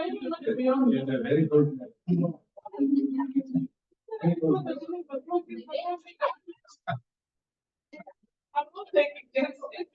Very good. I'm not taking against it.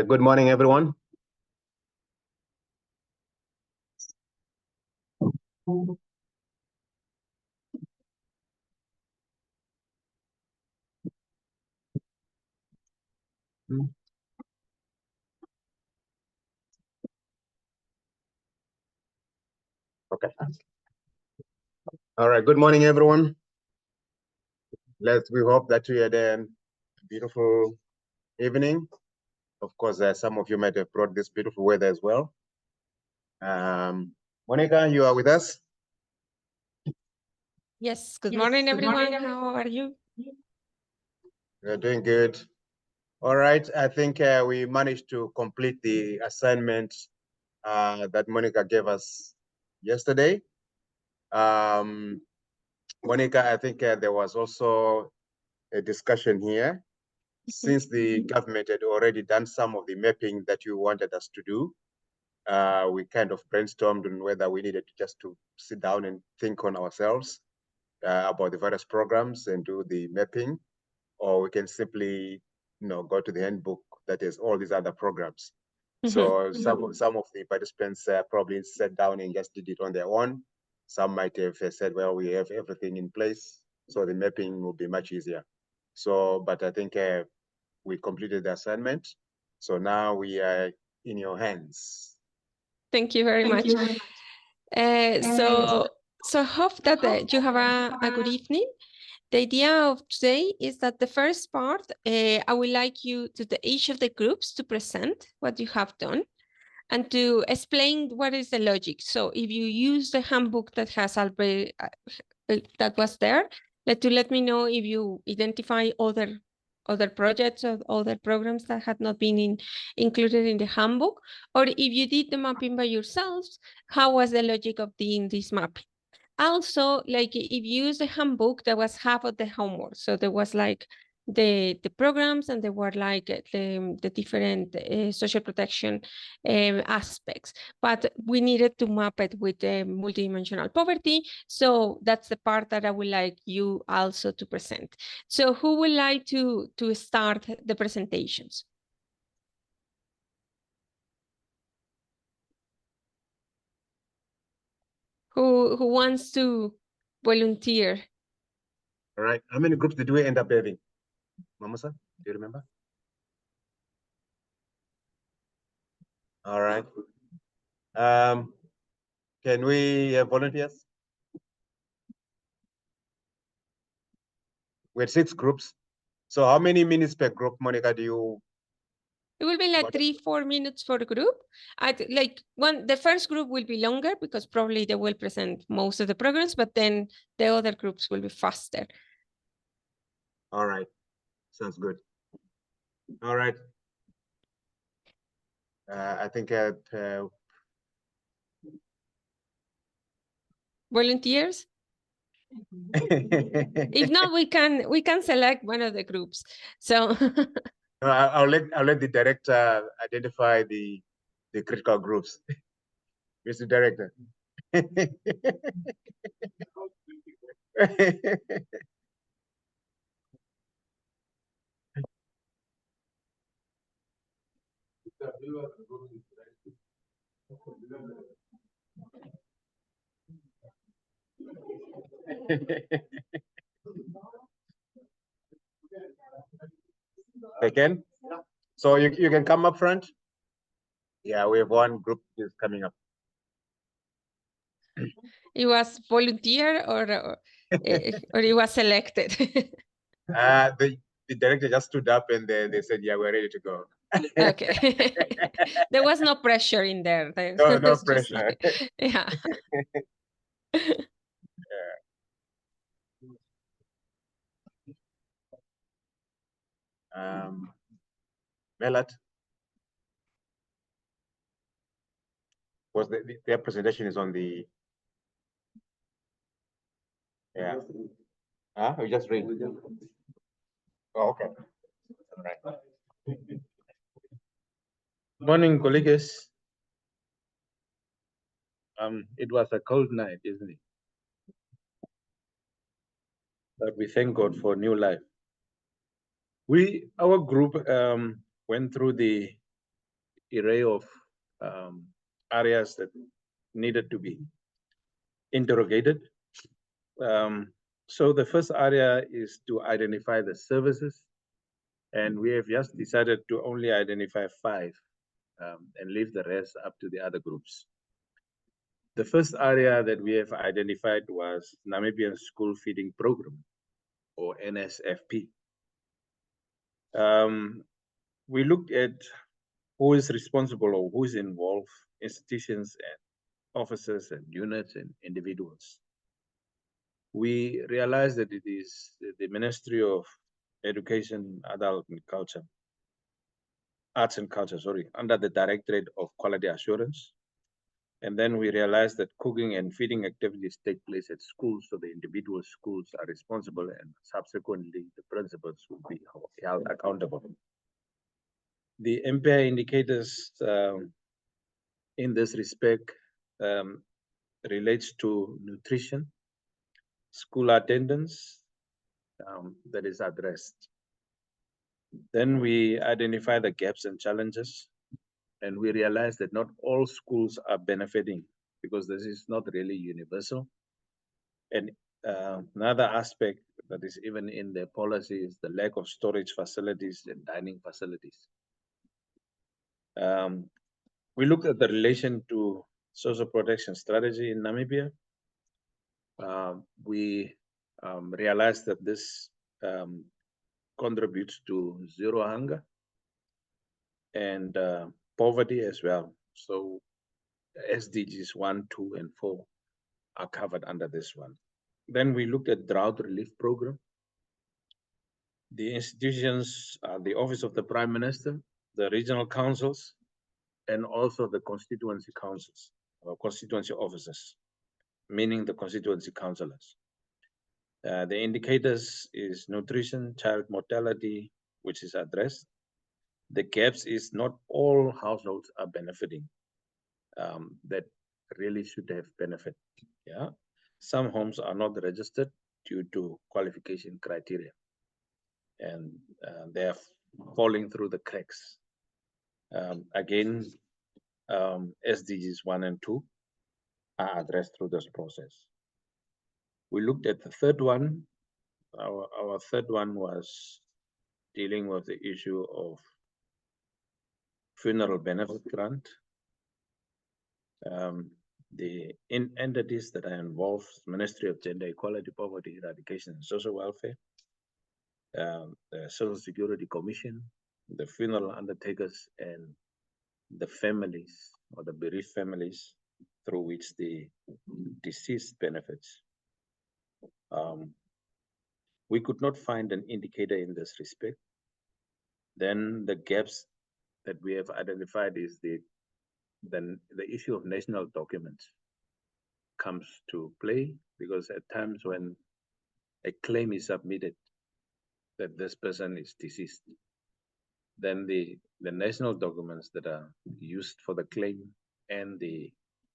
Good morning, everyone. Okay. All right. Good morning, everyone. We hope that you had a beautiful evening. Of course, some of you might have brought this beautiful weather as well. Monica, you are with us? Yes. Good morning, everyone. How are you? We're doing good. All right. I think we managed to complete the assignment that Monica gave us yesterday. Monica, I think there was also a discussion here. Since the government had already done some of the mapping that you wanted us to do, we kind of brainstormed on whether we needed just to sit down and think on ourselves about the various programs and do the mapping, or we can simply, go to the handbook that has all these other programs. So some of the participants probably sat down and just did it on their own. Some might have said, well, we have everything in place, so the mapping will be much easier. So, but I think we completed the assignment. So now we are in your hands. Thank you very much. So I hope that you have a good evening. The idea of today is that the first part, I would like you to each of the groups to present what you have done and to explain what is the logic. So if you use the handbook that has already that was there, let me know if you identify other projects or other programs that had not been included in the handbook, or if you did the mapping by yourselves, how was the logic of doing this mapping? Also, like if you use the handbook, there was half of the homework. So there was like the programs, and there were like the different social protection aspects. But we needed to map it with multidimensional poverty. So that's the part that I would like you also to present. So who would like to start the presentations? Who wants to volunteer? All right. How many groups did we end up having? Mamusa, do you remember? All right. Can we have volunteers? We had 6 groups. So how many minutes per group, Monica, do you? It will be like 3-4 minutes for the group. The first group will be longer because probably they will present most of the programs, but then the other groups will be faster. All right. Sounds good. All right. I think volunteers. If not, we can select one of the groups. So I'll let the director identify the critical groups. Mr. Director. They can? So you can come up front? Yeah, we have one group is coming up. It was volunteer or it was selected? The director just stood up and they said, yeah, we're ready to go. Okay. There was no pressure in there. No It's just pressure. like- yeah. Melat, was their presentation is on the, yeah. We just read. Oh, okay. All right. Morning, colleagues. It was a cold night, isn't it? But we thank God for new life. Our group went through the array of areas that needed to be interrogated. So the first area is to identify the services, and we have just decided to only identify 5 and leave the rest up to the other groups. The first area that we have identified was Namibian School Feeding Program, or NSFP. We looked at who is responsible or who is involved, institutions and officers and units and individuals. We realized that it is the Ministry of Education, Adult and Culture, Arts and Culture, under the Directorate of Quality Assurance. And then we realized that cooking and feeding activities take place at schools, so the individual schools are responsible and subsequently the principals will be held accountable. The MPI indicators in this respect relates to nutrition, school attendance, that is addressed. Then we identify the gaps and challenges, and we realize that not all schools are benefiting because this is not really universal. And another aspect that is even in the policy is the lack of storage facilities and dining facilities. We looked at the relation to social protection strategy in Namibia. We realized that this contributes to zero hunger and poverty as well. So SDGs 1, 2, and 4 are covered under this one. Then we looked at drought relief program. The institutions are the Office of the Prime Minister, the regional councils, and also the constituency councils or constituency officers, meaning the constituency councillors. The indicators is nutrition, child mortality, which is addressed. The gaps is not all households are benefiting that really should have benefit. Yeah, some homes are not registered due to qualification criteria, and they are falling through the cracks. Again, SDGs 1 and 2 are addressed through this process. We looked at the third one. Our third one was dealing with the issue of funeral benefit grant. The entities that are involved, Ministry of Gender Equality, Poverty, Eradication, and Social Welfare, the Social Security Commission, the funeral undertakers, and the families or the bereaved families through which the deceased benefits. We could not find an indicator in this respect. Then the gaps that we have identified is the issue of national documents comes to play, because at times when a claim is submitted that this person is deceased, then the national documents that are used for the claim and the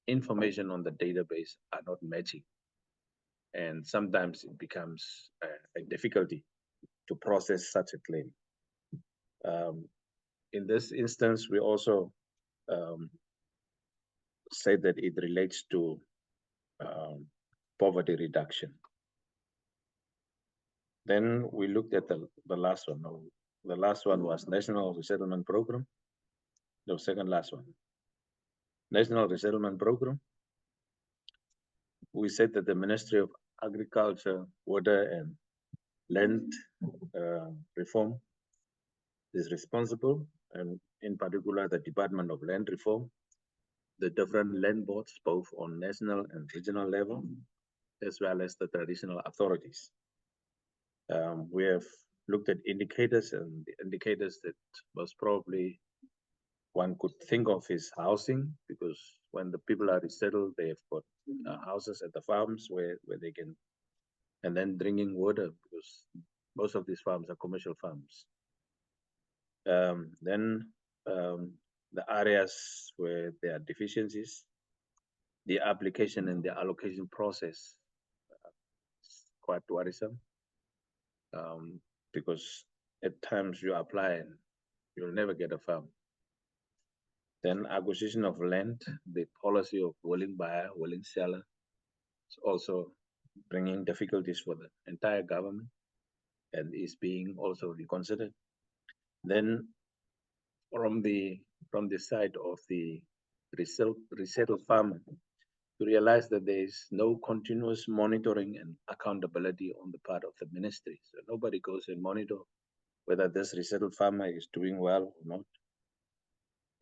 information on the database are not matching. And sometimes it becomes a difficulty to process such a claim. In this instance, we also say that it relates to poverty reduction. Then we looked at the last one. No, the last one was National Resettlement Program. The second last one. National Resettlement Program. We said that the Ministry of Agriculture, Water and Land Reform is responsible, and in particular the Department of Land Reform, the different land boards, both on national and regional level, as well as the traditional authorities. We have looked at indicators, and the indicators that most probably one could think of is housing, because when the people are resettled, they have got houses at the farms where they can, and then drinking water, because most of these farms are commercial farms. Then the areas where there are deficiencies, the application and the allocation process is quite worrisome, because at times you apply and you'll never get a farm. Then acquisition of land, the policy of willing buyer, willing seller, is also bringing difficulties for the entire government and is being also reconsidered. Then from the side of the resettled farmer, to realize that there is no continuous monitoring and accountability on the part of the ministry. So nobody goes and monitor whether this resettled farmer is doing well or not.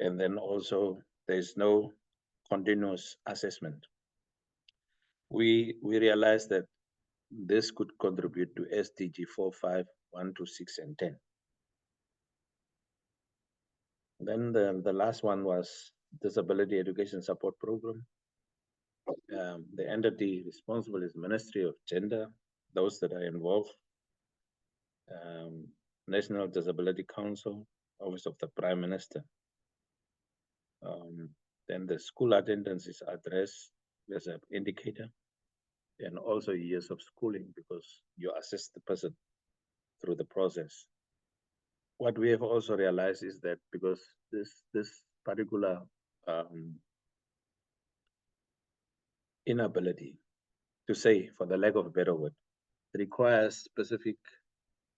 And then also there's no continuous assessment. We realized that this could contribute to SDG 4, 5, 1 to 6 and 10. Then the last one was Disability Education Support Program. The entity responsible is Ministry of Gender, those that are involved, National Disability Council, Office of the Prime Minister. Then the school attendance is addressed as an indicator, and also years of schooling, because you assess the person through the process. What we have also realized is that because this particular inability to say, for the lack of a better word, requires specific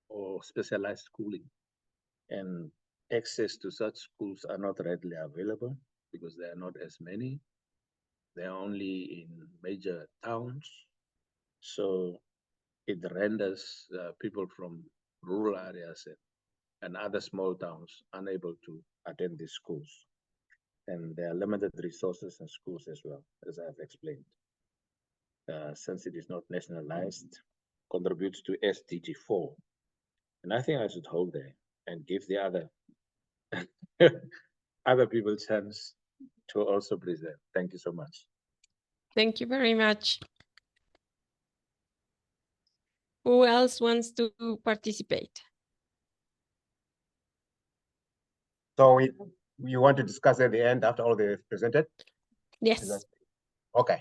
or specialized schooling, and access to such schools are not readily available because there are not as many. They are only in major towns. So it renders people from rural areas and other small towns unable to attend these schools. And there are limited resources in schools as well, as I have explained. Since it is not nationalized, contributes to SDG 4. And I think I should hold there and give the other people chance to also present. Thank you so much. Thank you very much. Who else wants to participate? So we want to discuss at the end after all the presented? Yes. Okay.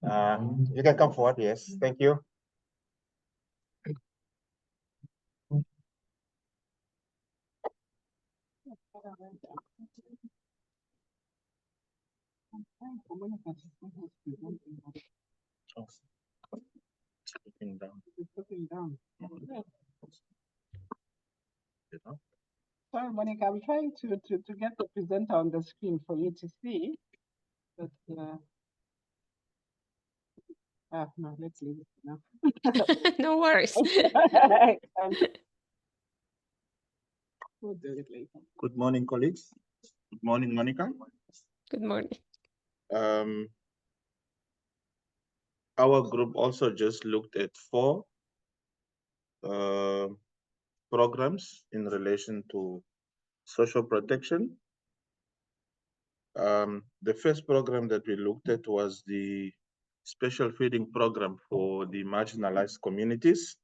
You can come forward, yes, thank you. Sorry, Monica, I'm trying to get the presenter on the screen for you to see. But no, let's leave it now. No worries. We'll do it later. Good morning, colleagues. Good morning, Monica. Good morning. Our group also just looked at 4 programs in relation to social protection. The first program that we looked at was the special feeding program for the marginalized communities.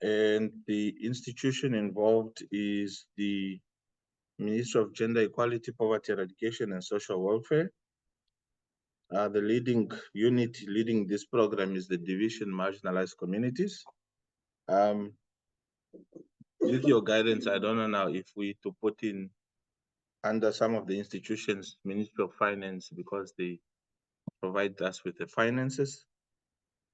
And the institution involved is the Ministry of Gender Equality, Poverty Eradication and Social Welfare. The leading unit leading this program is the Division Marginalized Communities. With your guidance, I don't know now if we to put in under some of the institutions, Ministry of Finance, because they provide us with the finances,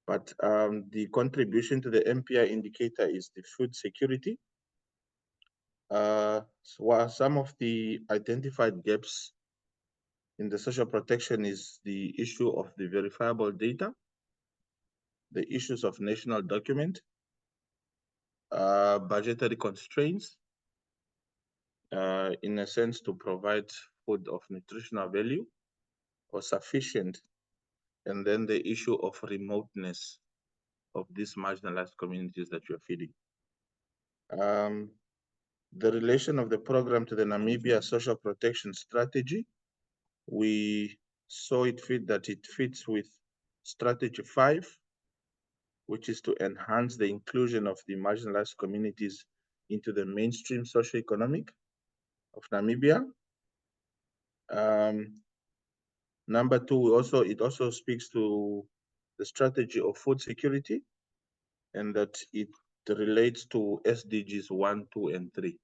But the contribution to the MPI indicator is the food security. So some of the identified gaps in the social protection is the issue of the verifiable data, the issues of national document, budgetary constraints, in a sense to provide food of nutritional value or sufficient, and then the issue of remoteness of these marginalized communities that you're feeding. The relation of the program to the Namibia social protection strategy, we saw it fit that it fits with strategy 5, which is to enhance the inclusion of the marginalized communities into the mainstream socioeconomic of Namibia. Number 2, it also speaks to the strategy of food security, and that it relates to SDGs 1, 2, and 3.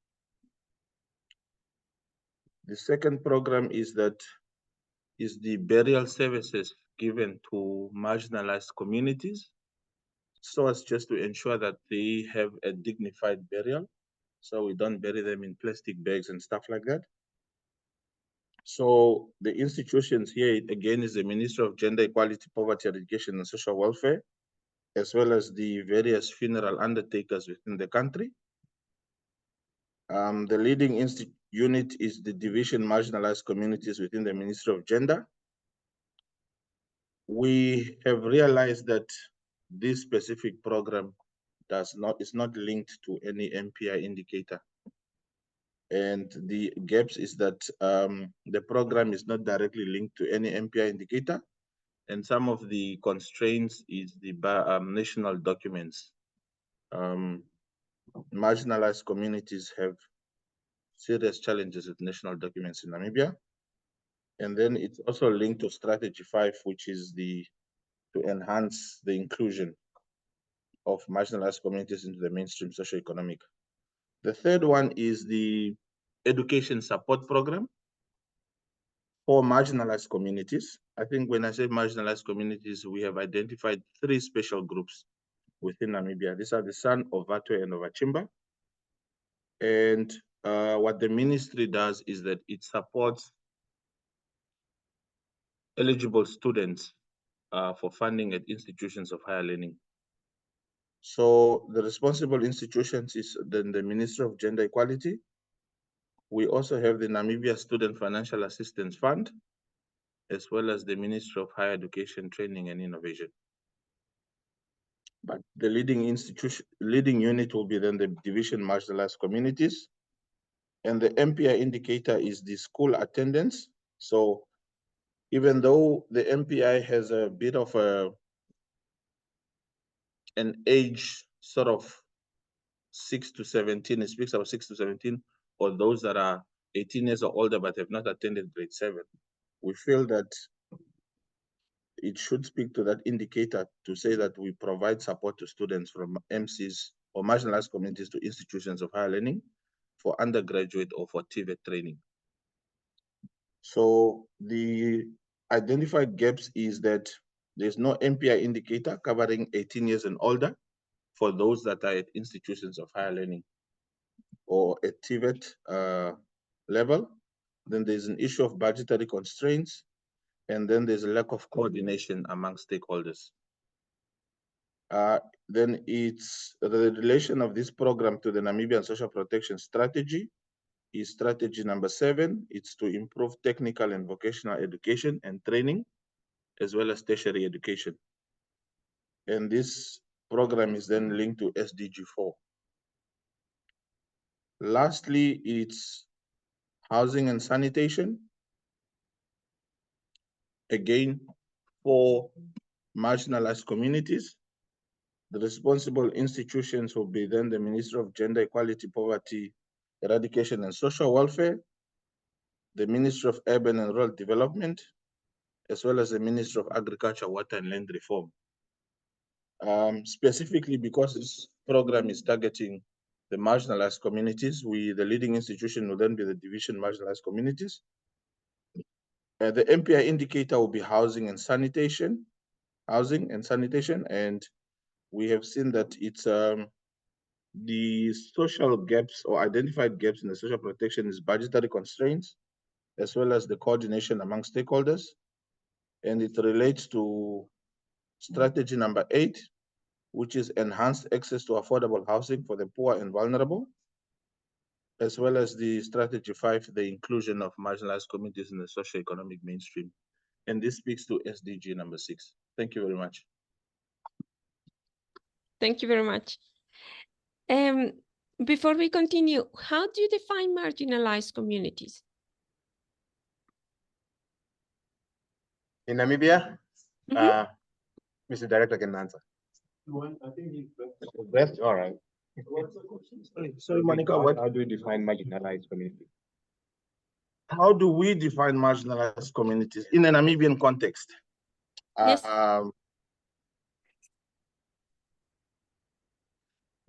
The second program is the burial services given to marginalized communities, so as just to ensure that they have a dignified burial, so we don't bury them in plastic bags and stuff like that. So the institutions here, again, is the Ministry of Gender Equality, Poverty, Education, and Social Welfare, as well as the various funeral undertakers within the country. The leading unit is the Division Marginalized Communities within the Ministry of Gender. We have realized that this specific program is not linked to any MPI indicator. And the gaps is that the program is not directly linked to any MPI indicator. And some of the constraints is the national documents. Marginalized communities have serious challenges with national documents in Namibia. And then it's also linked to strategy 5, which is to enhance the inclusion of marginalized communities into the mainstream socioeconomic. The third one is the education support program for marginalized communities. I think when I say marginalized communities, we have identified 3 special groups within Namibia. These are the San, Ovatwe, and Ovachimba. And what the ministry does is that it supports eligible students for funding at institutions of higher learning. So the responsible institutions is then the Ministry of Gender Equality. We also have the Namibia Student Financial Assistance Fund, as well as the Ministry of Higher Education, Training and Innovation. But the leading unit will be then the Division Marginalized Communities. And the MPI indicator is the school attendance. So even though the MPI has a bit of an age sort of 6 to 17, it speaks about 6 to 17, or those that are 18 years or older but have not attended grade 7. We feel that it should speak to that indicator to say that we provide support to students from MCs or marginalized communities to institutions of higher learning for undergraduate or for TVET training. So the identified gaps is that there's no MPI indicator covering 18 years and older for those that are at institutions of higher learning or at TVET level. Then there's an issue of budgetary constraints, and then there's a lack of coordination among stakeholders. Then it's the relation of this program to the Namibian Social Protection Strategy is strategy number 7. It's to improve technical and vocational education and training, as well as tertiary education. And this program is then linked to SDG 4. Lastly, it's housing and sanitation. Again, for marginalized communities, the responsible institutions will be then the Ministry of Gender Equality, Poverty, Eradication, and Social Welfare, the Ministry of Urban and Rural Development, as well as the Ministry of Agriculture, Water, and Land Reform. Specifically because this program is targeting the marginalized communities, the leading institution will then be the Division Marginalized Communities. The MPI indicator will be housing and sanitation. housing and sanitation, and we have seen that it's the social gaps or identified gaps in the social protection is budgetary constraints, as well as the coordination among stakeholders. And it relates to strategy number 8, which is enhanced access to affordable housing for the poor and vulnerable, as well as the strategy 5, the inclusion of marginalized communities in the socio-economic mainstream. And this speaks to SDG number 6. Thank you very much. Thank you very much. Before we continue, how do you define marginalized communities? In Namibia, Mhm. Mr. Director can answer. I think he's Best, all right. Sorry, Monica, How do we define marginalized community? how do we define marginalized communities in a Namibian context? Yes.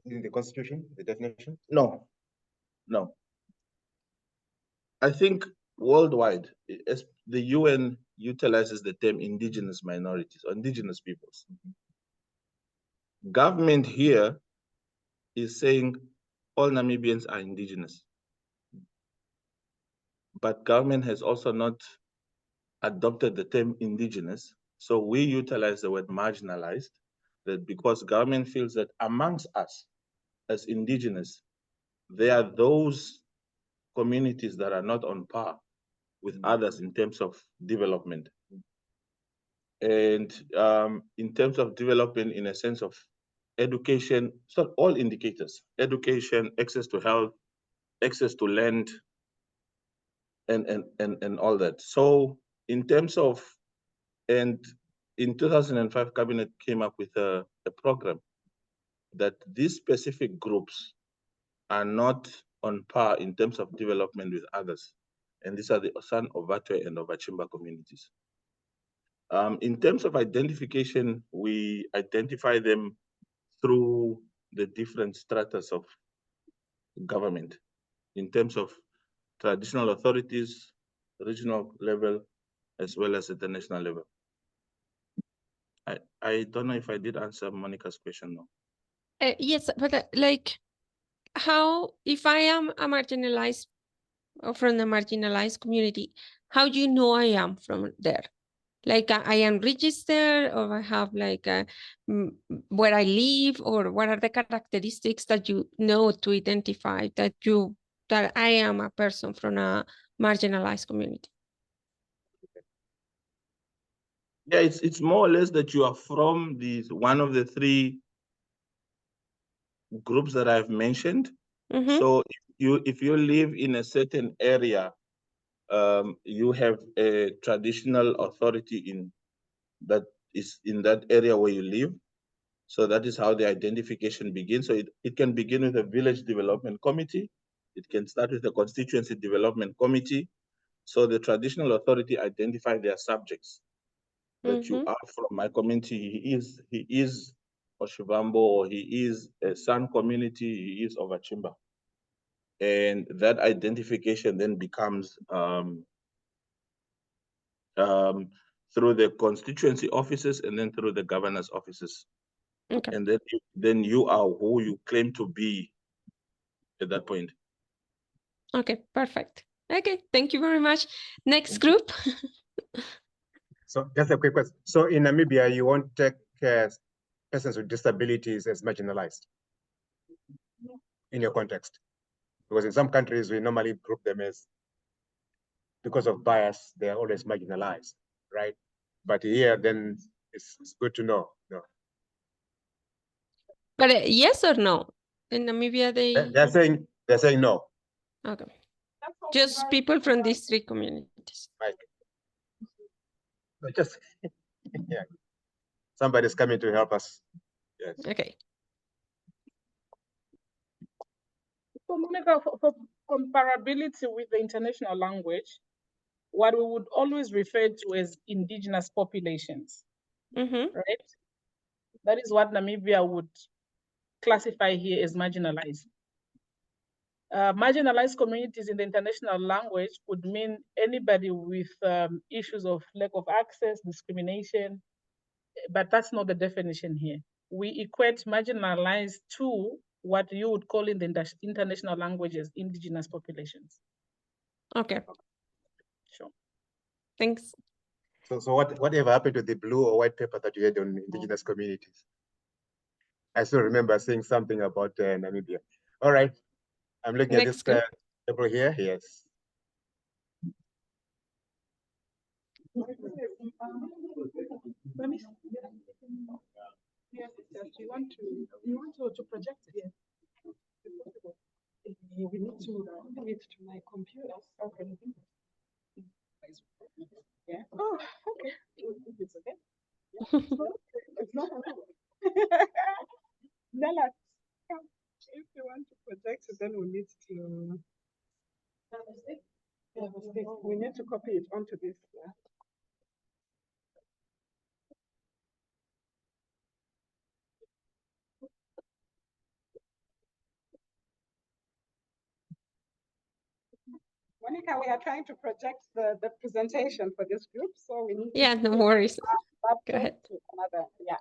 In the constitution, the definition? No. I think worldwide, as the UN utilizes the term indigenous minorities or indigenous peoples. Government here is saying all Namibians are indigenous. But government has also not adopted the term indigenous. So we utilize the word marginalized, that because government feels that amongst us as indigenous, there are those communities that are not on par with others in terms of development. And in terms of development, in a sense of education, so all indicators, education, access to health, access to land, and all that. So in terms of, and in 2005, Cabinet came up with a program that these specific groups are not on par in terms of development with others. And these are the San Ovatwe and Ovachimba communities. In terms of identification, we identify them through the different stratas of government in terms of traditional authorities, regional level, as well as at the national level. I don't know if I did answer Monica's question now. Yes, but like how, if I am a marginalized or from a marginalized community, how do you know I am from there? Like I am registered, or I have like where I live, or what are the characteristics that you know to identify that I am a person from a marginalized community? Yeah, it's more or less that you are from one of the 3 groups that I've mentioned. Mm-hmm. So if you live in a certain area, you have a traditional authority that is in that area where you live. So that is how the identification begins. So it can begin with a village development committee. It can start with a constituency development committee. So the traditional authority identify their subjects that you are from my community. He is Oshivambo, or he is a San community, he is Ovachimba. And that identification then becomes through the constituency offices and then through the governor's offices. Okay. And then you are who you claim to be at that point. Okay, perfect. Okay, thank you very much. Next group. So just a quick question. So in Namibia, you won't take persons with disabilities as marginalized in your context? Because in some countries, we normally group them as, because of bias, they are always marginalized, right? But here, then it's good to know. No. But yes or no? In Namibia, They're saying no. Okay. Just people from these 3 communities. Mike. Just yeah. Somebody's coming to help us. Yes. Okay. So Monica, for comparability with the international language, what we would always refer to as indigenous populations, right? That is what Namibia would classify here as marginalized. Marginalized communities in the international language would mean anybody with issues of lack of access, discrimination, but that's not the definition here. We equate marginalized to what you would call in the international languages, indigenous populations. Okay. Sure. Thanks. So whatever happened to the blue or white paper that you had on indigenous communities? I still remember saying something about Namibia. All right, I'm looking at this table here. Yes. Let me see. Yes, you want to project it? Yes. We need to bring it to my computer. Okay. Yeah. Oh, okay. It's okay. Yeah. It's not. Nella, if you want to project it, then we need to. Yeah, we need to copy it onto this. Yeah. Monica, we are trying to project the presentation for this group, so we need to. Yeah, no worries. Go ahead. To another, yeah.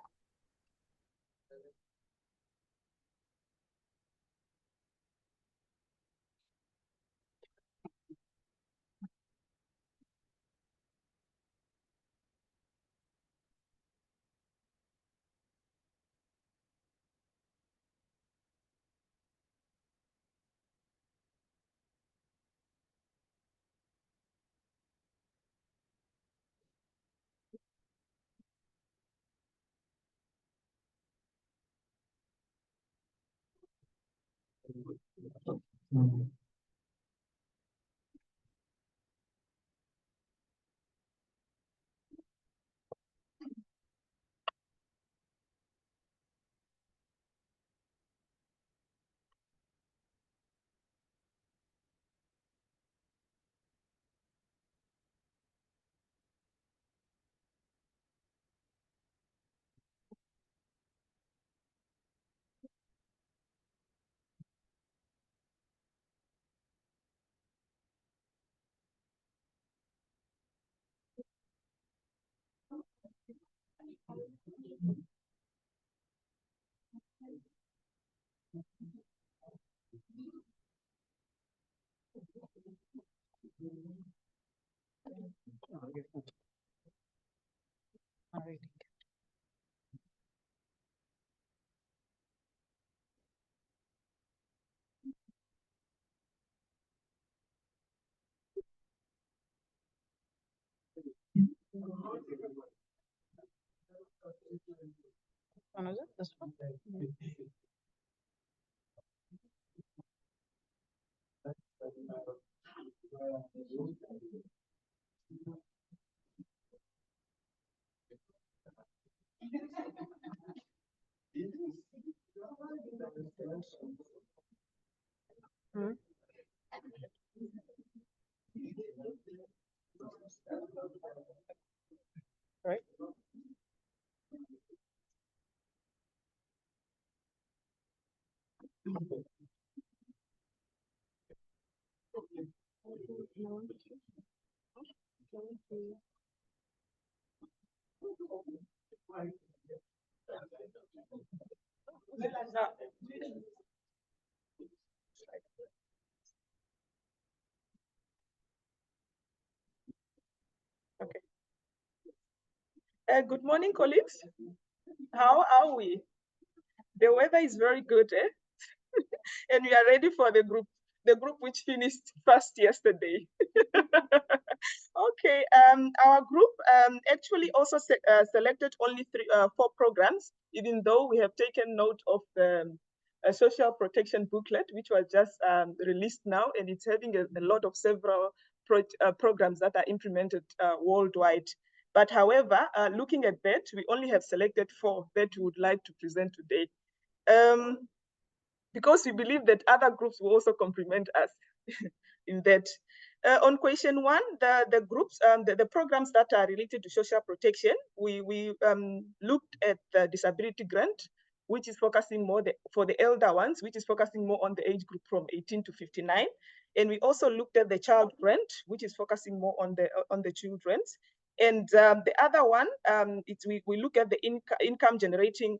This one. Right. Okay. Good morning, colleagues. How are we? The weather is very good, eh? And we are ready for the group which finished first yesterday. Okay, our group actually also selected only 4 programs, even though we have taken note of the social protection booklet, which was just released now, and it's having a lot of several programs that are implemented worldwide. But however, looking at that, we only have selected 4 that we would like to present today. Because we believe that other groups will also complement us in that. On question 1, the groups, the programs that are related to social protection, we looked at the disability grant, which is focusing more for the elder ones, which is focusing more on the age group from 18 to 59. And we also looked at the child grant, which is focusing more on the children's. And the other one, we look at the income generating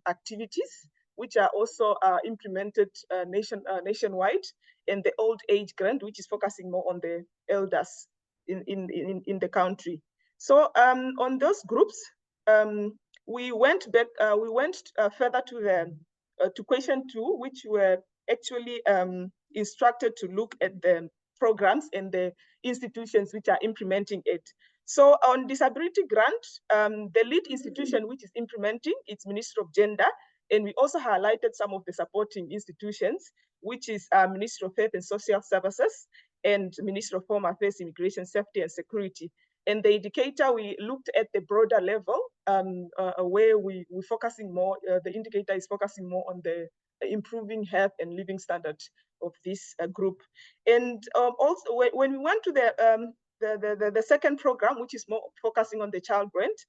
activities, which are also implemented nationwide, and the old age grant, which is focusing more on the elders in the country. So on those groups, we went back, further to the to question 2, which were actually instructed to look at the programs and the institutions which are implementing it. So on disability grant, the lead institution which is implementing, it's Ministry of Gender, and we also highlighted some of the supporting institutions, which is Ministry of Health and Social Services and Ministry of Home Affairs, Immigration, Safety and Security. And the indicator, we looked at the broader level, where we're focusing more, the indicator is focusing more on the improving health and living standard of this group. And also, when we went to the second program, which is more focusing on the child grant,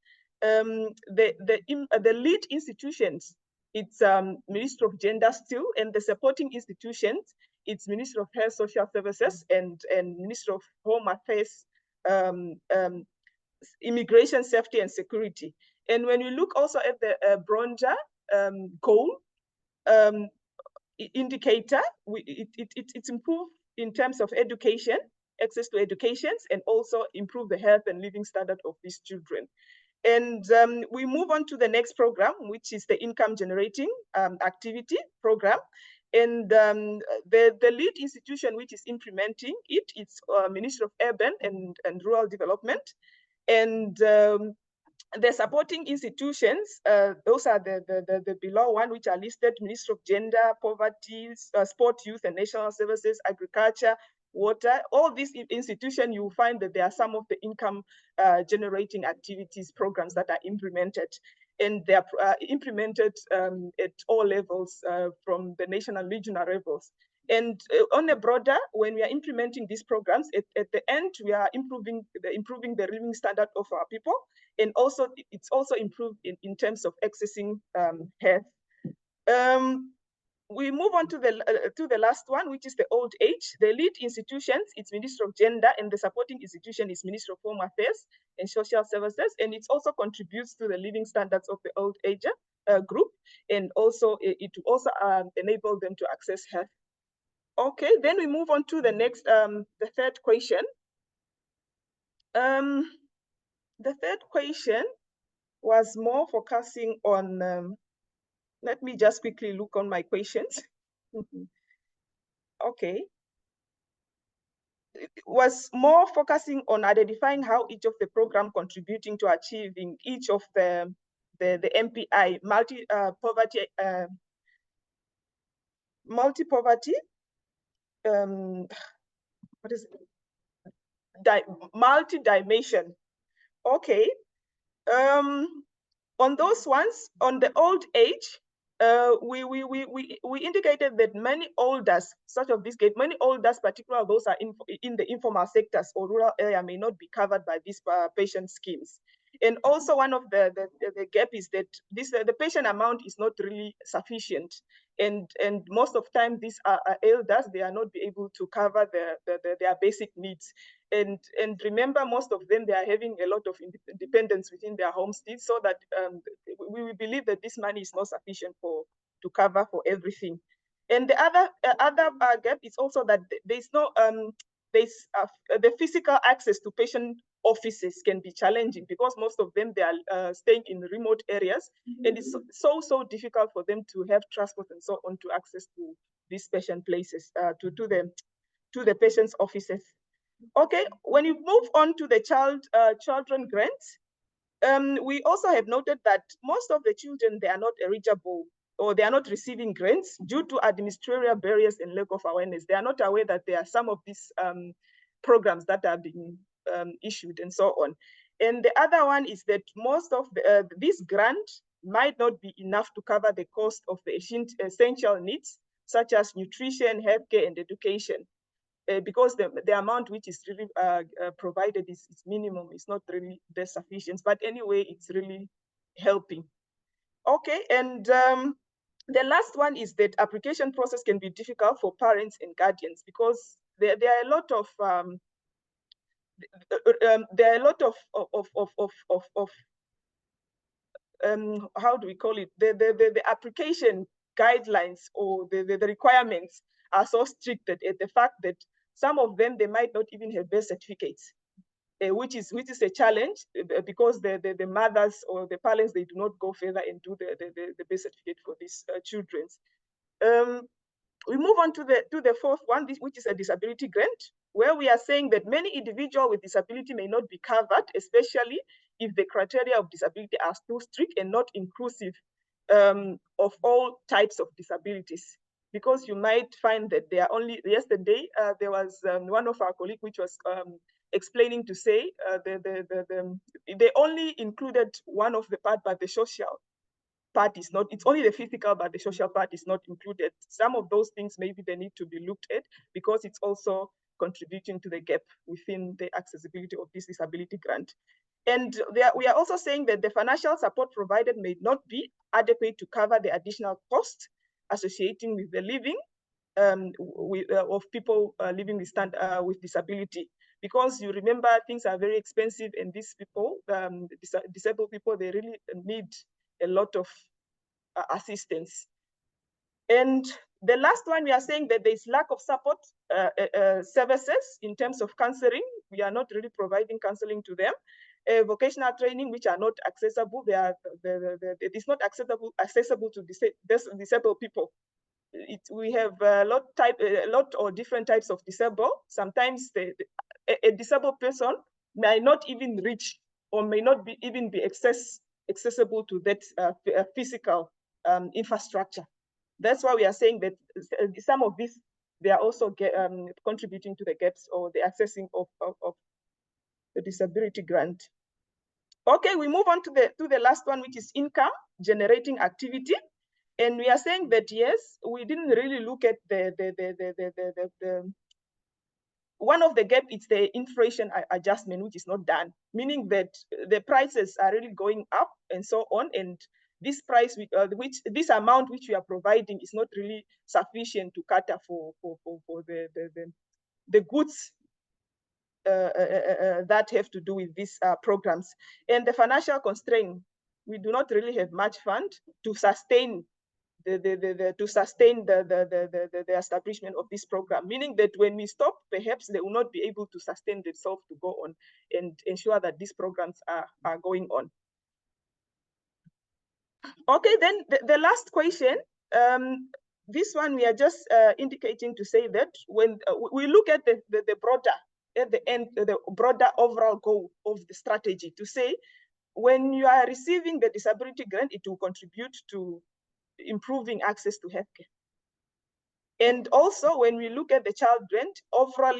the lead institutions, it's Ministry of Gender still, and the supporting institutions, it's Ministry of Health, Social Services, and Ministry of Home Affairs, Immigration, Safety and Security. And when you look also at the bronzer goal indicator, it's improved in terms of education, access to educations, and also improve the health and living standard of these children. And we move on to the next program, which is the income generating activity program. And the lead institution which is implementing it, it's Ministry of Urban and Rural Development. And the supporting institutions, those are the below one, which are listed: Ministry of Gender, Poverty, Sport, Youth and National Services, Agriculture, Water. All these institutions, you will find that there are some of the income generating activities programs that are implemented. And they are implemented at all levels, from the national and regional levels. And on a broader, when we are implementing these programs, at the end, we are improving the living standard of our people. And also, it's also improved in terms of accessing health. We move on to the last one, which is the old age. The lead institutions, it's Ministry of Gender, and the supporting institution is Ministry of Home Affairs and Social Services. And it also contributes to the living standards of the old age group. And also, it will also enable them to access health. Okay, then we move on to the next, the third question. The third question was more focusing on, let me just quickly look on my questions. Okay. It was more focusing on identifying how each of the program contributing to achieving each of the MPI, multi-poverty, what is it? Multi-dimension. Okay. On those ones, on the old age, we indicated that many elders, such of this gate, many elders, particularly those are in the informal sectors or rural area, may not be covered by these patient schemes. And also one of the gap is that the patient amount is not really sufficient. And most of the time, these are elders, they are not be able to cover their basic needs. And remember, most of them, they are having a lot of independence within their homesteads, so that we believe that this money is not sufficient to cover for everything. And the other gap is also that there's no the physical access to patient offices can be challenging, because most of them, they are staying in remote areas, and it's so difficult for them to have transport and so on to access to these patient places, to the patient's offices. Okay, when you move on to the children grants, we also have noted that most of the children, they are not eligible, or they are not receiving grants due to administrative barriers and lack of awareness. They are not aware that there are some of these programs that are being issued and so on. And the other one is that most of this grant might not be enough to cover the cost of the essential needs, such as nutrition, healthcare, and education. Because the amount which is really provided is minimum, it's not really the sufficient, but anyway, it's really helping. Okay, and the last one is that application process can be difficult for parents and guardians, because there are a lot of there are a lot of how do we call it? The application guidelines or the requirements are so strict that the fact that some of them, they might not even have birth certificates, which is a challenge because the mothers or the parents, they do not go further and do the birth certificate for these children. We move on to the fourth one, which is a disability grant, where we are saying that many individuals with disability may not be covered, especially if the criteria of disability are too strict and not inclusive of all types of disabilities. Because you might find that they are only, yesterday, there was one of our colleagues which was explaining to say they only included one of the part, but the social part is not, it's only the physical, but the social part is not included. Some of those things, maybe they need to be looked at because it's also contributing to the gap within the accessibility of this disability grant. And we are also saying that the financial support provided may not be adequate to cover the additional costs associating with the living of people living with disability. Because you remember, things are very expensive, and these people, disabled people, they really need a lot of assistance. And the last one, we are saying that there is lack of support services in terms of counseling. We are not really providing counseling to them. Vocational training, which are not accessible. It is not accessible to disabled people. We have a lot or different types of disabled. Sometimes a disabled person may not even reach or may not even be accessible to that physical infrastructure. That's why we are saying that some of these, they are also contributing to the gaps or the accessing of the disability grant. Okay, we move on to the last one, which is income generating activity. And we are saying that, yes, we didn't really look at one of the gap is the inflation adjustment, which is not done, meaning that the prices are really going up and so on. And this price, this amount which we are providing is not really sufficient to cater for the goods that have to do with these programs. And the financial constraint, we do not really have much fund to sustain the establishment of this program, meaning that when we stop, perhaps they will not be able to sustain themselves to go on and ensure that these programs are going on. Okay, then the last question, this one we are just indicating to say that when we look at the broader, at the end, the broader overall goal of the strategy, to say when you are receiving the disability grant, it will contribute to improving access to healthcare. And also when we look at the child grant, overall,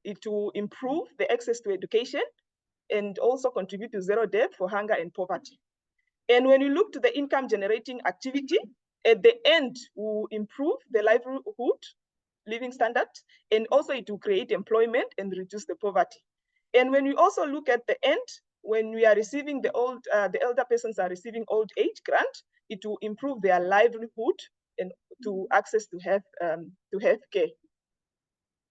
it will improve the access to education and also contribute to zero death for hunger and poverty. And when you look to the income generating activity, at the end will improve the livelihood, living standard, and also it will create employment and reduce the poverty. And when we also look at the end, when we are receiving the elder persons are receiving old age grant, it will improve their livelihood and to access to health care.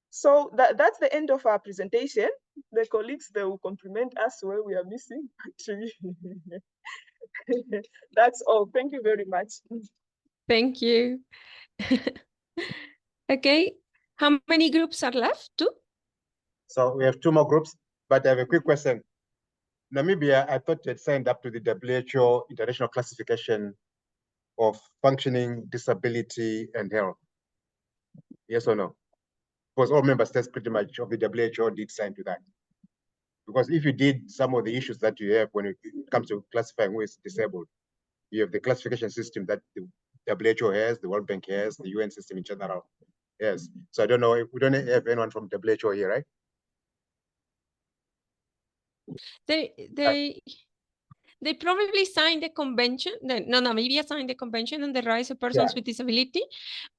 So that's the end of our presentation. The colleagues, they will compliment us where we are missing. That's all. Thank you very much. Thank you. Okay, how many groups are left? 2? So we have 2 more groups, but I have a quick question. Namibia, I thought you had signed up to the WHO International Classification of Functioning, Disability, and Health. Yes or no? Because all member states pretty much of the WHO did sign to that. Because if you did, some of the issues that you have when it comes to classifying who is disabled, you have the classification system that the WHO has, the World Bank has, the UN system in general. Yes. So I don't know if we don't have anyone from WHO here, right? There They probably signed the convention. No, Namibia signed the convention on the rights of persons with disability,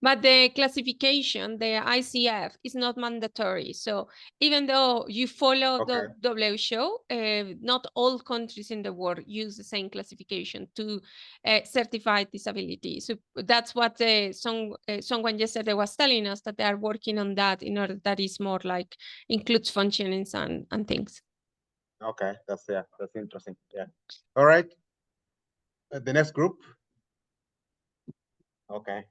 but the classification, the ICF, is not mandatory. So even though you follow the WHO, not all countries in the world use the same classification to certify disability. So that's what someone yesterday was telling us, that they are working on that in order that is more like includes functionings and things. Okay, that's interesting. Yeah. All right. The next group. Okay.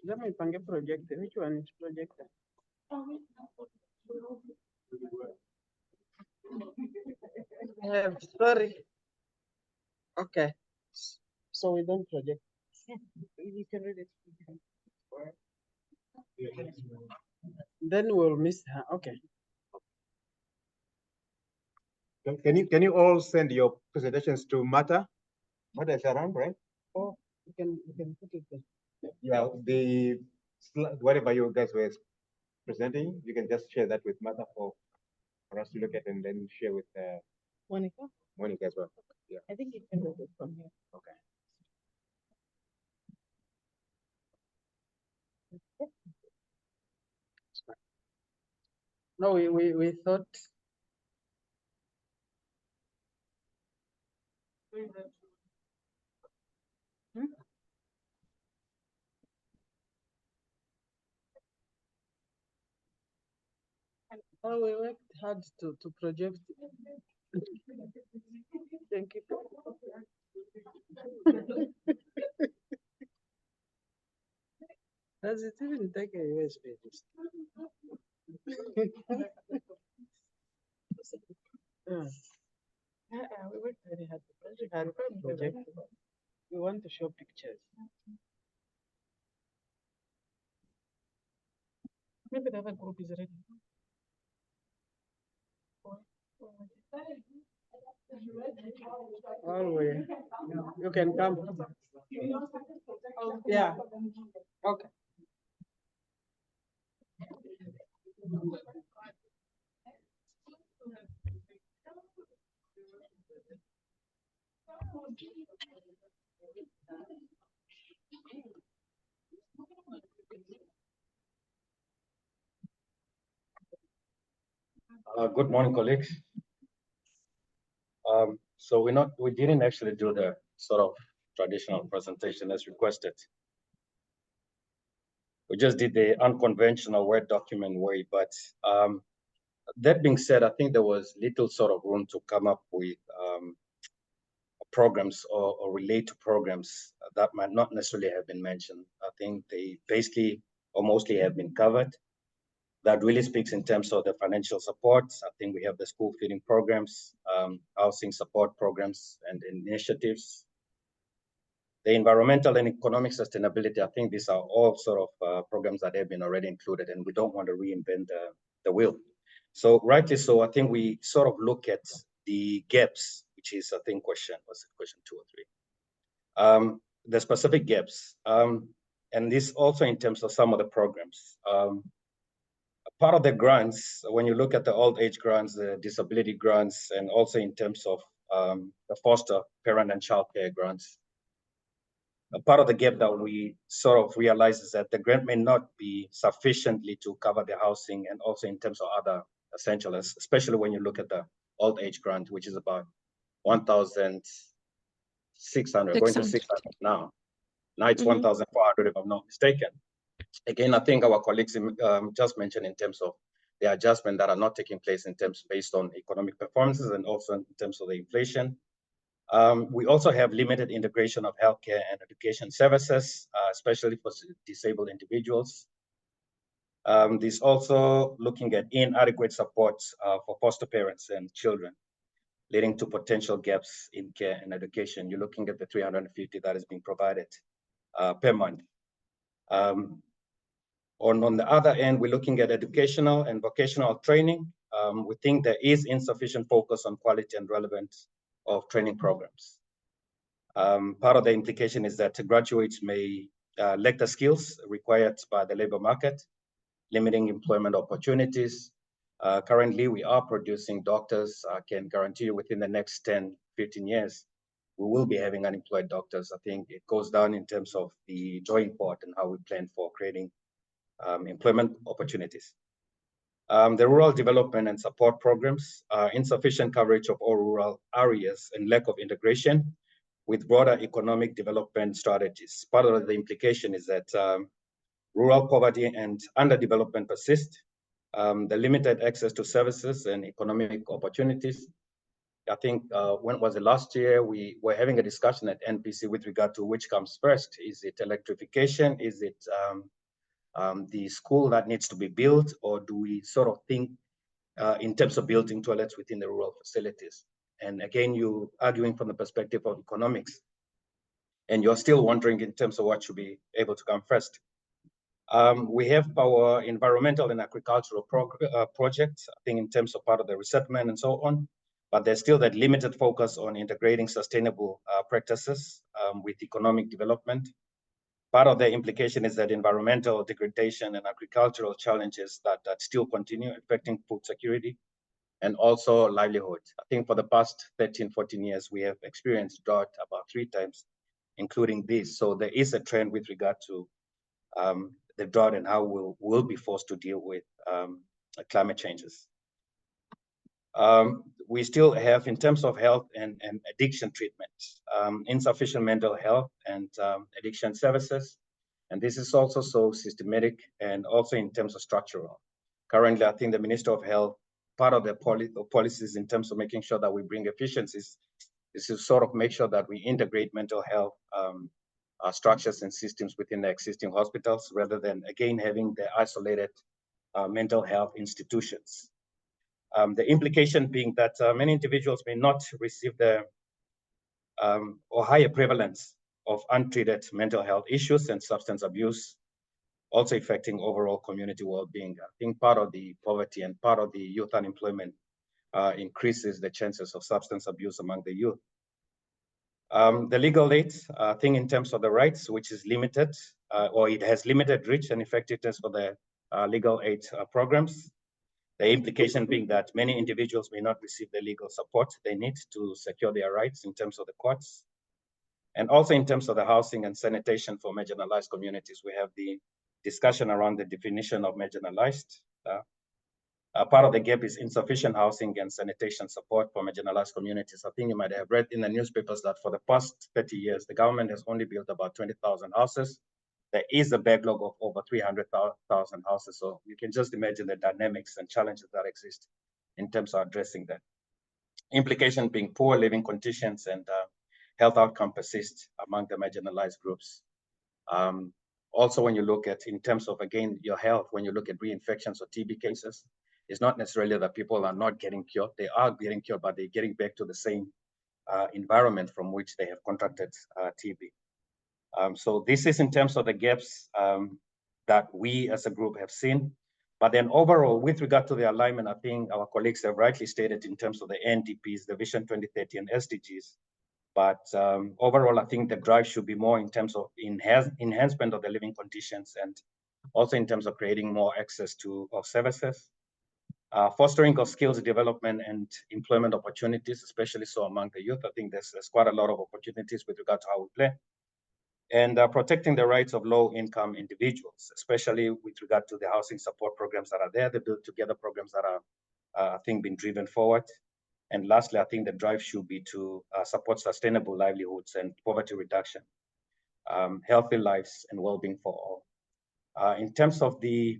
Let me find a project. Which one is projected? Sorry. Okay. So we don't project. You can read it. Then we'll miss her. Okay. Can you all send your presentations to Mata? Mata is around, right? Oh, you can put it there. Yeah, whatever you guys were presenting, you can just share that with Mata for us to look at, and then share with Monica? Monica as well. Yeah. I think you can do it from here. Okay. No, we thought. Hmm? Oh, we worked hard to project. Thank you. Does it even take a USB? We worked very hard to project. We want to show pictures. Maybe the other group is ready. Always. You can come. Yeah. Okay. Good morning, colleagues. So we didn't actually do the sort of traditional presentation as requested. We just did the unconventional Word document way, but that being said, I think there was little sort of room to come up with programs or relate to programs that might not necessarily have been mentioned. I think they basically or mostly have been covered. That really speaks in terms of the financial support. I think we have the school feeding programs, housing support programs and initiatives. The environmental and economic sustainability, I think these are all sort of programs that have been already included, and we don't want to reinvent the wheel. So rightly so, I think we sort of look at the gaps, which is, I think, question 2 or 3. The specific gaps, and this also in terms of some of the programs. Part of the grants, when you look at the old age grants, the disability grants, and also in terms of the foster parent and child care grants, a part of the gap that we sort of realize is that the grant may not be sufficiently to cover the housing and also in terms of other essentials, especially when you look at the old age grant, which is about 1,600, going to 600 now. Now it's 1,400 if I'm not mistaken. Again, I think our colleagues just mentioned in terms of the adjustment that are not taking place in terms based on economic performances and also in terms of the inflation. We also have limited integration of healthcare and education services, especially for disabled individuals. This also looking at inadequate support for foster parents and children, leading to potential gaps in care and education. You're looking at the 350 that is being provided per month. On the other end, we're looking at educational and vocational training. We think there is insufficient focus on quality and relevance of training programs. Part of the implication is that graduates may lack the skills required by the labor market, limiting employment opportunities. Currently, we are producing doctors. I can guarantee you within the next 10, 15 years, we will be having unemployed doctors. I think it goes down in terms of the drawing board and how we plan for creating employment opportunities. The rural development and support programs, insufficient coverage of all rural areas and lack of integration with broader economic development strategies. Part of the implication is that rural poverty and underdevelopment persist. The limited access to services and economic opportunities. I think when was it last year, we were having a discussion at NPC with regard to which comes first. Is it electrification? Is it the school that needs to be built? Or do we sort of think in terms of building toilets within the rural facilities? And again, you arguing from the perspective of economics, and you're still wondering in terms of what should be able to come first. We have our environmental and agricultural projects, I think in terms of part of the resettlement and so on, but there's still that limited focus on integrating sustainable practices with economic development. Part of the implication is that environmental degradation and agricultural challenges that still continue affecting food security and also livelihood. I think for the past 13, 14 years, we have experienced drought about 3 times, including this. So there is a trend with regard to the drought and how we'll be forced to deal with climate changes. We still have, in terms of health and addiction treatments, insufficient mental health and addiction services. And this is also so systematic and also in terms of structural. Currently, I think the Minister of Health, part of the policies in terms of making sure that we bring efficiencies is to sort of make sure that we integrate mental health structures and systems within the existing hospitals, rather than, again, having the isolated mental health institutions. The implication being that many individuals may not receive the or higher prevalence of untreated mental health issues and substance abuse, also affecting overall community well-being. I think part of the poverty and part of the youth unemployment increases the chances of substance abuse among the youth. The legal aid thing in terms of the rights, which is limited, or it has limited reach and effectiveness for the legal aid programs. The implication being that many individuals may not receive the legal support they need to secure their rights in terms of the courts. And also in terms of the housing and sanitation for marginalized communities, we have the discussion around the definition of marginalized. Part of the gap is insufficient housing and sanitation support for marginalized communities. I think you might have read in the newspapers that for the past 30 years, the government has only built about 20,000 houses. There is a backlog of over 300,000 houses. So you can just imagine the dynamics and challenges that exist in terms of addressing that. Implication being poor living conditions and health outcome persist among the marginalized groups. Also, when you look at, in terms of, again, your health, when you look at reinfections or TB cases, it's not necessarily that people are not getting cured. They are getting cured, but they're getting back to the same environment from which they have contracted TB. So this is in terms of the gaps that we as a group have seen. But then overall, with regard to the alignment, I think our colleagues have rightly stated in terms of the NDPs, the Vision 2030 and SDGs. But overall, I think the drive should be more in terms of enhancement of the living conditions and also in terms of creating more access to services, fostering of skills development and employment opportunities, especially so among the youth. I think there's quite a lot of opportunities with regard to how we play. And protecting the rights of low-income individuals, especially with regard to the housing support programs that are there, the Build Together programs that are, I think, being driven forward. And lastly, I think the drive should be to support sustainable livelihoods and poverty reduction, healthy lives and well-being for all. In terms of the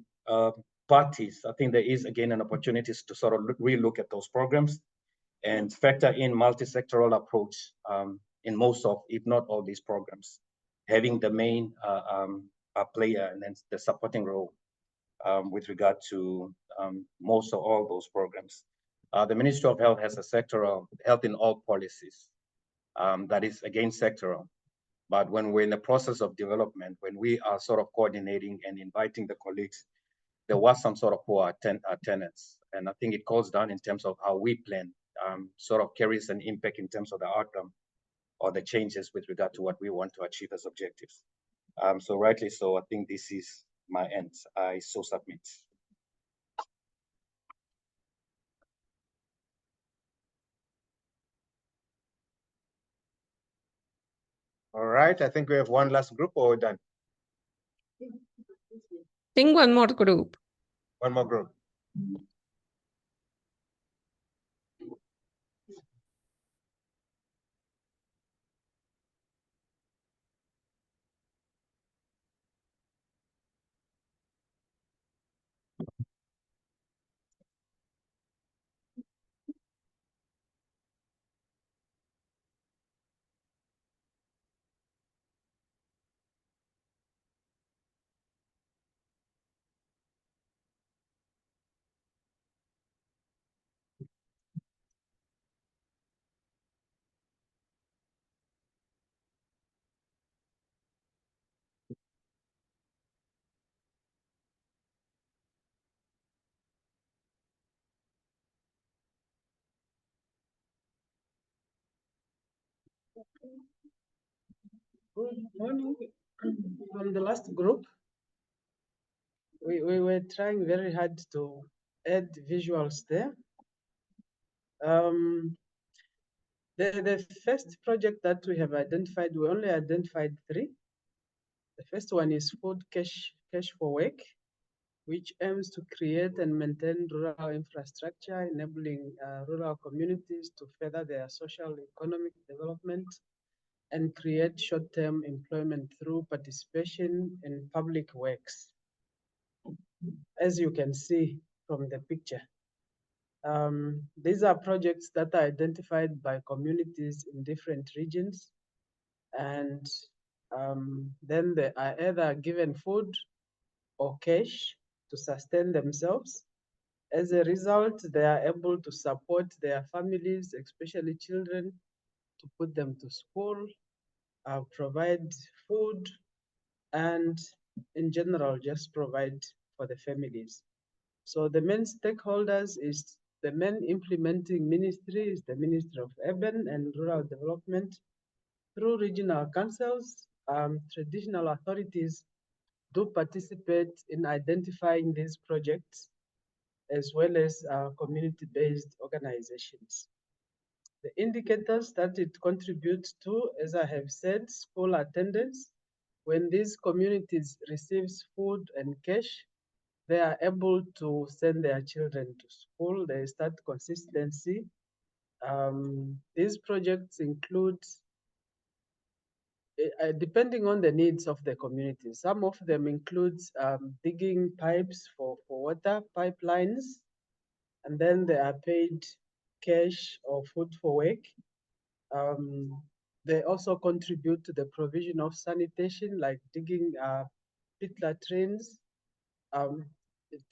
parties, I think there is, again, an opportunity to sort of relook at those programs and factor in multi-sectoral approach in most of, if not all, these programs, having the main player and then the supporting role with regard to most of all those programs. The Ministry of Health has a sectoral health in all policies that is, again, sectoral. But when we're in the process of development, when we are sort of coordinating and inviting the colleagues, there was some sort of poor attendance. And I think it goes down in terms of how we plan, sort of carries an impact in terms of the outcome or the changes with regard to what we want to achieve as objectives. So rightly so, I think this is my end. I so submit. All right, I think we have one last group, or we're done? I think one more group. One more group. Good morning. From the last group, we were trying very hard to add visuals there. The first project that we have identified, we only identified 3. The first one is Food Cash for Work, which aims to create and maintain rural infrastructure, enabling rural communities to further their social economic development and create short-term employment through participation in public works. As you can see from the picture, these are projects that are identified by communities in different regions, and then they are either given food or cash to sustain themselves. As a result, they are able to support their families, especially children, to put them to school, provide food, and in general, just provide for the families. So the main stakeholders is the main implementing ministry is the Ministry of Urban and Rural Development. Through regional councils, traditional authorities do participate in identifying these projects, as well as community-based organizations. The indicators that it contributes to, as I have said, school attendance. When these communities receives food and cash, they are able to send their children to school. They start consistency. These projects include, depending on the needs of the community, some of them includes digging pipes for water pipelines, and then they are paid cash or food for work. They also contribute to the provision of sanitation, like digging pit latrines.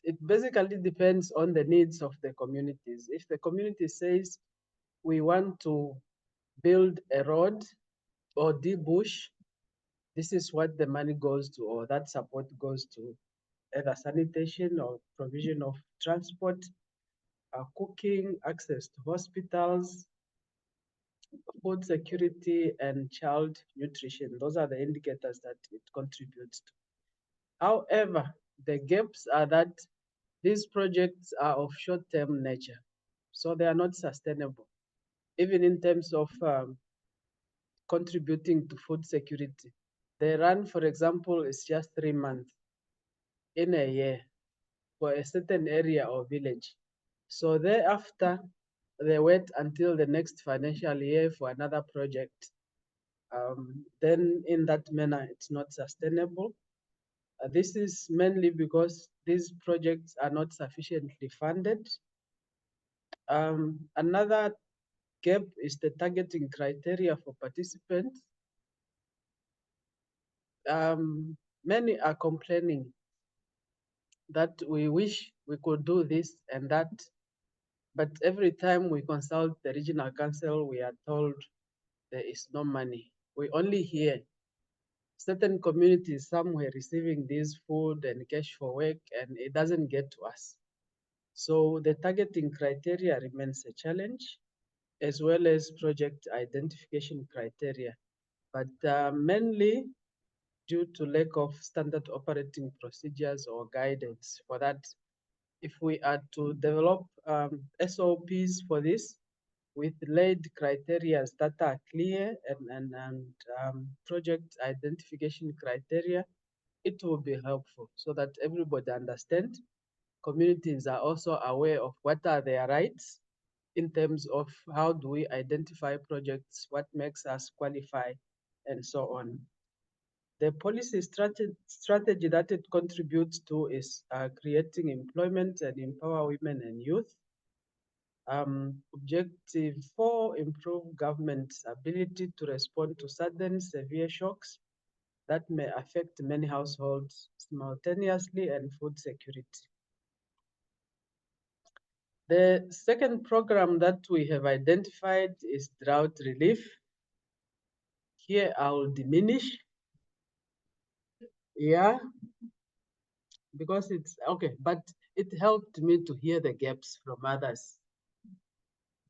It basically depends on the needs of the communities. If the community says we want to build a road or debush, this is what the money goes to, or that support goes to, either sanitation or provision of transport, cooking, access to hospitals, food security, and child nutrition. Those are the indicators that it contributes to. However, the gaps are that these projects are of short-term nature, so they are not sustainable, even in terms of contributing to food security. They run, for example, it's just 3 months in a year for a certain area or village. So thereafter, they wait until the next financial year for another project. Then in that manner, it's not sustainable. This is mainly because these projects are not sufficiently funded. Another gap is the targeting criteria for participants. Many are complaining that we wish we could do this and that, but every time we consult the regional council, we are told there is no money. We only hear certain communities somewhere receiving this food and cash for work, and it doesn't get to us. So the targeting criteria remains a challenge, as well as project identification criteria, but mainly due to lack of standard operating procedures or guidance for that. If we are to develop SOPs for this with laid criteria that are clear and project identification criteria, it will be helpful so that everybody understands. Communities are also aware of what are their rights in terms of how do we identify projects, what makes us qualify, and so on. The policy strategy that it contributes to is creating employment and empower women and youth. Objective 4, improve government's ability to respond to sudden severe shocks that may affect many households simultaneously and food security. The second program that we have identified is drought relief. Here I'll diminish. Yeah, because it's okay, but it helped me to hear the gaps from others,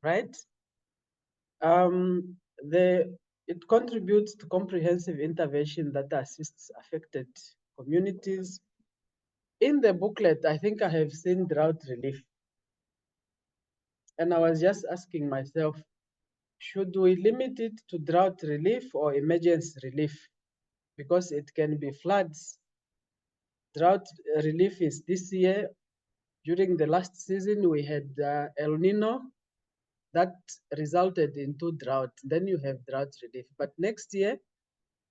right? It contributes to comprehensive intervention that assists affected communities. In the booklet, I think I have seen drought relief. And I was just asking myself, should we limit it to drought relief or emergency relief? Because it can be floods. Drought relief is this year. During the last season, we had El Nino that resulted into drought. Then you have drought relief. But next year,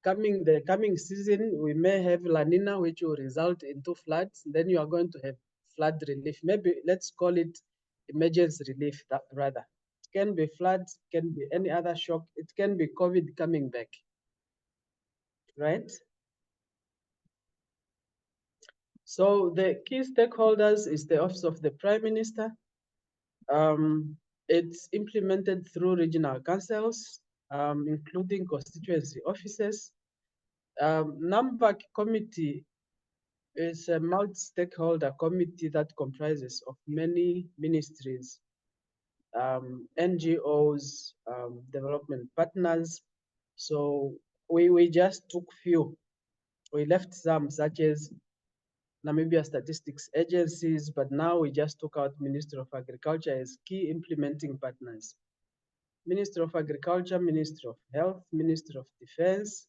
the coming season, we may have La Nina, which will result into floods. Then you are going to have flood relief. Maybe let's call it emergency relief rather. It can be floods, it can be any other shock. It can be COVID coming back, right? So the key stakeholders is the Office of the Prime Minister. It's implemented through regional councils, including constituency offices. NAMVAC committee is a multi-stakeholder committee that comprises of many ministries, NGOs, development partners. So we just took few. We left some such as Namibia statistics agencies, but now we just took out Ministry of Agriculture as key implementing partners. Ministry of Agriculture, Ministry of Health, Ministry of Defense,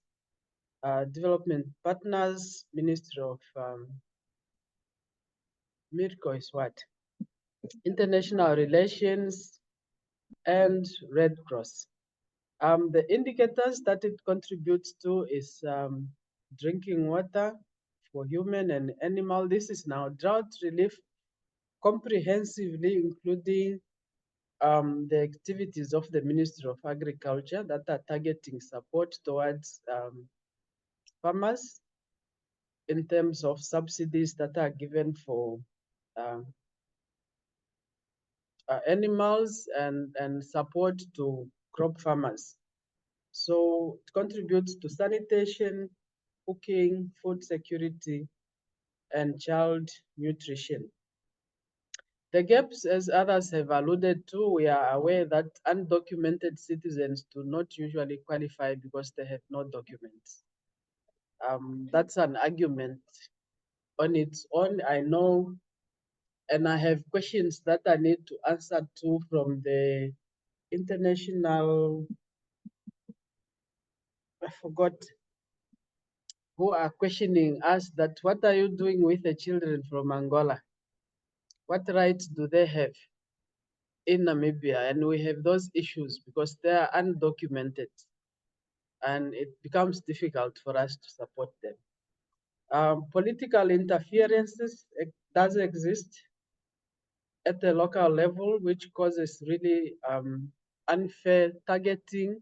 development partners, Ministry of MIRCO is what? International Relations, and Red Cross. The indicators that it contributes to is drinking water for human and animal. This is now drought relief comprehensively, including the activities of the Ministry of Agriculture that are targeting support towards farmers in terms of subsidies that are given for animals and support to crop farmers. So it contributes to sanitation, cooking, food security, and child nutrition. The gaps, as others have alluded to, we are aware that undocumented citizens do not usually qualify because they have no documents. That's an argument on its own, I know, and I have questions that I need to answer to from the international, I forgot, who are questioning us that what are you doing with the children from Angola? What rights do they have in Namibia? And we have those issues because they are undocumented and it becomes difficult for us to support them. Political interferences does exist at the local level, which causes really unfair targeting,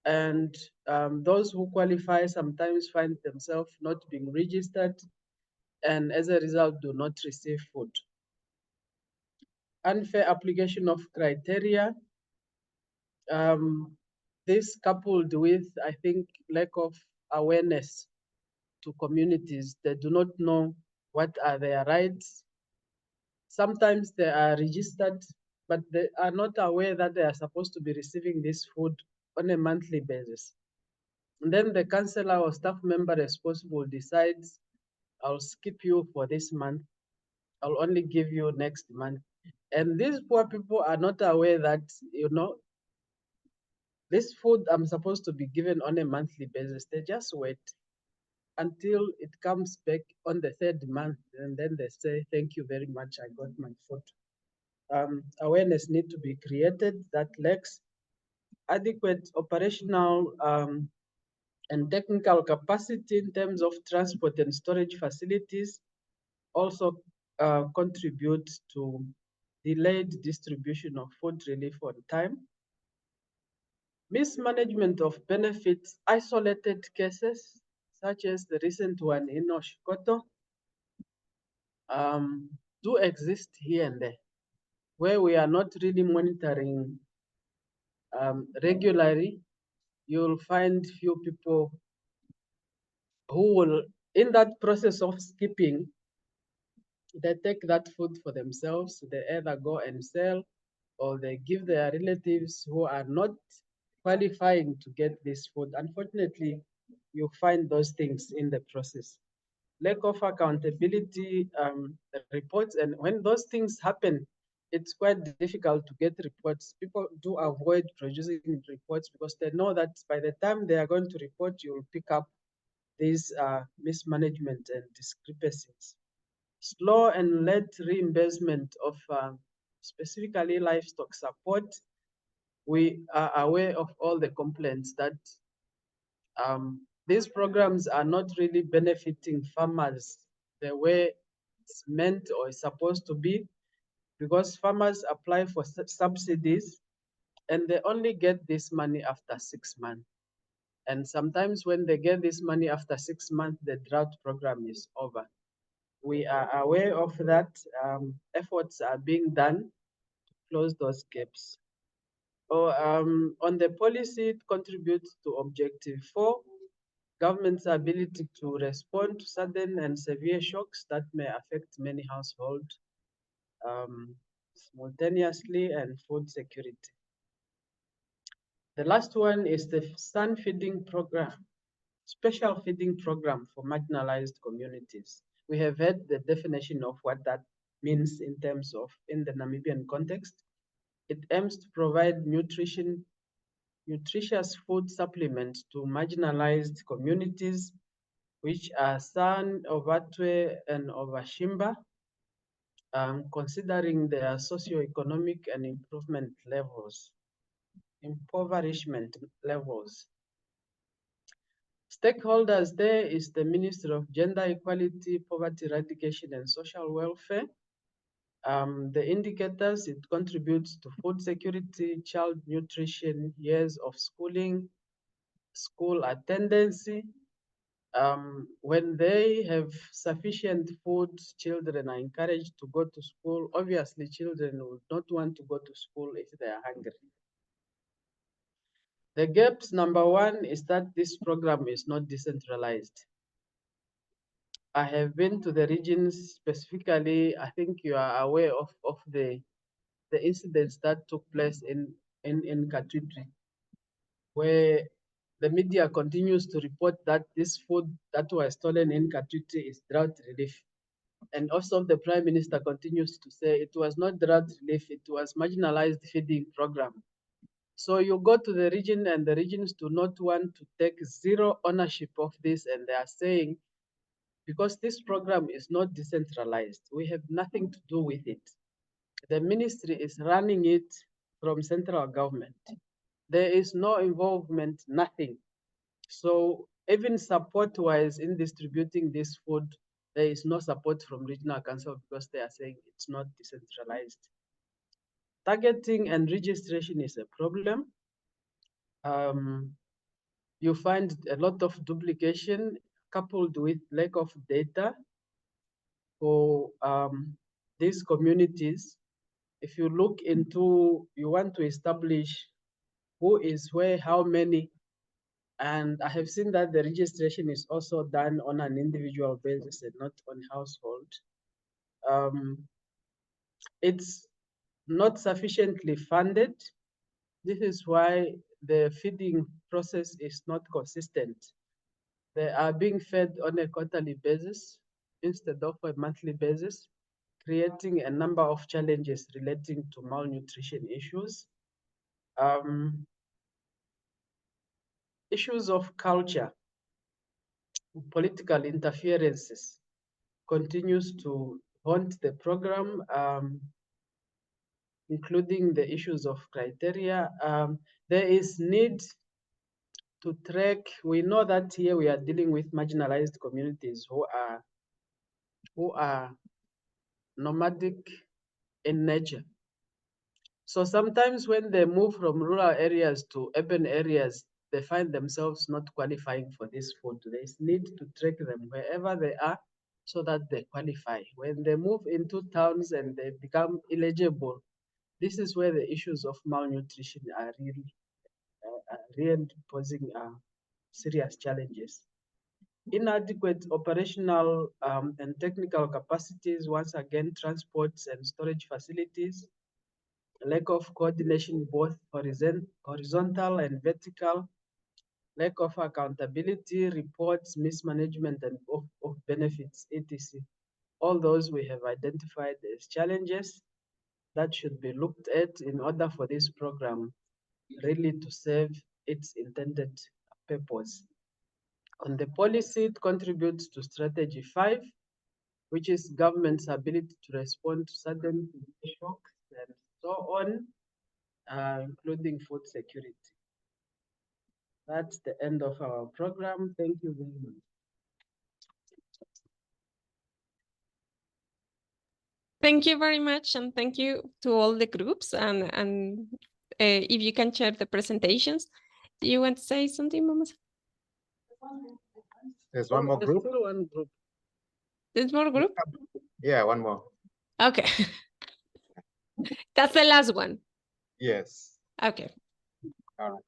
and those who qualify sometimes find themselves not being registered and as a result do not receive food. Unfair application of criteria. This coupled with, I think, lack of awareness to communities. They do not know what are their rights. Sometimes they are registered, but they are not aware that they are supposed to be receiving this food on a monthly basis. And then the councillor or staff member responsible decides, I'll skip you for this month. I'll only give you next month. And these poor people are not aware that, this food I'm supposed to be given on a monthly basis. They just wait until it comes back on the third month, and then they say, thank you very much, I got my food. Awareness need to be created that lacks adequate operational and technical capacity in terms of transport and storage facilities, also contribute to delayed distribution of food relief on time. Mismanagement of benefits, isolated cases, such as the recent one in Oshikoto, do exist here and there, where we are not really monitoring regularly. You'll find few people who will, in that process of skipping, they take that food for themselves. They either go and sell, or they give their relatives who are not qualifying to get this food. Unfortunately, you find those things in the process. Lack of accountability reports, and when those things happen, it's quite difficult to get reports. People do avoid producing reports because they know that by the time they are going to report, you will pick up these mismanagement and discrepancies. Slow and late reimbursement of specifically livestock support. We are aware of all the complaints that these programs are not really benefiting farmers the way it's meant or is supposed to be, because farmers apply for subsidies and they only get this money after 6 months. And sometimes when they get this money after 6 months, the drought program is over. We are aware of that. Efforts are being done to close those gaps. On the policy, it contributes to objective 4, government's ability to respond to sudden and severe shocks that may affect many households simultaneously, and food security. The last one is the sun feeding program, special feeding program for marginalized communities. We have heard the definition of what that means in terms of in the Namibian context. It aims to provide nutritious food supplement to marginalized communities, which are San, Ovatwe, and Ovashimba, considering their socioeconomic and impoverishment levels. Stakeholders there is the Ministry of Gender Equality, Poverty Eradication, and Social Welfare. The indicators, it contributes to food security, child nutrition, years of schooling, school attendance. When they have sufficient food, children are encouraged to go to school. Obviously, children would not want to go to school if they are hungry. The gaps, number one, is that this program is not decentralized. I have been to the regions specifically. I think you are aware of the incidents that took place in Katwitri, where the media continues to report that this food that was stolen in Katwitri is drought relief. And also the Prime Minister continues to say it was not drought relief, it was marginalized feeding program. So you go to the region and the regions do not want to take zero ownership of this, and they are saying, because this program is not decentralized, we have nothing to do with it. The ministry is running it from central government. There is no involvement, nothing. So even support-wise in distributing this food, there is no support from regional council because they are saying it's not decentralized. Targeting and registration is a problem. You find a lot of duplication coupled with lack of data for these communities. If you look into, you want to establish who is where, how many, And I have seen that the registration is also done on an individual basis and not on household. It's not sufficiently funded. This is why the feeding process is not consistent. They are being fed on a quarterly basis instead of a monthly basis, creating a number of challenges relating to malnutrition issues. Issues of culture, political interferences continues to haunt the program, including the issues of criteria. There is need to track. We know that here we are dealing with marginalized communities who are nomadic in nature. So sometimes when they move from rural areas to urban areas, they find themselves not qualifying for this food. There is need to track them wherever they are so that they qualify. When they move into towns and they become eligible, this is where the issues of malnutrition are really posing serious challenges. Inadequate operational and technical capacities, once again, transports and storage facilities, lack of coordination, both horizontal and vertical, lack of accountability, reports, mismanagement, and of benefits, etc. All those we have identified as challenges that should be looked at in order for this program really to serve its intended purpose. On the policy, it contributes to strategy 5, which is government's ability to respond to sudden shocks and so on, including food security. That's the end of our program. Thank you very much. Thank you very much, and thank you to all the groups. And if you can share the presentations. Do you want to say something, Mama? There's one more group. Still one group. There's more group? Yeah, one more. Okay. That's the last one. Yes. Okay. All right.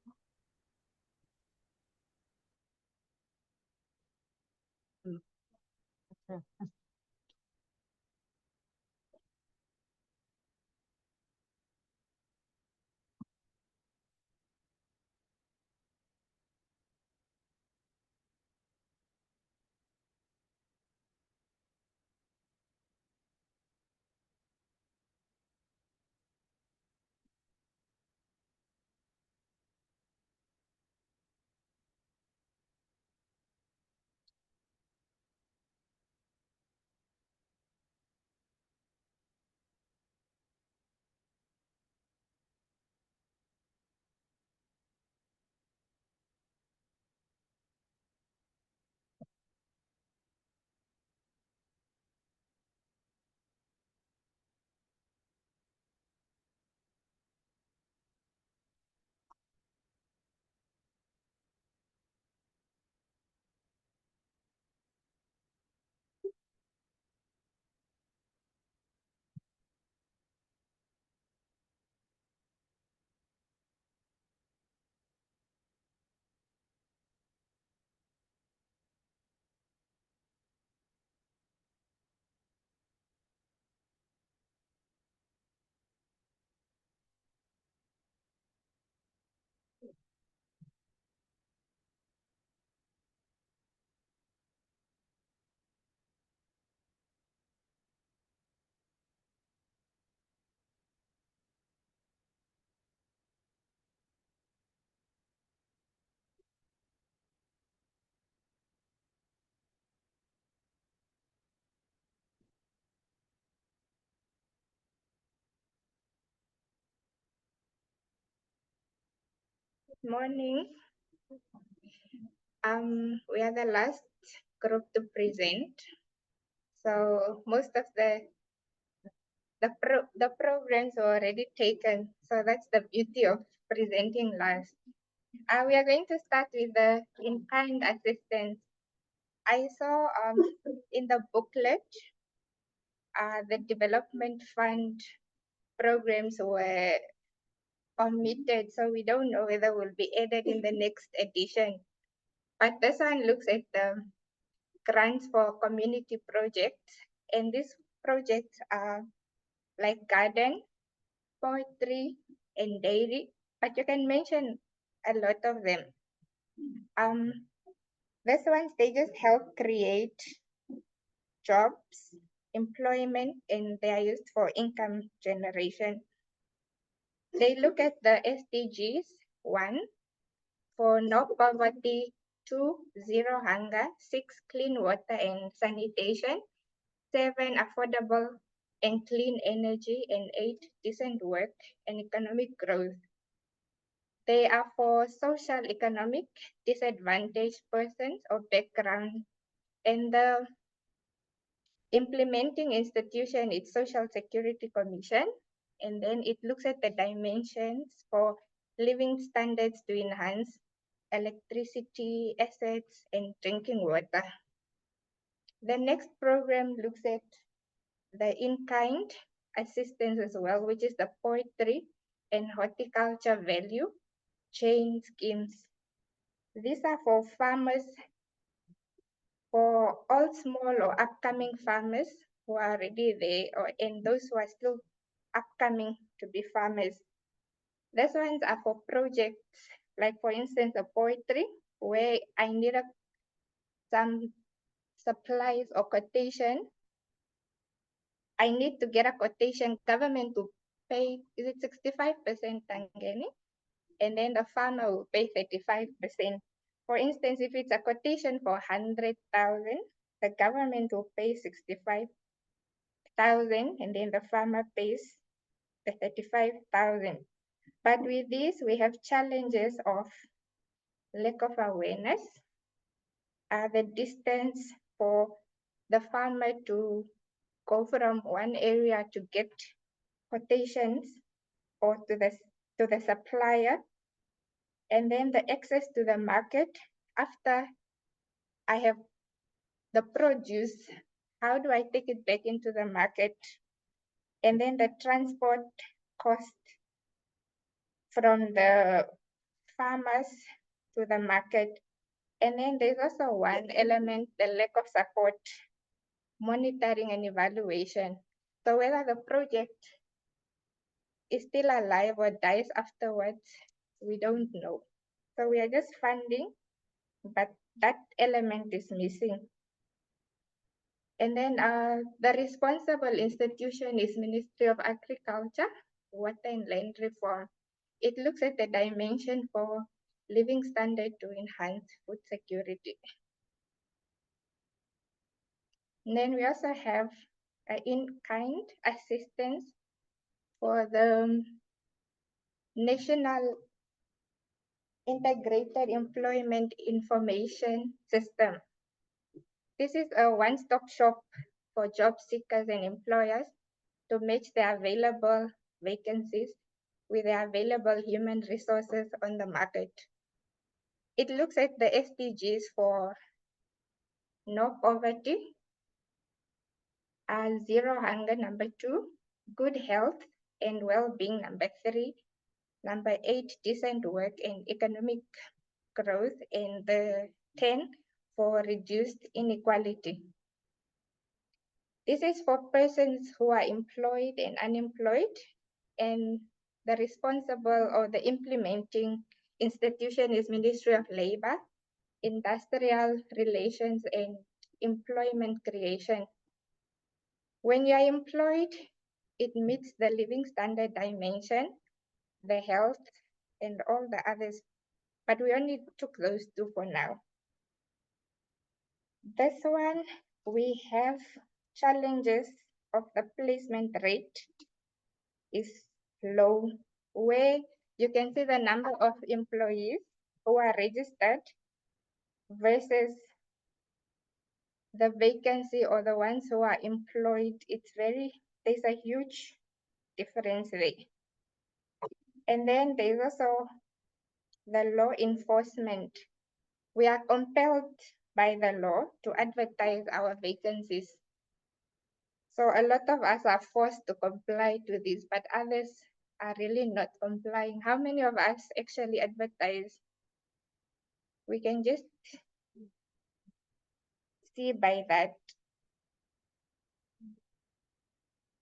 Morning. We are the last group to present. So most of the programs are already taken. So that's the beauty of presenting last. We are going to start with the in-kind assistance. I saw in the booklet the development fund programs were omitted, so we don't know whether will be added in the next edition. But this one looks at the grants for community projects, and these projects are like garden, poetry, and dairy, but you can mention a lot of them. This ones, they just help create jobs, employment, and they are used for income generation. They look at the SDGs, 1, for no poverty, 2, zero hunger, 6, clean water and sanitation, 7, affordable and clean energy, and 8, decent work and economic growth. They are for social economic disadvantaged persons or background, and the implementing institution is Social Security Commission, and then it looks at the dimensions for living standards to enhance electricity, assets, and drinking water. The next program looks at the in-kind assistance as well, which is the poetry and horticulture value chain schemes. These are for farmers, for all small or upcoming farmers who are already there, and those who are still upcoming to be farmers. These ones are for projects, like for instance, a poetry, where I need some supplies or quotation. I need to get a quotation, government to pay, is it 65% Tangani? And then the farmer will pay 35%. For instance, if it's a quotation for 100,000, the government will pay 65,000, and then the farmer pays the 35,000. But with this, we have challenges of lack of awareness, the distance for the farmer to go from one area to get quotations or to the supplier, and then the access to the market after I have the produce, how do I take it back into the market? And then the transport cost from the farmers to the market. And then there's also one element, the lack of support, monitoring and evaluation. So whether the project is still alive or dies afterwards, we don't know. So we are just funding, but that element is missing. And then the responsible institution is Ministry of Agriculture, Water and Land Reform. It looks at the dimension for living standard to enhance food security. And then we also have in-kind assistance for the National Integrated Employment Information System. This is a one-stop shop for job seekers and employers to match the available vacancies with the available human resources on the market. It looks at the SDGs for no poverty, zero hunger, number 2, good health and well-being, number 3, number 8, decent work and economic growth, and the 10 for reduced inequality. This is for persons who are employed and unemployed, and the responsible or the implementing institution is Ministry of Labor, Industrial Relations and Employment Creation. When you are employed, it meets the living standard dimension, the health, and all the others, but we only took those 2 for now. This one, we have challenges of the placement rate is low, where you can see the number of employees who are registered versus the vacancy or the ones who are employed. There's a huge difference there. And then there's also the law enforcement. We are compelled by the law to advertise our vacancies. So a lot of us are forced to comply to this, but others are really not complying. How many of us actually advertise? We can just see by that.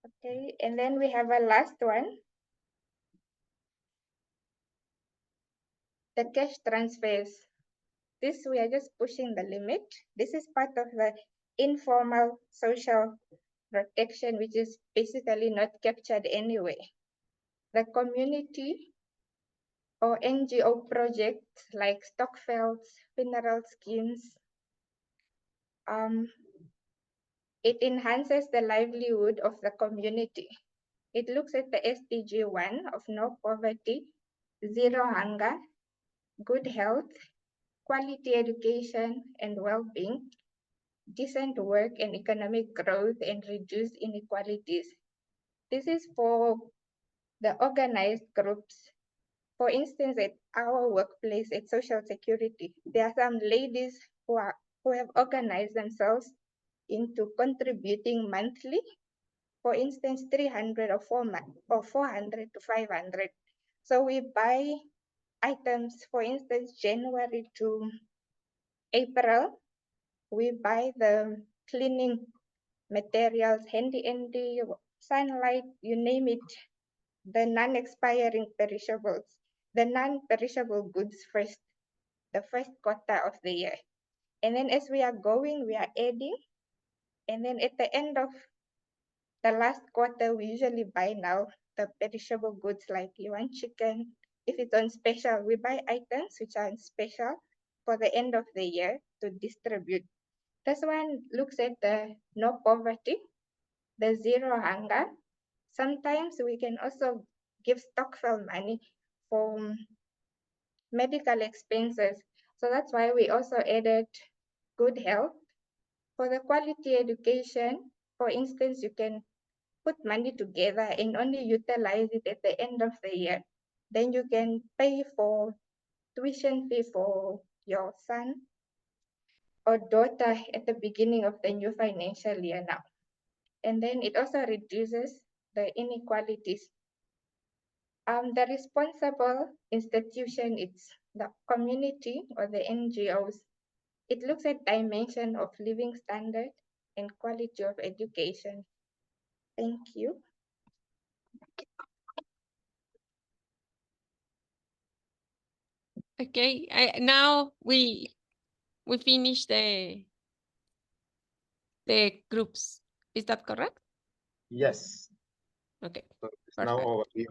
Okay, and then we have a last one. The cash transfers. This we are just pushing the limit. This is part of the informal social protection, which is basically not captured anyway. The community or NGO projects like Stockfelds, funeral schemes, it enhances the livelihood of the community. It looks at the SDG 1 of no poverty, zero hunger, good health, quality education and well-being, decent work and economic growth, and reduce inequalities. This is for the organized groups. For instance, at our workplace at Social Security, there are some ladies who have organized themselves into contributing monthly. For instance, 300 or 400 to 500. So we buy items, for instance, January to April, we buy the cleaning materials, handy, sunlight, you name it, the non-expiring perishables, the non-perishable goods first, the first quarter of the year. And then as we are going, we are adding. And then at the end of the last quarter, we usually buy now the perishable goods like you want chicken. If it's on special, we buy items which are on special for the end of the year to distribute. This one looks at the no poverty, the zero hunger. Sometimes we can also give Stockfell money for medical expenses. So that's why we also added good health. For the quality education, for instance, you can put money together and only utilize it at the end of the year. Then you can pay for tuition fee for your son or daughter at the beginning of the new financial year now. And then it also reduces the inequalities. The responsible institution, it's the community or the NGOs. It looks at dimension of living standard and quality of education. Thank you. Okay, now we finish the groups. Is that correct? Yes. Okay. So it's now over to you.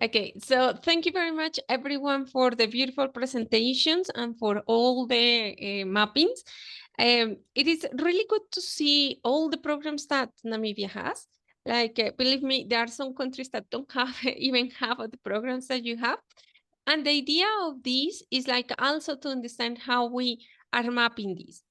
Okay, so thank you very much, everyone, for the beautiful presentations and for all the mappings. It is really good to see all the programs that Namibia has. Like, believe me, there are some countries that don't have even half of the programs that you have. And the idea of this is like also to understand how we are mapping these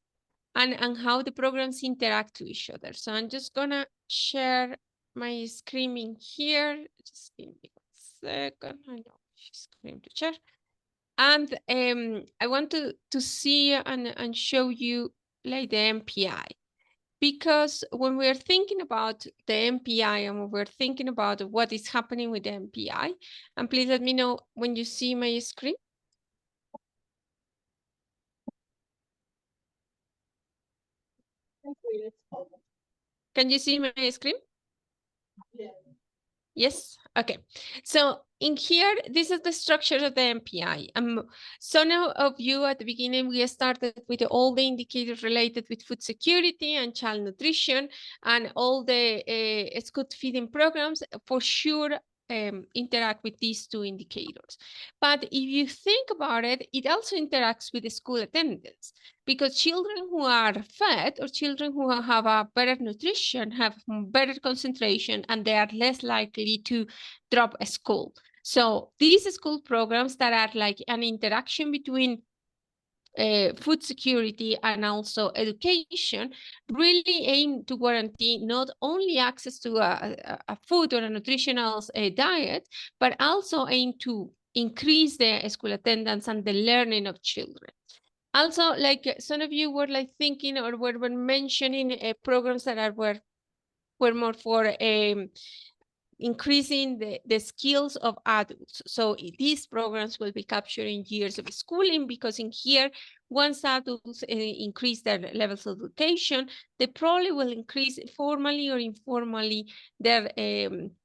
and how the programs interact to each other. So I'm just gonna share my screen here. Just give me 1 second. I know she's going to share. And I want to see and show you like the MPI. Because when we're thinking about the MPI and when we're thinking about what is happening with the MPI, and please let me know when you see my screen. Can you see my screen? Yeah. Yes, okay. So in here, this is the structure of the MPI. Some of you at the beginning, we started with all the indicators related with food security and child nutrition and all the school feeding programs for sure interact with these two indicators. But if you think about it, it also interacts with the school attendance because children who are fed or children who have a better nutrition have better concentration and they are less likely to drop a school. So these school programs that are like an interaction between food security and also education really aim to guarantee not only access to a food or a nutritional diet, but also aim to increase the school attendance and the learning of children. Also, like some of you were like thinking or were mentioning programs that were more for increasing the skills of adults. So these programs will be capturing years of schooling, because in here, once adults increase their levels of education, they probably will increase formally or informally their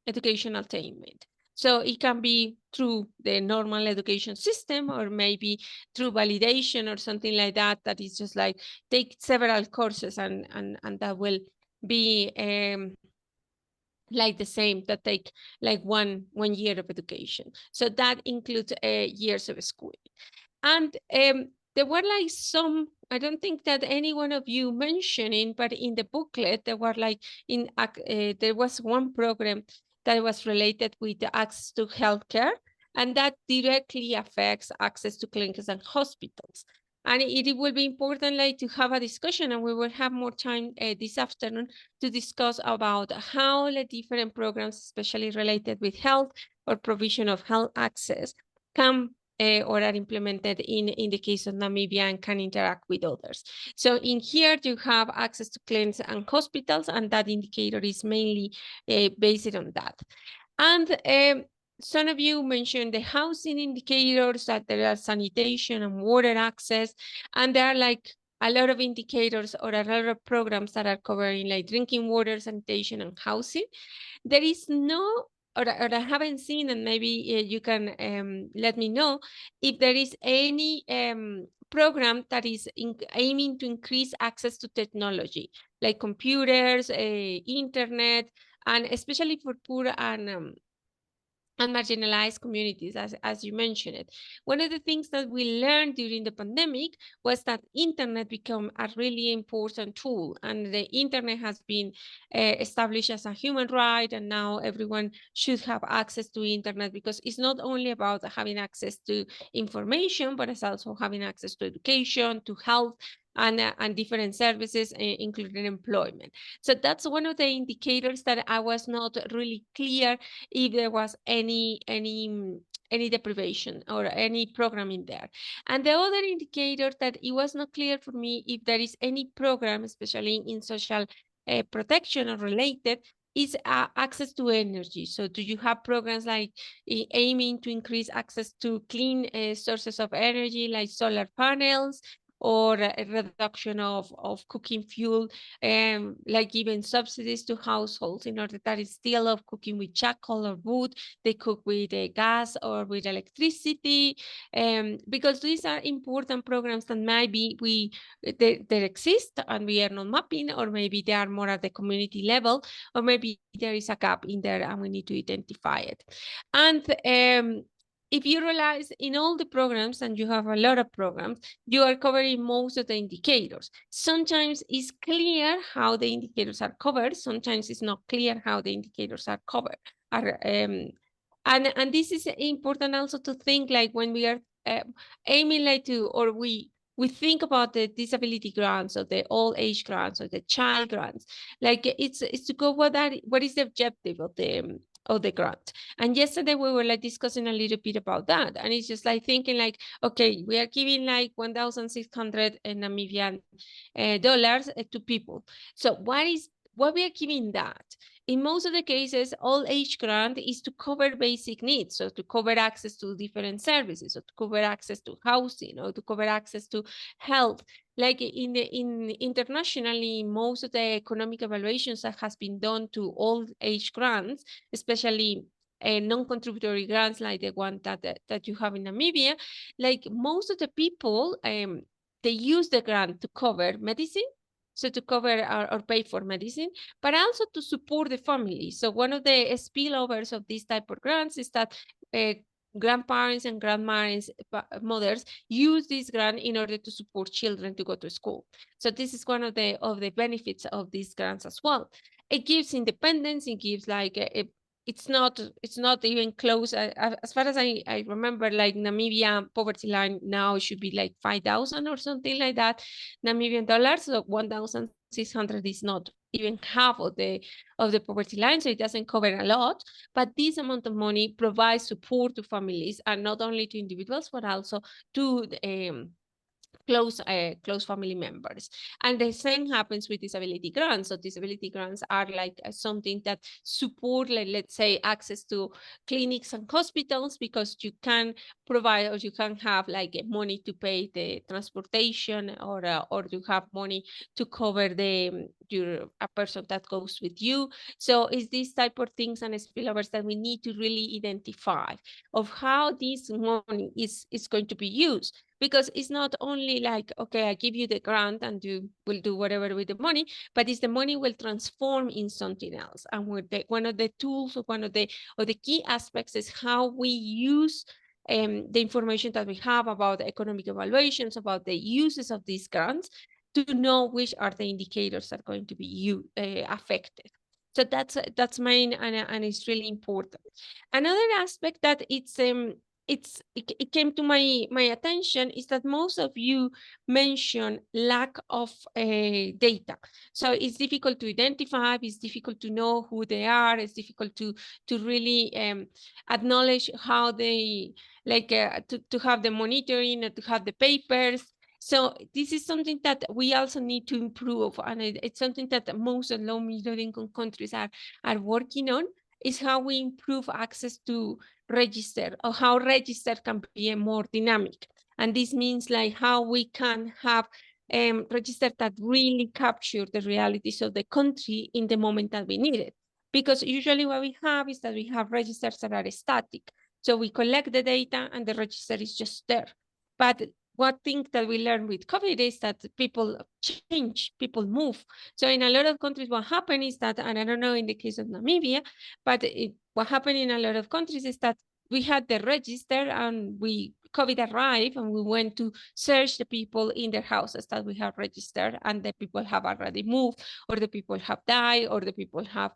educational attainment. So it can be through the normal education system, or maybe through validation or something like that, that is just like take several courses and that will be like the same, that take like one year of education. So that includes years of schooling. And there were like some, I don't think that any one of you mentioning, but in the booklet, there were like, there was one program that was related with the access to healthcare, and that directly affects access to clinics and hospitals. And it will be important like to have a discussion, and we will have more time this afternoon to discuss about how the different programs, especially related with health or provision of health access, can or are implemented in the case of Namibia and can interact with others. So in here you have access to clinics and hospitals, and that indicator is mainly based on that. And some of you mentioned the housing indicators, that there are sanitation and water access, and there are like a lot of indicators or a lot of programs that are covering like drinking water, sanitation, and housing. There is no, or I haven't seen, and maybe you can let me know if there is any program that is aiming to increase access to technology, like computers, internet, and especially for poor and marginalized communities, as you mentioned it. One of the things that we learned during the pandemic was that internet became a really important tool, and the internet has been established as a human right, and now everyone should have access to internet, because it's not only about having access to information, but it's also having access to education, to health, and different services, including employment. So that's one of the indicators that I was not really clear if there was any deprivation or any program in there. And the other indicator that it was not clear for me if there is any program, especially in social protection or related, is access to energy. So do you have programs like aiming to increase access to clean sources of energy, like solar panels, or a reduction of cooking fuel, like giving subsidies to households in order that instead of cooking with charcoal or wood, they cook with gas or with electricity, because these are important programs that maybe they exist and we are not mapping, or maybe they are more at the community level, or maybe there is a gap in there and we need to identify it. And if you realize in all the programs, and you have a lot of programs, you are covering most of the indicators. Sometimes it's clear how the indicators are covered. Sometimes it's not clear how the indicators are covered. And this is important also to think, like when we are aiming like to, or we think about the disability grants or the old age grants or the child grants, like it's to go what is the objective of the grant. And yesterday we were like discussing a little bit about that, and it's just like thinking like, okay, we are giving like 1,600 Namibian dollars to people. So what we are giving that? In most of the cases, all age grant is to cover basic needs, so to cover access to different services, or to cover access to housing, or to cover access to health. Like internationally, most of the economic evaluations that has been done to all age grants, especially non-contributory grants like the one that you have in Namibia, like most of the people, they use the grant to cover medicine, so to cover or pay for medicine, but also to support the family. So one of the spillovers of these type of grants is that grandparents and mothers use this grant in order to support children to go to school. So this is one of the benefits of these grants as well. It gives independence. It gives like it's not even close. As far as I remember, like Namibia poverty line now should be like 5,000 or something like that Namibian dollars. So 1,600 is not even half of the poverty line, so it doesn't cover a lot. But this amount of money provides support to families, and not only to individuals, but also to close family members. And the same happens with disability grants. So disability grants are like something that support, like, let's say, access to clinics and hospitals, because you can provide, or you can have like money to pay the transportation, or you have money to cover a person that goes with you. So it's these type of things and spillovers that we need to really identify of how this money is going to be used. Because it's not only like, okay, I give you the grant and you will do whatever with the money, but it's the money will transform in something else. And one of the tools, or one of the key aspects is how we use the information that we have about the economic evaluations, about the uses of these grants, to know which are the indicators that are going to be affected. So that's main, and it's really important. Another aspect that it came to my attention is that most of you mention lack of data. So it's difficult to identify, it's difficult to know who they are, it's difficult to really acknowledge how they, like, to have the monitoring, or to have the papers. So this is something that we also need to improve, and it's something that most low middle income countries are working on, is how we improve access to register, or how register can be more dynamic. And this means like how we can have registers that really capture the realities of the country in the moment that we need it. Because usually what we have is that we have registers that are static. So we collect the data and the register is just there. But one thing that we learned with COVID is that people change, people move. So in a lot of countries, what happened is that, and I don't know in the case of Namibia, but what happened in a lot of countries is that we had the register, and COVID arrived, and we went to search the people in their houses that we have registered, and the people have already moved, or the people have died, or the people have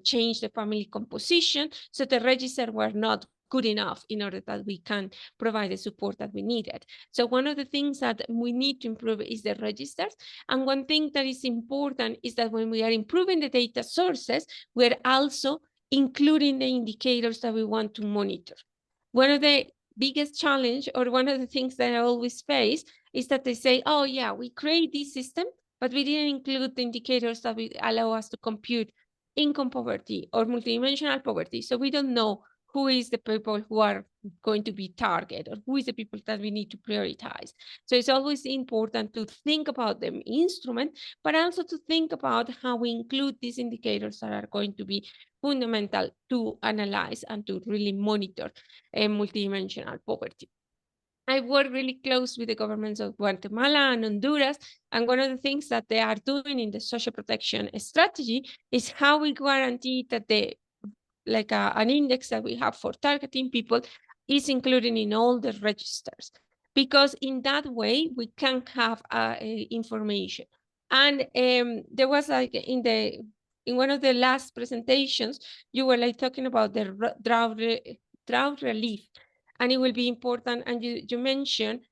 changed the family composition. So the register were not good enough in order that we can provide the support that we needed. So one of the things that we need to improve is the registers. And one thing that is important is that when we are improving the data sources, we're also including the indicators that we want to monitor. One of the biggest challenge, or one of the things that I always face, is that they say, oh yeah, we create this system, but we didn't include the indicators that will allow us to compute income poverty or multidimensional poverty. So we don't know who is the people who are going to be targeted, or who is the people that we need to prioritize. So it's always important to think about the instrument, but also to think about how we include these indicators that are going to be fundamental to analyze and to really monitor multidimensional poverty. I work really close with the governments of Guatemala and Honduras, and one of the things that they are doing in the social protection strategy is how we guarantee that an index that we have for targeting people is included in all the registers, because in that way we can have information. And there was like in one of the last presentations, you were like talking about the drought relief, and it will be important. And you mentioned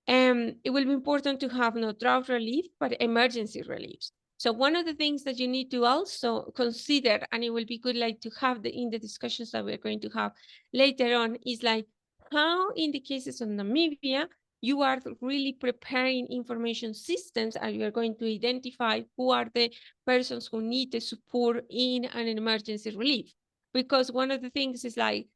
it will be important to have not drought relief, but emergency reliefs. So one of the things that you need to also consider, and it will be good like to have in the discussions that we're going to have later on, is like how in the cases of Namibia, you are really preparing information systems, and you are going to identify who are the persons who need the support in an emergency relief. Because one of the things is like,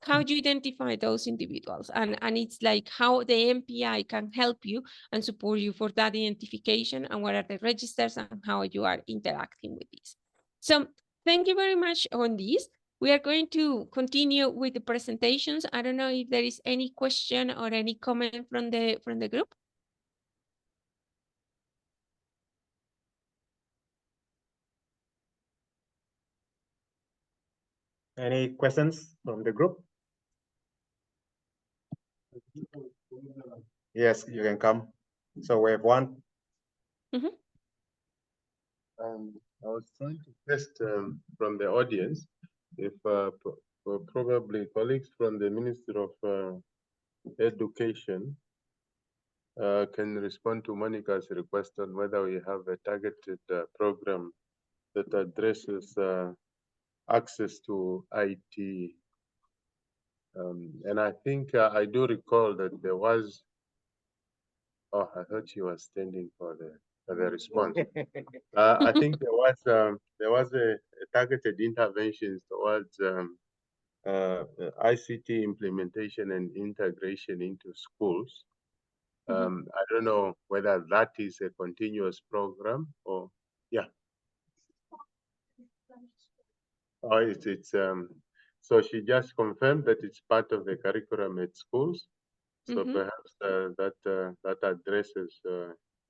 how do you identify those individuals? And it's like how the MPI can help you and support you for that identification, and what are the registers and how you are interacting with these. So thank you very much on this. We are going to continue with the presentations. I don't know if there is any question or any comment from the group. Any questions from the group? Yes, you can come. So we have one. I was trying to test from the audience if probably colleagues from the Ministry of Education can respond to Monica's request on whether we have a targeted program that addresses access to IT. And I think I do recall that there was Oh, I thought she was standing for the response. I think there was a targeted interventions towards ICT implementation and integration into schools. I don't know whether that is a continuous program or yeah. Oh, it's so she just confirmed that it's part of the curriculum at schools. So perhaps that addresses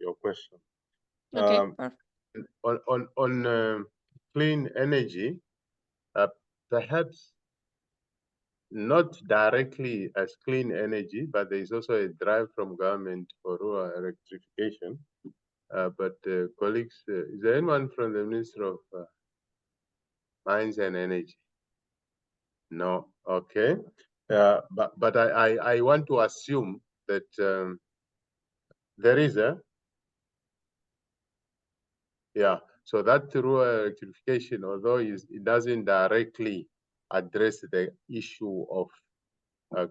your question. Okay, On clean energy, perhaps not directly as clean energy, but there is also a drive from government for rural electrification. But colleagues, is there anyone from the Ministry of Mines and Energy? No, okay. But I want to assume that there is a, yeah, so that rural electrification, although it doesn't directly address the issue of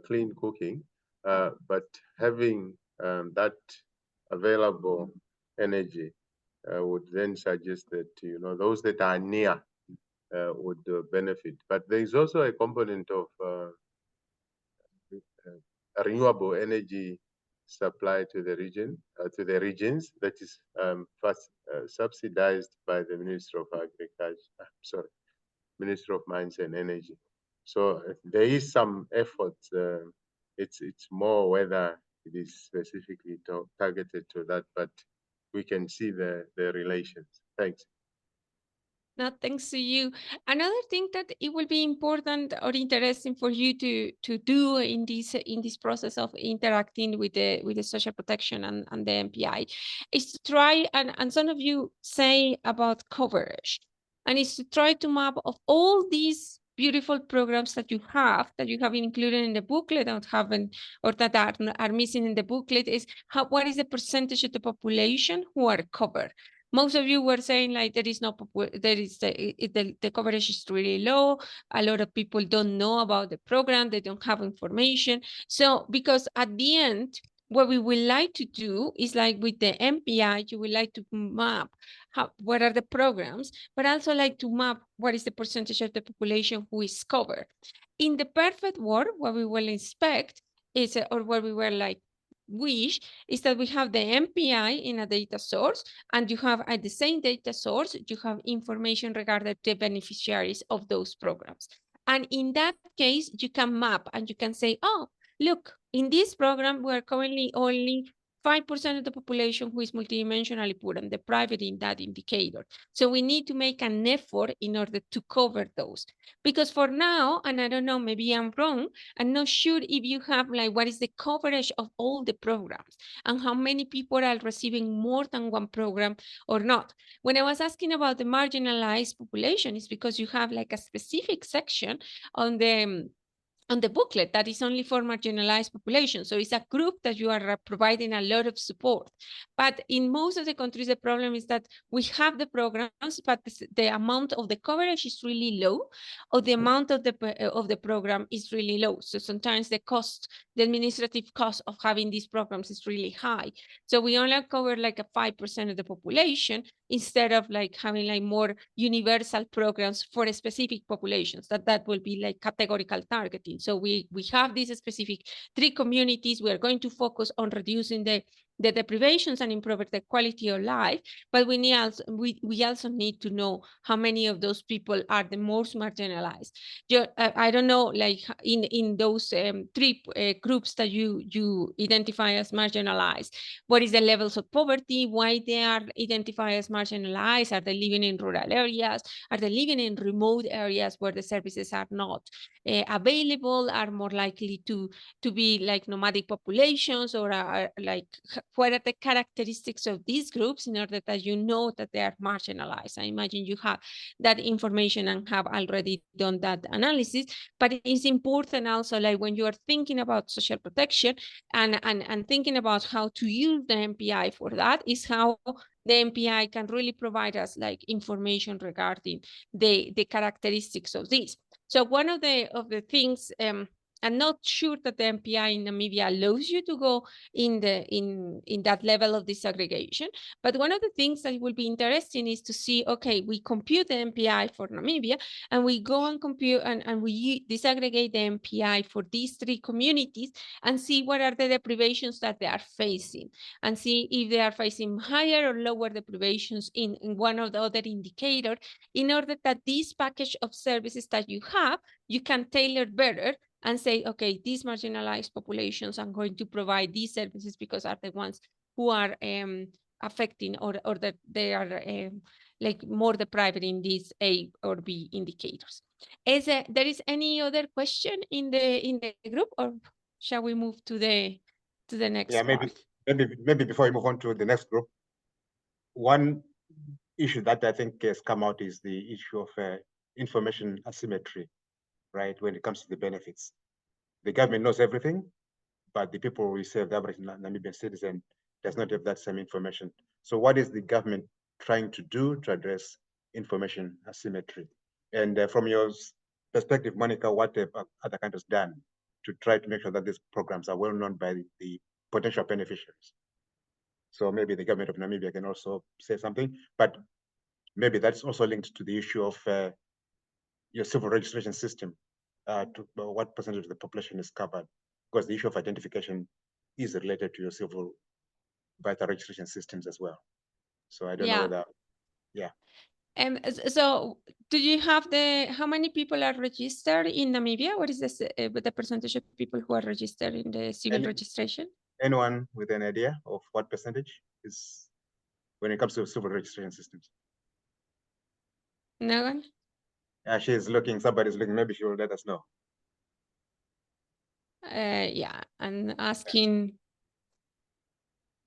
clean cooking, but having that available energy would then suggest that, you know, those that are near would benefit. But there is also a component of renewable energy supply to the region, to the regions, that is first subsidized by the Ministry of Agriculture, sorry, Ministry of Mines and Energy. So there is some effort. It's more whether it is specifically targeted to that, but we can see the relations. Thanks. No, thanks to you. Another thing that it will be important or interesting for you to do in this process of interacting with the social protection and the MPI is to try, and some of you say about coverage, and is to try to map of all these beautiful programs that you have included in the booklet or that are missing in the booklet, is what is the percentage of the population who are covered. Most of you were saying like there is no, there is the coverage is really low. A lot of people don't know about the program. They don't have information. So because at the end, what we would like to do is like with the MPI, you would like to map what are the programs, but also like to map what is the percentage of the population who is covered. In the perfect world, what we will expect is, or what we were like wish, is that we have the MPI in a data source, and you have at the same data source, you have information regarding the beneficiaries of those programs. And in that case, you can map and you can say, oh, look, in this program, we're currently only 5% of the population who is multidimensionally poor and deprived in that indicator. So we need to make an effort in order to cover those. Because for now, and I don't know, maybe I'm wrong, I'm not sure if you have like what is the coverage of all the programs and how many people are receiving more than one program or not. When I was asking about the marginalized population, it's because you have like a specific section on the booklet that is only for marginalized population. So it's a group that you are providing a lot of support. But in most of the countries, the problem is that we have the programs, but the amount of the coverage is really low, or the amount of the program is really low. So sometimes the cost, the administrative cost of having these programs is really high. So we only cover like a 5% of the population instead of like having like more universal programs for specific populations. That will be like categorical targeting. So we have these specific 3 communities. We are going to focus on reducing the deprivations and improve the quality of life, but we also need to know how many of those people are the most marginalized. I don't know, like in those 3 groups that you identify as marginalized, what is the levels of poverty, why they are identified as marginalized, are they living in rural areas, are they living in remote areas where the services are not available, are more likely to be like nomadic populations, or are like, what are the characteristics of these groups in order that you know that they are marginalized. I imagine you have that information and have already done that analysis, but it's important also, like when you are thinking about social protection and thinking about how to use the MPI for that, is how the MPI can really provide us like information regarding the characteristics of this. So one of the things, I'm not sure that the MPI in Namibia allows you to go in that level of disaggregation. But one of the things that will be interesting is to see, okay, we compute the MPI for Namibia, and we go and compute and we disaggregate the MPI for these 3 communities and see what are the deprivations that they are facing, and see if they are facing higher or lower deprivations in one of the other indicators, in order that this package of services that you have, you can tailor better and say, okay, these marginalized populations are going to provide these services because are the ones who are affecting or that they are like more deprived in these A or B indicators. There is any other question in the group, or shall we move to the next part? Maybe before we move on to the next group, one issue that I think has come out is the issue of information asymmetry, right? When it comes to the benefits, the government knows everything, but the people we serve, the average Namibian citizen, does not have that same information. So what is the government trying to do to address information asymmetry? And from your perspective, Monica, what have other countries done to try to make sure that these programs are well known by the potential beneficiaries? So maybe the government of Namibia can also say something, but maybe that's also linked to the issue of your civil registration system, to what percentage of the population is covered, because the issue of identification is related to your civil vital registration systems as well. So I don't know whether, so do you have how many people are registered in Namibia? What is the percentage of people who are registered in the civil registration? Anyone with an idea of what percentage is when it comes to civil registration systems? No one? She's looking, somebody's looking, maybe she will let us know. Yeah, I'm asking.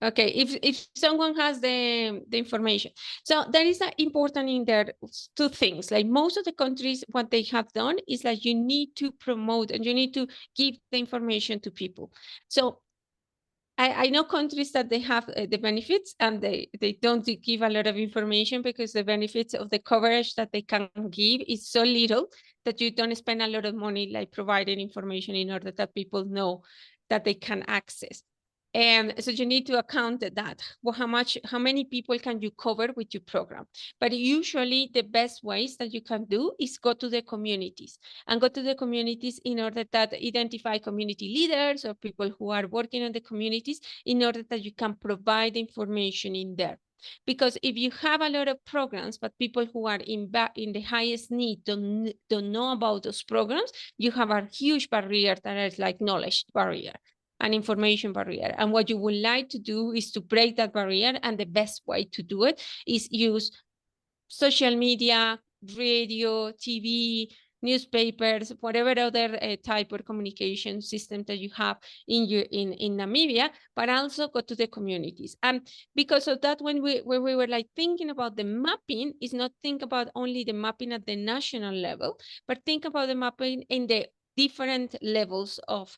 Okay, if someone has the information. So that is important in there, 2 things. Like most of the countries, what they have done is like you need to promote and you need to give the information to people. So I know countries that they have the benefits and they don't give a lot of information because the benefits of the coverage that they can give is so little that you don't spend a lot of money like providing information in order that people know that they can access. And so you need to account that. Well, how many people can you cover with your program? But usually the best ways that you can do is go to the communities and go to the communities in order that identify community leaders or people who are working on the communities in order that you can provide information in there. Because if you have a lot of programs, but people who are in the highest need don't know about those programs, you have a huge barrier that is like knowledge barrier, an information barrier. And what you would like to do is to break that barrier. And the best way to do it is use social media, radio, TV, newspapers, whatever other type of communication system that you have in Namibia, but also go to the communities. And because of that, when we were like thinking about the mapping, is not think about only the mapping at the national level, but think about the mapping in the different levels of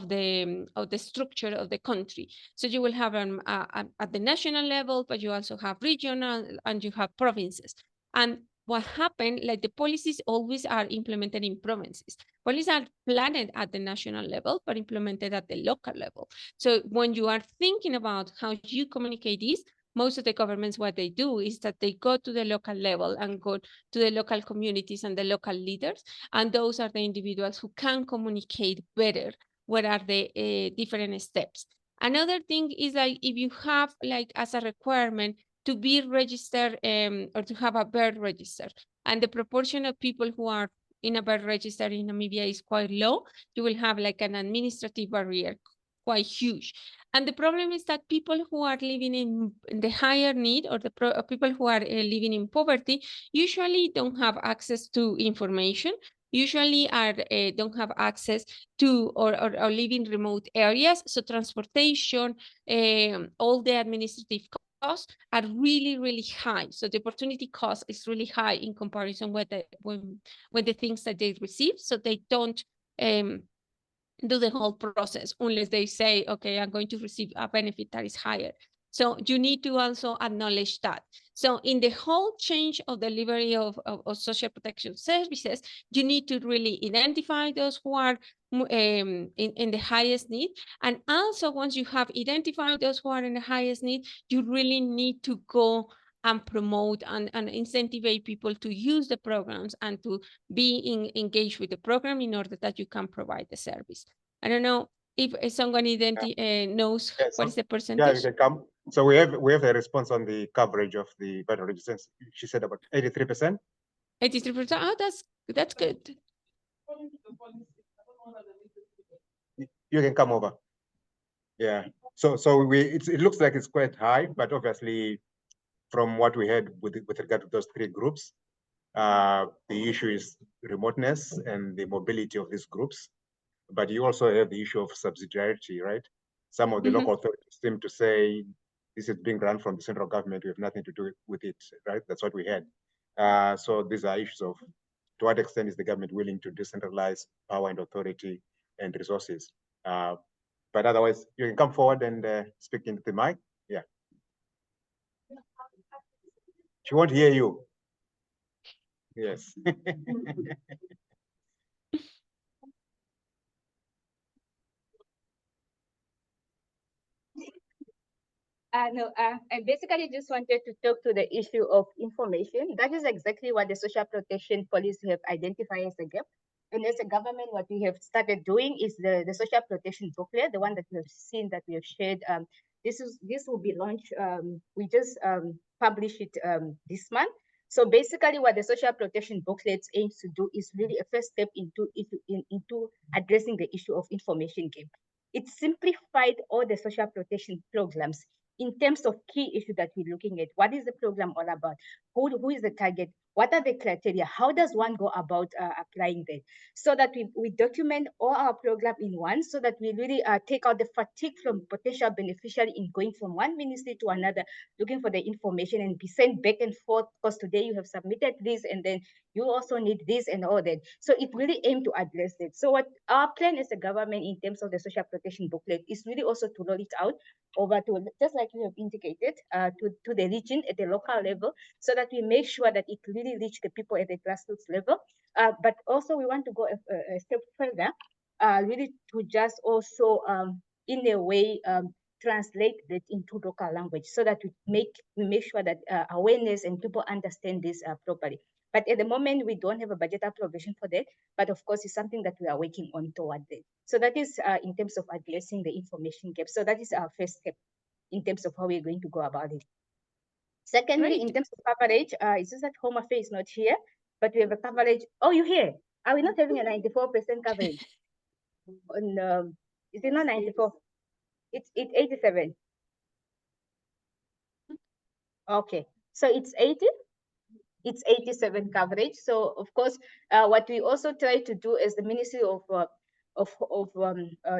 the structure of the country. So you will have at the national level, but you also have regional and you have provinces. And what happened, like the policies always are implemented in provinces. Policies are planned at the national level, but implemented at the local level. So when you are thinking about how you communicate this, most of the governments, what they do is that they go to the local level and go to the local communities and the local leaders. And those are the individuals who can communicate better what are the different steps. Another thing is like if you have like as a requirement to be registered or to have a birth register, and the proportion of people who are in a birth register in Namibia is quite low, you will have like an administrative barrier quite huge. And the problem is that people who are living in the higher need or the people who are living in poverty usually don't have access to information, usually don't have access to or live in remote areas. So transportation, all the administrative costs are really, really high. So the opportunity cost is really high in comparison with the things that they receive. So they don't do the whole process unless they say, okay, I'm going to receive a benefit that is higher. So you need to also acknowledge that. So in the whole change of delivery of social protection services, you need to really identify those who are in the highest need. And also, once you have identified those who are in the highest need, you really need to go and promote and incentivize people to use the programs and to be engaged with the program in order that you can provide the service. I don't know if someone knows what is the percentage. Yeah, you can come. So we have a response on the coverage of the veteran resistance. She said about 83%. 83%. Oh, that's good. You can come over. Yeah. So it looks like it's quite high, but obviously, from what we had with regard to those three groups, the issue is remoteness and the mobility of these groups. But you also have the issue of subsidiarity, right? Some of the local authorities seem to say this is being run from the central government. We have nothing to do with it, right? That's what we had. So these are issues of to what extent is the government willing to decentralize power and authority and resources? But otherwise, you can come forward and speak into the mic. Yeah. She won't hear you. Yes. No, I basically just wanted to talk to the issue of information. That is exactly what the social protection policy have identified as a gap. And as a government, what we have started doing is the social protection booklet, the one that we have seen that we have shared. This will be launched. We just published it this month. So basically, what the social protection booklet aims to do is really a first step into addressing the issue of information gap. It simplified all the social protection programs in terms of key issues that we're looking at. What is the program all about? Who is the target? What are the criteria? How does one go about applying that? So that we document all our program in one, so that we really take out the fatigue from potential beneficiary in going from one ministry to another, looking for the information and be sent back and forth, because today you have submitted this and then you also need this and all that. So it really aimed to address it. So what our plan as a government in terms of the social protection booklet is really also to roll it out over to, just like you have indicated, to the region at the local level, so that we make sure that it really reach the people at the grassroots level. But also we want to go a step further, really to just also, in a way, translate that into local language, so that we make sure that awareness and people understand this properly. But at the moment, we don't have a budget provision for that. But of course, it's something that we are working on toward that. So that is in terms of addressing the information gap. So that is our first step in terms of how we're going to go about it. Secondly, in terms of coverage, it's just that Home Affairs is not here, but we have a coverage. Oh, you're here. Are we not having a 94% coverage? On, is it not 94? It's 87. Okay, so it's 80. It's 87 coverage. So of course, what we also try to do as the Ministry of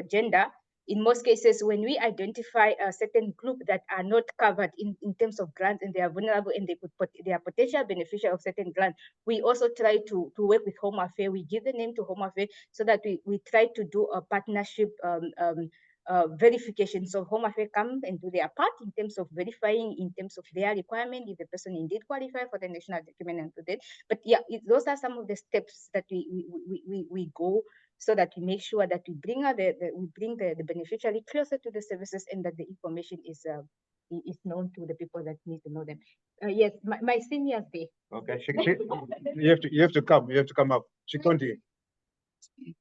Gender, in most cases, when we identify a certain group that are not covered in terms of grants and they are vulnerable and they are potential beneficiary of certain grants, we also try to work with Home Affairs. We give the name to Home Affairs so that we try to do a partnership verification. So Home Affairs come and do their part in terms of verifying, in terms of their requirement, if the person indeed qualify for the national document and to that. But yeah, those are some of the steps that we go, so that we make sure that we bring the beneficiary closer to the services, and that the information is known to the people that need to know them. Yes, my seniors there. Okay, you have to come. You have to come up. Shikondi,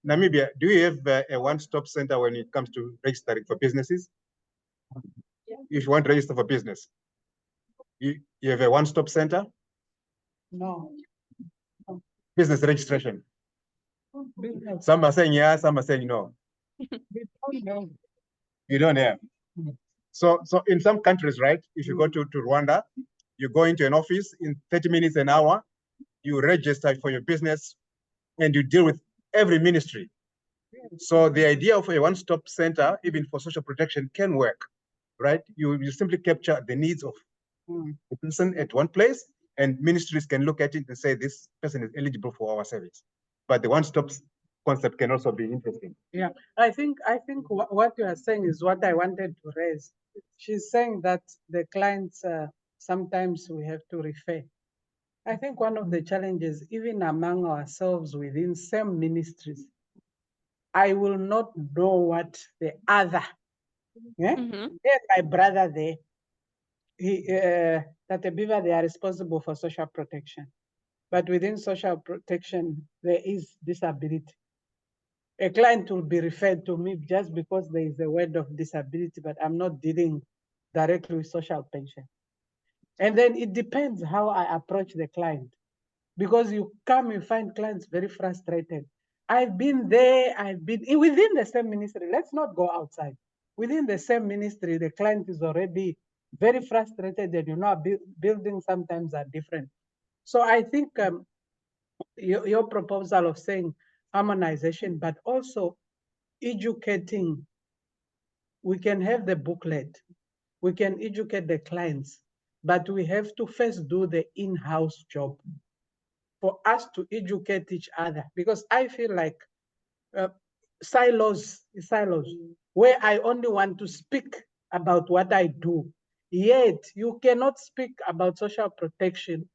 Namibia, do you have a one-stop center when it comes to registering for businesses? Yeah. If you want to register for business, you have a one-stop center? No. Business registration. Some are saying yes, some are saying no. You don't have. So in some countries, right, if you go to Rwanda, you go into an office in 30 minutes, an hour, you register for your business and you deal with every ministry. So the idea of a one-stop center, even for social protection, can work, right? You simply capture the needs of the person at one place, and ministries can look at it and say, this person is eligible for our service. But the one-stop concept can also be interesting. Yeah, I think what you are saying is what I wanted to raise. She's saying that the clients sometimes we have to refer. I think one of the challenges, even among ourselves within same ministries, I will not know what the other, my brother there, that the Beaver, they are responsible for social protection. But within social protection, there is disability. A client will be referred to me just because there is a word of disability, but I'm not dealing directly with social pension. And then it depends how I approach the client. Because you find clients very frustrated. I've been there, I've been within the same ministry. Let's not go outside. Within the same ministry, the client is already very frustrated, and buildings sometimes are different. So I think your proposal of saying harmonization, but also educating, we can have the booklet, we can educate the clients, but we have to first do the in-house job for us to educate each other, because I feel like silos, where I only want to speak about what I do. Yet you cannot speak about social protection.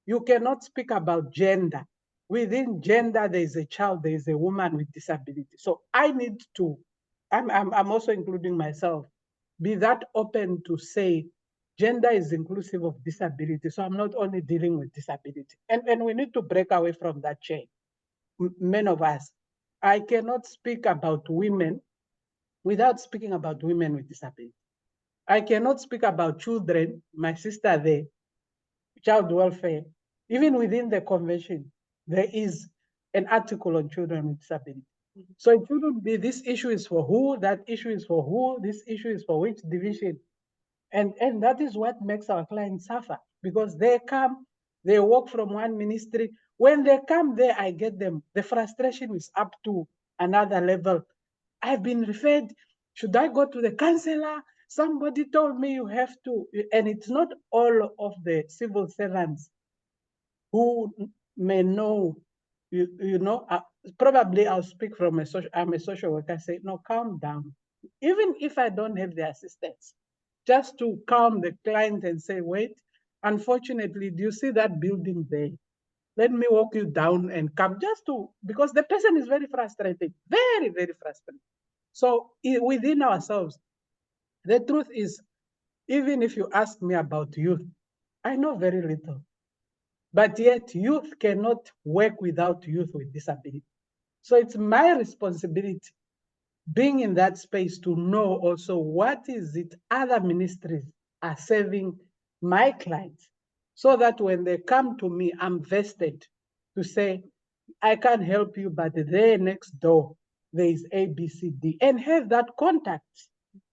You cannot speak about gender. Within gender, there is a child, there is a woman with disability. So I need to, I'm also including myself, be that open to say gender is inclusive of disability. So I'm not only dealing with disability. And we need to break away from that chain. Many of us, I cannot speak about women without speaking about women with disability. I cannot speak about children, my sister there, child welfare. Even within the convention, there is an article on children with disability. So it shouldn't be this issue is for who, that issue is for who, this issue is for which division. And that is what makes our clients suffer, because they come, they walk from one ministry. When they come there, I get them. The frustration is up to another level. I've been referred, should I go to the counselor? Somebody told me you have to, and it's not all of the civil servants who may know, probably I'll speak from I'm a social worker, say, no, calm down. Even if I don't have the assistance, just to calm the client and say, wait, unfortunately, do you see that building there? Let me walk you down and come, because the person is very frustrated, very, very frustrated. So within ourselves, the truth is, even if you ask me about youth, I know very little. But yet youth cannot work without youth with disability. So it's my responsibility, being in that space, to know also what is it other ministries are serving my clients, so that when they come to me, I'm vested to say, I can't help you, but there next door, there is A, B, C, D, and have that contact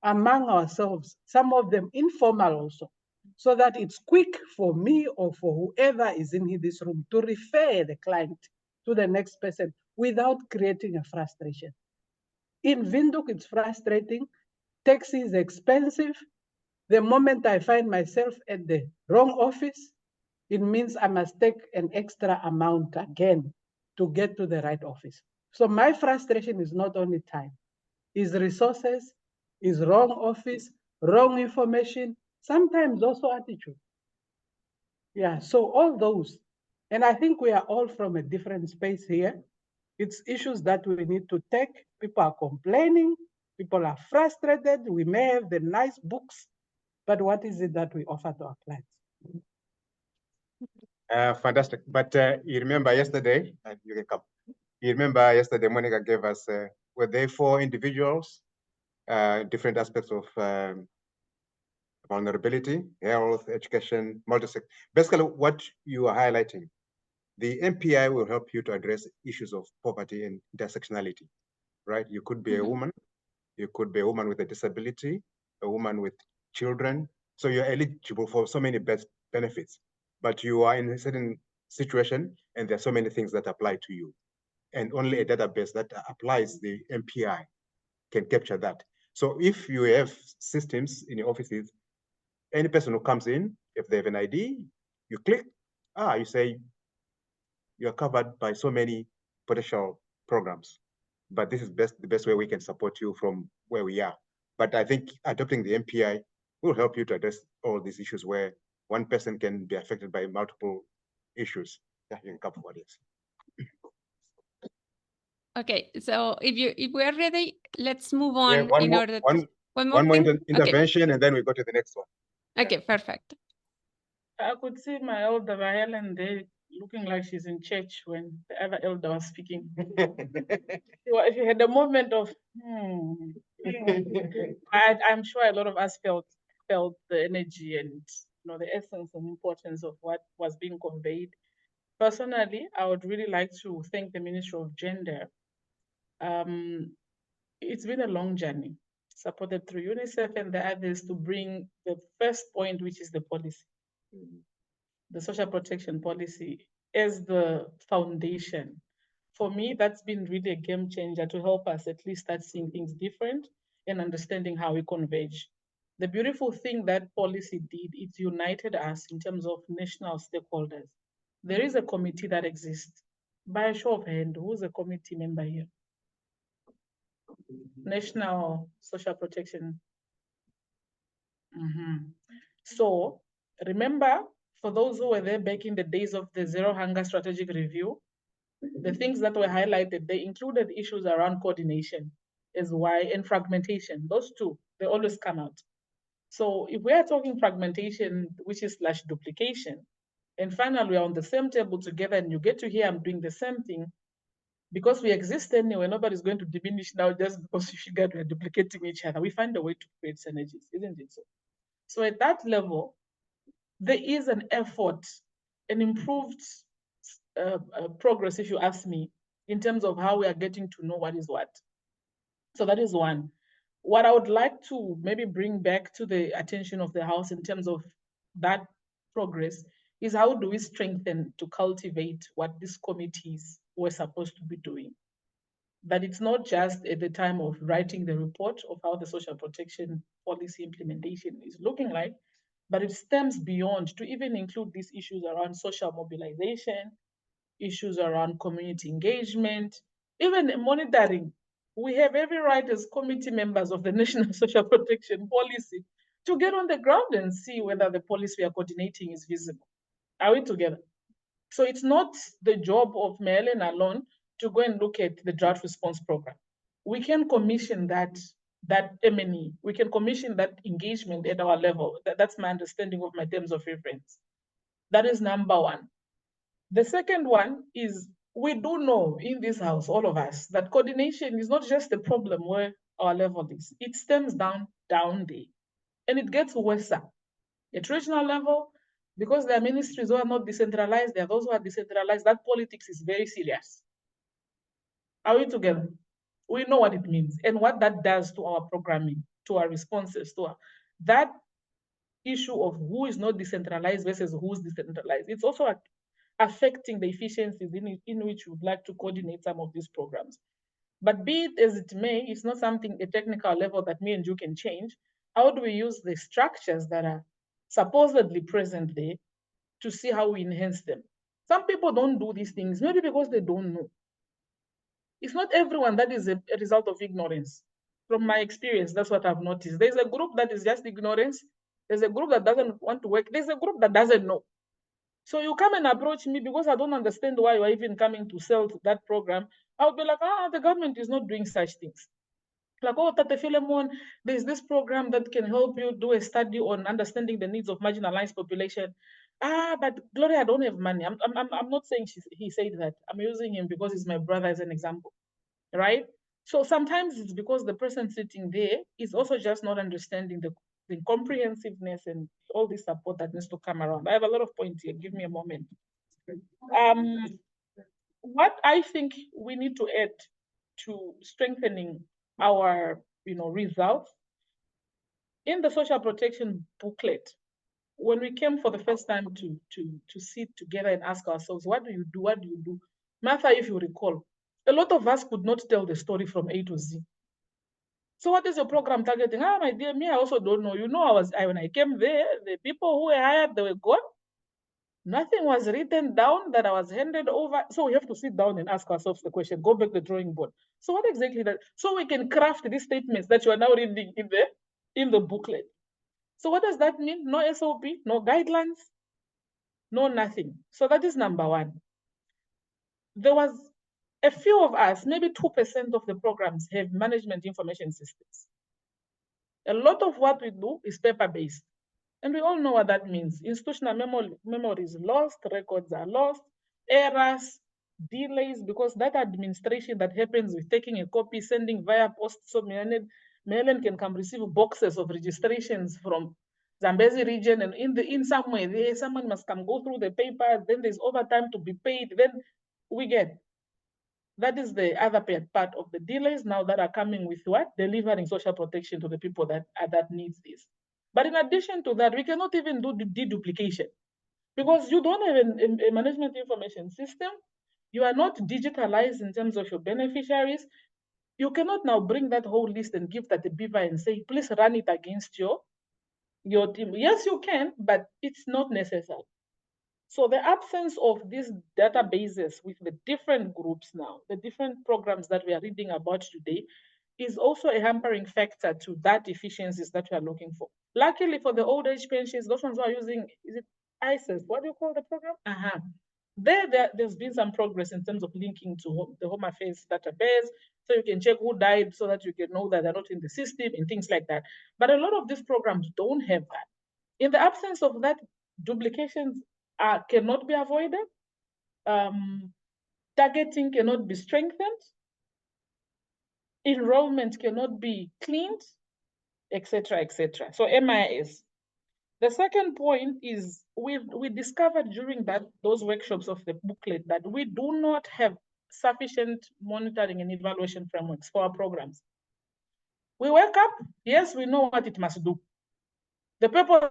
among ourselves, some of them informal also, so that it's quick for me or for whoever is in this room to refer the client to the next person without creating a frustration. In Windhoek, it's frustrating. Taxi is expensive. The moment I find myself at the wrong office, it means I must take an extra amount again to get to the right office. So my frustration is not only time, is resources, is wrong office, wrong information, sometimes also attitude. Yeah, so all those. And I think we are all from a different space here. It's issues that we need to take. People are complaining, people are frustrated. We may have the nice books, but what is it that we offer to our clients? Fantastic. But you remember yesterday, you can come. You remember yesterday, Monica gave us, were there 4 individuals, different aspects of vulnerability, health, education, multi-sector. Basically, what you are highlighting, the MPI will help you to address issues of poverty and intersectionality, right? You could be a woman, you could be a woman with a disability, a woman with children. So you're eligible for so many benefits, but you are in a certain situation and there are so many things that apply to you. And only a database that applies the MPI can capture that. So if you have systems in your offices, any person who comes in, if they have an ID, you click, you say, you're covered by so many potential programs. But this is the best way we can support you from where we are. But I think adopting the MPI will help you to address all these issues where one person can be affected by multiple issues. Yeah, you can come forward, yes. Okay, so if we are ready, let's move on. Yeah, one more intervention, and then we go to the next one. Okay, perfect. I could see my elder Helen there looking like she's in church when the other elder was speaking. She had a moment of, I'm sure a lot of us felt the energy and the essence and importance of what was being conveyed. Personally, I would really like to thank the Ministry of Gender. It's been a long journey, supported through UNICEF and the others, to bring the first point, which is the policy, the social protection policy, as the foundation. For me, that's been really a game changer to help us at least start seeing things different and understanding how we converge. The beautiful thing that policy did, it united us in terms of national stakeholders. There is a committee that exists. By a show of hand, who's a committee member here? National Social Protection. So remember, for those who were there back in the days of the Zero Hunger Strategic Review, the things that were highlighted, they included issues around coordination and fragmentation. Those two, they always come out. So if we are talking fragmentation, which is / duplication, and finally we are on the same table together and you get to hear I'm doing the same thing, because we exist anyway, nobody's going to diminish now just because you figured we're duplicating each other. We find a way to create synergies, isn't it so? So at that level, there is an effort, an improved progress, if you ask me, in terms of how we are getting to know what is what. So that is one. What I would like to maybe bring back to the attention of the House in terms of that progress is how do we strengthen to cultivate what these committees were supposed to be doing. That it's not just at the time of writing the report of how the social protection policy implementation is looking like, but it stems beyond to even include these issues around social mobilization, issues around community engagement, even monitoring. We have every right as committee members of the National Social Protection Policy to get on the ground and see whether the policy we are coordinating is visible. Are we together? So it's not the job of Helen alone to go and look at the drought response program. We can commission that M&E. We can commission that engagement at our level. That's my understanding of my terms of reference. That is number one. The second one is we do know in this house, all of us, that coordination is not just a problem where our level is. It stems down there. And it gets worse. At regional level, because there are ministries who are not decentralized, there are those who are decentralized, that politics is very serious. Are we together? We know what it means and what that does to our programming, to our responses, that issue of who is not decentralized versus who's decentralized. It's also affecting the efficiencies in which we would like to coordinate some of these programs. But be it as it may, it's not something at technical level that me and you can change. How do we use the structures that are supposedly present there to see how we enhance them? Some people don't do these things, maybe because they don't know. It's not everyone that is a result of ignorance. From my experience, that's what I've noticed. There's a group that is just ignorance. There's a group that doesn't want to work. There's a group that doesn't know. So you come and approach me because I don't understand why you're even coming to sell that program. I'll be like, the government is not doing such things. Like, Tate Philemon, there's this program that can help you do a study on understanding the needs of marginalized population. But Gloria, I don't have money. I'm not saying he said that. I'm using him because he's my brother as an example, right? So sometimes it's because the person sitting there is also just not understanding the comprehensiveness and all this support that needs to come around. I have a lot of points here. Give me a moment. What I think we need to add to strengthening our results in the social protection booklet, when we came for the first time to sit together and ask ourselves, what do you do? What do you do? Martha, if you recall, a lot of us could not tell the story from A to Z. So what is your program targeting? My dear, me, I also don't know. When I came there, the people who were hired, they were gone. Nothing was written down that I was handed over. So we have to sit down and ask ourselves the question, go back to the drawing board. So what exactly that? So we can craft these statements that you are now reading in the booklet. So what does that mean? No SOP, no guidelines, no nothing. So that is number one. There was a few of us, maybe 2% of the programs have management information systems. A lot of what we do is paper-based. And we all know what that means. Institutional memory is lost, records are lost, errors, delays, because that administration that happens with taking a copy, sending via post, so Maryland can come receive boxes of registrations from Zambezi region, and in some way, there, someone must come go through the papers, then there's overtime to be paid, then we get. That is the other part of the delays now that are coming with what? Delivering social protection to the people that needs this. But in addition to that, we cannot even do the deduplication because you don't have a management information system. You are not digitalized in terms of your beneficiaries. You cannot now bring that whole list and give that to BIVA and say, please run it against your team. Yes, you can, but it's not necessary. So the absence of these databases with the different groups now, the different programs that we are reading about today, is also a hampering factor to that efficiencies that we are looking for. Luckily for the old age pensions, those ones who are using, is it ISIS? What do you call the program? There's been some progress in terms of linking to the Home Affairs database, so you can check who died so that you can know that they're not in the system and things like that. But a lot of these programs don't have that. In the absence of that, duplications cannot be avoided. Targeting cannot be strengthened. Enrollment cannot be cleaned, etc., etc. So MIS. The second point is we discovered during those workshops of the booklet that we do not have sufficient monitoring and evaluation frameworks for our programs. We wake up, yes, we know what it must do. The purpose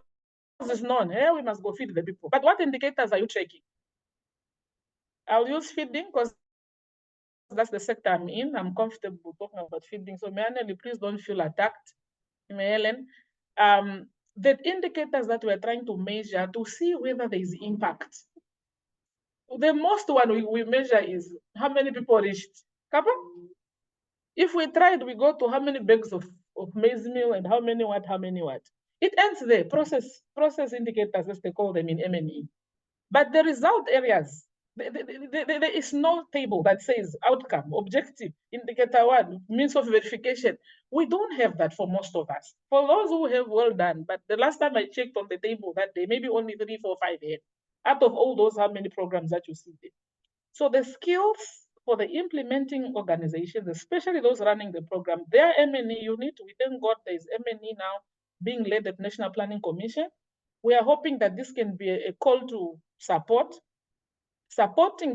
is known. We must go feed the people. But what indicators are you checking? I'll use feeding because that's the sector I'm in. I'm comfortable talking about feeding. So Mayaneli, please don't feel attacked. Helen. The indicators that we're trying to measure to see whether there is impact. The most one we measure is how many people reached. Kapa? If we tried, we go to how many bags of maize meal and how many what. It ends there. Process indicators, as they call them in M&E. But the result areas, there is no table that says outcome, objective, indicator one, means of verification. We don't have that for most of us. For those who have, well done, but the last time I checked on the table that day, maybe only 3, 4, 5 here. Out of all those, how many programs that you see there? So the skills for the implementing organizations, especially those running the program, their M&E unit, we thank God there is M&E now being led at National Planning Commission. We are hoping that this can be a call to supporting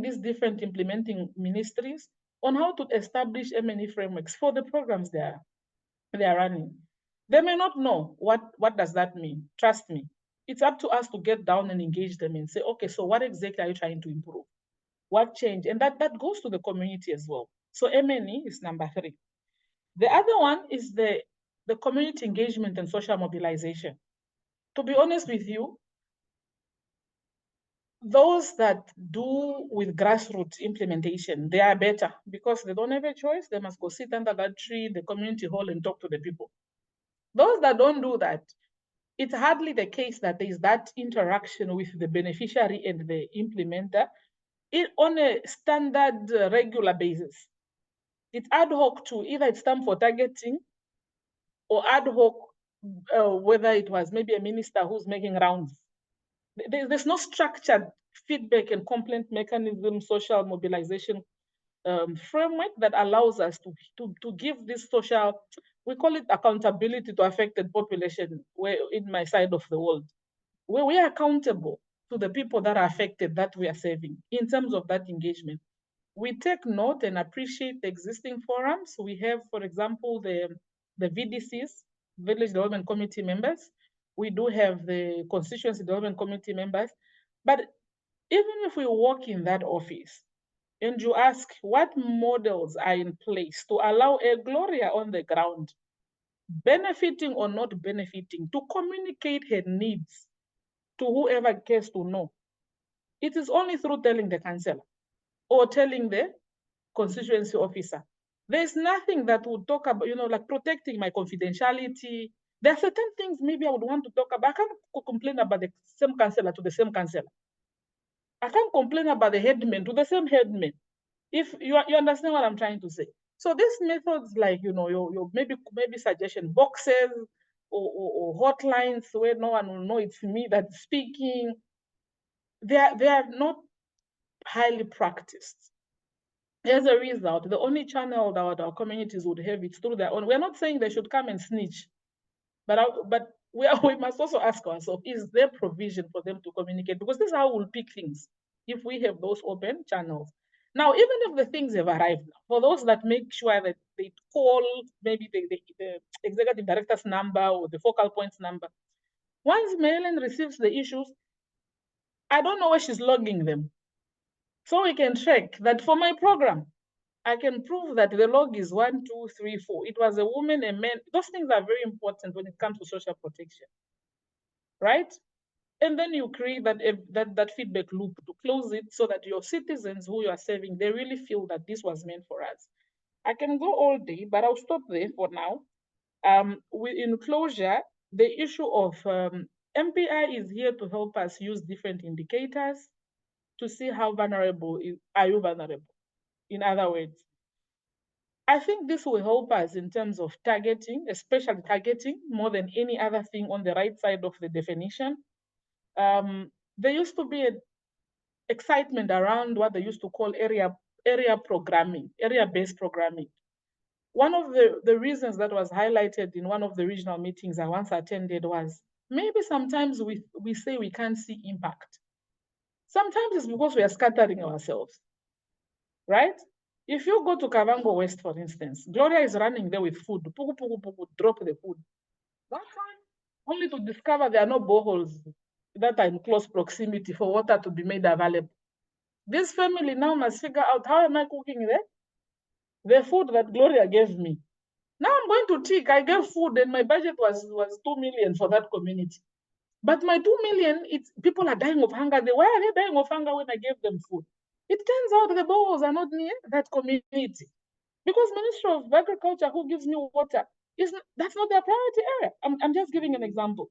these different implementing ministries on how to establish M&E frameworks for the programs they are running. They may not know what does that mean. Trust me. It's up to us to get down and engage them and say, okay, so what exactly are you trying to improve? What change? And that goes to the community as well. So M&E is number 3. The other one is the community engagement and social mobilization. To be honest with you, those that do with grassroots implementation, they are better because they don't have a choice. They must go sit under that tree, the community hall, and talk to the people. Those that don't do that, it's hardly the case that there is that interaction with the beneficiary and the implementer on a standard, regular basis. It's ad hoc too. Either it's time for targeting or ad hoc, whether it was maybe a minister who's making rounds. There's no structured feedback and complaint mechanism, social mobilization framework that allows us to give this social, we call it accountability to affected population in my side of the world, where we are accountable to the people that are affected that we are serving in terms of that engagement. We take note and appreciate the existing forums. We have, for example, the VDCs, Village Development Committee members. We do have the Constituency Development Committee members. But even if we work in that office and you ask what models are in place to allow a Gloria on the ground, benefiting or not benefiting, to communicate her needs to whoever cares to know, it is only through telling the councillor or telling the constituency officer. There's nothing that would talk about, like protecting my confidentiality. There are certain things maybe I would want to talk about. I can't complain about the same councillor to the same councillor. I can't complain about the headman to the same headman. If you understand what I'm trying to say. So these methods, like your maybe suggestion boxes or hotlines where no one will know it's me that's speaking, they are not highly practiced. As a result, the only channel that our communities would have is through their own. We're not saying they should come and snitch, but we must also ask ourselves, is there provision for them to communicate? Because this is how we'll pick things, if we have those open channels. Now, even if the things have arrived, for those that make sure that they call maybe the executive director's number or the focal points number, once Marilyn receives the issues, I don't know where she's logging them. So we can check that for my program, I can prove that the log is 1, 2, 3, 4. It was a woman, a man. Those things are very important when it comes to social protection, right? And then you create that feedback loop to close it so that your citizens who you are serving, they really feel that this was meant for us. I can go all day, but I'll stop there for now. In closure, the issue of MPI is here to help us use different indicators to see how vulnerable are you vulnerable. In other words, I think this will help us in terms of targeting, especially targeting more than any other thing on the right side of the definition. There used to be an excitement around what they used to call area programming, area-based programming. One of the reasons that was highlighted in one of the regional meetings I once attended was maybe sometimes we say we can't see impact. Sometimes it's because we are scattering ourselves, right? If you go to Kavango West, for instance, Gloria is running there with food, pugu, pugu, pugu, drop the food. That's fine. Only to discover there are no boreholes that are in close proximity for water to be made available. This family now must figure out, how am I cooking there? The food that Gloria gave me. Now I'm going to tick, I gave food and my budget was 2 million for that community. But my 2 million, people are dying of hunger. Why are they dying of hunger when I gave them food? It turns out the boreholes are not near that community. Because Ministry of Agriculture, who gives me water, that's not their priority area. I'm just giving an example.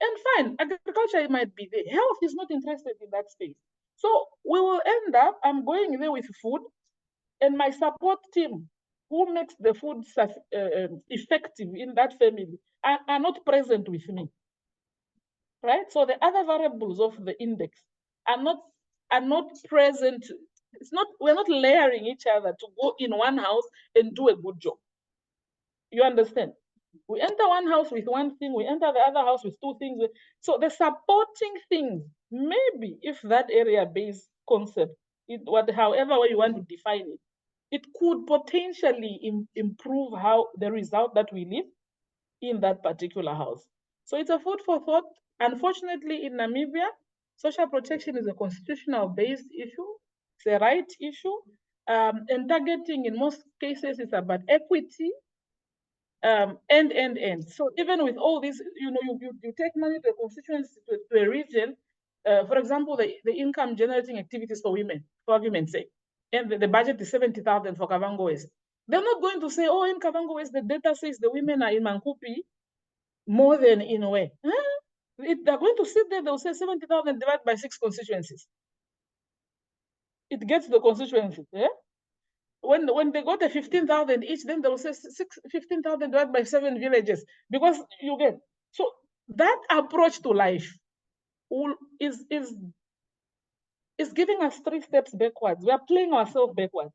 And fine, agriculture it might be there. Health is not interested in that space. So we will end up, I'm going there with food, and my support team, who makes the food effective in that family, are not present with me. Right? So the other variables of the index are not present. We're not layering each other to go in one house and do a good job. You understand? We enter one house with one thing, we enter the other house with two things. So the supporting things, maybe if that area-based concept, however way you want to define it, it could potentially improve how the result that we live in that particular house. So it's a food for thought. Unfortunately, in Namibia, social protection is a constitutional-based issue. It's a right issue. And targeting in most cases is about equity. So even with all this, you take money to a constituency, to a region, for example, the income generating activities for women, for argument's sake, and the budget is 70,000 for Kavango West. They're not going to say, oh, in Kavango West, the data says the women are in Mankupi more than in a way. They're going to sit there, they'll say 70,000 divided by 6 constituencies. It gets the constituencies, yeah? When they got the 15,000 each, then they'll say 15,000 divided by 7 villages, because you get. So that approach to life is giving us 3 steps backwards. We are playing ourselves backwards.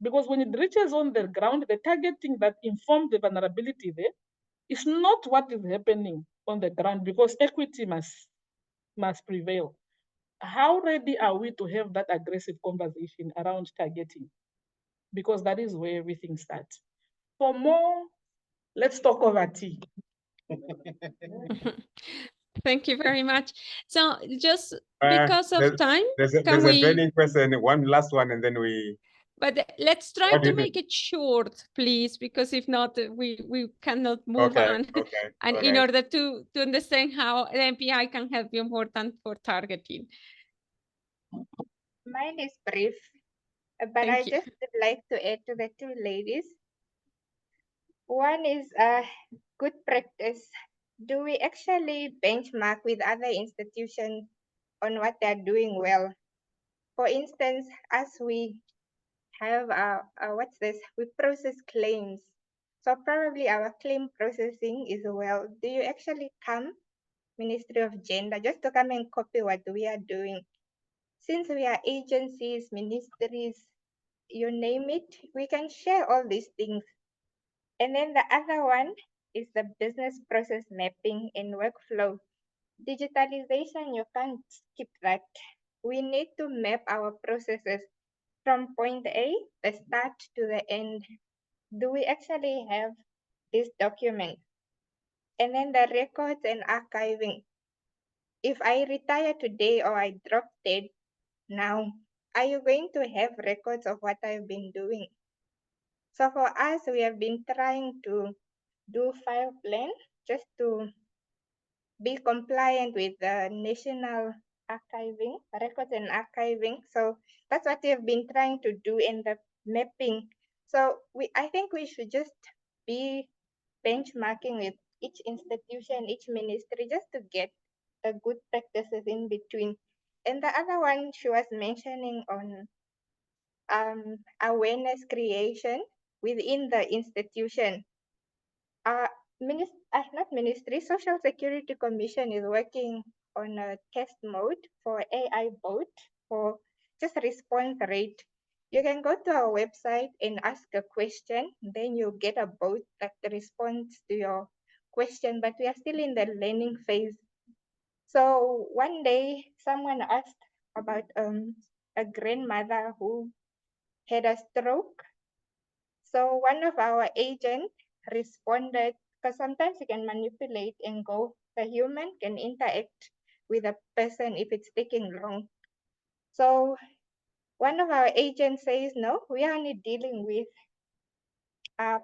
Because when it reaches on the ground, the targeting that informs the vulnerability there is not what is happening on the ground, because equity must prevail. How ready are we to have that aggressive conversation around targeting? Because that is where everything starts. For more, let's talk over tea. Thank you very much. So just because of time, there's a burning question, one last one, and then we... But let's try to make it short, please, because if not, we cannot move on. And in order to understand how the MPI can help you more than for targeting. Mine is brief, but Thank I you. just would like to add to the two ladies. One is good practice. Do we actually benchmark with other institutions on what they're doing well? For instance, as we have what's this? We process claims. So probably our claim processing is well. Do you actually come, Ministry of Gender, just to come and copy what we are doing? Since we are agencies, ministries, you name it, we can share all these things. And then the other one is the business process mapping and workflow. Digitalization, you can't skip that. We need to map our processes from point A, the start to the end. Do we actually have this document? And then the records and archiving. If I retire today or I drop dead now, are you going to have records of what I've been doing? So for us, we have been trying to do file plan just to be compliant with the national archiving, records and archiving. So that's what we have been trying to do in the mapping. So I think we should just be benchmarking with each institution, each ministry, just to get the good practices in between. And the other one she was mentioning on awareness creation within the institution. Not ministry, Social Security Commission is working on a test mode for AI bot for just response rate. You can go to our website and ask a question, then you get a bot that responds to your question, but we are still in the learning phase. So one day someone asked about a grandmother who had a stroke. So one of our agents responded, because sometimes you can manipulate and go, the human can interact with a person if it's taking long. So one of our agents says, no, we are only dealing with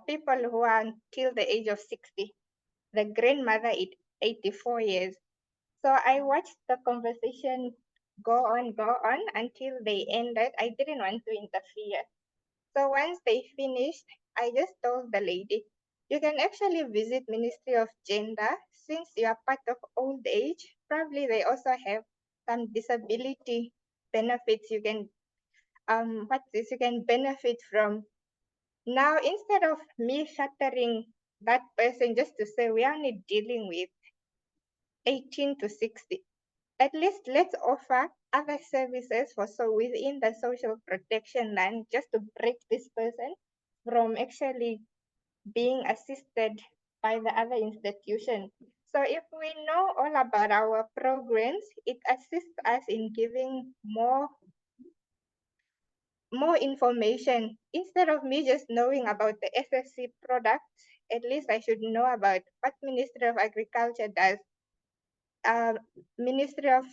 people who are until the age of 60. The grandmother is 84 years. So I watched the conversation go on until they ended. I didn't want to interfere. So once they finished, I just told the lady, you can actually visit Ministry of Gender since you are part of old age. Probably they also have some disability benefits you can you can benefit from. Now instead of me shattering that person just to say we are only dealing with 18 to 60, at least let's offer other services for within the social protection line just to break this person from actually being assisted by the other institution. So if we know all about our programs, it assists us in giving more information. Instead of me just knowing about the SSC products, at least I should know about what Ministry of Agriculture does, Ministry of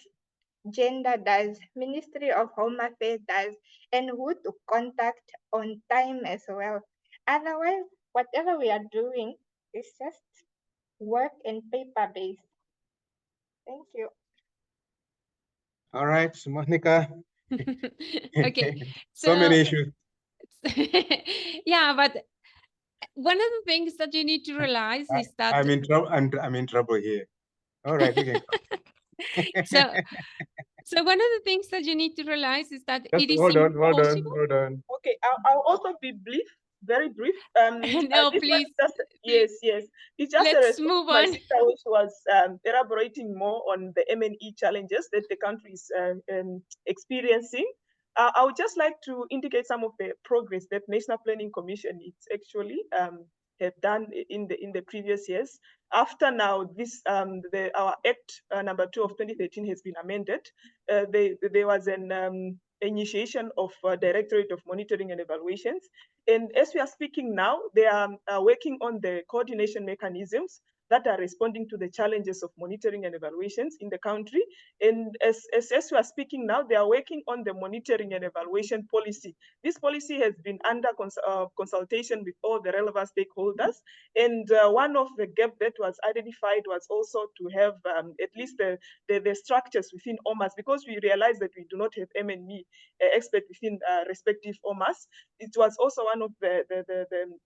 Gender does, Ministry of Home Affairs does, and who to contact on time as well. Otherwise, whatever we are doing is just work and paper-based. Thank you. All right, so Monica. Okay. So many issues. Yeah, but one of the things that you need to realize is that I'm in trouble. I'm in trouble here. All right, we can. So one of the things that you need to realize is that Just it is hold impossible. on. Okay, I'll also be brief, very brief. No, please. Yes. It's just a Let's response move to my on. sister, which was elaborating more on the M&E challenges that the country is experiencing. I would just like to indicate some of the progress that National Planning Commission is actually have done in the previous years. After now, this our Act number 2 of 2013 has been amended. There was an initiation of Directorate of Monitoring and Evaluations. And as we are speaking now, they are working on the coordination mechanisms that are responding to the challenges of monitoring and evaluations in the country. And as we are speaking now, they are working on the monitoring and evaluation policy. This policy has been under consultation with all the relevant stakeholders. And one of the gaps that was identified was also to have at least the structures within OMAS, because we realized that we do not have M&E experts within respective OMAS. It was also one of the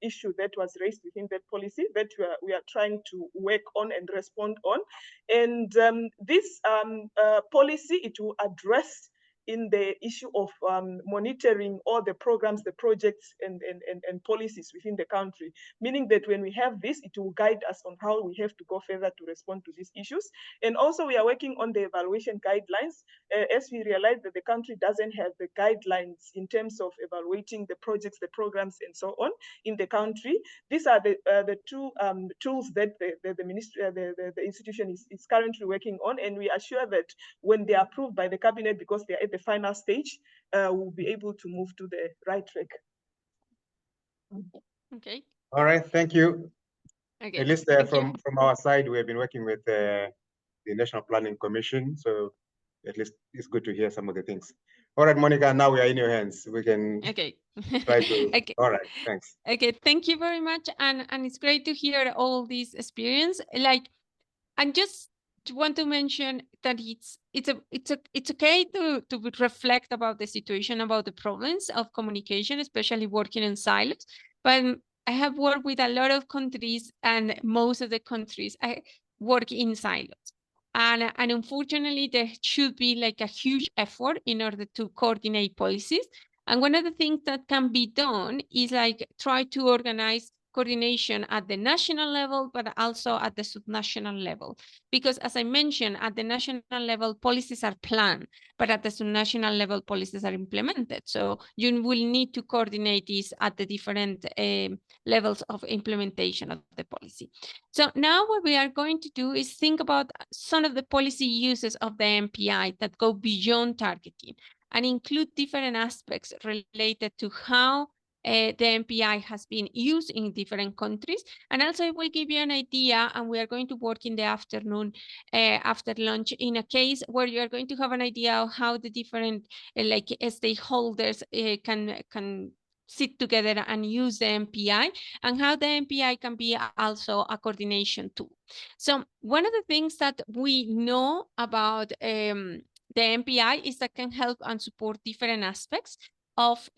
issue that was raised within that policy that we are trying to work on and respond on. And this policy, it will address in the issue of monitoring all the programs, the projects, and policies within the country, meaning that when we have this, it will guide us on how we have to go further to respond to these issues. And also we are working on the evaluation guidelines, as we realize that the country doesn't have the guidelines in terms of evaluating the projects, the programs, and so on in the country. These are the two tools that the ministry, the institution is currently working on, and we are sure that when they are approved by the cabinet, because they are at the final stage, we'll be able to move to the right track. Okay. All right, thank you. Okay. At least from our side, we have been working with the National Planning Commission, so at least it's good to hear some of the things. All right, Monica, now we are in your hands. We can try to. Okay. All right, thanks. Okay, thank you very much, and it's great to hear all this experience. Like, I just want to mention that it's okay to reflect about the situation, about the problems of communication, especially working in silos. But I have worked with a lot of countries, and most of the countries I work in silos. And unfortunately, there should be like a huge effort in order to coordinate policies. And one of the things that can be done is like try to organize coordination at the national level, but also at the subnational level. Because as I mentioned, at the national level, policies are planned, but at the subnational level, policies are implemented. So you will need to coordinate this at the different levels of implementation of the policy. So now what we are going to do is think about some of the policy uses of the MPI that go beyond targeting and include different aspects related to how the MPI has been used in different countries. And also I will give you an idea, and we are going to work in the afternoon after lunch in a case where you are going to have an idea of how the different like stakeholders can sit together and use the MPI, and how the MPI can be also a coordination tool. So one of the things that we know about the MPI is that can help and support different aspects of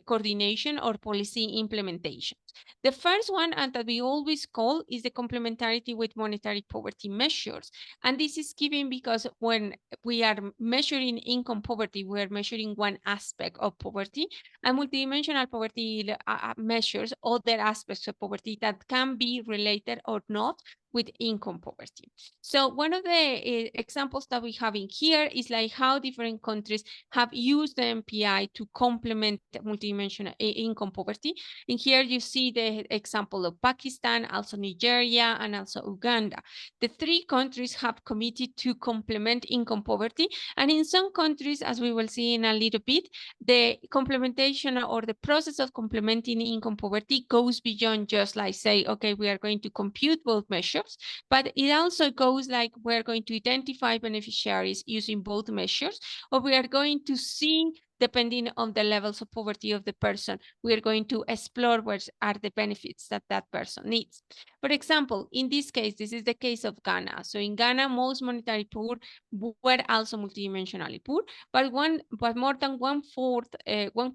coordination or policy implementation. The first one, and that we always call, is the complementarity with monetary poverty measures. And this is given because when we are measuring income poverty, we are measuring one aspect of poverty, and multidimensional poverty measures other aspects of poverty that can be related or not with income poverty. So one of the examples that we have in here is like how different countries have used the MPI to complement multidimensional income poverty. In here you see the example of Pakistan, also Nigeria, and also Uganda. The three countries have committed to complement income poverty, and in some countries, as we will see in a little bit, the complementation or the process of complementing income poverty goes beyond just like say, okay, we are going to compute both measures, but it also goes like we're going to identify beneficiaries using both measures, or we are going to see, depending on the levels of poverty of the person, we are going to explore what are the benefits that that person needs. For example, in this case, this is the case of Ghana. So in Ghana, most monetary poor were also multidimensionally poor, but more than one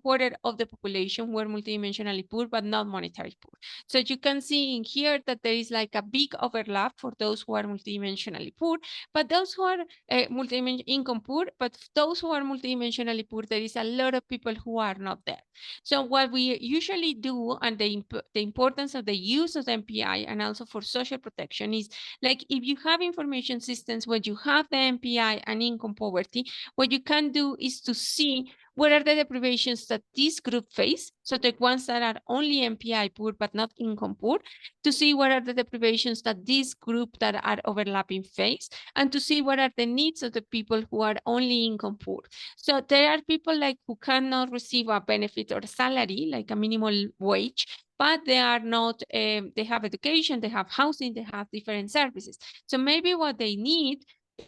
quarter of the population were multidimensionally poor, but not monetary poor. So you can see in here that there is like a big overlap for those who are multidimensionally poor, but those who are income poor, but those who are multidimensionally poor, there is a lot of people who are not there. So what we usually do, and the importance of the use of the MPI and also for social protection, is like if you have information systems where you have the MPI and income poverty, what you can do is to see what are the deprivations that this group face, so the ones that are only MPI poor but not income poor, to see what are the deprivations that this group that are overlapping face, and to see what are the needs of the people who are only income poor. So there are people like who cannot receive a benefit or salary, like a minimal wage, but they are not, they have education, they have housing, they have different services. So maybe what they need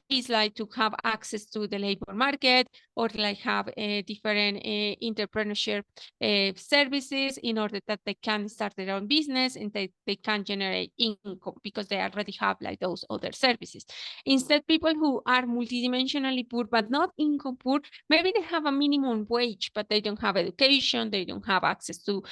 is like to have access to the labor market, or like have a different entrepreneurship services in order that they can start their own business and they can generate income because they already have like those other services. Instead, people who are multidimensionally poor but not income poor, maybe they have a minimum wage, but they don't have education, they don't have access to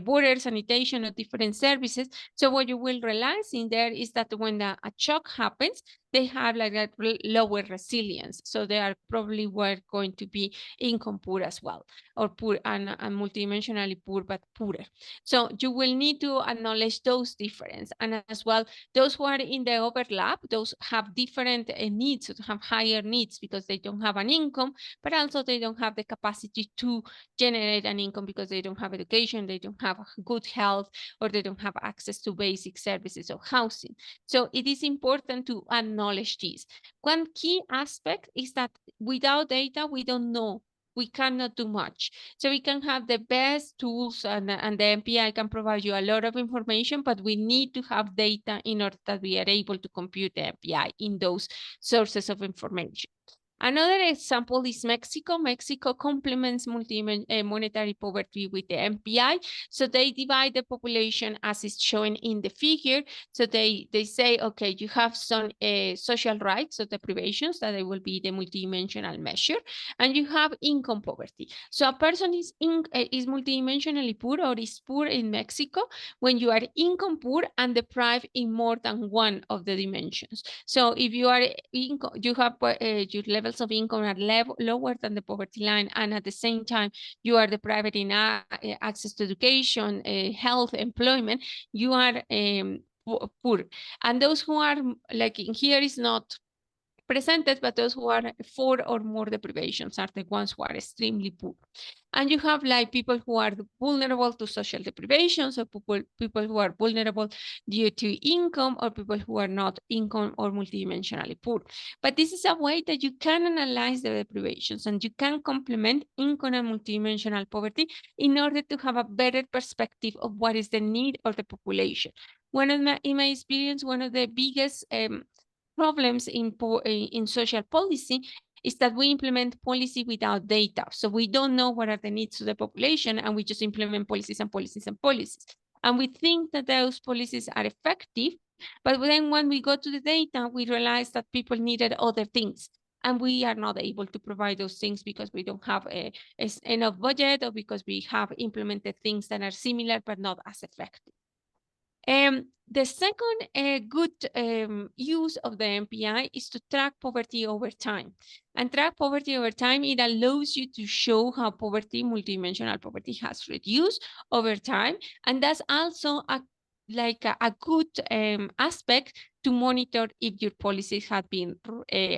water, sanitation, or different services. So what you will realize in there is that when a shock happens, they have like a lower resilience. So they are probably were going to be income poor as well, or poor and multidimensionally poor, but poorer. So you will need to acknowledge those differences. And as well, those who are in the overlap, those have different needs, so have higher needs because they don't have an income, but also they don't have the capacity to generate an income because they don't have education, they don't have good health, or they don't have access to basic services of housing. So it is important to acknowledge this. One key aspect is that without data, we don't know. We cannot do much. So we can have the best tools, and the MPI can provide you a lot of information, but we need to have data in order that we are able to compute the MPI in those sources of information. Another example is Mexico. Mexico complements monetary poverty with the MPI. So they divide the population as is shown in the figure. So they say, okay, you have some social rights, so deprivations, that they will be the multidimensional measure, and you have income poverty. So a person is multidimensionally poor or is poor in Mexico when you are income poor and deprived in more than one of the dimensions. So if you are you have your levels of income are lower than the poverty line, and at the same time you are deprived in access to education, health, employment, you are poor. And those who are like in here is not presented, but those who are 4 or more deprivations are the ones who are extremely poor. And you have like people who are vulnerable to social deprivations, or people who are vulnerable due to income, or people who are not income or multidimensionally poor. But this is a way that you can analyze the deprivations, and you can complement income and multidimensional poverty in order to have a better perspective of what is the need of the population. In my experience, one of the biggest problems in social policy is that we implement policy without data. So we don't know what are the needs of the population, and we just implement policies and policies and policies. And we think that those policies are effective, but then when we go to the data, we realize that people needed other things. And we are not able to provide those things because we don't have enough budget, or because we have implemented things that are similar but not as effective. The second good use of the MPI is to track poverty over time. And track poverty over time, it allows you to show how multidimensional poverty has reduced over time. And that's also a good aspect to monitor if your policies have been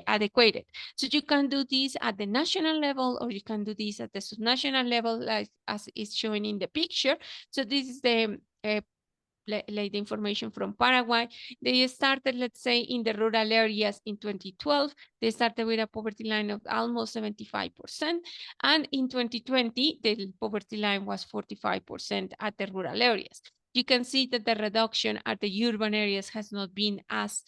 adequate. So you can do this at the national level, or you can do this at the subnational level, as is shown in the picture. So this is the like the information from Paraguay. They started, let's say, in the rural areas in 2012. They started with a poverty line of almost 75%. And in 2020, the poverty line was 45% at the rural areas. You can see that the reduction at the urban areas has not been as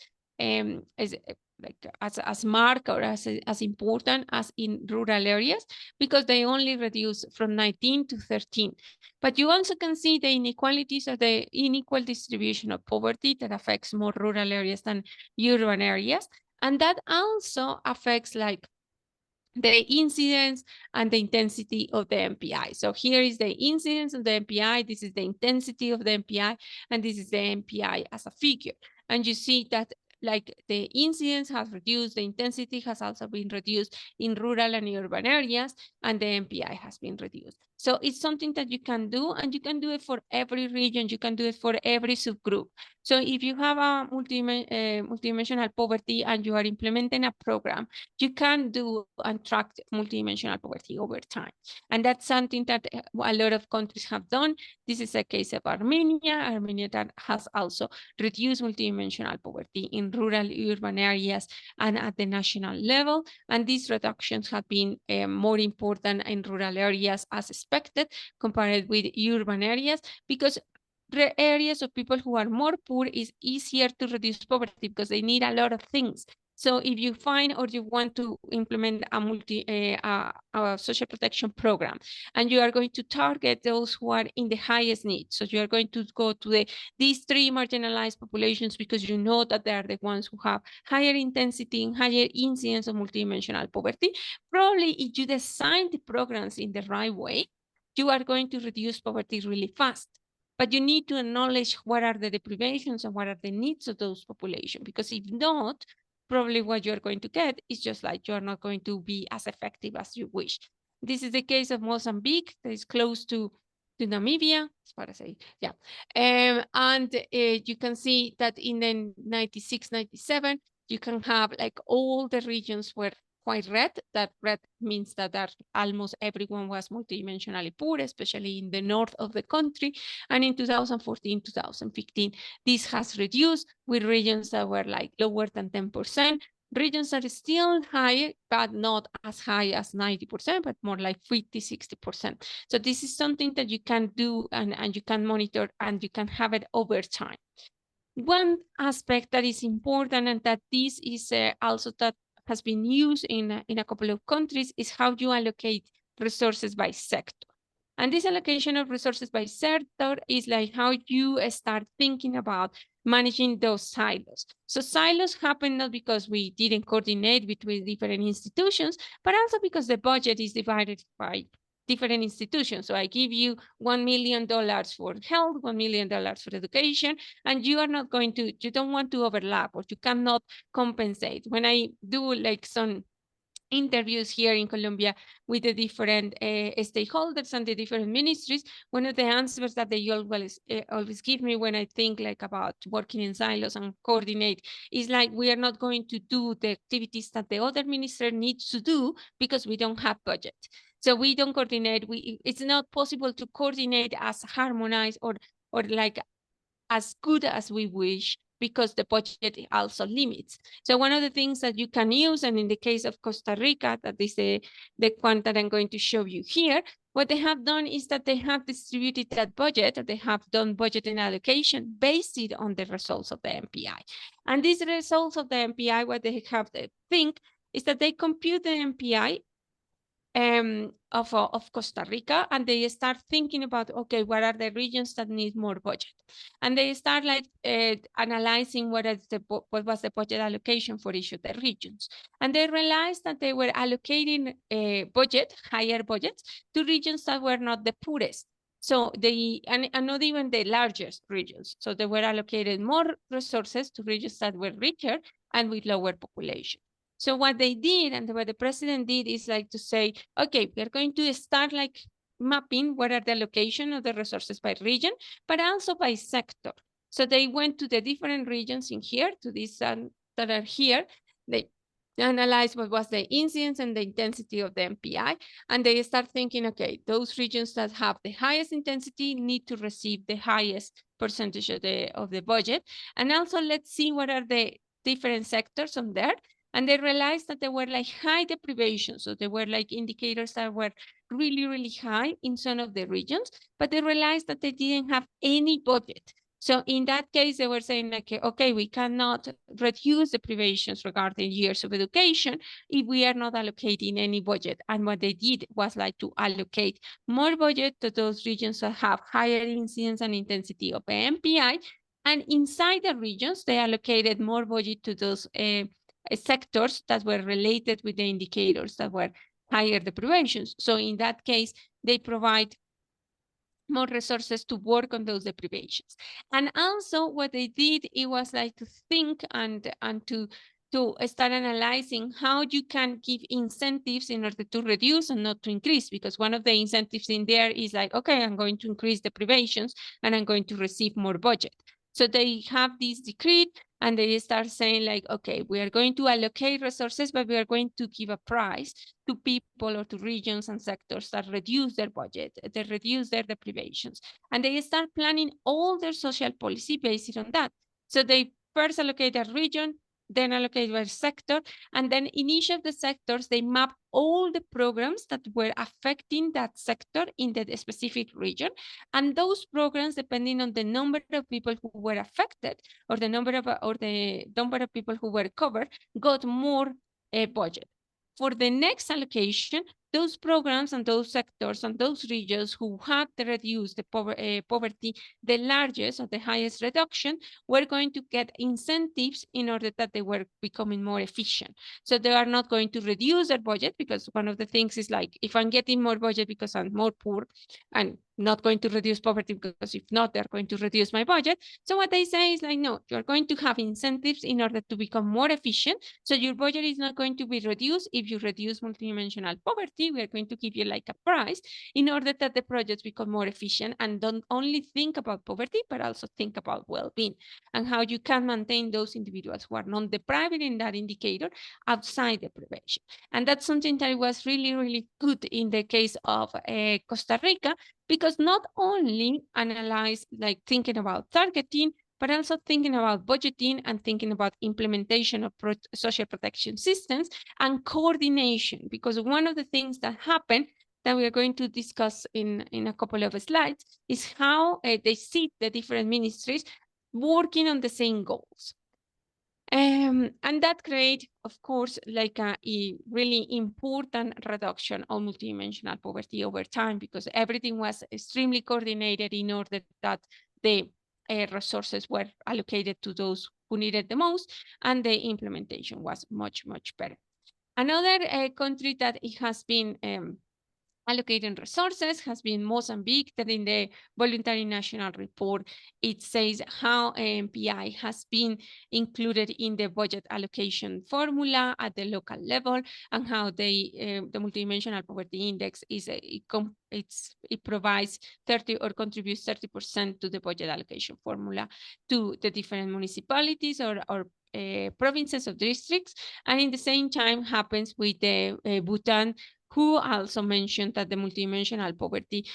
marked or as important as in rural areas, because they only reduce from 19 to 13. But you also can see the inequalities of the unequal distribution of poverty that affects more rural areas than urban areas. And that also affects like the incidence and the intensity of the MPI. So here is the incidence of the MPI, this is the intensity of the MPI, and this is the MPI as a figure. And you see that like the incidence has reduced, the intensity has also been reduced in rural and urban areas, and the MPI has been reduced. So it's something that you can do, and you can do it for every region, you can do it for every subgroup. So if you have a multidimensional poverty and you are implementing a program, you can do and track multidimensional poverty over time. And that's something that a lot of countries have done. This is a case of Armenia that has also reduced multidimensional poverty in rural, urban areas and at the national level. And these reductions have been more important in rural areas as expected compared with urban areas, because areas of people who are more poor, is easier to reduce poverty because they need a lot of things. So if you find or you want to implement a social protection program, and you are going to target those who are in the highest need, so you are going to go to these 3 marginalized populations because you know that they are the ones who have higher intensity and higher incidence of multidimensional poverty, probably if you design the programs in the right way, you are going to reduce poverty really fast. But you need to acknowledge what are the deprivations and what are the needs of those populations, because if not, probably what you're going to get is just like you're not going to be as effective as you wish. This is the case of Mozambique, that is close to Namibia, as far as yeah. And you can see that in the 96, 97, you can have like all the regions were quite red. That red means that almost everyone was multidimensionally poor, especially in the north of the country. And in 2014, 2015, this has reduced with regions that were like lower than 10%. Regions are still high, but not as high as 90%, but more like 50, 60%. So this is something that you can do and you can monitor and you can have it over time. One aspect that is important, and that this is also that has been used in a couple of countries, is how you allocate resources by sector. And this allocation of resources by sector is like how you start thinking about managing those silos. So silos happen not because we didn't coordinate between different institutions, but also because the budget is divided by different institutions. So I give you $1 million for health, $1 million for education, and you are not going to, you don't want to overlap, or you cannot compensate. When I do like some interviews here in Colombia with the different stakeholders and the different ministries, one of the answers that they always give me when I think like about working in silos and coordinate is like, we are not going to do the activities that the other minister needs to do because we don't have budget. So we don't coordinate. It's not possible to coordinate as harmonized or like as good as we wish, because the budget also limits. So one of the things that you can use, and in the case of Costa Rica, that is the one that I'm going to show you here, what they have done is that they have distributed that budget, or they have done budget and allocation based on the results of the MPI. And these results of the MPI, what they have to think is that they compute the MPI of Costa Rica, and they start thinking about, okay, what are the regions that need more budget? And they start like analyzing what was the budget allocation for each of the regions. And they realized that they were allocating higher budgets to regions that were not the poorest. So and not even the largest regions. So they were allocated more resources to regions that were richer and with lower population. So what they did, and what the president did, is like to say, okay, we're going to start like mapping what are the allocation of the resources by region, but also by sector. So they went to the different regions in here, to these that are here. They analyzed what was the incidence and the intensity of the MPI, and they start thinking, okay, those regions that have the highest intensity need to receive the highest percentage of the budget. And also let's see what are the different sectors on there. And they realized that there were like high deprivation. So there were like indicators that were really, really high in some of the regions, but they realized that they didn't have any budget. So in that case, they were saying like, okay, we cannot reduce deprivations regarding years of education if we are not allocating any budget. And what they did was like to allocate more budget to those regions that have higher incidence and intensity of MPI. And inside the regions, they allocated more budget to those sectors that were related with the indicators that were higher deprivations. So in that case, they provide more resources to work on those deprivations. And also what they did, it was like to think and to start analyzing how you can give incentives in order to reduce and not to increase, because one of the incentives in there is like, okay, I'm going to increase deprivations and I'm going to receive more budget. So they have this decree and they start saying like, okay, we are going to allocate resources, but we are going to give a price to people or to regions and sectors that reduce their budget, that reduce their deprivations. And they start planning all their social policy based on that. So they first allocate a region, then allocated by sector, and then in each of the sectors, they map all the programs that were affecting that sector in the specific region. And those programs, depending on the number of people who were affected or the number of people who were covered, got more budget. For the next allocation, those programs and those sectors and those regions who had to reduce the poverty the largest or the highest reduction were going to get incentives in order that they were becoming more efficient. So they are not going to reduce their budget, because one of the things is like, if I'm getting more budget because I'm more poor, and not going to reduce poverty, because if not, they're going to reduce my budget. So what they say is like, no, you're going to have incentives in order to become more efficient. So your budget is not going to be reduced. If you reduce multidimensional poverty, we are going to give you like a prize in order that the projects become more efficient and don't only think about poverty, but also think about well-being and how you can maintain those individuals who are non-deprived in that indicator outside the prevention. And that's something that was really, really good in the case of Costa Rica, because not only analyze like thinking about targeting, but also thinking about budgeting and thinking about implementation of social protection systems and coordination. Because one of the things that happened that we are going to discuss in a couple of slides is how they see the different ministries working on the same goals. And that create, of course, like a really important reduction on multidimensional poverty over time, because everything was extremely coordinated in order that the resources were allocated to those who needed the most, and the implementation was much, much better. Another country that it has been allocating resources has been Mozambique, that in the voluntary national report, it says how MPI has been included in the budget allocation formula at the local level, and how they, the multidimensional poverty index is it provides 30 or contributes 30% to the budget allocation formula to the different municipalities or provinces or districts. And in the same time happens with the Bhutan, who also mentioned that the multidimensional poverty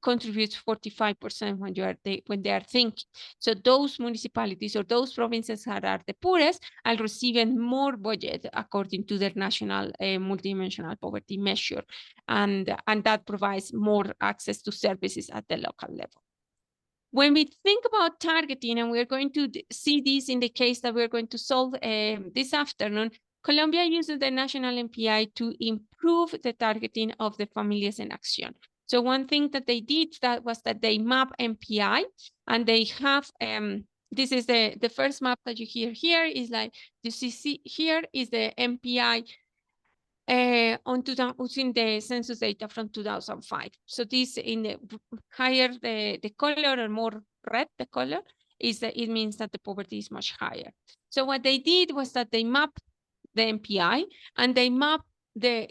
contributes 45% when they are thinking. So those municipalities or those provinces that are the poorest are receiving more budget according to their national multidimensional poverty measure, and that provides more access to services at the local level. When we think about targeting, and we're going to see this in the case that we're going to solve this afternoon, Colombia uses the national MPI to improve the targeting of the Familias en Acción. So one thing that they did was that they map MPI, and they have, this is the first map that you hear here is like, you see here is the MPI using the census data from 2005. So this, in the higher the color or more red the color, is that it means that the poverty is much higher. So what they did was that they mapped the MPI, and they mapped the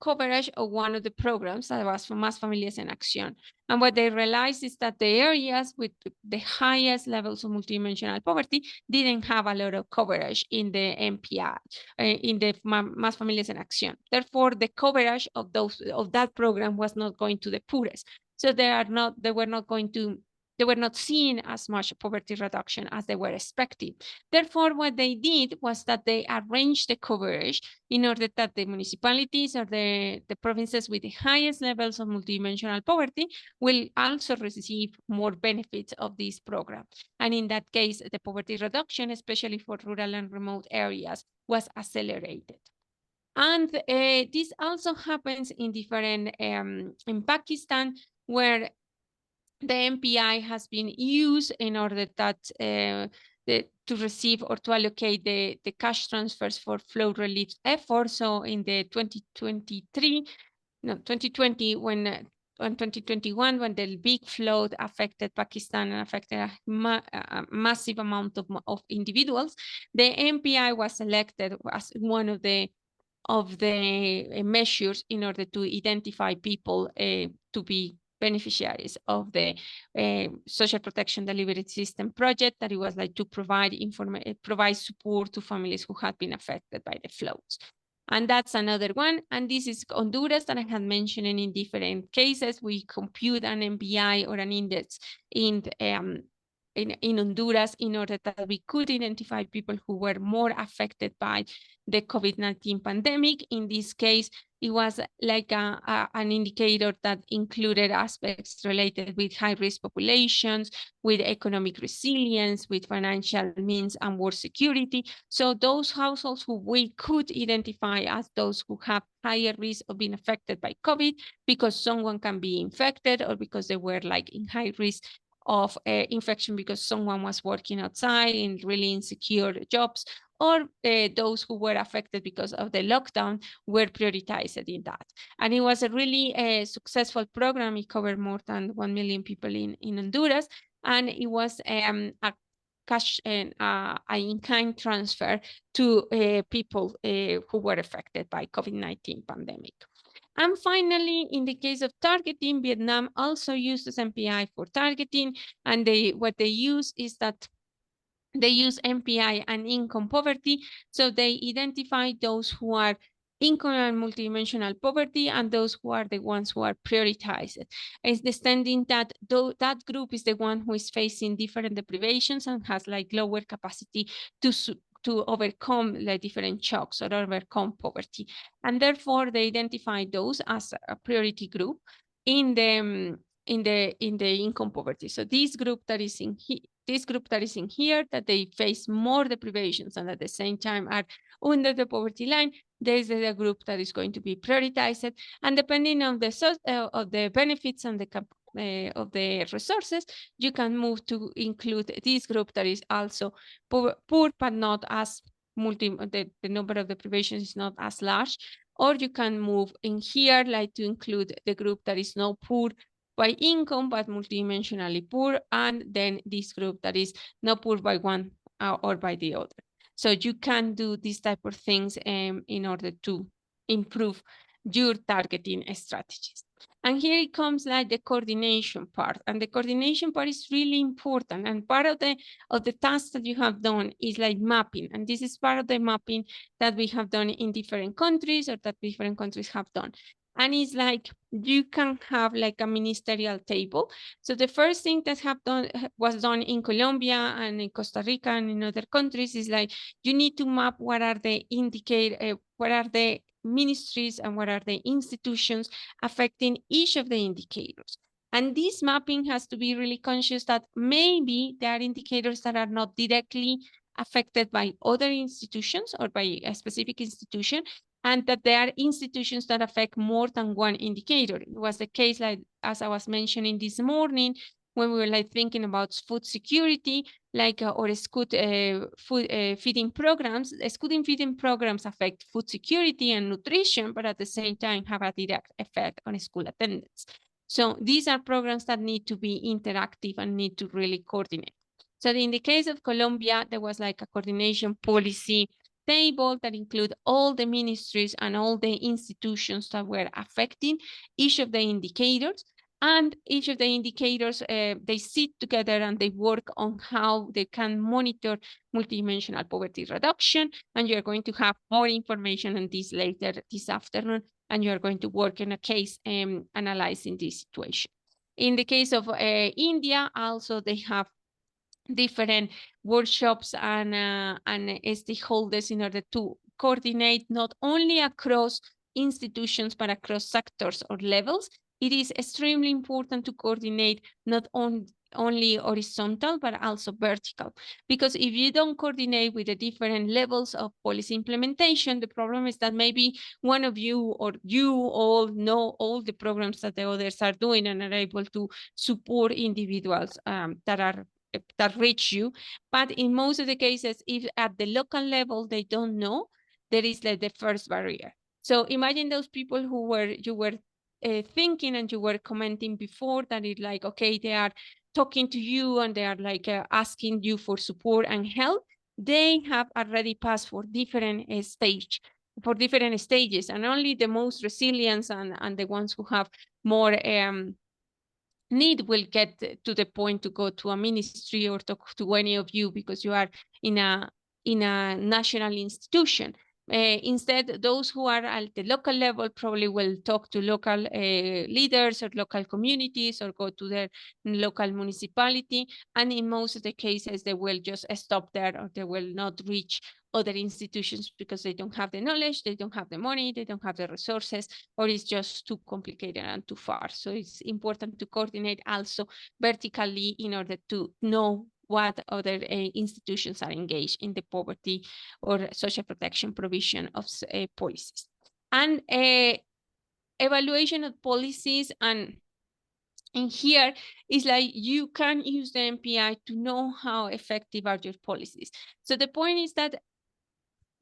coverage of one of the programs that was for Más Familias en Acción. And what they realized is that the areas with the highest levels of multidimensional poverty didn't have a lot of coverage in the MPI, in the Más Familias en Acción. Therefore, the coverage of that program was not going to the poorest. So they were not seeing as much poverty reduction as they were expecting. Therefore, what they did was that they arranged the coverage in order that the municipalities or the provinces with the highest levels of multidimensional poverty will also receive more benefits of this program. And in that case, the poverty reduction, especially for rural and remote areas, was accelerated. And this also happens in different, in Pakistan, where the MPI has been used in order that to receive or to allocate the cash transfers for flood relief efforts. So in the 2020, when 2021, when the big flood affected Pakistan and affected a massive amount of individuals, the MPI was selected as one of the measures in order to identify people to be beneficiaries of the social protection delivery system project, that it was like to provide support to families who had been affected by the floods. And that's another one. And this is Honduras that I had mentioned in different cases. We compute an MPI or an index in in Honduras in order that we could identify people who were more affected by the COVID-19 pandemic. In this case, it was like an indicator that included aspects related with high-risk populations, with economic resilience, with financial means and war security. So those households who we could identify as those who have higher risk of being affected by COVID because someone can be infected or because they were like in high risk of infection because someone was working outside in really insecure jobs, or those who were affected because of the lockdown were prioritized in that. And it was a really successful program. It covered more than 1 million people in Honduras, and it was a cash and in-kind transfer to people who were affected by COVID-19 pandemic. And finally, in the case of targeting, Vietnam also uses MPI for targeting, and what they use is that they use MPI and income poverty. So they identify those who are income and multidimensional poverty and those who are the ones who are prioritized. It's the standing that that group is the one who is facing different deprivations and has like lower capacity to overcome the different shocks or overcome poverty. And therefore they identify those as a priority group in the income poverty. So this group that is in here, that they face more deprivations and at the same time are under the poverty line, this is a group that is going to be prioritized. And depending on the benefits and of the resources, you can move to include this group that is also poor but not as the number of deprivations is not as large. Or you can move in here like to include the group that is not poor by income, but multidimensionally poor, and then this group that is not poor by one or by the other. So you can do these type of things in order to improve your targeting strategies. And here it comes like the coordination part, and the coordination part is really important. And part of the task that you have done is like mapping, and this is part of the mapping that we have done in different countries or that different countries have done. And it's like you can have like a ministerial table. So the first thing that was done in Colombia and in Costa Rica and in other countries is like you need to map what are the what are the ministries and what are the institutions affecting each of the indicators. And this mapping has to be really conscious that maybe there are indicators that are not directly affected by other institutions or by a specific institution, and that there are institutions that affect more than one indicator. It was the case, like as I was mentioning this morning, when we were like thinking about food security, like or school feeding programs. School feeding programs affect food security and nutrition, but at the same time have a direct effect on school attendance. So these are programs that need to be interactive and need to really coordinate. So in the case of Colombia, there was like a coordination policy table that include all the ministries and all the institutions that were affecting each of the indicators. And each of the indicators, they sit together and they work on how they can monitor multidimensional poverty reduction. And you're going to have more information on this later this afternoon. And you're going to work in a case analyzing this situation. In the case of India, also they have different workshops and stakeholders in order to coordinate not only across institutions, but across sectors or levels. It is extremely important to coordinate not only horizontal, but also vertical. Because if you don't coordinate with the different levels of policy implementation, the problem is that maybe one of you or you all know all the programs that the others are doing and are able to support individuals that reach you. But in most of the cases, if at the local level they don't know, there is like the first barrier. So imagine those people who you were thinking and you were commenting before that it's like, okay, they are talking to you and they are like asking you for support and help. They have already passed for different stages, and only the most resilient and the ones who have more need will get to the point to go to a ministry or talk to any of you because you are in a national institution. Instead, those who are at the local level probably will talk to local leaders or local communities or go to their local municipality. And in most of the cases, they will just stop there, or they will not reach other institutions because they don't have the knowledge, they don't have the money, they don't have the resources, or it's just too complicated and too far. So it's important to coordinate also vertically in order to know what other institutions are engaged in the poverty or social protection provision of policies. And evaluation of policies, and in here is like you can use the MPI to know how effective are your policies. So the point is that,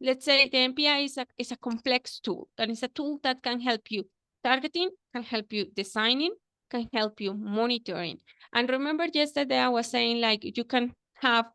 let's say the MPI is a complex tool. That is a tool that can help you targeting, can help you designing, can help you monitoring. And remember yesterday I was saying like you can have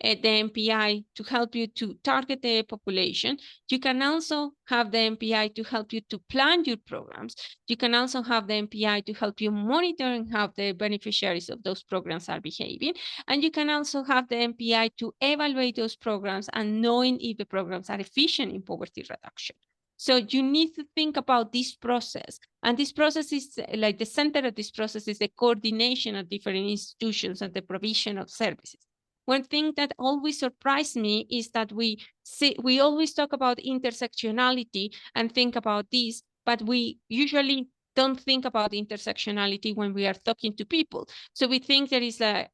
the MPI to help you to target the population. You can also have the MPI to help you to plan your programs. You can also have the MPI to help you monitoring how the beneficiaries of those programs are behaving. And you can also have the MPI to evaluate those programs and knowing if the programs are efficient in poverty reduction. So you need to think about this process. And this process is like the center of this process is the coordination of different institutions and the provision of services. One thing that always surprised me is that we always talk about intersectionality and think about this, but we usually don't think about intersectionality when we are talking to people. So we think there is a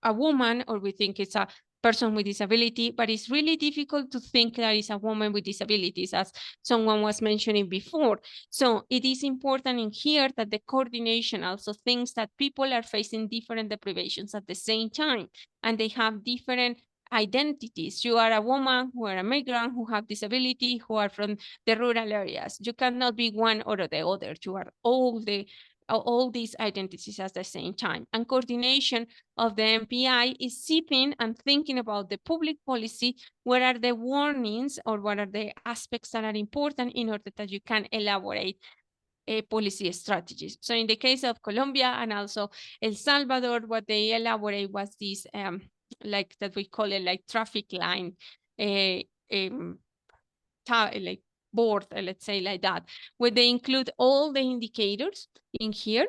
woman, or we think it's a person with disability, but it's really difficult to think that is a woman with disabilities, as someone was mentioning before. So it is important in here that the coordination also thinks that people are facing different deprivations at the same time, and they have different identities. You are a woman who are a migrant who have disability, who are from the rural areas. You cannot be one or the other. You are all these identities at the same time. And coordination of the MPI is sitting and thinking about the public policy. What are the warnings, or what are the aspects that are important in order that you can elaborate policy strategies. So in the case of Colombia and also El Salvador, what they elaborate was this, like that we call it like traffic line, like board, let's say like that, where they include all the indicators in here.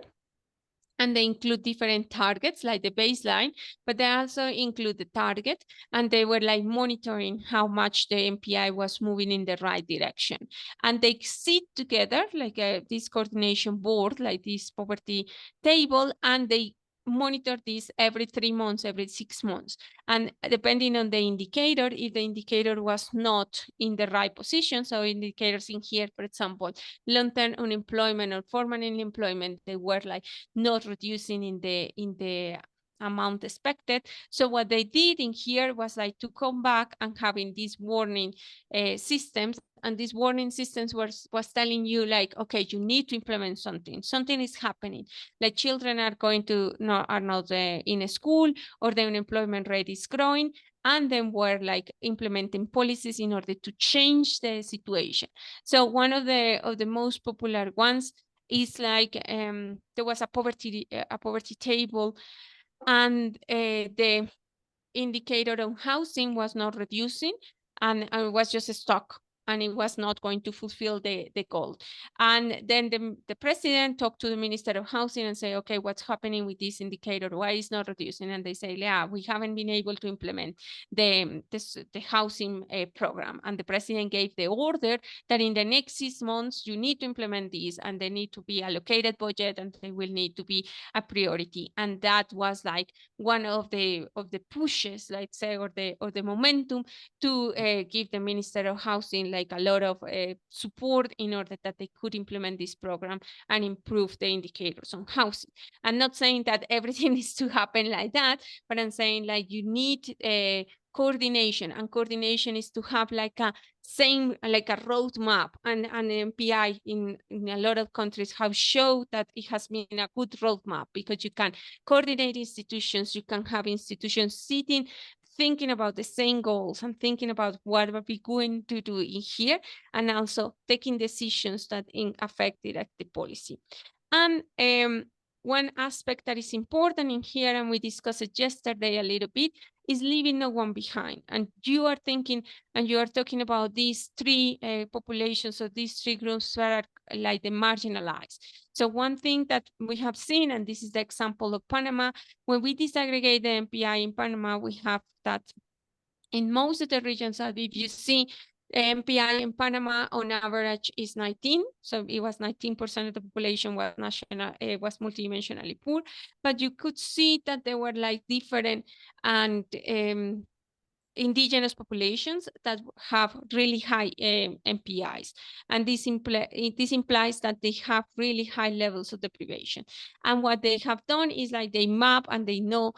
And they include different targets like the baseline, but they also include the target, and they were like monitoring how much the MPI was moving in the right direction. And they sit together like this coordination board, like this poverty table, and they monitor this every 3 months, every 6 months. And depending on the indicator, if the indicator was not in the right position, so indicators in here, for example, long-term unemployment or formal unemployment, they were like not reducing in the amount expected. So what they did in here was like to come back and having these warning systems. And these warning systems was telling you like, okay, you need to implement something. Something is happening. Like children are not in a school, or the unemployment rate is growing. And then we're like implementing policies in order to change the situation. So one of the most popular ones is like there was a poverty table, and the indicator on housing was not reducing, and it was just stuck, and it was not going to fulfill the goal. And then the president talked to the Minister of Housing and say, okay, what's happening with this indicator? Why is not reducing? And they say, yeah, we haven't been able to implement the housing program. And the president gave the order that in the next 6 months, you need to implement these, and they need to be allocated budget, and they will need to be a priority. And that was like one of the pushes, let's say, or the momentum to give the Minister of Housing like a lot of support in order that they could implement this program and improve the indicators on housing. I'm not saying that everything needs to happen like that, but I'm saying like you need coordination, and coordination is to have like a roadmap, and an MPI in a lot of countries have shown that it has been a good roadmap, because you can coordinate institutions, you can have institutions sitting, thinking about the same goals and thinking about what are we going to do in here, and also taking decisions that affect direct the policy. And one aspect that is important in here, and we discussed it yesterday a little bit, is leaving no one behind. And you are thinking, and you are talking about these three populations, or these three groups that are like the marginalized. So one thing that we have seen, and this is the example of Panama, when we disaggregate the MPI in Panama, we have that in most of the regions, that if you see MPI in Panama on average is 19. So it was 19% of the population was was multidimensionally poor, but you could see that there were like different and indigenous populations that have really high MPIs. And this implies that they have really high levels of deprivation. And what they have done is like they map and they know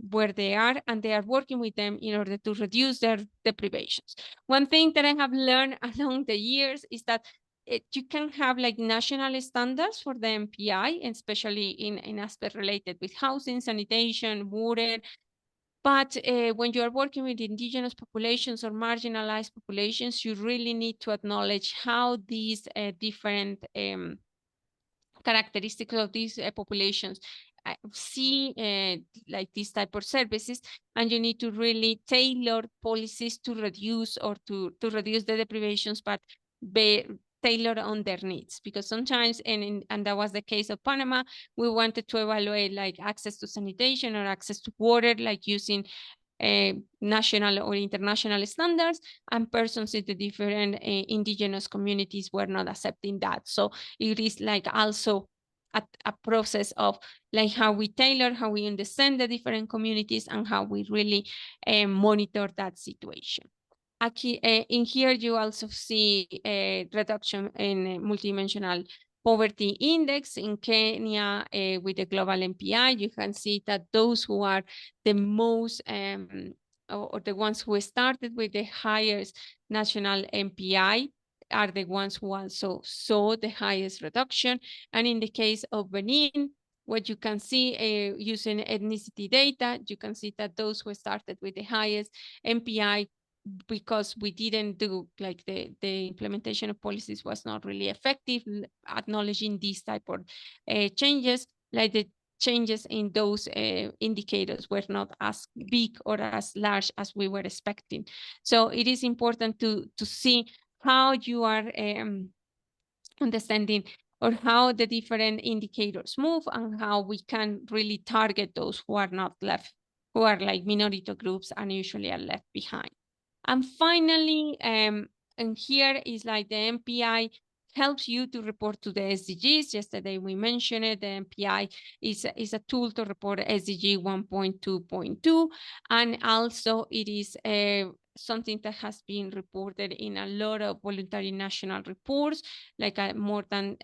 where they are, and they are working with them in order to reduce their deprivations. One thing that I have learned along the years is that you can have like national standards for the MPI, especially in aspects related with housing, sanitation, water. But when you are working with indigenous populations or marginalized populations, you really need to acknowledge how these different characteristics of these populations see like this type of services, and you need to really tailor policies to reduce or to reduce the deprivations, but be tailored on their needs. Because sometimes, and that was the case of Panama, we wanted to evaluate like access to sanitation or access to water, like using national or international standards, and persons in the different indigenous communities were not accepting that. So it is like also a process of like how we tailor, how we understand the different communities, and how we really monitor that situation. In here, you also see a reduction in multidimensional poverty index in Kenya with the global MPI. You can see that those who are the most, or the ones who started with the highest national MPI are the ones who also saw the highest reduction. And in the case of Benin, what you can see using ethnicity data, you can see that those who started with the highest MPI, because we didn't do like the implementation of policies was not really effective, acknowledging these type of changes, like the changes in those indicators were not as big or as large as we were expecting. So it is important to see how you are understanding or how the different indicators move, and how we can really target those who are not left, who are like minority groups and usually are left behind. And finally, and here is like the MPI helps you to report to the SDGs. Yesterday we mentioned it. The MPI is a tool to report SDG 1.2.2, and also it is something that has been reported in a lot of voluntary national reports. Like more than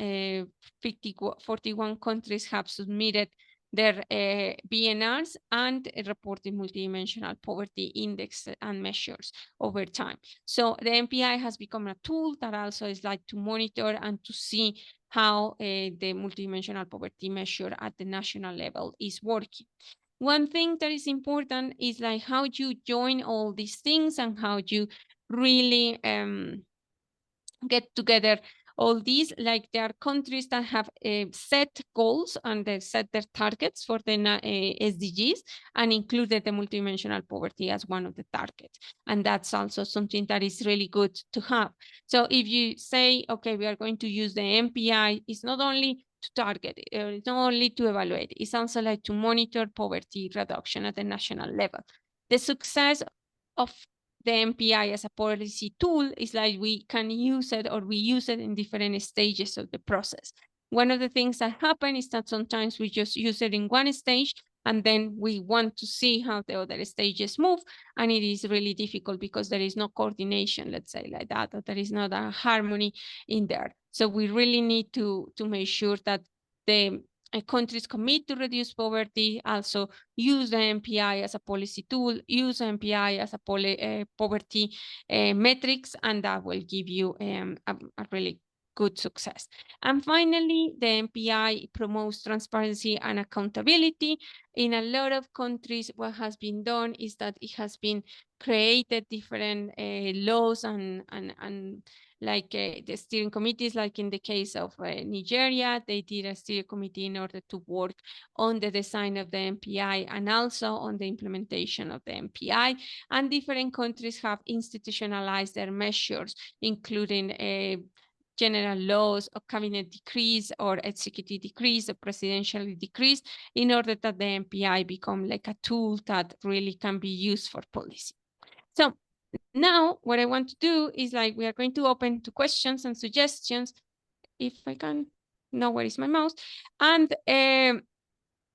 41 countries have submitted their BNRs and reporting multidimensional poverty index and measures over time. So the MPI has become a tool that also is like to monitor and to see how the multidimensional poverty measure at the national level is working. One thing that is important is like how you join all these things and how you really get together all these. Like there are countries that have set goals and they set their targets for the SDGs and included the multidimensional poverty as one of the targets. And that's also something that is really good to have. So if you say, okay, we are going to use the MPI, it's not only to target, it's not only to evaluate, it's also like to monitor poverty reduction at the national level. The success of the MPI as a policy tool is like we can use it, or we use it in different stages of the process. One of the things that happen is that sometimes we just use it in one stage, and then we want to see how the other stages move, and it is really difficult because there is no coordination, let's say like that, or there is not a harmony in there. So we really need to make sure that the countries commit to reduce poverty, also use the MPI as a policy tool, use MPI as a poverty metrics, and that will give you a really good success. And finally, the MPI promotes transparency and accountability. In a lot of countries, what has been done is that it has been created different laws and like the steering committees, like in the case of Nigeria, they did a steering committee in order to work on the design of the MPI and also on the implementation of the MPI. And different countries have institutionalized their measures, including general laws or cabinet decrees or executive decrees or presidential decrees, in order that the MPI become like a tool that really can be used for policy. So now what I want to do is like, we are going to open to questions and suggestions. If I can know where is my mouse. And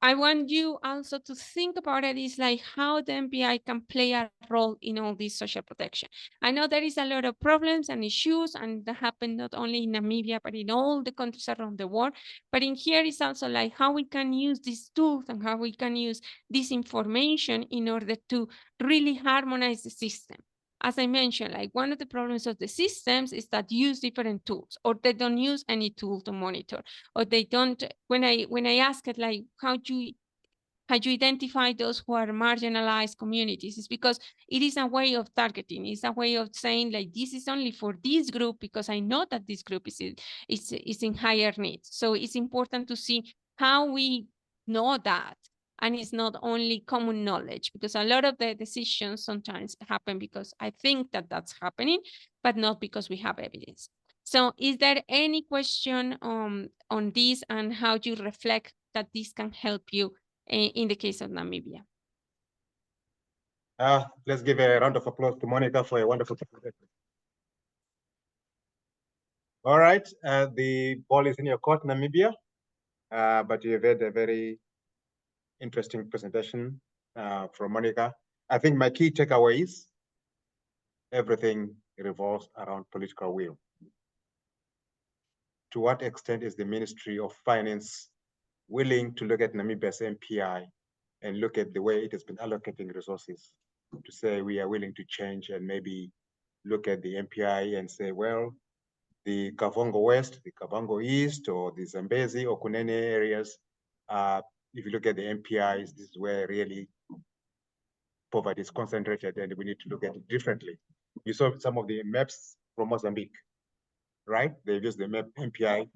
I want you also to think about it is like how the MPI can play a role in all this social protection. I know there is a lot of problems and issues, and that happen not only in Namibia, but in all the countries around the world. But in here is also like how we can use these tools and how we can use this information in order to really harmonize the system. As I mentioned, like one of the problems of the systems is that use different tools, or they don't use any tool to monitor, or they don't. When I ask it like how do you identify those who are marginalized communities, is because it is a way of targeting. It's a way of saying like this is only for this group because I know that this group is in higher needs. So it's important to see how we know that. And it's not only common knowledge, because a lot of the decisions sometimes happen because I think that that's happening, but not because we have evidence. So is there any question on this and how you reflect that this can help you in the case of Namibia? Let's give a round of applause to Monica for a wonderful presentation. All right, the ball is in your court, Namibia, but you've had a very interesting presentation from Monica. I think my key takeaways, everything revolves around political will. To what extent is the Ministry of Finance willing to look at Namibia's MPI and look at the way it has been allocating resources to say we are willing to change, and maybe look at the MPI and say, well, the Kavongo West, the Kavango East, or the Zambezi or Kunene areas, if you look at the MPIs, this is where really poverty is concentrated, and we need to look at it differently. You saw some of the maps from Mozambique, right? They used the map MPI.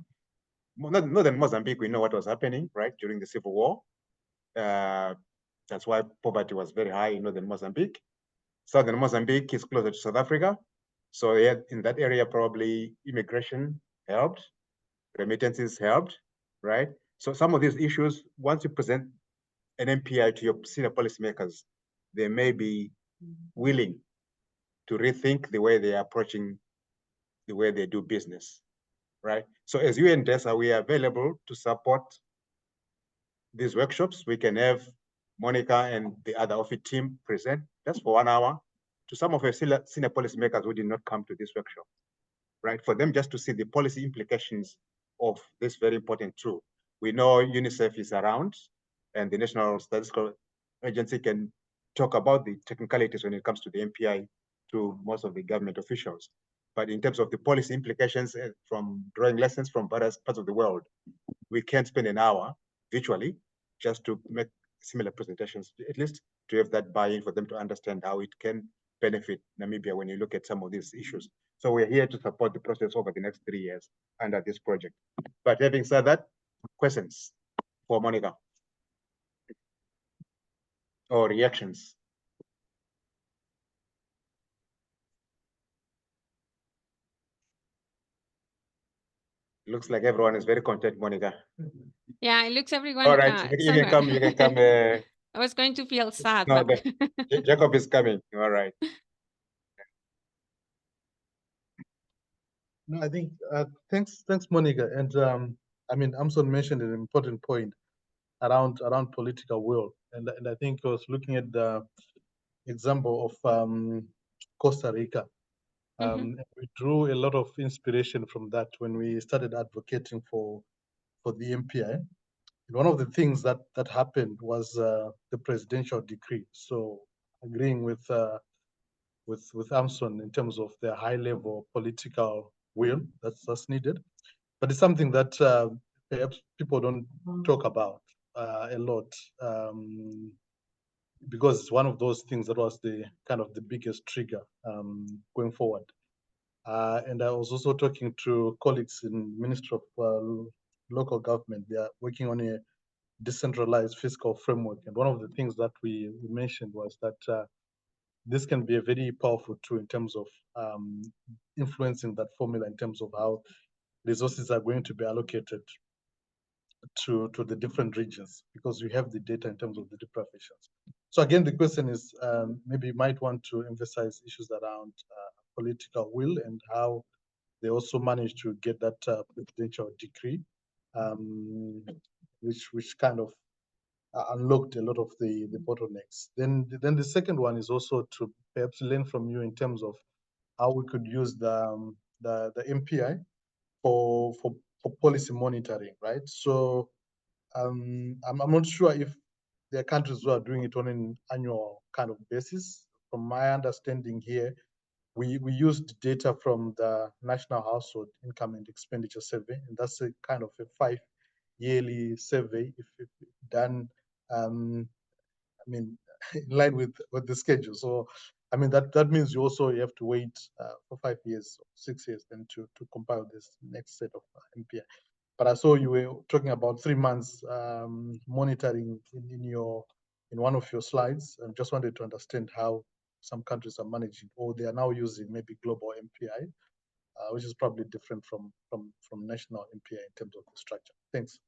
Northern Mozambique, we know what was happening, right, during the Civil War. That's why poverty was very high in northern Mozambique. Southern Mozambique is closer to South Africa. So yeah, in that area, probably immigration helped, remittances helped, right? So some of these issues, once you present an MPI to your senior policymakers, they may be willing to rethink the way they are approaching the way they do business, right? So as you and DESA, we are available to support these workshops. We can have Monica and the other OFIT team present just for 1 hour to some of our senior policymakers who did not come to this workshop, right? For them just to see the policy implications of this very important tool. We know UNICEF is around, and the National Statistical Agency can talk about the technicalities when it comes to the MPI to most of the government officials. But in terms of the policy implications from drawing lessons from various parts of the world, we can't spend an hour virtually just to make similar presentations, at least to have that buy-in for them to understand how it can benefit Namibia when you look at some of these issues. So we're here to support the process over the next 3 years under this project. But having said that, questions for Monica or reactions? Looks like everyone is very content, Monica. Yeah, it looks everyone. All right, you can come. You can come. I was going to feel sad. No, but... Jacob is coming. All right. No, I think thanks, Monica. And I mean, Amson mentioned an important point around political will, and I think I was looking at the example of Costa Rica. We drew a lot of inspiration from that when we started advocating for the MPI. And one of the things that happened was the presidential decree. So agreeing with Amson in terms of the high level political will that's needed. but it's something that perhaps people don't talk about a lot, because it's one of those things that was the kind of the biggest trigger going forward. And I was also talking to colleagues in Ministry of Local Government. They are working on a decentralized fiscal framework. And one of the things that we mentioned was that this can be a very powerful tool in terms of influencing that formula in terms of how resources are going to be allocated to the different regions, because we have the data in terms of the deprivations. So again, the question is, maybe you might want to emphasize issues around political will and how they also managed to get that presidential decree, which kind of unlocked a lot of the bottlenecks. Then the second one is also to perhaps learn from you in terms of how we could use the MPI for policy monitoring, right? So I'm not sure if there are countries who are doing it on an annual kind of basis. From my understanding here, we used data from the National Household Income and Expenditure Survey, and that's a kind of a 5-yearly survey if done, I mean, in line with the schedule. So, I mean, that means you have to wait for 5 years, 6 years, then to compile this next set of MPI. But I saw you were talking about 3 months monitoring in one of your slides, and just wanted to understand how some countries are managing, or they are now using maybe global MPI, which is probably different from national MPI in terms of the structure. Thanks.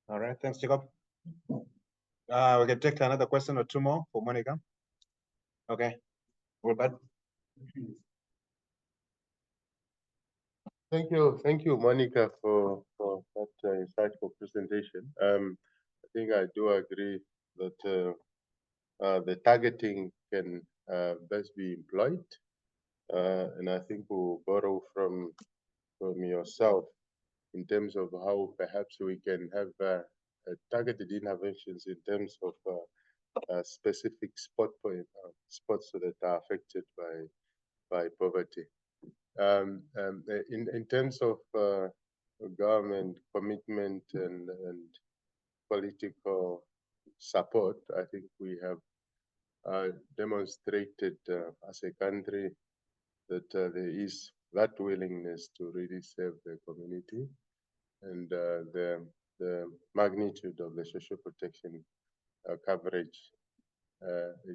All right, thanks, Jacob. We can take another question or two more for Monica. Okay, Robert. Thank you, Monica, for that insightful presentation. I think I do agree that the targeting can best be employed, and I think we'll borrow from yourself in terms of how perhaps we can have targeted interventions in terms of specific spots that are affected by poverty. In terms of government commitment and political support, I think we have demonstrated as a country that there is that willingness to really serve the community, and the magnitude of the social protection coverage.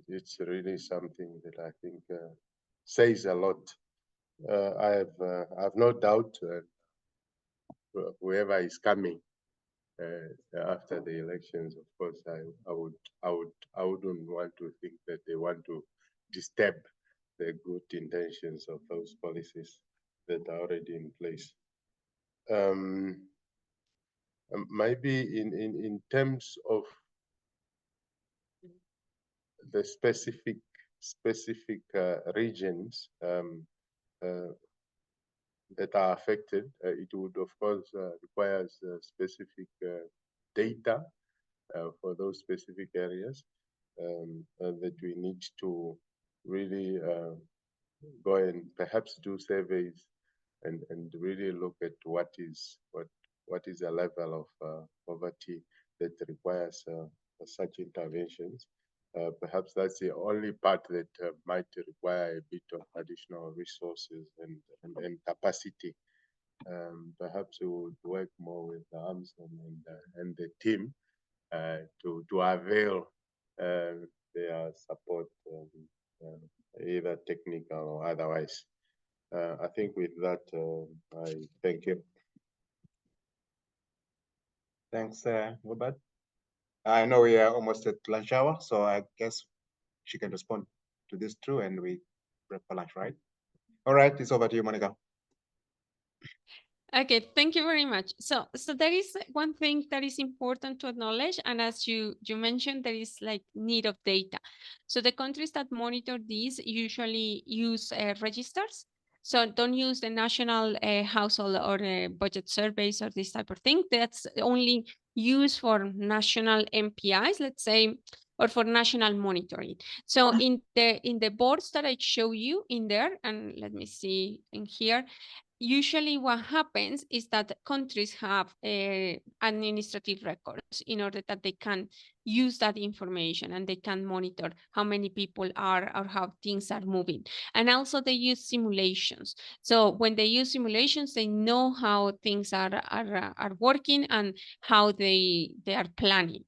It's really something that I think says a lot. I have no doubt whoever is coming after the elections, of course, I wouldn't want to think that they want to disturb the good intentions of those policies that are already in place. Maybe in terms of the specific regions that are affected, it would of course requires specific data for those specific areas that we need to really go and perhaps do surveys and really look at what is the level of poverty that requires such interventions. Perhaps that's the only part that might require a bit of additional resources and capacity. Perhaps we would work more with Amazon and the team to avail their support, either technical or otherwise. I think with that, I thank you. Thanks, Robert. I know we are almost at lunch hour, so I guess she can respond to this too, and we prep for lunch, right? All right, it's over to you, Monica. Okay, thank you very much. So there is one thing that is important to acknowledge, and as you mentioned, there is like need of data. So the countries that monitor these usually use registers. So don't use the national household or budget surveys or this type of thing. That's only used for national MPIs, let's say, or for national monitoring. So in the boards that I show you in there, and let me see in here, usually what happens is that countries have administrative records in order that they can use that information and they can monitor how many people are or how things are moving. And also they use simulations. So when they use simulations, they know how things are working and how they are planning.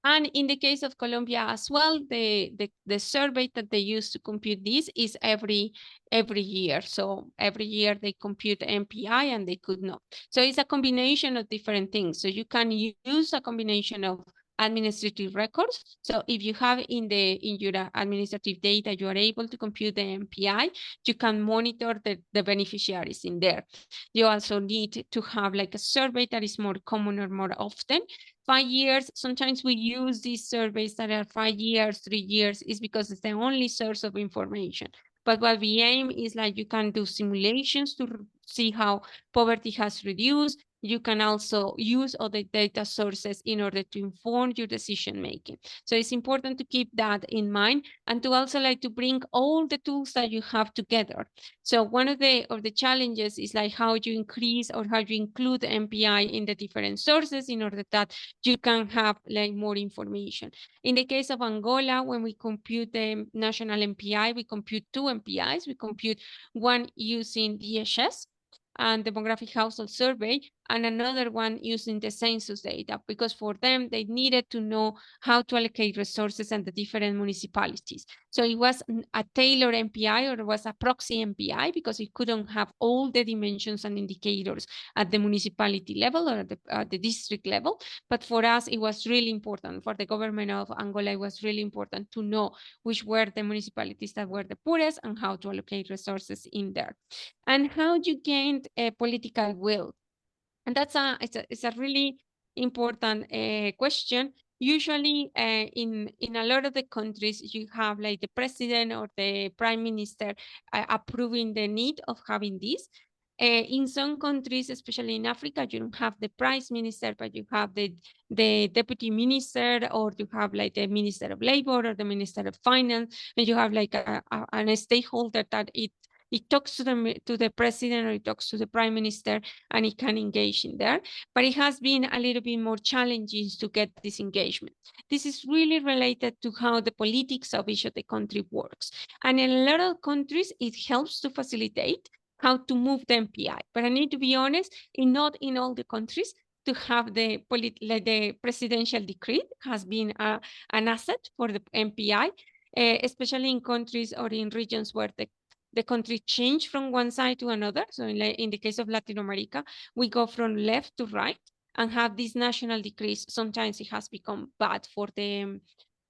And in the case of Colombia as well, the survey that they use to compute this is every year. So every year they compute MPI and they could not. So it's a combination of different things. So you can use a combination of administrative records. So if you have in your administrative data, you are able to compute the MPI, you can monitor the beneficiaries in there. You also need to have like a survey that is more common or more often. 5 years, sometimes we use these surveys that are 5 years, 3 years, is because it's the only source of information. But what we aim is like you can do simulations to see how poverty has reduced. You can also use other data sources in order to inform your decision making. So it's important to keep that in mind and to also like to bring all the tools that you have together. So one of the challenges is like how you increase or how you include MPI in the different sources in order that you can have like more information. In the case of Angola, when we compute the national MPI, we compute 2 MPIs. We compute one using DHS and demographic household survey, and another one using the census data, because for them, they needed to know how to allocate resources and the different municipalities. So it was a tailored MPI, or it was a proxy MPI, because it couldn't have all the dimensions and indicators at the municipality level or at the district level. But for us, it was really important. For the government of Angola, it was really important to know which were the municipalities that were the poorest and how to allocate resources in there. And how you gained a political will. And that's it's a really important question. Usually in a lot of the countries, you have like the president or the prime minister approving the need of having this. In some countries, especially in Africa, you don't have the prime minister, but you have the deputy minister, or you have like the minister of labor or the minister of finance, and you have like a stakeholder that it talks to the president, or it talks to the prime minister, and it can engage in there. But it has been a little bit more challenging to get this engagement. This is really related to how the politics of each of the country works. And in a lot of countries, it helps to facilitate how to move the MPI. But I need to be honest, not in all the countries to have the presidential decree has been an asset for the MPI, especially in countries or in regions where the country changed from one side to another. So in the case of Latin America, we go from left to right and have these national decrees. Sometimes it has become bad for the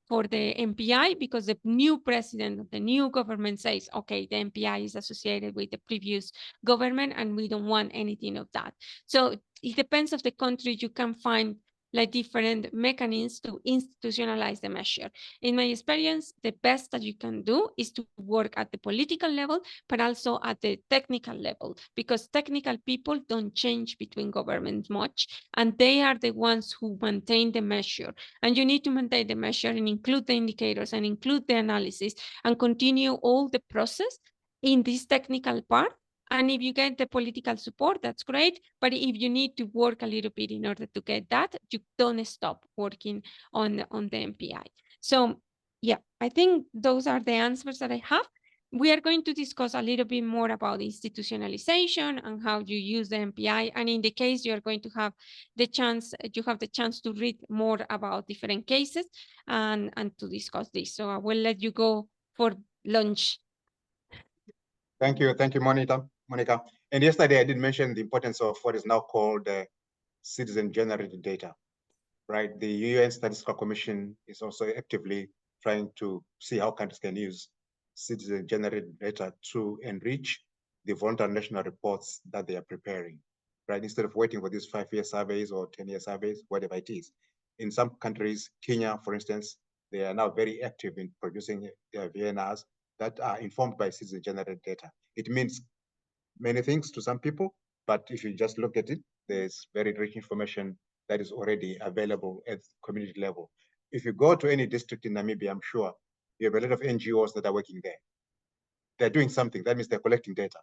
MPI, because the new president of the new government says, okay, the MPI is associated with the previous government and we don't want anything of that. So it depends of the country. You can find like different mechanisms to institutionalize the measure. In my experience, the best that you can do is to work at the political level, but also at the technical level, because technical people don't change between governments much, and they are the ones who maintain the measure. And you need to maintain the measure and include the indicators and include the analysis and continue all the process in this technical part. And if you get the political support, that's great. But if you need to work a little bit in order to get that, you don't stop working on the MPI. So yeah, I think those are the answers that I have. We are going to discuss a little bit more about institutionalization and how you use the MPI. And in the case, you are going to have the chance, to read more about different cases and to discuss this. So I will let you go for lunch. Thank you, Monica. And yesterday I did mention the importance of what is now called citizen-generated data, right? The UN Statistical Commission is also actively trying to see how countries can use citizen-generated data to enrich the voluntary national reports that they are preparing, right? Instead of waiting for these 5-year surveys or 10-year surveys, whatever it is. In some countries, Kenya, for instance, they are now very active in producing their VNRs that are informed by citizen-generated data. It means many things to some people, but if you just look at it, there's very rich information that is already available at community level. If you go to any district in Namibia, I'm sure you have a lot of NGOs that are working there. They're doing something. That means they're collecting data.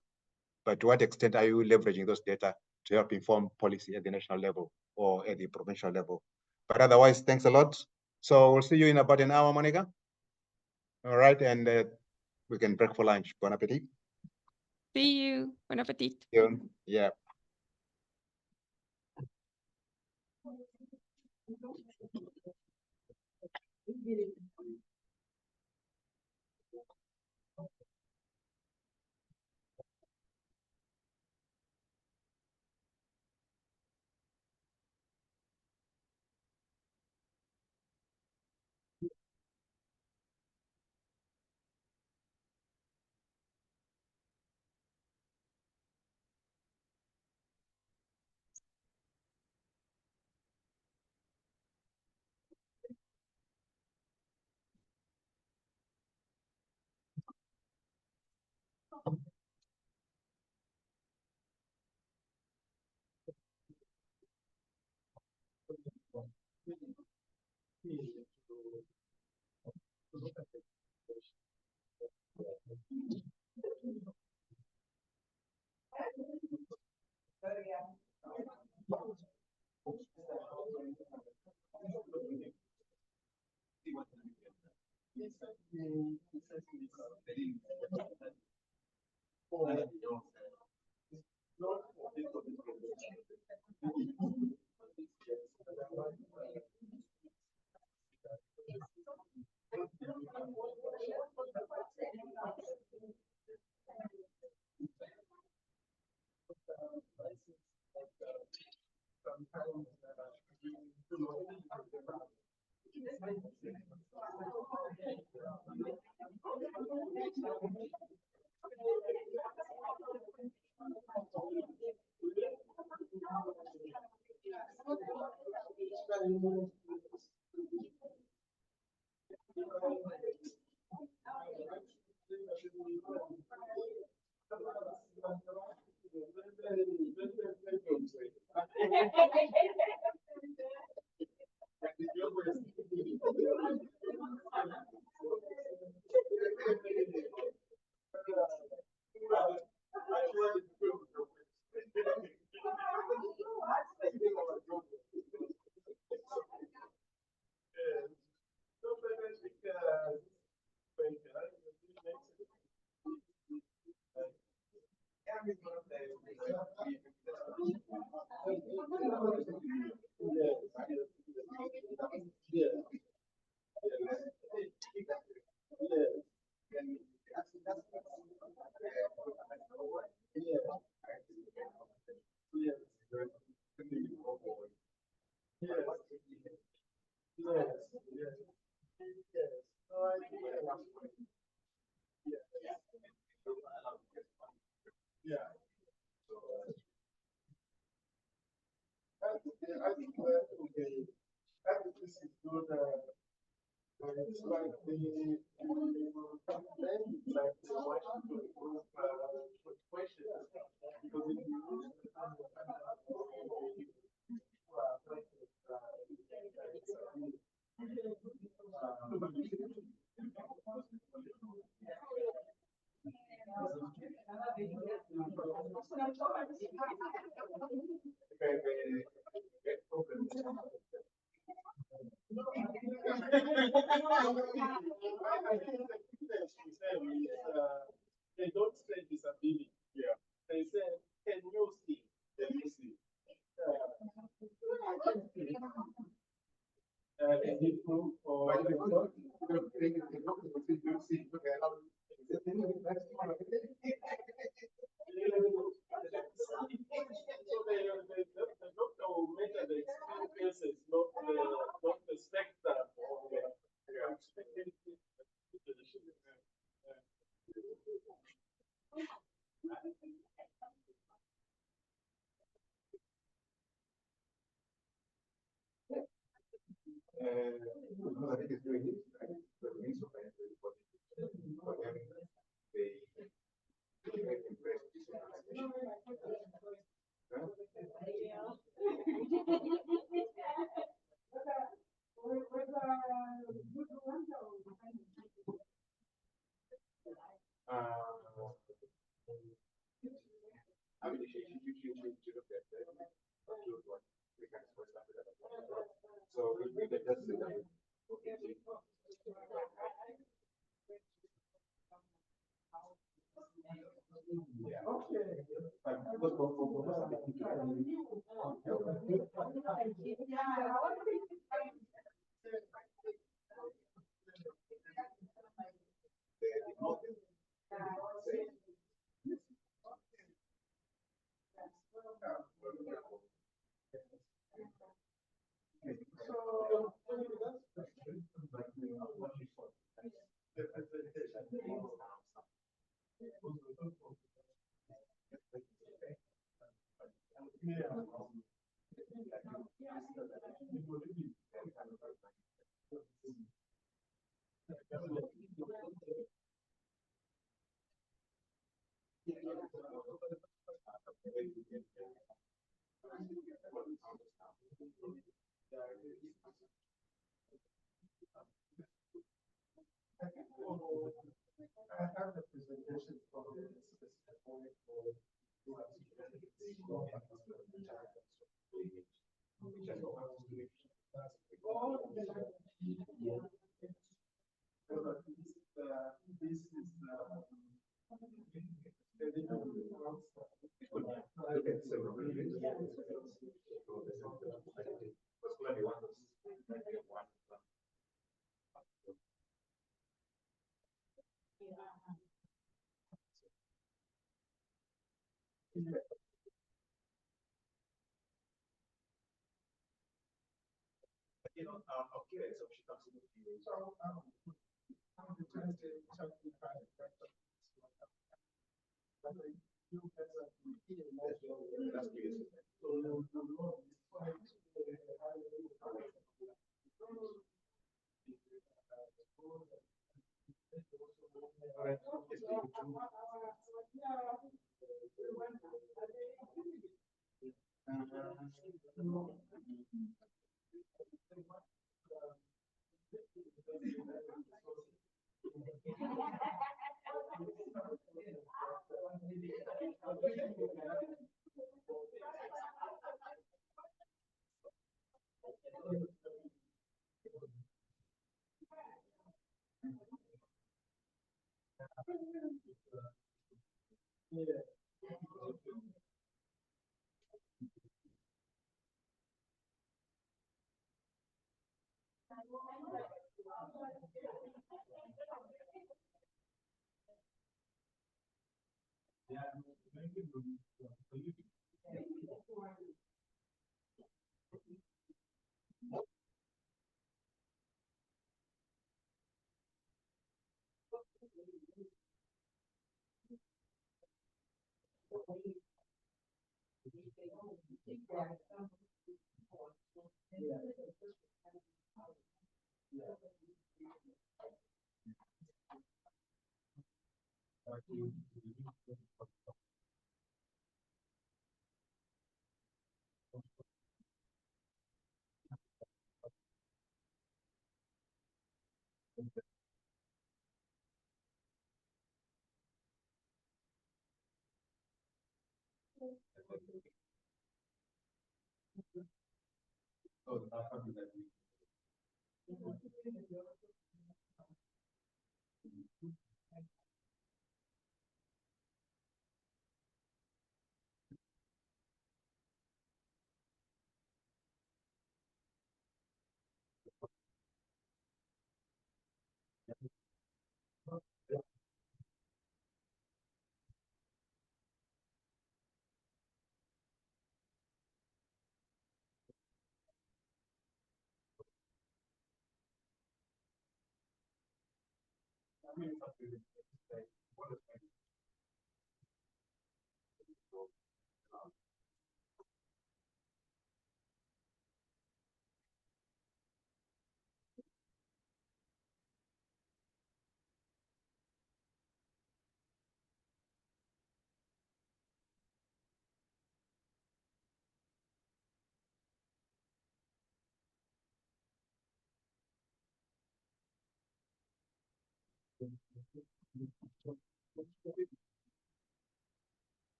but to what extent are you leveraging those data to help inform policy at the national level or at the provincial level? But otherwise, thanks a lot. So we'll see you in about an hour, Monica. All right, and we can break for lunch. Bon appetit. See you. Bon appetit. Yeah. They don't say disability. Yeah. They say, can you see? Can you see? Is it proof or the doctor will measure the experiences, not the spectrum of the So we can just do that.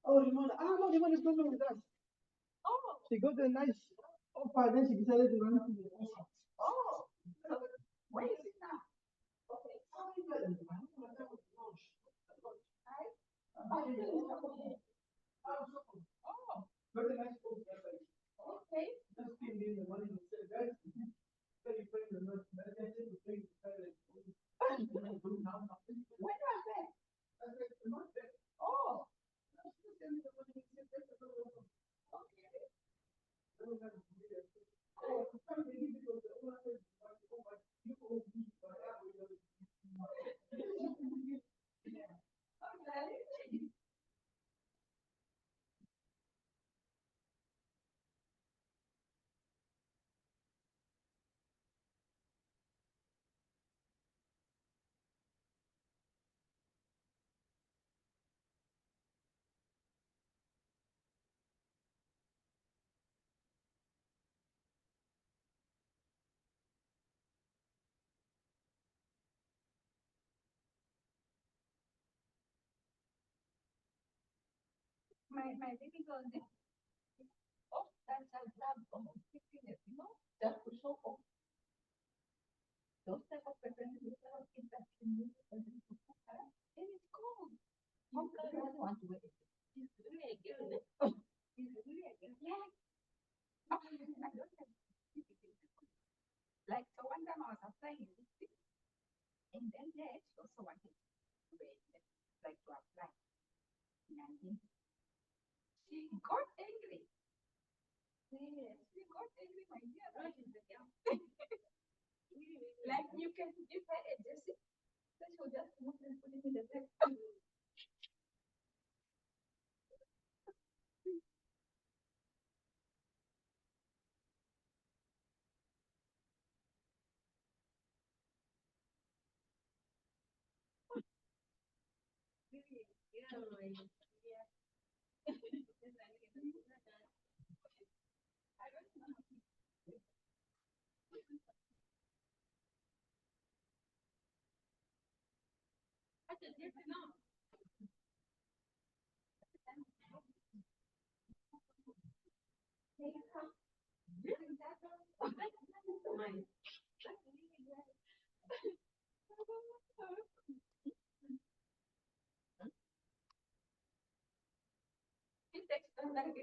Oh, Rimona. Ah, no, Rimona is not with us. Oh. She got a nice offer, then she decided to run to the offer. Oh. Where is it now? Okay. Oh. Very nice offer. Okay. Just came in the morning and said, guys, very friendly. When was that? Oh. My baby girl, oh, that's a lab almost 15 years, you know, that was so old. Those type of preferences, those type of kids that can use it as a and it's cool. How come I don't want to wear it? He's really a girl. Oh, he's really a girl. Yeah. Oh, I don't have like, so one time I was applying lipstick, and then there she also wanted to wear it, like to apply. And she got angry. Yes, she got angry, my dear. That is the girl. Like you can give her a jersey, then she'll just move and put it in the bag. You can't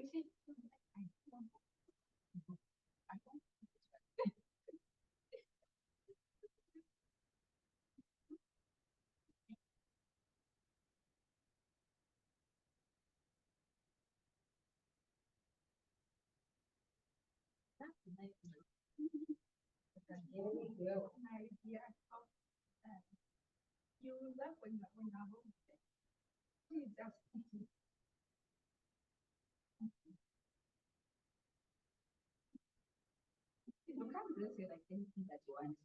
dress it like anything that you want.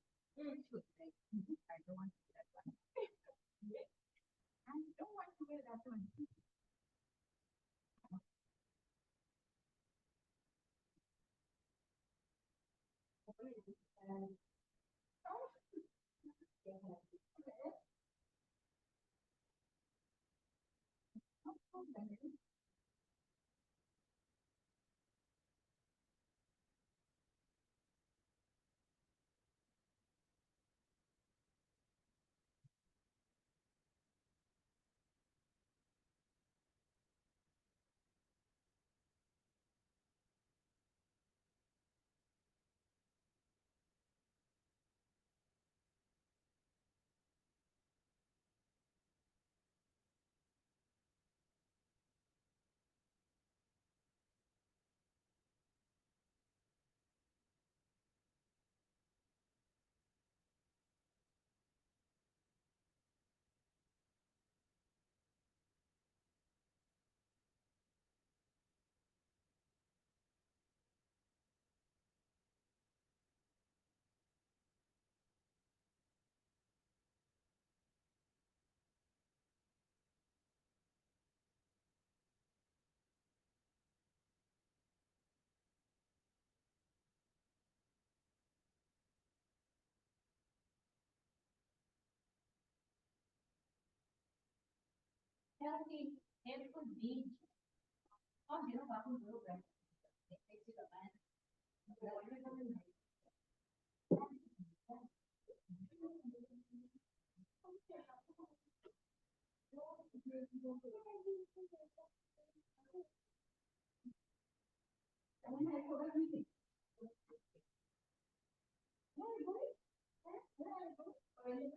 I don't want to wear that one. I don't want to wear that one. Healthy, helpful beach. Oh, you know, right?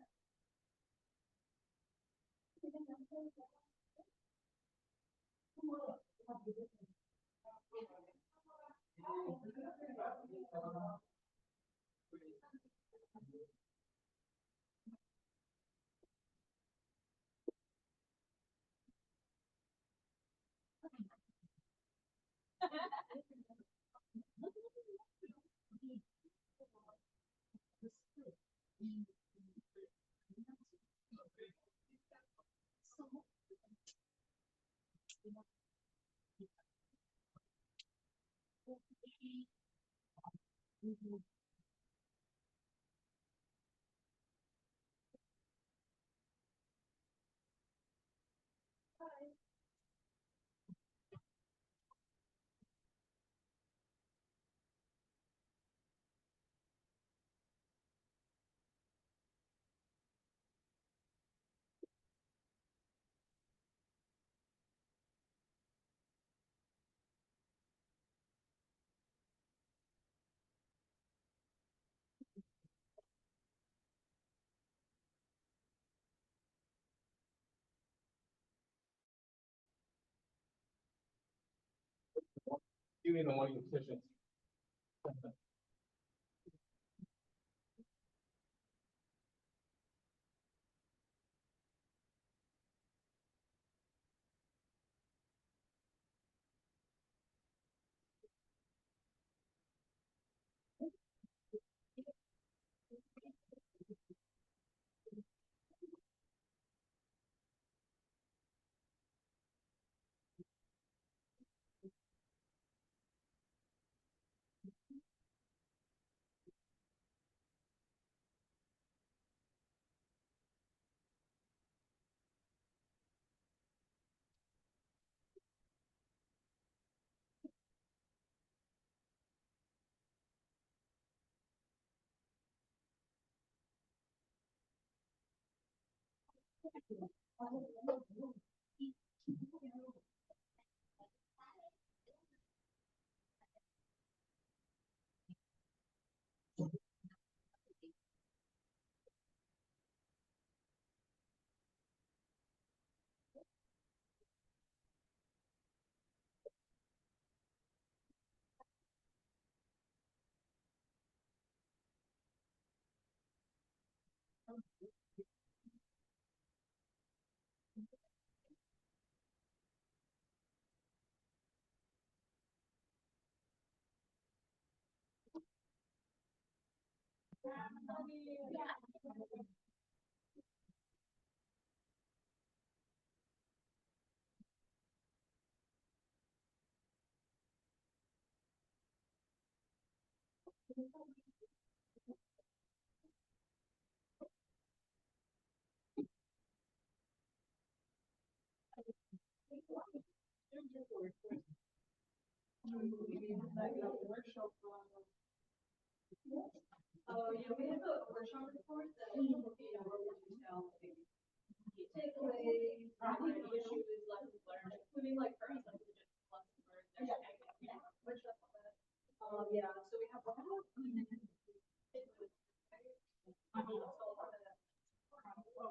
You in the morning sessions.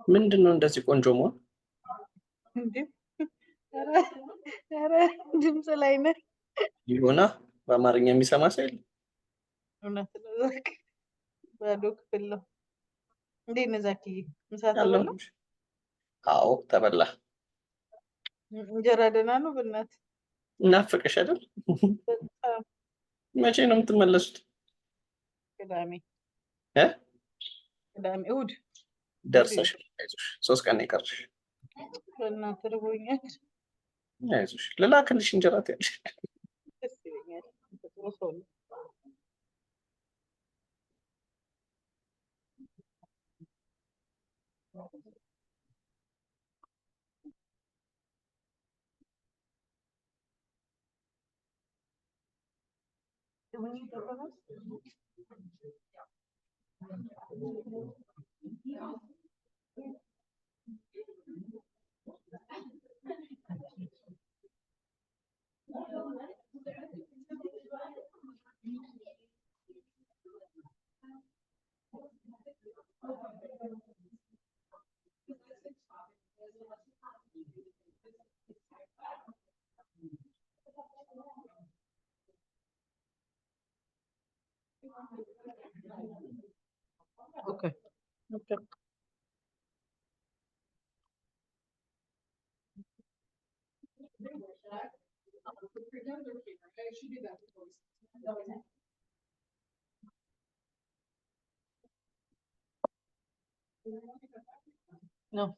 ምንድን ነው እንደዚህ ቆንጆ መሆን? ኧረ ድምፅ ላይ ነህ። ይሁና በአማርኛ የሚሰማ ሰው የለም። እውነት ነው ዛክ፣ ባዶ ክፍል ነው። እንዴት ነህ ዛክዬ? ምሳ ተበላ? አለሁልሽ። አዎ ተበላ። እንጀራ ደህና ነው? በእናትህ እናፍቅሽ አይደል? በጣም መቼ ነው የምትመለሱት? ቅዳሜ እ ቅዳሜ እሑድ ደርሰሽ አይዞሽ፣ 3 ቀን ነው የቀረሽ። በእናትህ ርቦኛል። አይዞሽ ልላክልሽ እንጀራ ትያለሽ። ደስ ይለኛል። ጥሩ ሰው ነው። Okay. Okay. No.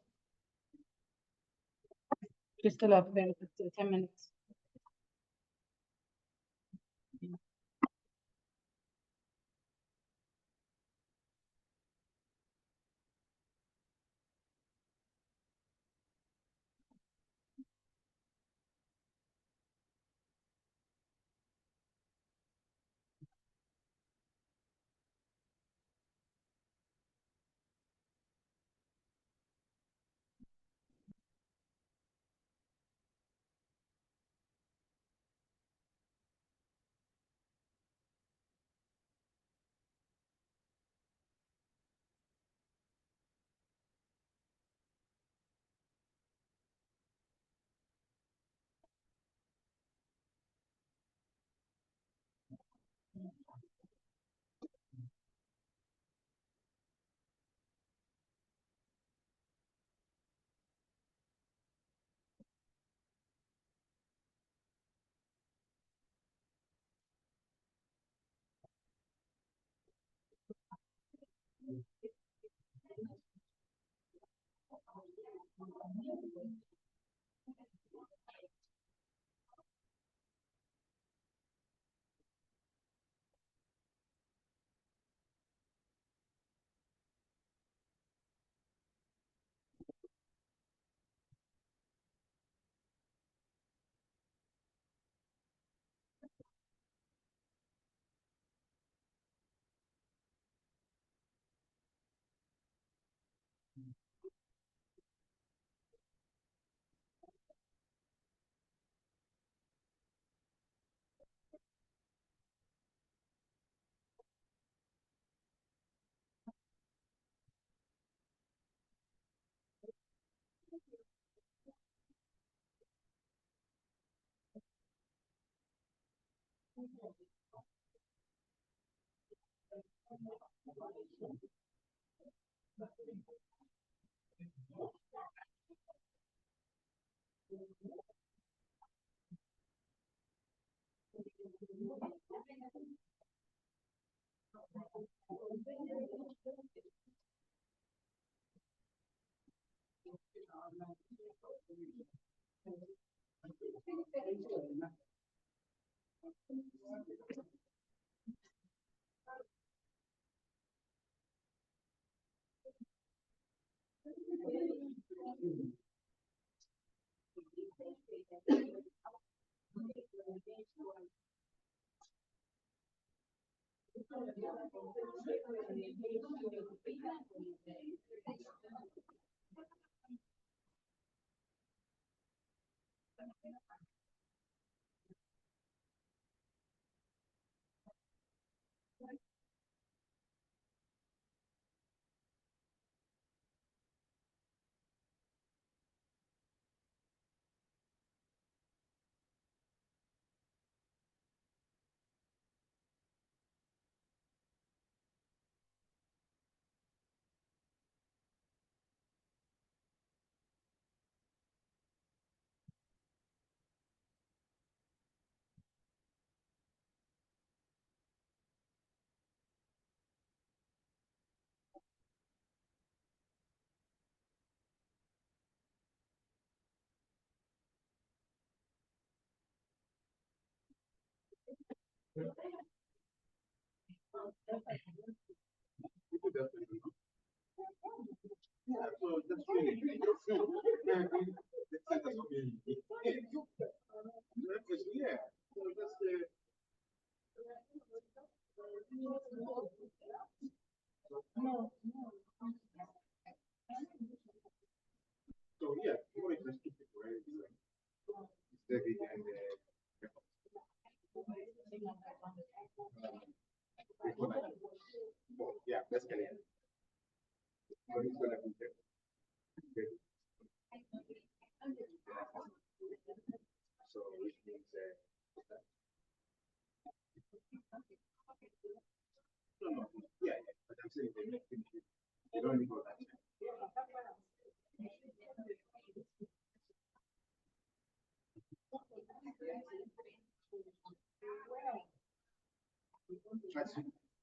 We still have 10 minutes.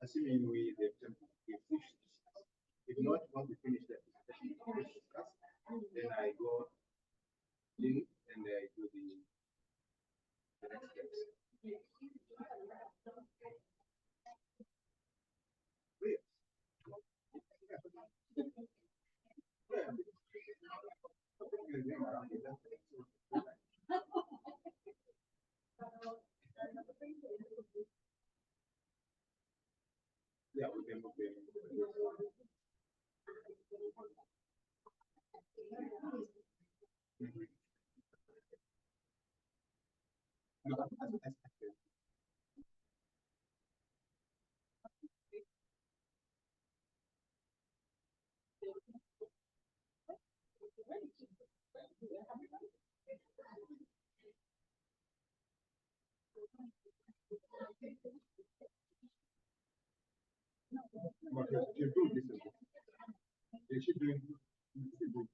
Assuming we finish, if not, once we finish that discussion, then I go in and I do the next steps. Yeah, we can move in. But you do this. You should do.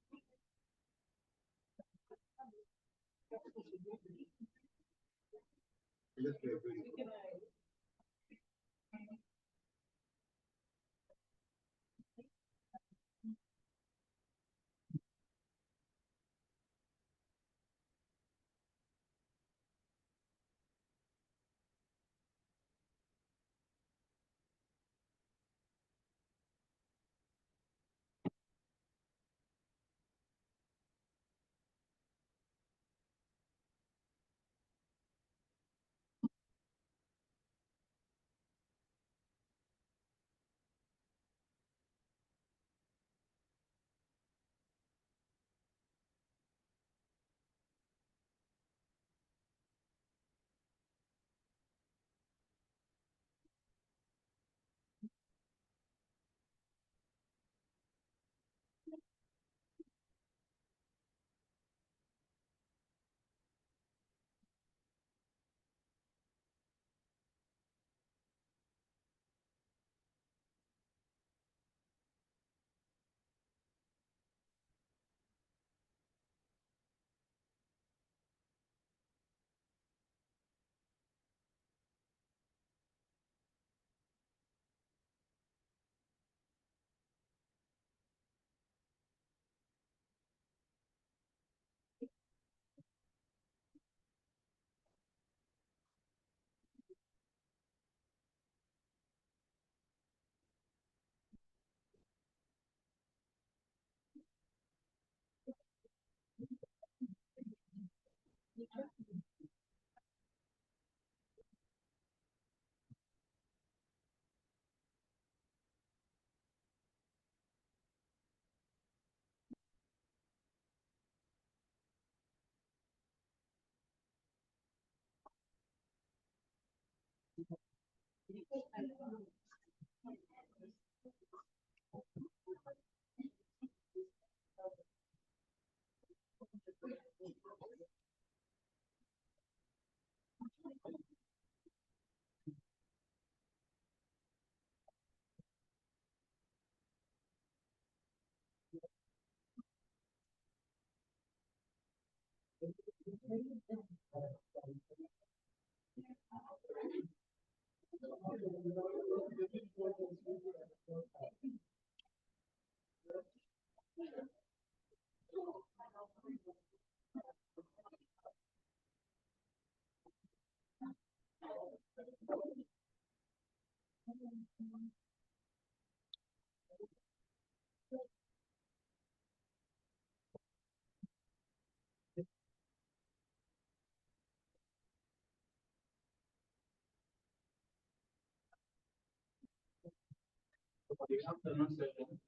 For the afternoon session,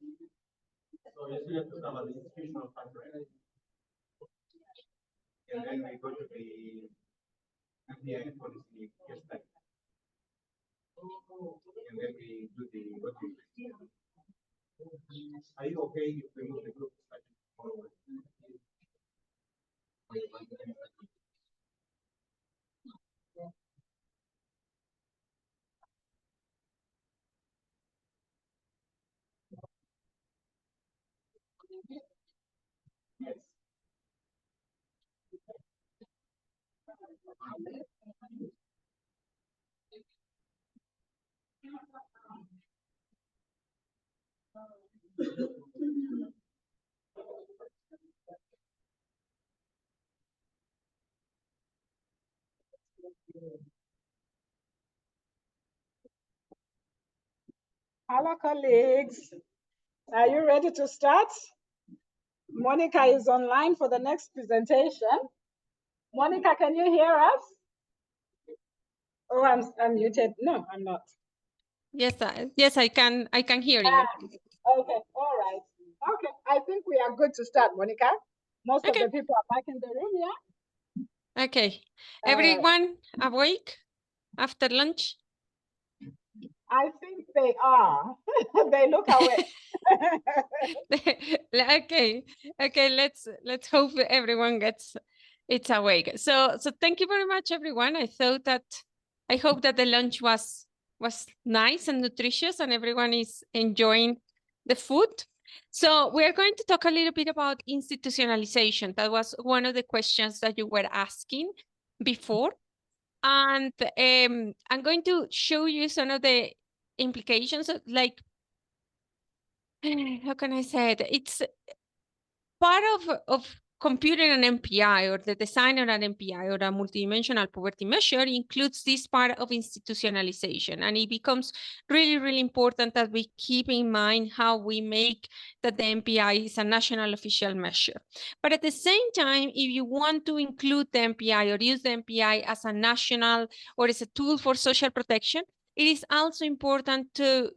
so yesterday was about the institutional fundraising. And then we go to the MPI policy case study. And then we do the working. Are you okay if we move the group study forward? Yes. Hello, colleagues. Are you ready to start? Monica is online for the next presentation. Monica, can you hear us? Oh, I'm muted. No, I'm not. Yes, I can hear you. Okay, all right. Okay, I think we are good to start, Monica. Most of the people are back in the room, yeah? Okay. Everyone awake after lunch? I think they are. They look awake. Okay, let's hope that everyone gets it's awake. So thank you very much, everyone. I hope that the lunch was nice and nutritious and everyone is enjoying the food. So we are going to talk a little bit about institutionalization. That was one of the questions that you were asking before. And I'm going to show you some of the implications of, like, how can I say it? It's part of computing an MPI or the design of an MPI or a multidimensional poverty measure includes this part of institutionalization. And it becomes really, really important that we keep in mind how we make that the MPI is a national official measure. But at the same time, if you want to include the MPI or use the MPI as a national or as a tool for social protection, it is also important to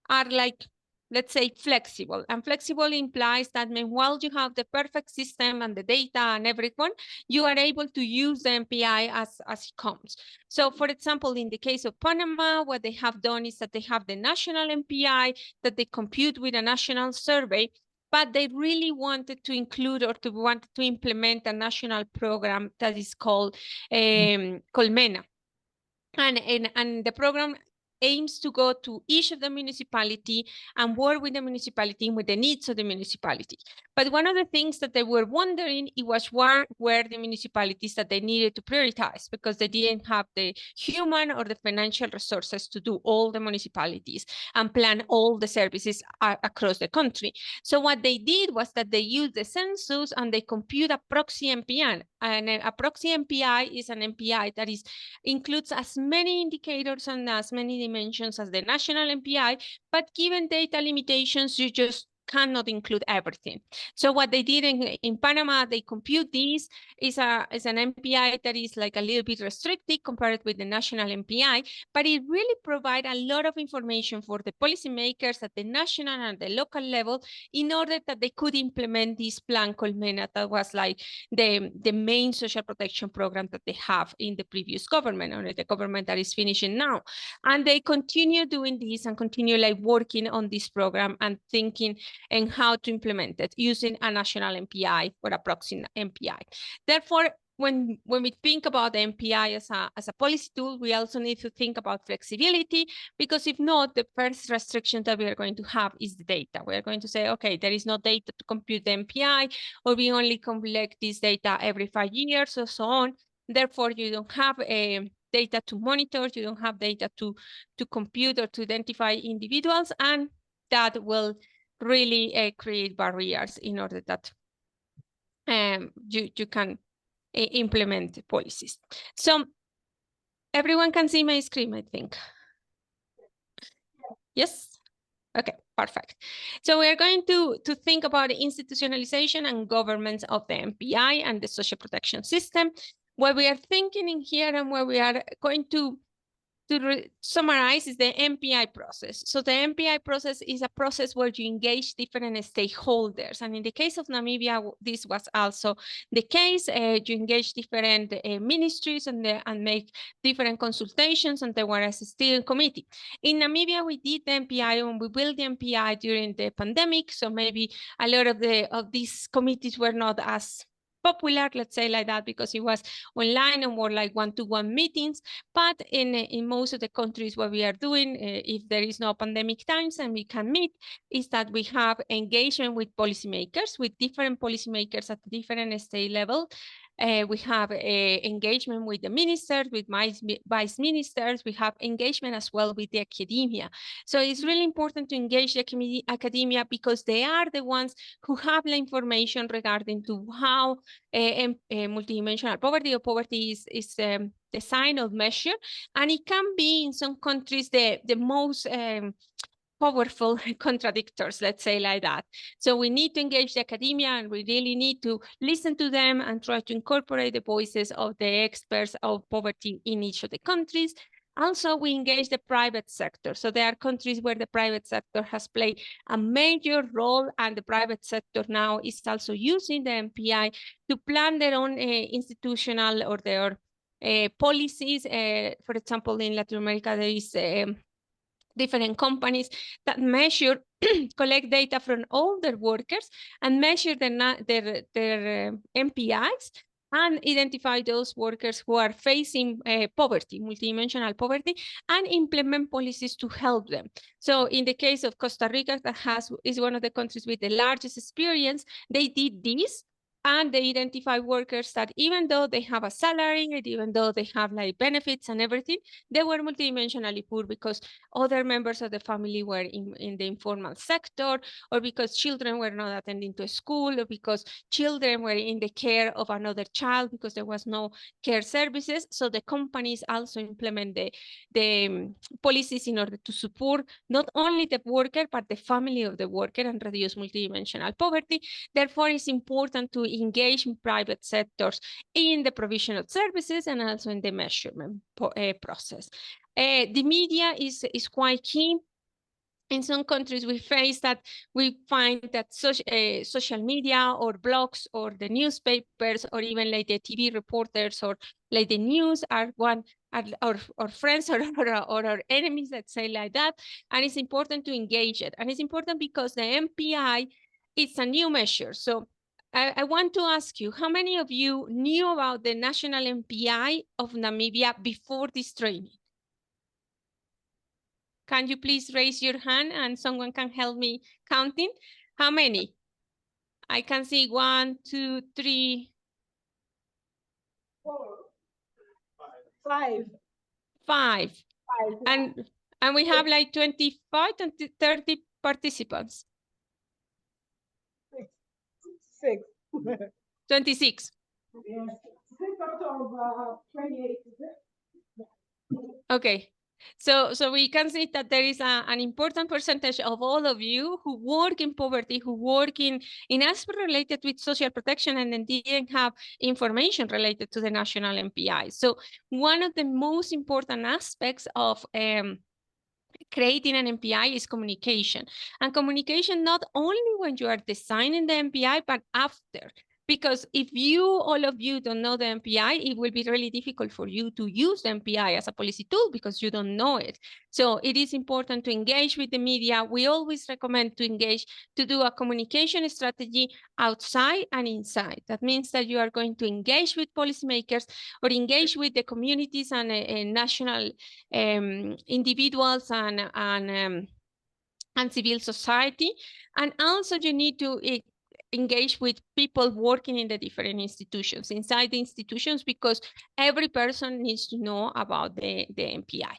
are like, let's say, flexible. And flexible implies that while you have the perfect system and the data and everyone, you are able to use the MPI as it comes. So for example, in the case of Panama, what they have done is that they have the national MPI that they compute with a national survey, but they really wanted to include or wanted to implement a national program that is called Colmena. And the program aims to go to each of the municipality and work with the municipality with the needs of the municipality. But one of the things that they were wondering, it was where were the municipalities that they needed to prioritize because they didn't have the human or the financial resources to do all the municipalities and plan all the services across the country. So what they did was that they used the census and they compute a proxy MPI. And a proxy MPI is an MPI that includes as many indicators and as many dimensions as the national MPI, but given data limitations, you just cannot include everything. So what they did in Panama, they compute this is an MPI that is like a little bit restricted compared with the national MPI, but it really provides a lot of information for the policymakers at the national and the local level in order that they could implement this plan Colmena that was like the main social protection program that they have in the previous government, or the government that is finishing now. And they continue doing this and continue like working on this program and thinking and how to implement it using a national MPI or a proxy MPI. Therefore, when we think about the MPI as a policy tool, we also need to think about flexibility, because if not, the first restriction that we are going to have is the data. We are going to say, okay, there is no data to compute the MPI, or we only collect this data every 5 years or so on. Therefore, you don't have data to monitor, you don't have data to compute or to identify individuals, and that will really create barriers in order that you can implement policies. So everyone can see my screen, I think. Yes? Okay, perfect. So we are going to think about the institutionalization and governance of the MPI and the social protection system. What we are thinking in here and where we are going to summarize is the MPI process. So the MPI process is a process where you engage different stakeholders. And in the case of Namibia, this was also the case. You engage different ministries and make different consultations, and there was a steering committee. In Namibia, we did the MPI and we built the MPI during the pandemic. So maybe a lot of these committees were not as popular, let's say like that, because it was online and more like one-to-one meetings. But in most of the countries where we are doing, if there is no pandemic times and we can meet, is that we have engagement with policymakers, with different policymakers at different state level. We have engagement with the ministers, with vice ministers. We have engagement as well with the academia. So it's really important to engage the academia, because they are the ones who have the information regarding to how multidimensional poverty or poverty is designed or measured. And it can be in some countries the most powerful contradictors, let's say like that. So we need to engage the academia, and we really need to listen to them and try to incorporate the voices of the experts of poverty in each of the countries. Also, we engage the private sector. So there are countries where the private sector has played a major role, and the private sector now is also using the MPI to plan their own institutional or their policies. For example, in Latin America, there is different companies that measure, collect data from all their workers and measure their MPIs and identify those workers who are facing poverty, multidimensional poverty, and implement policies to help them. So in the case of Costa Rica, that is one of the countries with the largest experience, they did this. And they identify workers that even though they have a salary, and even though they have like benefits and everything, they were multidimensionally poor because other members of the family were in the informal sector, or because children were not attending to school, or because children were in the care of another child because there was no care services. So the companies also implement the policies in order to support not only the worker, but the family of the worker and reduce multidimensional poverty. Therefore, it's important to engage in private sectors in the provision of services and also in the measurement process. The media is quite key. In some countries, we find that social media or blogs or the newspapers or even like the TV reporters or like the news are our friends or our enemies, let's say like that. And it's important to engage it. And it's important because the MPI is a new measure. So I want to ask you, how many of you knew about the national MPI of Namibia before this training? Can you please raise your hand and someone can help me counting? How many? I can see 1, 2, 3. 4, 5. 5. And we have like 25 and 30 participants. 6. 26. Yes. 6 out of 28. Okay. So we can see that there is an important percentage of all of you who work in poverty, who work in aspects related with social protection, and then didn't have information related to the national MPI. So one of the most important aspects of creating an MPI is communication. And communication not only when you are designing the MPI, but after. Because if all of you don't know the MPI, it will be really difficult for you to use the MPI as a policy tool because you don't know it. So it is important to engage with the media. We always recommend to engage, to do a communication strategy outside and inside. That means that you are going to engage with policymakers or engage with the communities and national individuals and civil society. And also you need to engage with people working in the different institutions, inside the institutions, because every person needs to know about the MPI.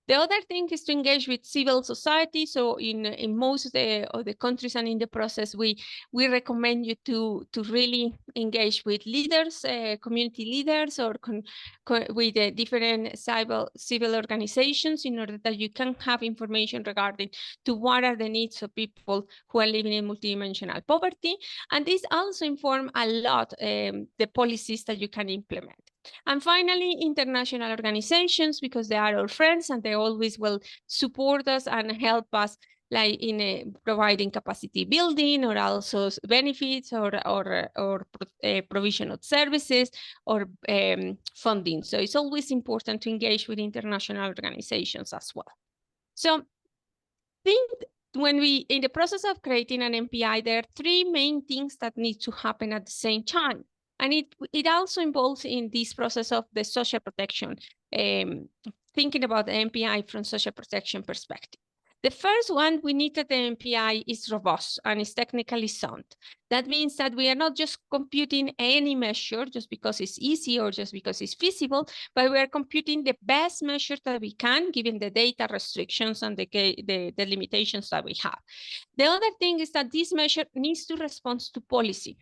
The other thing is to engage with civil society. So in most of the countries and in the process, we recommend you to really engage with leaders, community leaders, or with the different civil organizations in order that you can have information regarding to what are the needs of people who are living in multidimensional poverty. And this also informs a lot the policies that you can implement. And finally, international organizations, because they are our friends and they always will support us and help us, like in providing capacity building, or also benefits, or provision of services, or funding. So it's always important to engage with international organizations as well. So when in the process of creating an MPI, there are three main things that need to happen at the same time. And it also involves in this process of the social protection, thinking about the MPI from social protection perspective. The first one, we need that the MPI is robust and is technically sound. That means that we are not just computing any measure just because it's easy or just because it's feasible, but we are computing the best measure that we can, given the data restrictions and the limitations that we have. The other thing is that this measure needs to respond to policy.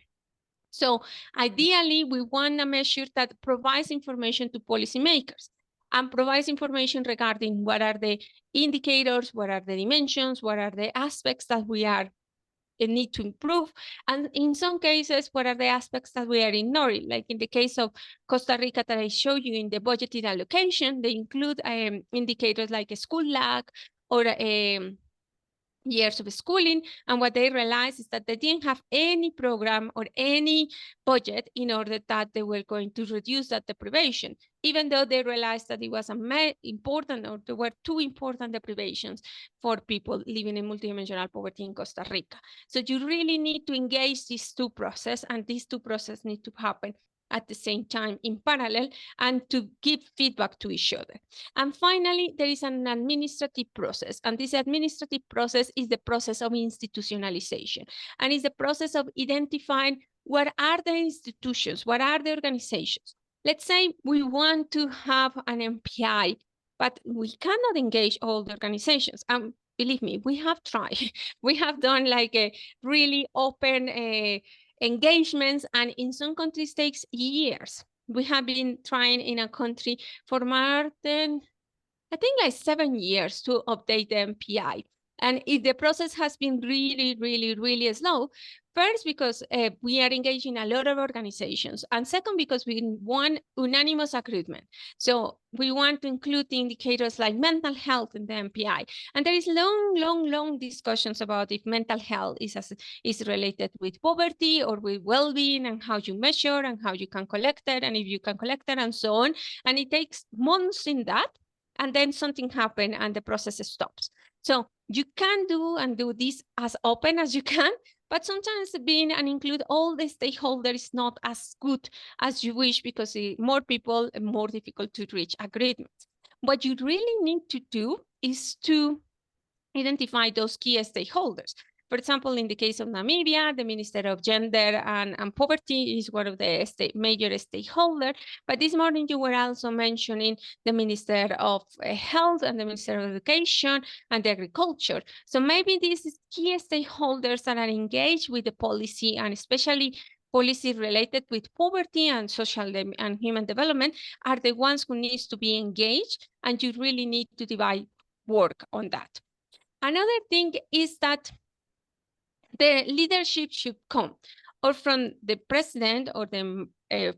So ideally, we want a measure that provides information to policymakers and provides information regarding what are the indicators, what are the dimensions, what are the aspects that we need to improve, and in some cases, what are the aspects that we are ignoring. Like in the case of Costa Rica that I showed you in the budgeted allocation, they include indicators like a school lag or years of schooling, and what they realized is that they didn't have any program or any budget in order that they were going to reduce that deprivation, even though they realized that it was important, or there were two important deprivations for people living in multidimensional poverty in Costa Rica. So you really need to engage these two processes, and these two processes need to happen at the same time in parallel, and to give feedback to each other. And finally, there is an administrative process. And this administrative process is the process of institutionalization. And it's the process of identifying what are the institutions, what are the organizations. Let's say we want to have an MPI, but we cannot engage all the organizations. Believe me, we have tried. We have done like a really open engagements, and in some countries takes years. We have been trying in a country for more than, I think, like 7 years to update the MPI. And the process has been really, really, really slow. First, because we are engaging a lot of organizations. And second, because we want unanimous agreement. So we want to include the indicators like mental health in the MPI. And there is long discussions about if mental health is related with poverty or with well-being, and how you measure and how you can collect it, and if you can collect it, and so on. And it takes months in that. And then something happens and the process stops. So you can do this as open as you can, but sometimes being and include all the stakeholders is not as good as you wish, because more people, more difficult to reach agreements. What you really need to do is to identify those key stakeholders. For example, in the case of Namibia, the Minister of Gender and Poverty is one of the major stakeholders. But this morning, you were also mentioning the Minister of Health and the Minister of Education and Agriculture. So maybe these key stakeholders that are engaged with the policy, and especially policies related with poverty and social and human development are the ones who needs to be engaged, and you really need to divide work on that. Another thing is that the leadership should come or from the president or the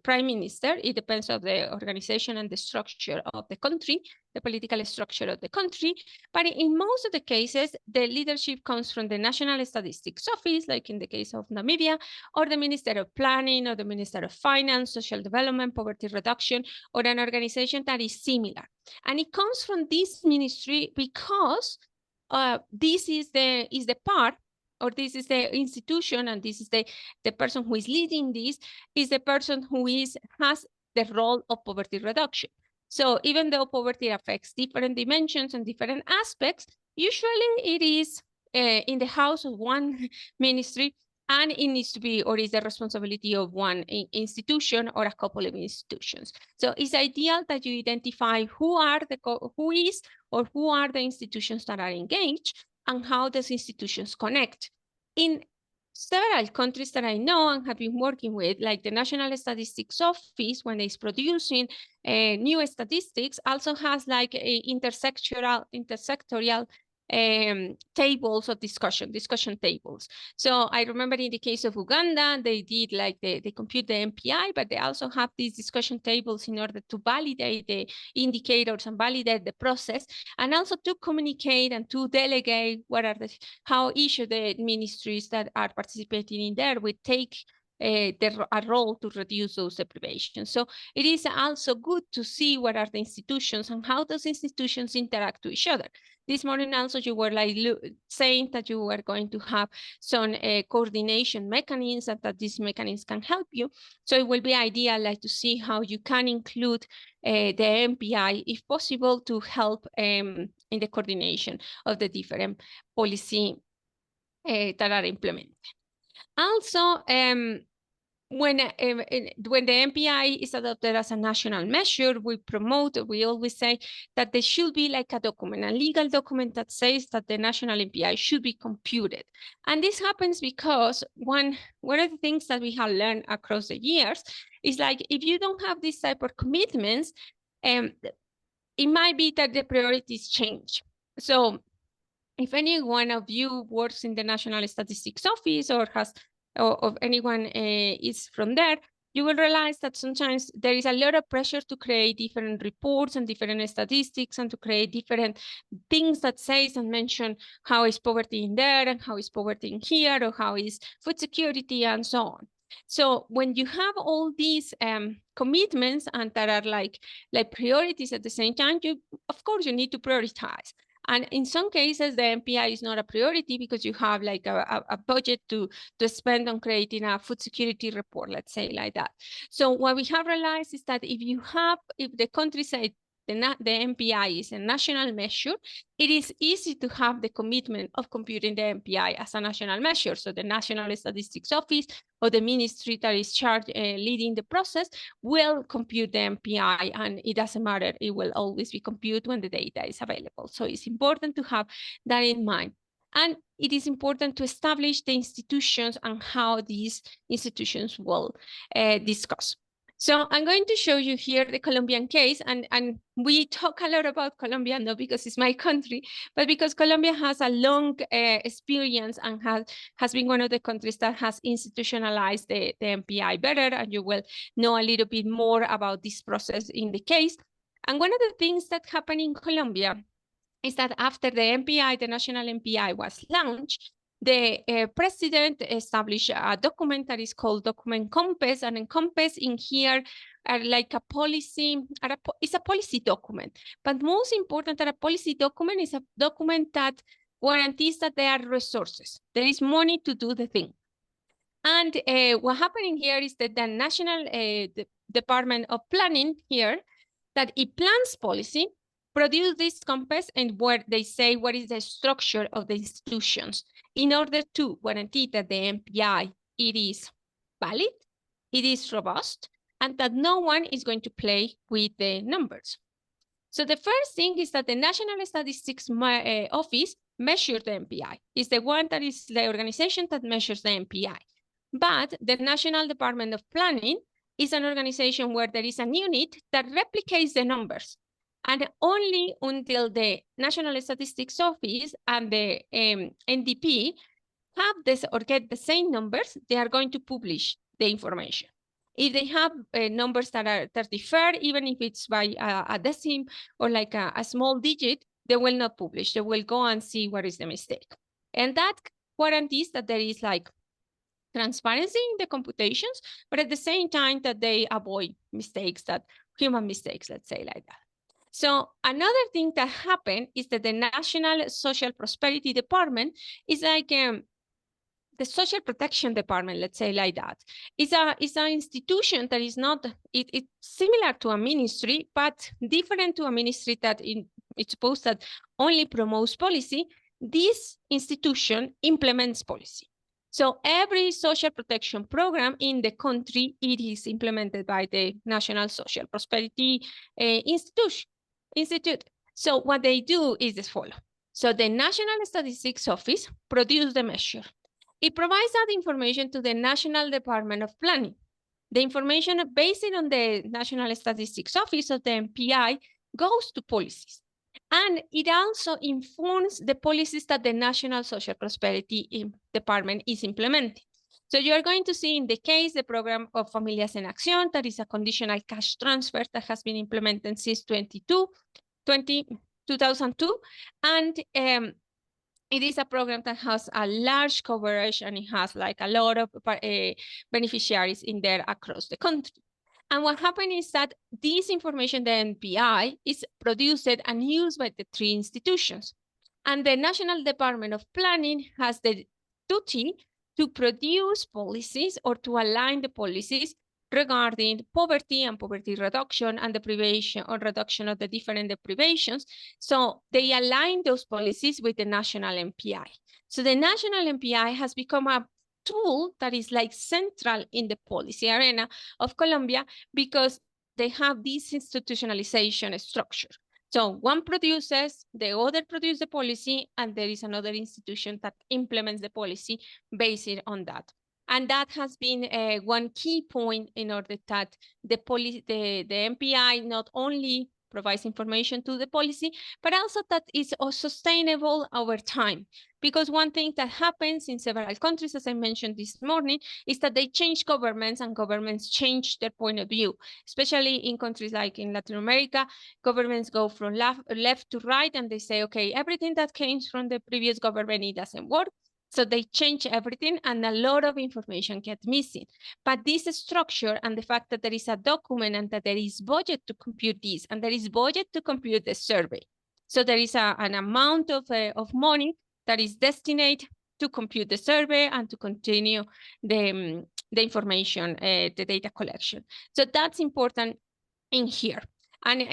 prime minister. It depends on the organization and the structure of the country, the political structure of the country. But in most of the cases, the leadership comes from the National Statistics Office, like in the case of Namibia, or the Minister of Planning, or the Minister of Finance, Social Development, Poverty Reduction, or an organization that is similar. And it comes from this ministry because this is the part, or this is the institution, and this is the person who is leading this, is the person who has the role of poverty reduction. So even though poverty affects different dimensions and different aspects, usually it is in the house of one ministry, and it needs to be, or is the responsibility of one institution or a couple of institutions. So it's ideal that you identify who are the institutions that are engaged, and how those institutions connect. In several countries that I know and have been working with, like the National Statistics Office, when it's producing new statistics, also has like a intersectorial tables of discussion tables. So I remember in the case of Uganda, they did like they compute the MPI, but they also have these discussion tables in order to validate the indicators and validate the process, and also to communicate and to delegate how each of the ministries that are participating in there would take a role to reduce those deprivations. So it is also good to see what are the institutions and how those institutions interact with each other. This morning also you were like saying that you were going to have some coordination mechanisms, and that these mechanisms can help you. So it will be ideal like to see how you can include the MPI, if possible, to help in the coordination of the different policy that are implemented. Also, when the MPI is adopted as a national measure, we always say that there should be like a document, a legal document that says that the national MPI should be computed. And this happens because one of the things that we have learned across the years is like, if you don't have this type of commitments, it might be that the priorities change. So if any one of you works in the National Statistics Office or anyone is from there, you will realize that sometimes there is a lot of pressure to create different reports and different statistics, and to create different things that says and mention how is poverty in there and how is poverty in here, or how is food security and so on. So when you have all these commitments and that are like priorities at the same time, of course you need to prioritize. And in some cases, the MPI is not a priority because you have like a budget to spend on creating a food security report, let's say like that. So what we have realized is that if the country said the MPI is a national measure, it is easy to have the commitment of computing the MPI as a national measure. So the National Statistics Office or the ministry that is charged leading the process will compute the MPI, and it doesn't matter, it will always be computed when the data is available. So it's important to have that in mind. And it is important to establish the institutions and how these institutions will discuss. So I'm going to show you here the Colombian case, and we talk a lot about Colombia, not because it's my country, but because Colombia has a long experience and has been one of the countries that has institutionalized the MPI better, and you will know a little bit more about this process in the case. And one of the things that happened in Colombia is that after the MPI, the national MPI was launched, the president established a document that is called Document Compass, and in Compass in here are like a policy, it's a policy document. But most important than a policy document is a document that guarantees that there are resources. There is money to do the thing. And what happening here is that the National Department of Planning here, that it plans policy, produce this compass, and where they say what is the structure of the institutions in order to guarantee that the MPI, it is valid, it is robust, and that no one is going to play with the numbers. So the first thing is that the National Statistics Office measures the MPI. It's the one that is the organization that measures the MPI. But the National Department of Planning is an organization where there is an unit that replicates the numbers. And only until the National Statistics Office and the NDP have this or get the same numbers, they are going to publish the information. If they have numbers that differ, even if it's by a decimal or like a small digit, they will not publish. They will go and see what is the mistake. And that guarantees that there is like transparency in the computations, but at the same time that they avoid mistakes, that human mistakes, let's say like that. So another thing that happened is that the National Social Prosperity Department is like the Social Protection Department, let's say like that. It's an institution that is not, it's similar to a ministry, but different to a ministry that it's supposed that only promotes policy. This institution implements policy. So every social protection program in the country, it is implemented by the National Social Prosperity Institute. So what they do is as follows. So the National Statistics Office produces the measure. It provides that information to the National Department of Planning. The information based on the National Statistics Office of the NPI goes to policies. And it also informs the policies that the National Social Prosperity Department is implementing. So you are going to see in the case, the program of Familias en Acción, that is a conditional cash transfer that has been implemented since 2002. And it is a program that has a large coverage and it has like a lot of beneficiaries in there across the country. And what happened is that this information, the NPI, is produced and used by the three institutions. And the National Department of Planning has the duty to produce policies or to align the policies regarding poverty and poverty reduction and deprivation or reduction of the different deprivations. So they align those policies with the national NPI. So the national NPI has become a tool that is like central in the policy arena of Colombia because they have this institutionalization structure. So one produces, the other produces the policy, and there is another institution that implements the policy based on that. And that has been one key point in order that the NPI not only provides information to the policy, but also that is sustainable over time. Because one thing that happens in several countries, as I mentioned this morning, is that they change governments and governments change their point of view. Especially in countries like in Latin America, governments go from left to right and they say, okay, everything that came from the previous government, it doesn't work. So they change everything and a lot of information gets missing. But this structure and the fact that there is a document and that there is budget to compute this and there is budget to compute the survey. So there is an amount of money that is destined to compute the survey and to continue the information, the data collection. So that's important in here. And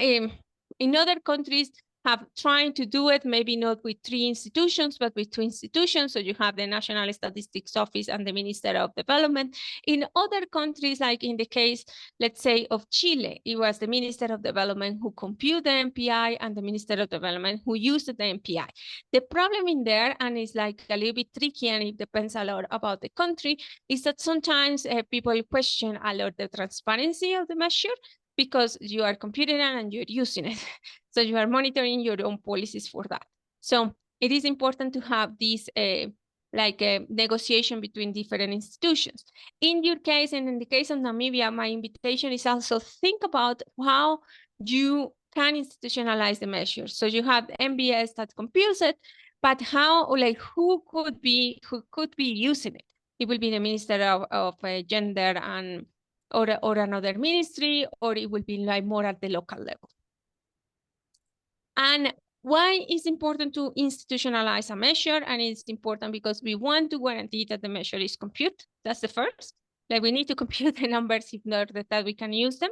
in other countries, have trying to do it, maybe not with three institutions, but with two institutions. So you have the National Statistics Office and the Minister of Development. In other countries, like in the case, let's say, of Chile, it was the Minister of Development who computed the NPI and the Minister of Development who used the NPI. The problem in there, and it's like a little bit tricky, and it depends a lot about the country, is that sometimes people question a lot the transparency of the measure, because you are computing it and you're using it. So you are monitoring your own policies for that. So it is important to have this negotiation between different institutions. In your case, and in the case of Namibia, my invitation is also think about how you can institutionalize the measures. So you have MBS that computes it, but how, like, who could be using it? It will be the Minister of Gender and or another ministry, or it will be like more at the local level. And why is important to institutionalize a measure? And it's important because we want to guarantee that the measure is computed. That's the first. Like, we need to compute the numbers in order that we can use them.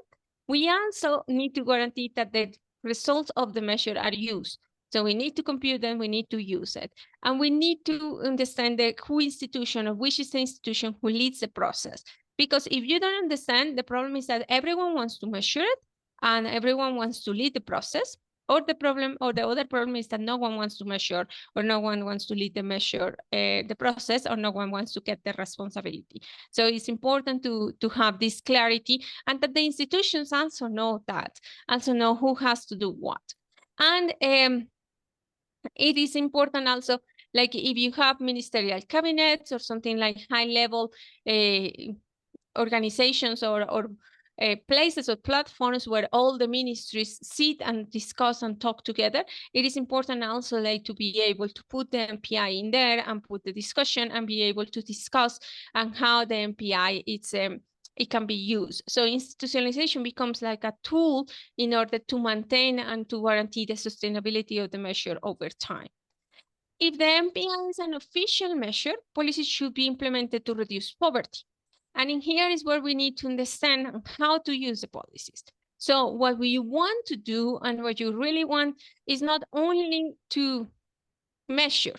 We also need to guarantee that the results of the measure are used. So we need to compute them, we need to use it. And we need to understand which is the institution who leads the process. Because if you don't understand, the problem is that everyone wants to measure it and everyone wants to lead the process. Or the problem, or the other problem is that no one wants to measure, or no one wants to lead the measure, the process, or no one wants to get the responsibility. So it's important to have this clarity, and that the institutions also know that, also know who has to do what. And it is important also, like if you have ministerial cabinets or something like high-level organizations or places or platforms where all the ministries sit and discuss and talk together, it is important also like to be able to put the MPI in there and put the discussion and be able to discuss and how the MPI it can be used. So institutionalization becomes like a tool in order to maintain and to guarantee the sustainability of the measure over time. If the MPI is an official measure, policies should be implemented to reduce poverty. And in here is where we need to understand how to use the policies. So what we want to do and what you really want is not only to measure.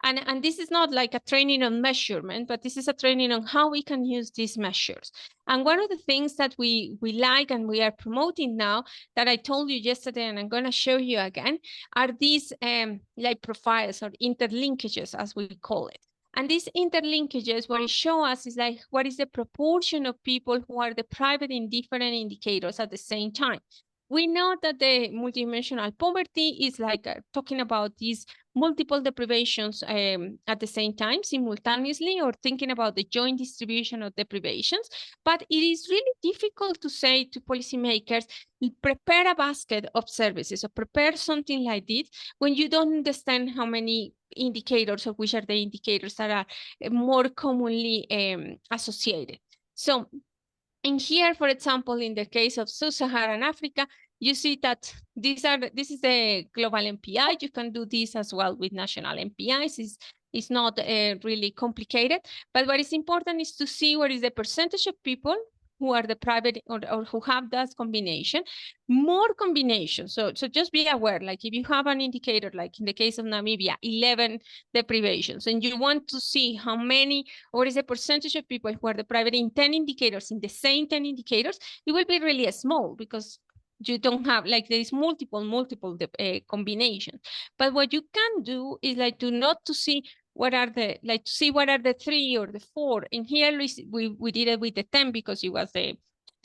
And this is not like a training on measurement, but this is a training on how we can use these measures. And one of the things that we like and we are promoting now that I told you yesterday, and I'm going to show you again, are these like profiles or interlinkages, as we call it. And these interlinkages, what it shows us is like, what is the proportion of people who are deprived in different indicators at the same time? We know that the multidimensional poverty is like talking about these multiple deprivations at the same time, simultaneously, or thinking about the joint distribution of deprivations. But it is really difficult to say to policymakers, prepare a basket of services or prepare something like this when you don't understand how many indicators or which are the indicators that are more commonly associated. So in here, for example, in the case of Sub-Saharan Africa, you see that this is the global MPI. You can do this as well with national MPIs. It's not really complicated. But what is important is to see what is the percentage of people who are the private or who have that combination, more combinations. So just be aware, like if you have an indicator, like in the case of Namibia, 11 deprivations, and you want to see how many, or is the percentage of people who are deprived in 10 indicators, in the same 10 indicators, it will be really small because you don't have, like there is multiple combinations. But what you can do is like to see what are the, like to see what are the 3 or the 4. In here, we did it with the 10 because it was the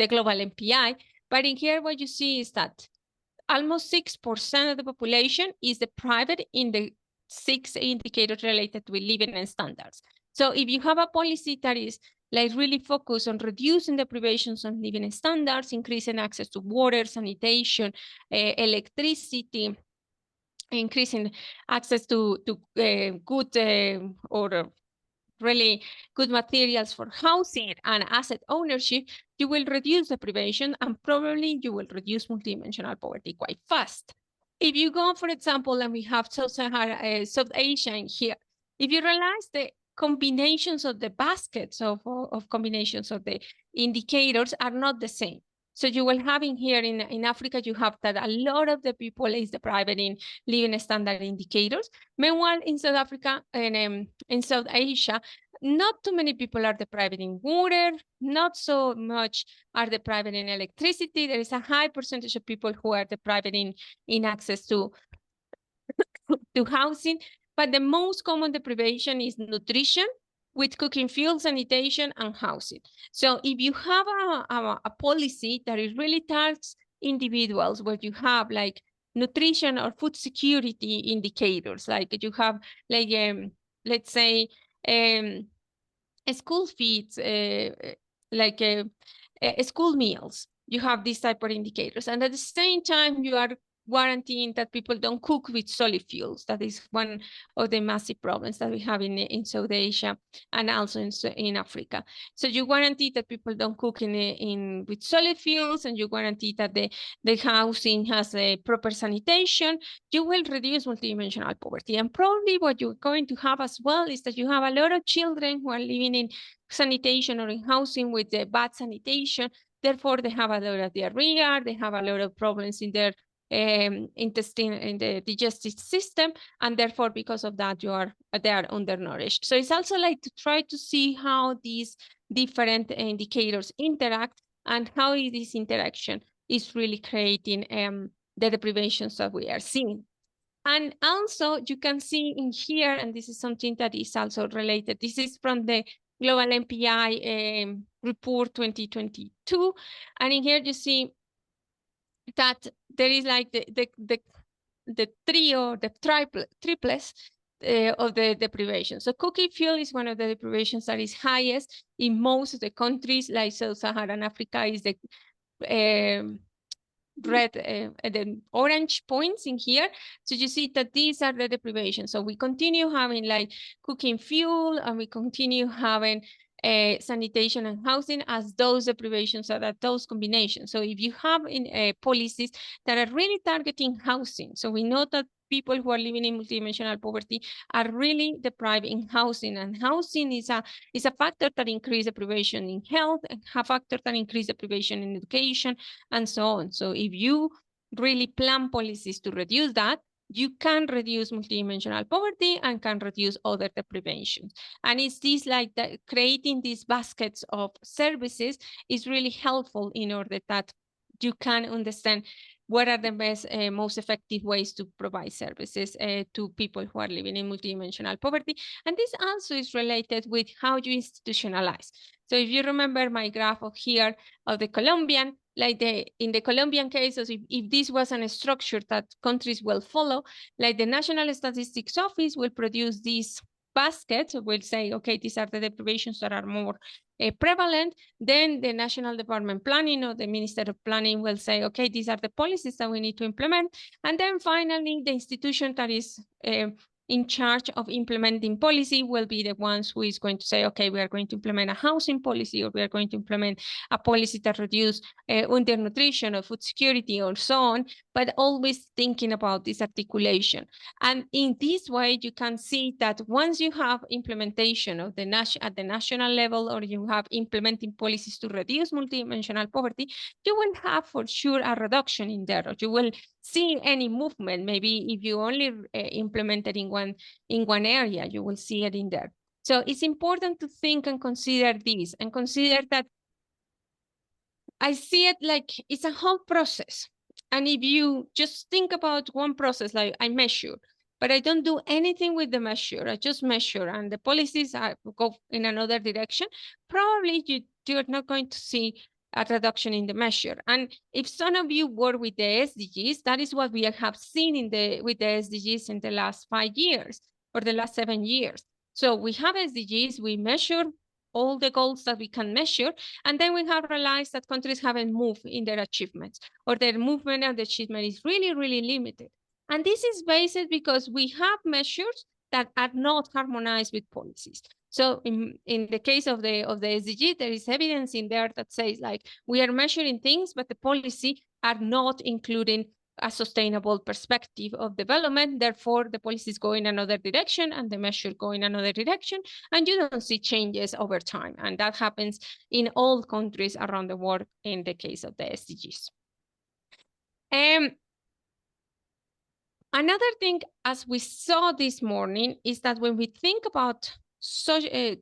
global MPI. But in here, what you see is that almost 6% of the population is deprived in the 6 indicators related with living and standards. So if you have a policy that is like really focused on reducing deprivations on living standards, increasing access to water, sanitation, electricity, increasing access to good or really good materials for housing and asset ownership, you will reduce deprivation and probably you will reduce multidimensional poverty quite fast. If you go, for example, and we have South Asia in here, if you realize the combinations of the baskets of combinations of the indicators are not the same. So you will have in here in Africa, you have that a lot of the people is deprived in living standard indicators. Meanwhile, in South Africa and in South Asia, not too many people are deprived in water, not so much are deprived in electricity. There is a high percentage of people who are deprived in access to housing, but the most common deprivation is nutrition, with cooking fuel, sanitation, and housing. So if you have a policy that is really targets individuals, where you have like nutrition or food security indicators, like you have like, let's say, school feeds, like school meals, you have these type of indicators. And at the same time, you are guaranteeing that people don't cook with solid fuels. That is one of the massive problems that we have in South Asia and also in Africa. So you guarantee that people don't cook with solid fuels, and you guarantee that the housing has a proper sanitation. You will reduce multidimensional poverty. And probably what you're going to have as well is that you have a lot of children who are living in sanitation or in housing with the bad sanitation. Therefore, they have a lot of diarrhea, they have a lot of problems in their intestine, in the digestive system, and therefore because of that they are undernourished. So it's also like to try to see how these different indicators interact and how this interaction is really creating the deprivations that we are seeing. And also you can see in here, and this is something that is also related. This is from the Global MPI report 2022. And in here you see that there is like the trio, the triplets of the deprivation. So cooking fuel is one of the deprivations that is highest in most of the countries, like Sub-Saharan Africa is the red and then orange points in here. So you see that these are the deprivations. So we continue having like cooking fuel, and we continue having sanitation and housing as those deprivations are at those combinations. So if you have in policies that are really targeting housing, so we know that people who are living in multidimensional poverty are really deprived in housing, and housing is a factor that increases deprivation in health, and a factor that increases deprivation in education, and so on. So if you really plan policies to reduce that, you can reduce multidimensional poverty and can reduce other deprivations. And it's this like that, creating these baskets of services is really helpful in order that you can understand what are the best, most effective ways to provide services to people who are living in multidimensional poverty. And this also is related with how you institutionalize. So if you remember my graph of here of the Colombian, like in the Colombian cases, if this wasn't a structure that countries will follow, like the National Statistics Office will produce these baskets, will say, okay, these are the deprivations that are more prevalent. Then the National Department Planning or the Minister of Planning will say, okay, these are the policies that we need to implement. And then finally, the institution that is in charge of implementing policy will be the ones who is going to say, okay, we are going to implement a housing policy, or we are going to implement a policy that reduce undernutrition or food security or so on, but always thinking about this articulation. And in this way, you can see that once you have implementation of at the national level, or you have implementing policies to reduce multidimensional poverty, you will have for sure a reduction in there, or you will see any movement. Maybe if you only implement it in one area, you will see it in there. So it's important to think and consider this, and consider that I see it like it's a whole process. And if you just think about one process, like I measure, but I don't do anything with the measure, I just measure, and the policies go in another direction, probably you're not going to see a reduction in the measure. And if some of you work with the SDGs, that is what we have seen with the SDGs in the last 5 years or the last 7 years. So we have SDGs, we measure all the goals that we can measure, and then we have realized that countries haven't moved in their achievements, or their movement and the achievement is really, really limited. And this is based because we have measures that are not harmonized with policies. So in the case of the SDG, there is evidence in there that says like we are measuring things, but the policy are not including a sustainable perspective of development. Therefore, the policies go in another direction and the measure go in another direction, and you don't see changes over time. And that happens in all countries around the world in the case of the SDGs. Another thing, as we saw this morning, is that when we think about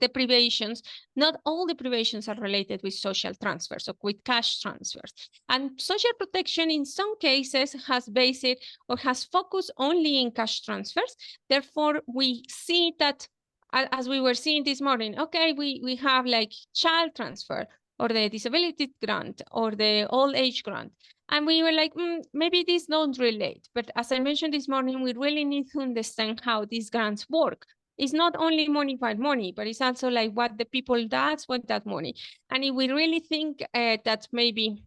deprivations, not all deprivations are related with social transfers or with cash transfers. And social protection in some cases has based or has focused only in cash transfers. Therefore, we see that, as we were seeing this morning, okay, we have like child transfer or the disability grant or the old age grant. And we were like, maybe these don't relate. But as I mentioned this morning, we really need to understand how these grants work. It's not only money by money, but it's also like what the people does with that money. And if we really think that maybe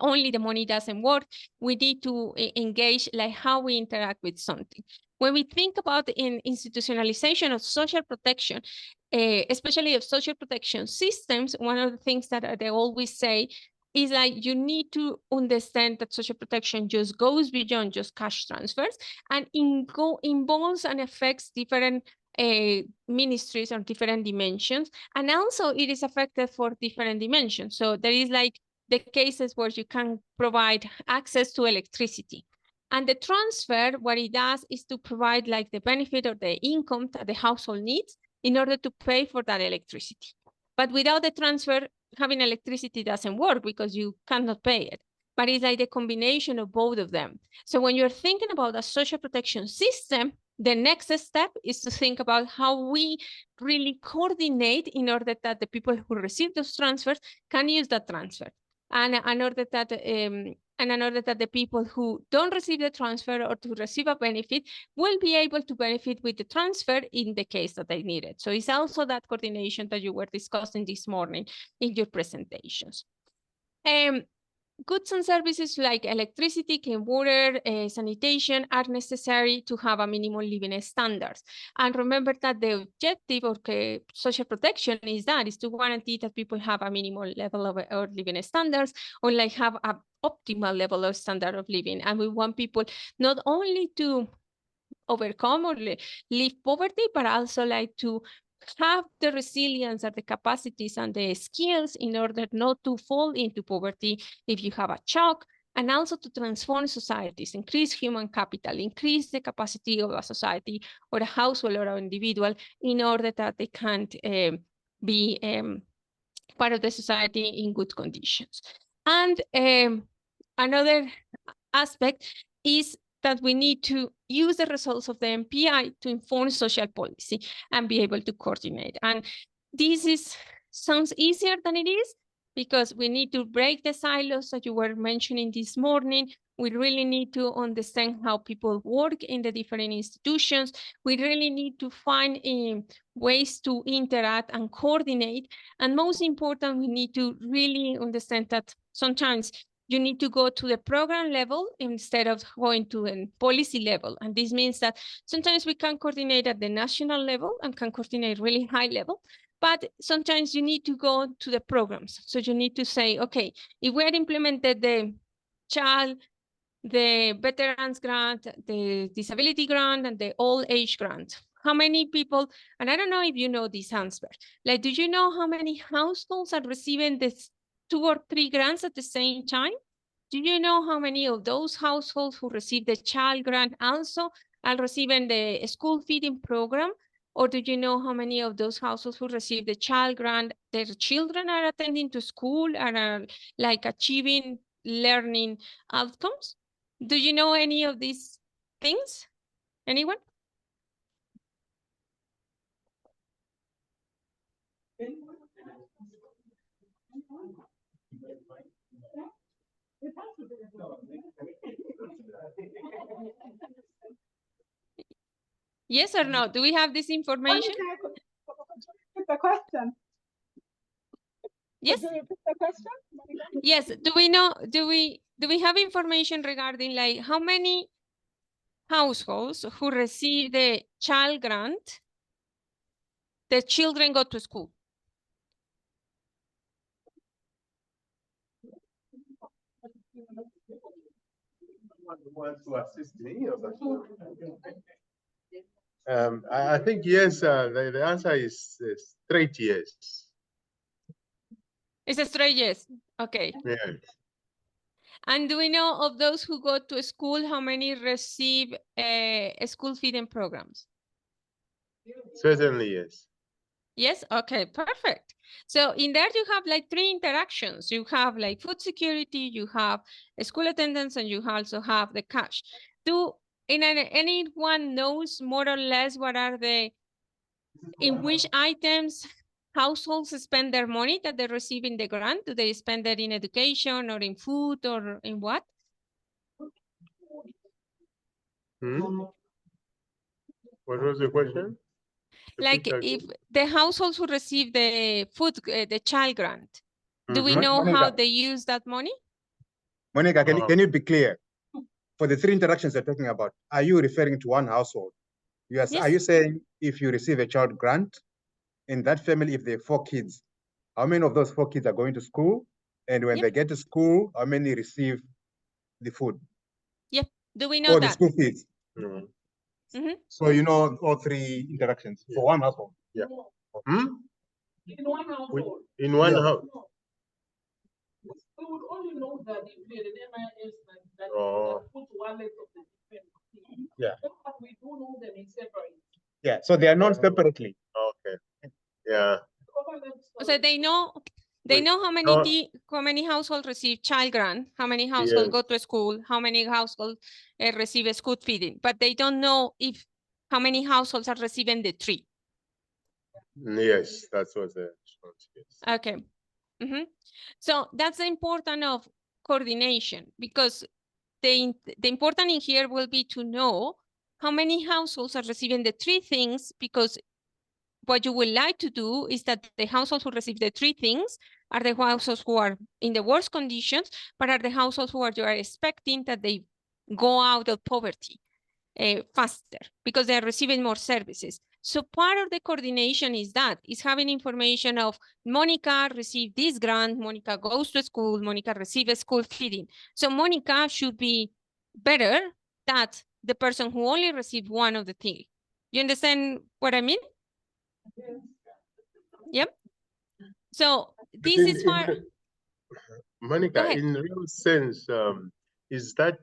only the money doesn't work, we need to engage like how we interact with something. When we think about the institutionalization of social protection, especially of social protection systems, one of the things that they always say is like you need to understand that social protection just goes beyond just cash transfers and involves and affects different ministries on different dimensions. And also it is affected for different dimensions. So there is like the cases where you can provide access to electricity. And the transfer, what it does is to provide like the benefit or the income that the household needs in order to pay for that electricity. But without the transfer, having electricity doesn't work because you cannot pay it. but it's like the combination of both of them. So when you're thinking about a social protection system, the next step is to think about how we really coordinate in order that the people who receive those transfers can use that transfer. And in order that the people who don't receive the transfer or to receive a benefit will be able to benefit with the transfer in the case that they need it. So it's also that coordination that you were discussing this morning in your presentations. Goods and services like electricity, clean water, sanitation are necessary to have a minimum living standards. And remember that the objective of social protection is to guarantee that people have a minimal level of living standards, or like have an optimal level of standard of living. And we want people not only to overcome or leave poverty, but also like to have the resilience and the capacities and the skills in order not to fall into poverty if you have a shock, and also to transform societies, increase human capital, increase the capacity of a society or a household or an individual in order that they can be part of the society in good conditions. And another aspect is that we need to use the results of the MPI to inform social policy and be able to coordinate. And this sounds easier than it is, because we need to break the silos that you were mentioning this morning. We really need to understand how people work in the different institutions. We really need to find ways to interact and coordinate. And most important, we need to really understand that sometimes you need to go to the program level instead of going to a policy level. And this means that sometimes we can coordinate at the national level and can coordinate really high level, but sometimes you need to go to the programs. So you need to say, okay, if we had implemented the child, the veterans grant, the disability grant, and the old age grant, how many people, and I don't know if you know this answer, like, do you know how many households are receiving this 2 or 3 grants at the same time? Do you know how many of those households who receive the child grant also are receiving the school feeding program? Or do you know how many of those households who receive the child grant, their children are attending to school and are like achieving learning outcomes? Do you know any of these things? Anyone? Yes or no? Do we have this information? The question. Yes. The question? Yes. Do we know? Do we have information regarding like how many households who receive the child grant, the children go to school? To assist me? I think yes. The answer is straight yes. It's a straight yes. Okay. Yes. And do we know of those who go to school, how many receive school feeding programs? Certainly yes. Yes, okay, perfect. So in there you have like 3 interactions. You have like food security, you have school attendance, and you also have the cash. Anyone knows more or less what are in which items households spend their money that they receive in the grant? Do they spend it in education or in food or in what? What was the question? Like if the households who receive the food, the child grant, do we know how they use that money? Monica, can you be clear? For the 3 interactions you're talking about, are you referring to one household? Yes. Are you saying if you receive a child grant, in that family, if there are 4 kids, how many of those 4 kids are going to school? And when they get to school, how many receive the food? Yep. Do we know or that? The school fees. So you know all 3 interactions for one household. Yeah. In one household. In one house. We would only know that if we had an MIS that put wallet of the different. Yeah. But we do know them in separate. Yeah. So they are known separately. Okay. Yeah. So they know how many how many households receive child grant, how many households go to school, how many households receive a school feeding, but they don't know if how many households are receiving the three. Yes, that's what the response is. Okay. So that's the importance of coordination, because the important in here will be to know how many households are receiving the three things, because what you would like to do is that the households who receive the three things are the households who are in the worst conditions, but are the households who you are expecting that they go out of poverty faster because they are receiving more services. So part of the coordination is having information of Monica received this grant, Monica goes to school, Monica receives school feeding. So Monica should be better than the person who only received one of the things. You understand what I mean? Yep. So this is far. Monica, in real sense, is that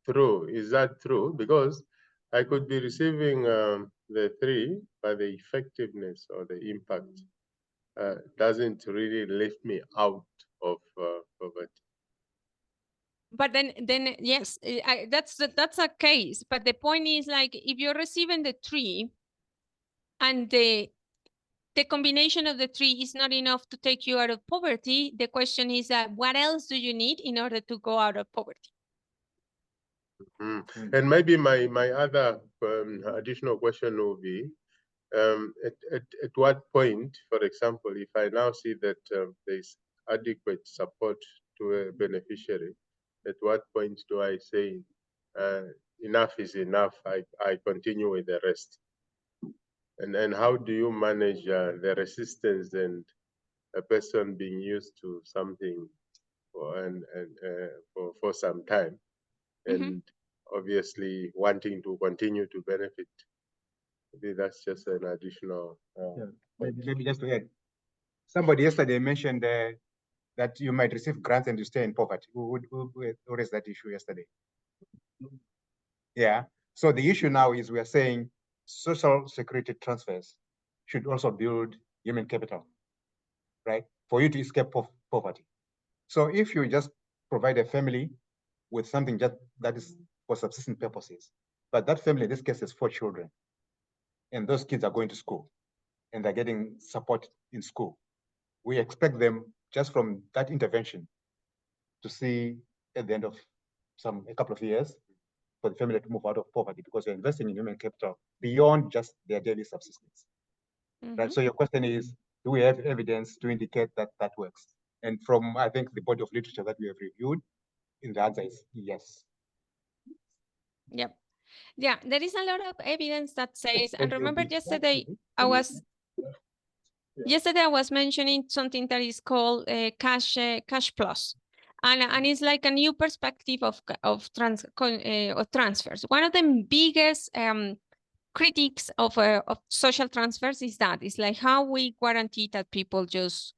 true? Is that true? Because I could be receiving the three, but the effectiveness or the impact doesn't really lift me out of poverty. But then yes, that's a case. But the point is, like, if you're receiving the three, and the combination of the three is not enough to take you out of poverty, the question is what else do you need in order to go out of poverty? And maybe my other additional question will be, at what point, for example, if I now see that there's adequate support to a beneficiary, at what point do I say enough is enough, I continue with the rest? And how do you manage the resistance and a person being used to something for some time, and obviously wanting to continue to benefit? Maybe that's just an additional. Maybe just to add, somebody yesterday mentioned that you might receive grants and you stay in poverty. Who raised that issue yesterday? Yeah. So the issue now is we are saying social security transfers should also build human capital, right? For you to escape poverty. So if you just provide a family with something just that is for subsistence purposes, but that family in this case has 4 children, and those kids are going to school and they're getting support in school, we expect them just from that intervention to see at the end of a couple of years for the family to move out of poverty, because you're investing in human capital beyond just their daily subsistence. Right? So your question is, do we have evidence to indicate that that works? And from, I think, the body of literature that we have reviewed, the answer is yes. Yep. Yeah, there is a lot of evidence that says, and remember yesterday I was mentioning something that is called cash plus, and it's like a new perspective of transfers. One of the biggest critiques of social transfers is it's like how we guarantee that people just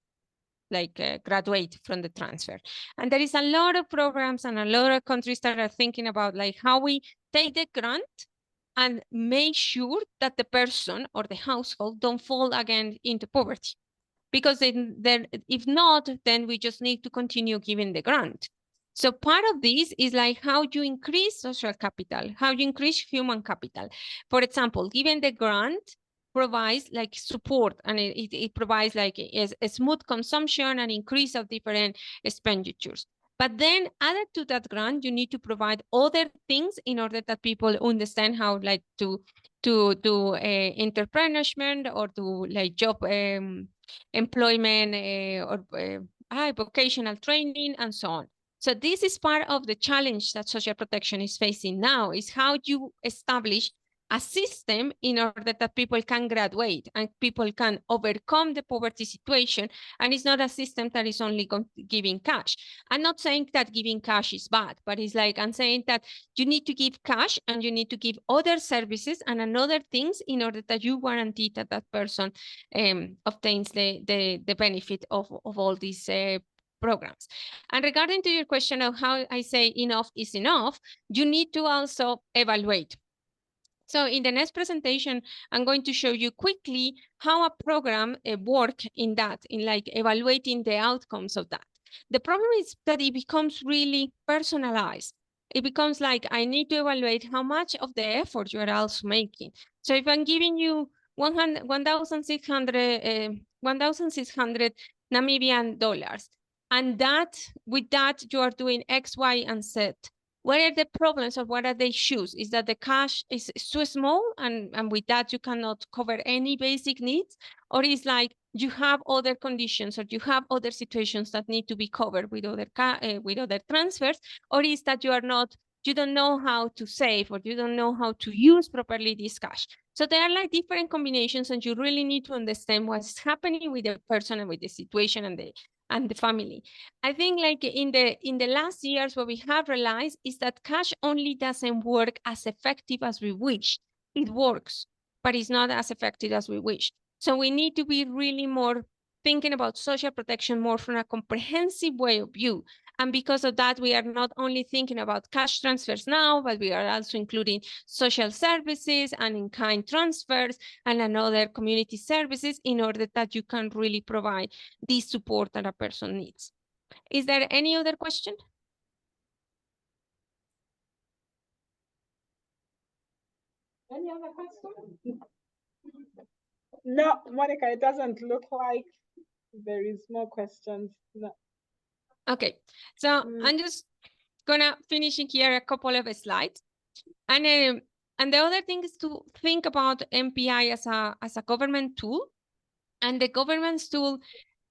graduate from the transfer. And there is a lot of programs and a lot of countries that are thinking about like how we take the grant and make sure that the person or the household don't fall again into poverty. Because then if not, then we just need to continue giving the grant. So part of this is like how you increase social capital, how you increase human capital. For example, giving the grant provides like support, and it provides like a smooth consumption and increase of different expenditures. But then added to that grant, you need to provide other things in order that people understand how like to do entrepreneurship or to like job employment or vocational training and so on. So this is part of the challenge that social protection is facing now, is how you establish a system in order that people can graduate and people can overcome the poverty situation. And it's not a system that is only giving cash. I'm not saying that giving cash is bad, but it's like I'm saying that you need to give cash and you need to give other services and other things in order that you guarantee that that person obtains the benefit of all these programs. And regarding to your question of how I say enough is enough, you need to also evaluate. So in the next presentation, I'm going to show you quickly how a program works in that, in like evaluating the outcomes of that. The problem is that it becomes really personalized. It becomes like, I need to evaluate how much of the effort you are also making. So if I'm giving you 1,600 Namibian dollars, and that with that you are doing X, Y, and Z, what are the problems or what are the issues? Is that the cash is too small and with that you cannot cover any basic needs? Or is like you have other conditions or you have other situations that need to be covered with other transfers? Or is that you don't know how to save or you don't know how to use properly this cash? So there are like different combinations and you really need to understand what's happening with the person and with the situation and the family. I think like in the last years, what we have realized is that cash only doesn't work as effective as we wish. It works, but it's not as effective as we wish. So we need to be really more thinking about social protection more from a comprehensive way of view. And because of that, we are not only thinking about cash transfers now, but we are also including social services and in-kind transfers and another community services in order that you can really provide the support that a person needs. Is there any other question? Any other question? No, Monica, it doesn't look like there is more questions. No. Okay, so I'm just gonna finish in here a couple of slides. And the other thing is to think about MPI as a government tool. And the governance tool,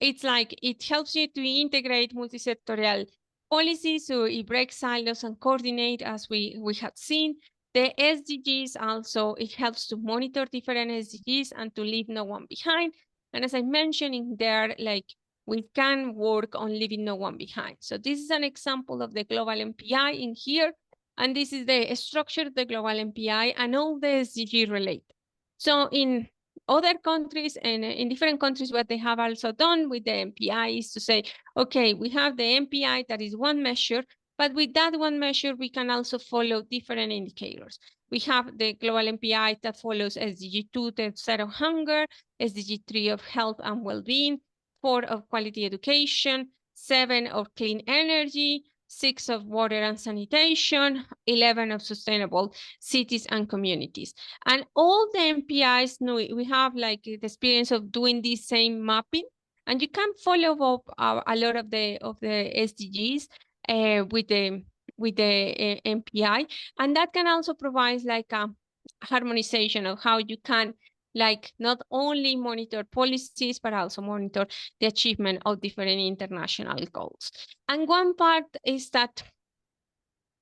it's like it helps you to integrate multisectorial policies, so it breaks silos and coordinate, as we had seen. The SDGs also, it helps to monitor different SDGs and to leave no one behind. And as I mentioned in there, like we can work on leaving no one behind. So this is an example of the global MPI in here. And this is the structure of the global MPI and all the SDG related. So in other countries and in different countries, what they have also done with the MPI is to say, okay, we have the MPI that is one measure, but with that one measure, we can also follow different indicators. We have the global MPI that follows SDG 2, the zero hunger, SDG 3 of health and well-being, 4 of quality education, 7 of clean energy, 6 of water and sanitation, 11 of sustainable cities and communities. And all the MPIs, we have like the experience of doing this same mapping, and you can follow up a lot of the SDGs with the MPI, and that can also provide like a harmonization of how you can like not only monitor policies, but also monitor the achievement of different international goals. And one part is that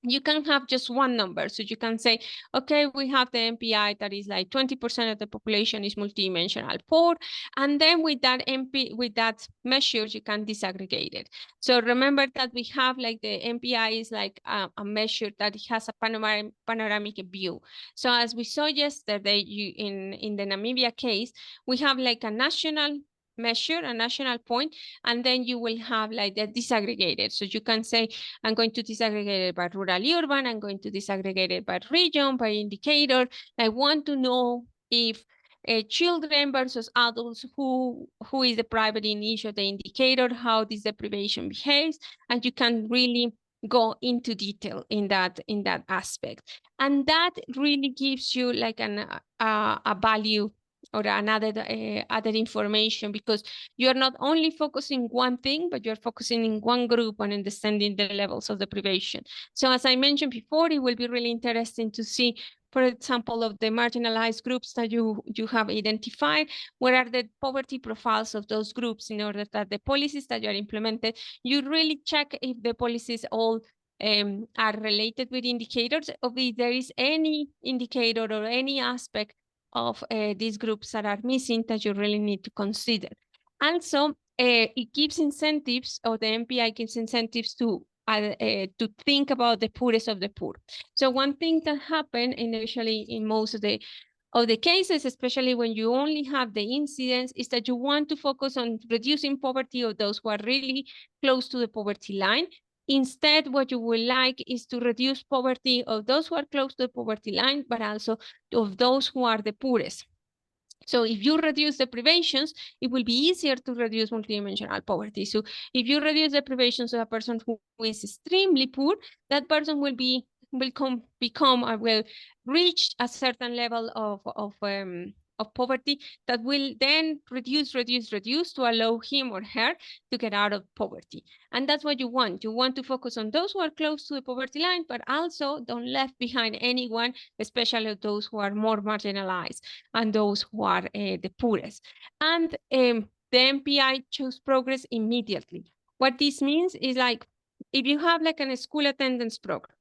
you can have just one number. So you can say, okay, we have the MPI that is like 20% of the population is multidimensional poor. And then with that measure, you can disaggregate it. So remember that we have like the MPI is like a measure that has a panoramic view. So as we saw yesterday, in the Namibia case, we have like a national measure, a national point, and then you will have like the disaggregated. So you can say, I'm going to disaggregate it by rural urban, I'm going to disaggregate it by region, by indicator. I want to know if children versus adults, who is the private in each of the indicator, how this deprivation behaves, and you can really go into detail in that aspect. And that really gives you like a value or another other information, because you're not only focusing one thing, but you're focusing in one group and understanding the levels of deprivation. So as I mentioned before, it will be really interesting to see, for example, of the marginalized groups that you have identified, what are the poverty profiles of those groups, in order that the policies that you are implemented, you really check if the policies all are related with indicators, or if there is any indicator or any aspect of these groups that are missing that you really need to consider. Also, it gives incentives, or the MPI gives incentives to think about the poorest of the poor. So one thing that happened initially in most of the cases, especially when you only have the incidence, is that you want to focus on reducing poverty of those who are really close to the poverty line. Instead, what you would like is to reduce poverty of those who are close to the poverty line, but also of those who are the poorest. So if you reduce the privations, it will be easier to reduce multidimensional poverty. So if you reduce the privations of a person who is extremely poor, that person will reach a certain level of poverty that will then reduce to allow him or her to get out of poverty. And that's what you want. You want to focus on those who are close to the poverty line, but also don't left behind anyone, especially those who are more marginalized and those who are the poorest. And the MPI shows progress immediately. What this means is like, if you have like a school attendance program,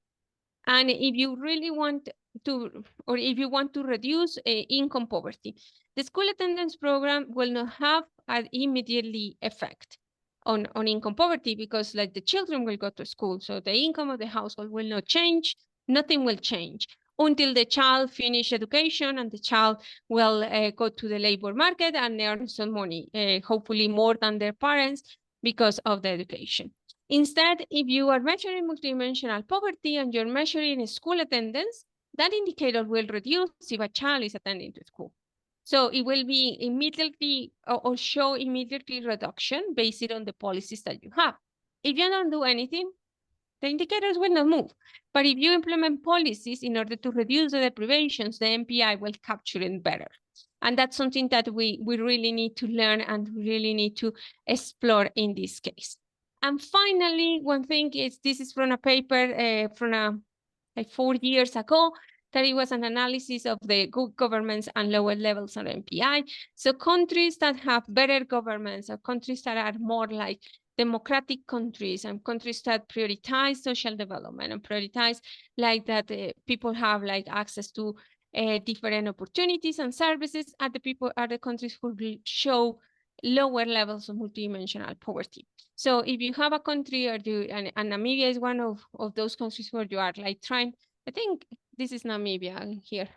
and if you really want to, or if you want to reduce income poverty, the school attendance program will not have an immediately effect on income poverty, because like the children will go to school, so the income of the household will not change, nothing will change until the child finish education and the child will go to the labor market and earn some money, hopefully more than their parents because of the education. Instead, if you are measuring multidimensional poverty and you're measuring school attendance, that indicator will reduce if a child is attending to school. So it will be immediately or show immediately reduction based on the policies that you have. If you don't do anything, the indicators will not move. But if you implement policies in order to reduce the deprivations, the MPI will capture it better. And that's something that we really need to learn and really need to explore in this case. And finally, one thing is, this is from a paper from like 4 years ago, that it was an analysis of the good governments and lower levels of MPI. So countries that have better governments, or countries that are more like democratic countries and countries that prioritize social development and prioritize like that people have like access to different opportunities and services, are the countries who will show lower levels of multidimensional poverty. So if you have a country, or and Namibia is one of those countries where you are like trying, I think this is Namibia here.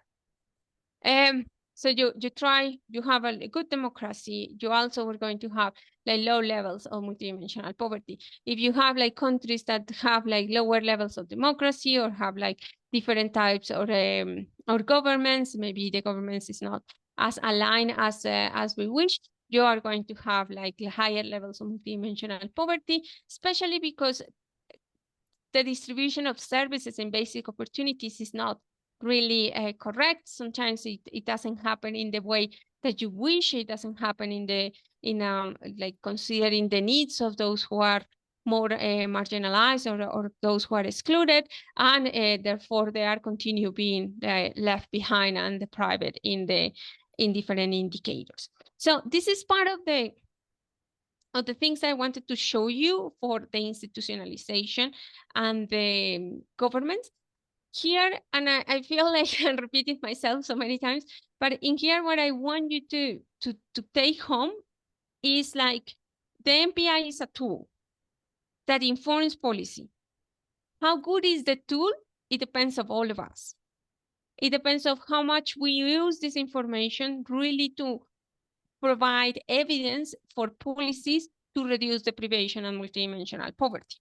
So you have a good democracy, you also are going to have like low levels of multidimensional poverty. If you have like countries that have like lower levels of democracy, or have like different types or governments, maybe the governments is not as aligned as we wish, you are going to have like higher levels of multidimensional poverty, especially because the distribution of services and basic opportunities is not really correct. Sometimes it doesn't happen in the way that you wish. It doesn't happen like considering the needs of those who are more marginalized, or those who are excluded, and therefore they are continue being left behind and deprived in different indicators. So this is part of the things I wanted to show you for the institutionalization and the government here. And I feel like I'm repeating myself so many times, but in here, what I want you to take home is like, the MPI is a tool that informs policy. How good is the tool? It depends on all of us. It depends on how much we use this information really to provide evidence for policies to reduce deprivation and multidimensional poverty.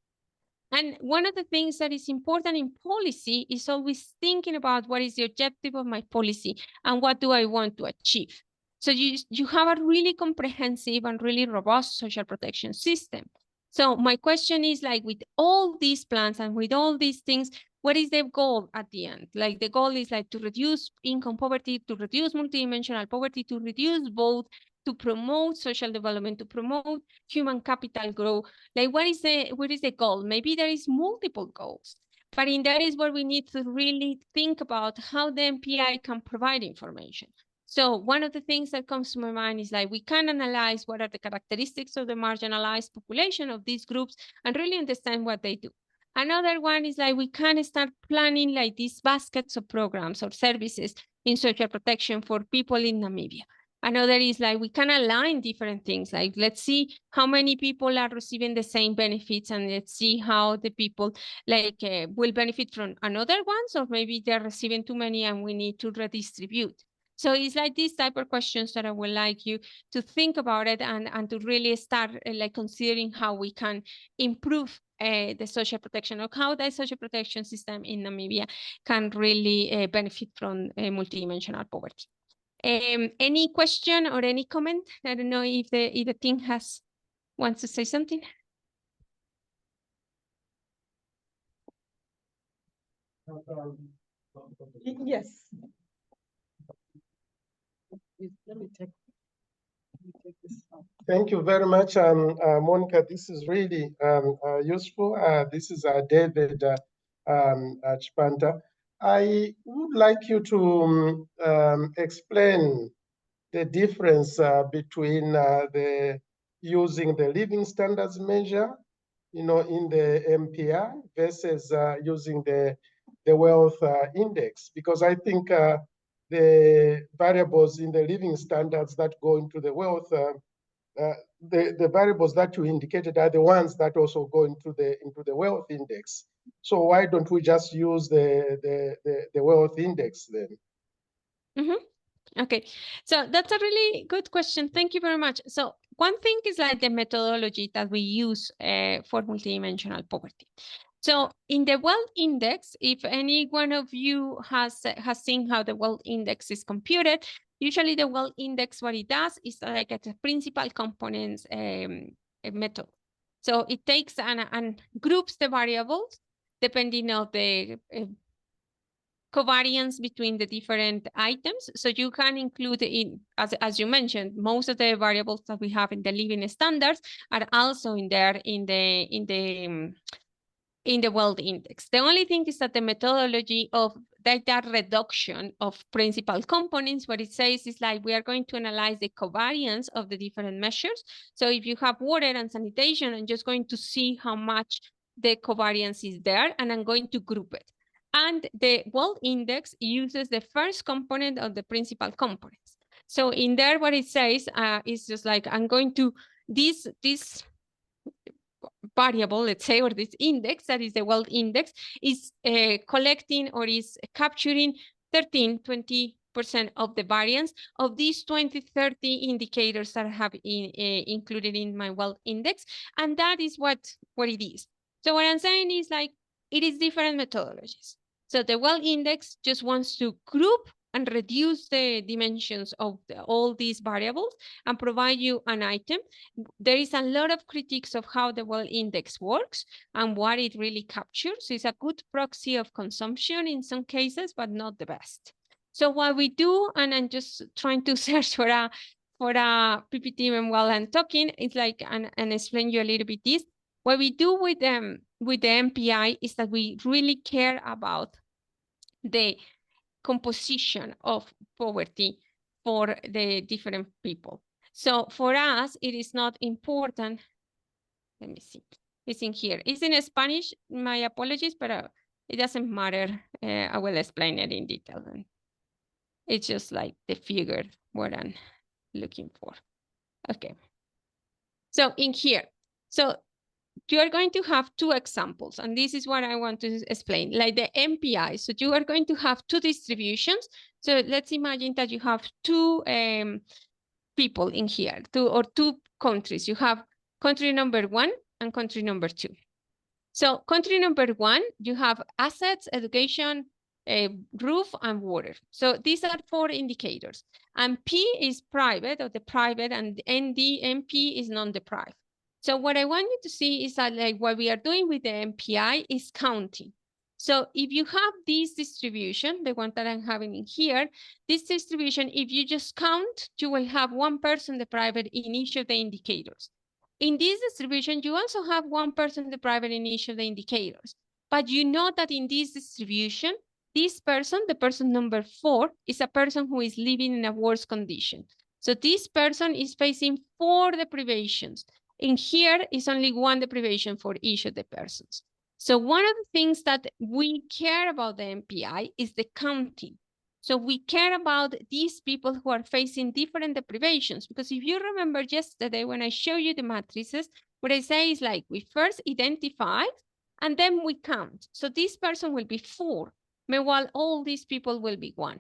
And one of the things that is important in policy is always thinking about what is the objective of my policy and what do I want to achieve. So you have a really comprehensive and really robust social protection system. So my question is, like, with all these plans and with all these things, what is the goal at the end? Like, the goal is like to reduce income poverty, to reduce multidimensional poverty, to reduce both, to promote social development, to promote human capital growth. Like, what is the goal? Maybe there is multiple goals, but in that is where we need to really think about how the MPI can provide information. So one of the things that comes to my mind is like, we can analyze what are the characteristics of the marginalized population of these groups and really understand what they do. Another one is like, we can start planning like these baskets of programs or services in social protection for people in Namibia. Another is like, we can align different things. Like, let's see how many people are receiving the same benefits, and let's see how the people like will benefit from another ones, or maybe they're receiving too many and we need to redistribute. So it's like these type of questions that I would like you to think about it and to really start like considering how we can improve the social protection, or how the social protection system in Namibia can really benefit from multidimensional poverty. Any question or any comment? I don't know if the team wants to say something. Yes. Let me take this out. Thank you very much, Monica. This is really useful. This is David Chipanta. I would like you to explain the difference between the using the living standards measure, in the MPI versus using the wealth index, because I think the variables in the living standards that go into the wealth, the variables that you indicated are the ones that also go into the wealth index. So why don't we just use the wealth index then? Mm-hmm. Okay, so that's a really good question. Thank you very much. So one thing is like the methodology that we use for multidimensional poverty. So in the wealth index, if any one of you has seen how the wealth index is computed, usually the wealth index, what it does is like a principal components method. So it takes and groups the variables depending on the covariance between the different items. So you can include in, as you mentioned, most of the variables that we have in the living standards are also in there in the wealth index. The only thing is that the methodology of data reduction of principal components, what it says is like we are going to analyze the covariance of the different measures. So if you have water and sanitation, I'm just going to see how much the covariance is there, and I'm going to group it. And the wealth index uses the first component of the principal components. So in there, what it says is just like, I'm going to, this variable, let's say, or this index, that is the wealth index, is collecting or is capturing 13-20% of the variance of these 20-30 indicators that I have included in my wealth index. And that is what it is. So what I'm saying is like, it is different methodologies. So the wealth index just wants to group and reduce the dimensions of all these variables and provide you an item. There is a lot of critiques of how the wealth index works and what it really captures. It's a good proxy of consumption in some cases, but not the best. So what we do, and I'm just trying to search for a PPT while I'm talking, it's like, and explain you a little bit this. What we do with the MPI is that we really care about the composition of poverty for the different people. So for us, it is not important. Let me see. It's in here. It's in Spanish. My apologies, but it doesn't matter. I will explain it in detail. It's just like the figure what I'm looking for. Okay. So in here, so you are going to have two examples, and this is what I want to explain, like the MPI. So you are going to have two distributions. So let's imagine that you have two people in here, two countries. You have country number 1 and country number 2. So country number 1, you have assets, education, roof, and water. So these are 4 indicators. And P is private, or the private, and MP is non-deprived. So what I want you to see is that like what we are doing with the MPI is counting. So if you have this distribution, the one that I'm having in here, this distribution, if you just count, you will have 1 person deprived in each of the indicators. In this distribution, you also have 1 person deprived in each of the indicators. But you know that in this distribution, this person, the person number 4, is a person who is living in a worse condition. So this person is facing 4 deprivations. In here is only 1 deprivation for each of the persons. So one of the things that we care about the MPI is the counting. So we care about these people who are facing different deprivations, because if you remember yesterday when I showed you the matrices, what I say is like we first identify and then we count. So this person will be 4, meanwhile all these people will be 1.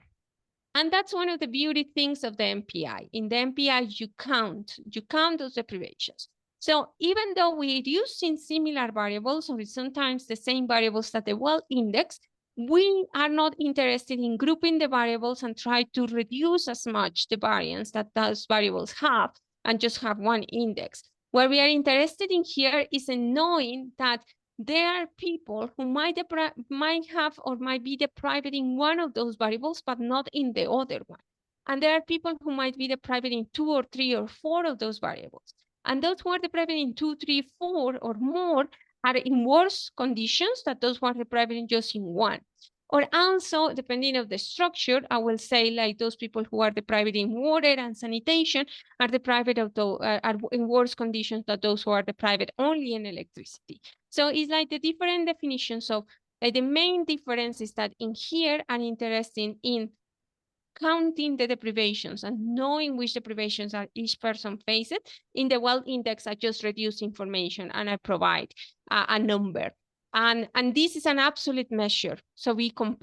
And that's one of the beauty things of the MPI. In the MPI, you count those deprivations. So even though we're using similar variables or sometimes the same variables that the World Index, we are not interested in grouping the variables and try to reduce as much the variance that those variables have and just have one index. What we are interested in here is in knowing that there are people who might have or might be deprived in one of those variables, but not in the other one. And there are people who might be deprived in 2 or 3 or 4 of those variables. And those who are deprived in 2, 3, 4 or more are in worse conditions than those who are deprived in just in one. Or also, depending on the structure, I will say like those people who are deprived in water and sanitation are deprived of are in worse conditions than those who are deprived only in electricity. So it's like the different definitions of the main difference is that in here I'm interested in counting the deprivations and knowing which deprivations are each person faced. In the World Index, I just reduce information and I provide a number. And this is an absolute measure. So we can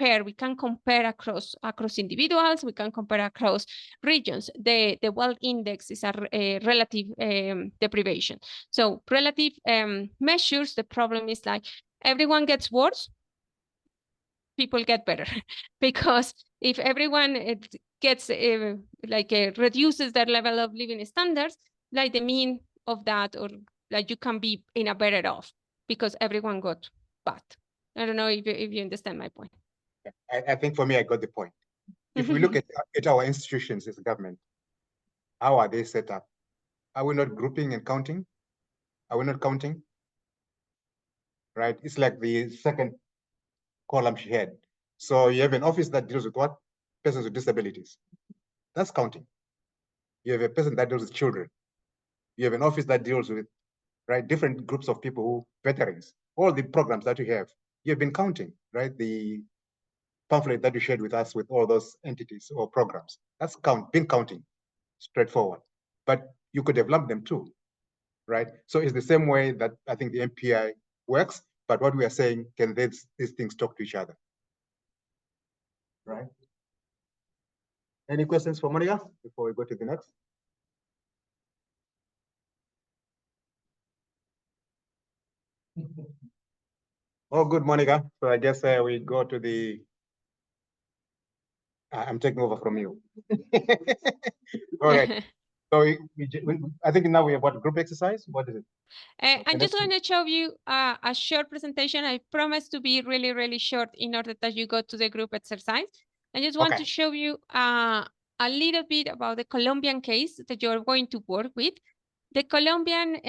compare across individuals, we can compare across regions. The World Index is a relative deprivation. So relative measures, the problem is like everyone gets worse, people get better. Because if everyone gets reduces their level of living standards, like the mean of that, or like you can be in a better off because everyone got bad. I don't know if you understand my point. I think for me, I got the point. If we look at our institutions as a government, how are they set up? Are we not grouping and counting? Are we not counting? Right? It's like the second column she had. So you have an office that deals with what? Persons with disabilities. That's counting. You have a person that deals with children. You have an office that deals with, right, different groups of people who, veterans, all the programs that you have been counting, right? The pamphlet that you shared with us with all those entities or programs, that's been counting, straightforward. But you could develop them too, right? So it's the same way that I think the MPI works, but what we are saying, can these things talk to each other? Right? Any questions for Monica before we go to the next? Oh, good, Monica. So I guess we go to the. I'm taking over from you. All right. So I think now we have what, group exercise? What is it? I'm just going to show you a short presentation. I promise to be really, really short in order that you go to the group exercise. I just want to show you a little bit about the Colombian case that you're going to work with. The Colombian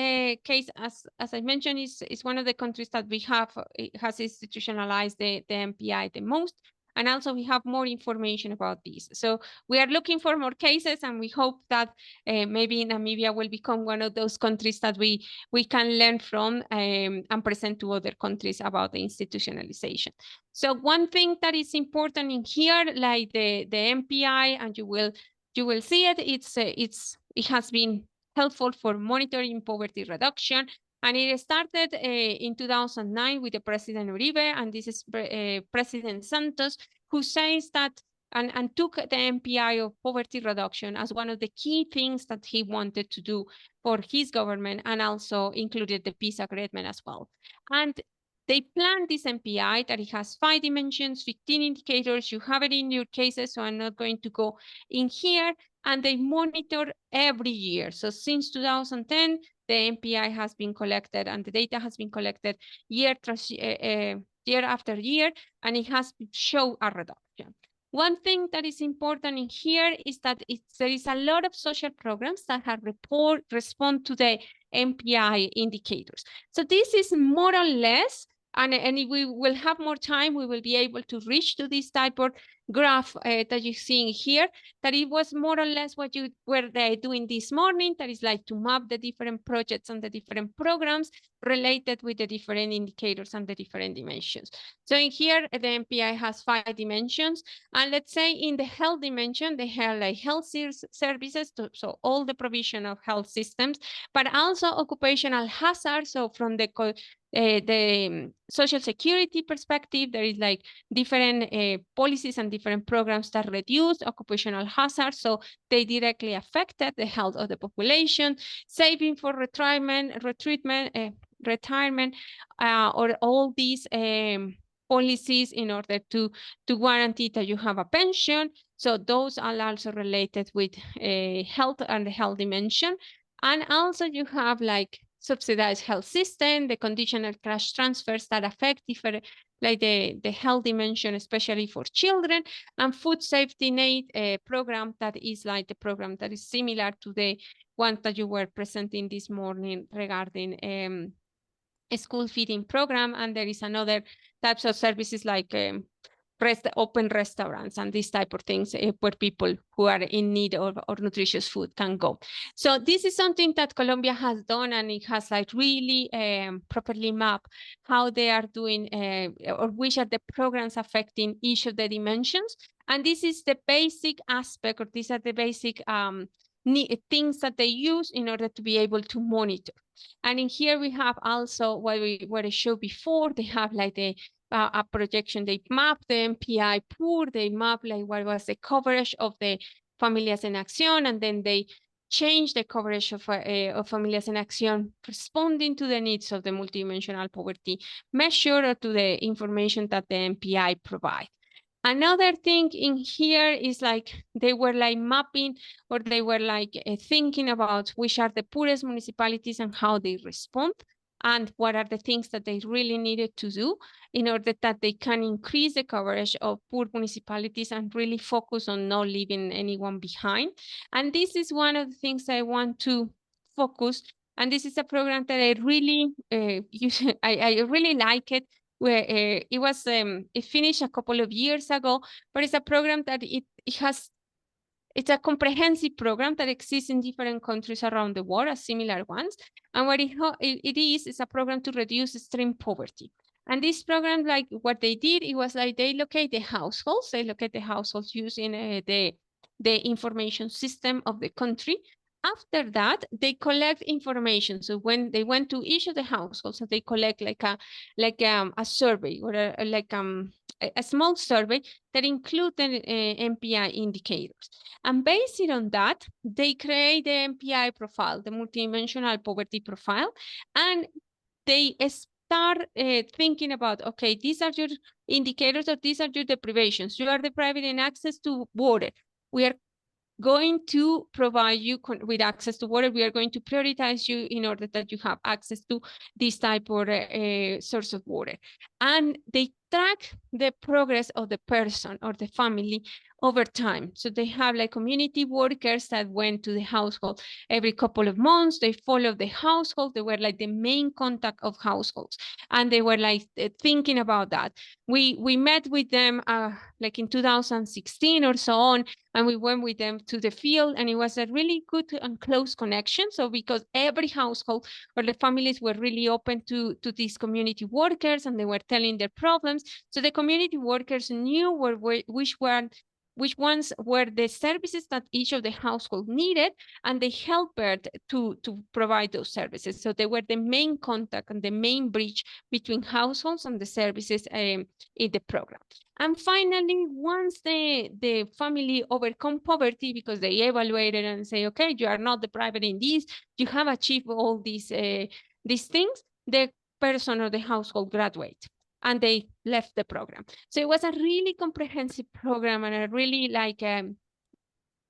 case, as I mentioned, is one of the countries that we have, it has institutionalized the MPI the most. And also we have more information about this. So we are looking for more cases, and we hope that maybe Namibia will become one of those countries that we can learn from and present to other countries about the institutionalization. So one thing that is important in here, like the MPI, and you will see it, it has been helpful for monitoring poverty reduction. And it started in 2009 with the President Uribe, and this is President Santos, who says that and took the MPI of poverty reduction as one of the key things that he wanted to do for his government, and also included the peace agreement as well. And they planned this MPI that it has 5 dimensions, 15 indicators. You have it in your cases, so I'm not going to go in here. And they monitor every year. So since 2010, the MPI has been collected and the data has been collected year after year, and it has shown a reduction. One thing that is important in here is that there is a lot of social programs that have respond to the MPI indicators. So this is more or less, and if we will have more time, we will be able to reach to this type of graph that you're seeing here, that it was more or less what you were doing this morning, that is like to map the different projects and the different programs related with the different indicators and the different dimensions. So in here, the MPI has 5 dimensions. And let's say in the health dimension, they have like health services, so all the provision of health systems, but also occupational hazards. So from the the social security perspective, there is like different policies and different programs that reduce occupational hazards, so they directly affected the health of the population. Saving for retirement, or all these policies in order to guarantee that you have a pension. So those are also related with health and the health dimension. And also you have like subsidized health system, the conditional cash transfers that affect different, like the health dimension, especially for children, and food safety net program that is like the program that is similar to the one that you were presenting this morning regarding a school feeding program. And there is another types of services like open restaurants and these type of things where people who are in need of nutritious food can go. So this is something that Colombia has done, and it has like really properly mapped how they are doing or which are the programs affecting each of the dimensions. And this is the basic aspect, or these are the basic things that they use in order to be able to monitor. And in here we have also what I showed before. They have like the a projection. They map the MPI pool. They map like what was the coverage of the Familias en Acción, and then they change the coverage of Familias en Acción responding to the needs of the multidimensional poverty measure or to the information that the MPI provide. Another thing in here is like they were like mapping, or they were like thinking about which are the poorest municipalities and how they respond, and what are the things that they really needed to do in order that they can increase the coverage of poor municipalities and really focus on not leaving anyone behind. And this is one of the things I want to focus. And this is a program that I really use. I really like it, where it finished a couple of years ago, but it's a program that it's a comprehensive program that exists in different countries around the world, as similar ones. And what it is a program to reduce extreme poverty. And this program, like what they did, it was like they locate the households, using the information system of the country. After that, they collect information. So when they went to each of the households, so they collect like a survey, or a small survey that include the MPI indicators. And based on that, they create the MPI profile, the multidimensional poverty profile, and they start thinking about, okay, these are your indicators, or these are your deprivations. You are deprived in access to water. We are going to provide you with access to water. We are going to prioritize you in order that you have access to this type of source of water. And they track the progress of the person or the family over time. So they have like community workers that went to the household every couple of months. They follow the household. They were like the main contact of households. And they were like thinking about that. We met with them like in 2016 or so on, and we went with them to the field, and it was a really good and close connection. So because every household or the families were really open to these community workers, and they were telling their problems. So the community workers knew which ones were the services that each of the household needed, and they helped to provide those services. So they were the main contact and the main bridge between households and the services in the program. And finally, once the family overcome poverty, because they evaluated and say, okay, you are not deprived in this, you have achieved all these things, the person or the household graduate, and they left the program. So it was a really comprehensive program, and a really like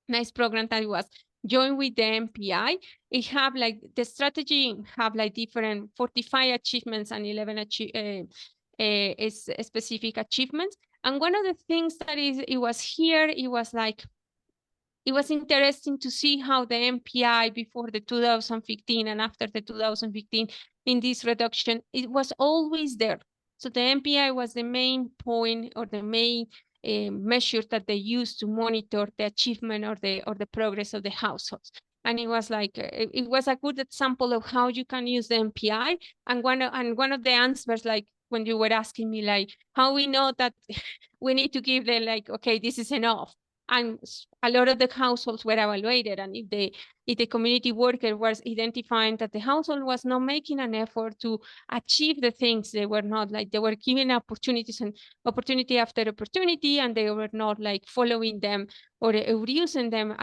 nice program that was joined with the MPI. It have like the strategy have like different 45 achievements and 11 specific achievements. And one of the things that it was interesting to see how the MPI before the 2015 and after the 2015 in this reduction, it was always there. So the MPI was the main point, or the main measure that they used to monitor the achievement or the progress of the households. And it was like it was a good example of how you can use the MPI. And one of the answers, like when you were asking me, like how we know that we need to give them like, okay, this is enough. And a lot of the households were evaluated, and if the community worker was identifying that the household was not making an effort to achieve the things, they were not like, they were given opportunities and opportunity after opportunity, and they were not like following them or using them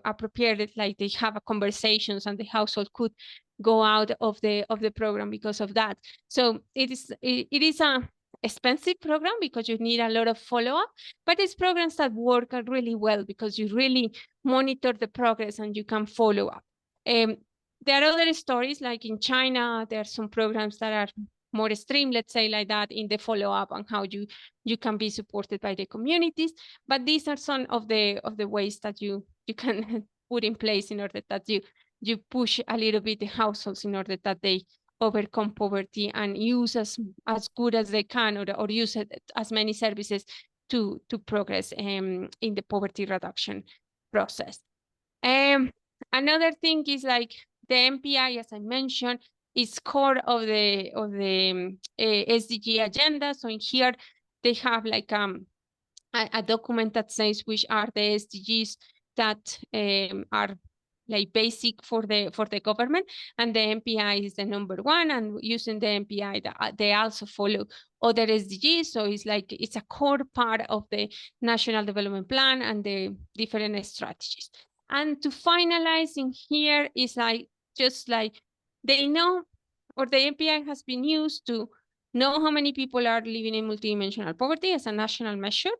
appropriately, like they have conversations and the household could go out of the program because of that. So it is a expensive program because you need a lot of follow-up, but it's programs that work really well because you really monitor the progress and you can follow up. There are other stories, like in China, there are some programs that are more extreme, let's say like that, in the follow-up and how you can be supported by the communities. But these are some of the ways that you can put in place in order that you push a little bit the households in order that they overcome poverty and use as good as they can, or use as many services to progress in the poverty reduction process. Another thing is like the MPI, as I mentioned, is core of the SDG agenda. So in here they have like a document that says which are the SDGs that are like basic for the government, and the MPI is the number one, and using the MPI they also follow other SDGs. So it's like it's a core part of the National Development Plan and the different strategies. And to finalize in here is like just like they know, or the MPI has been used to know how many people are living in multidimensional poverty as a national measure.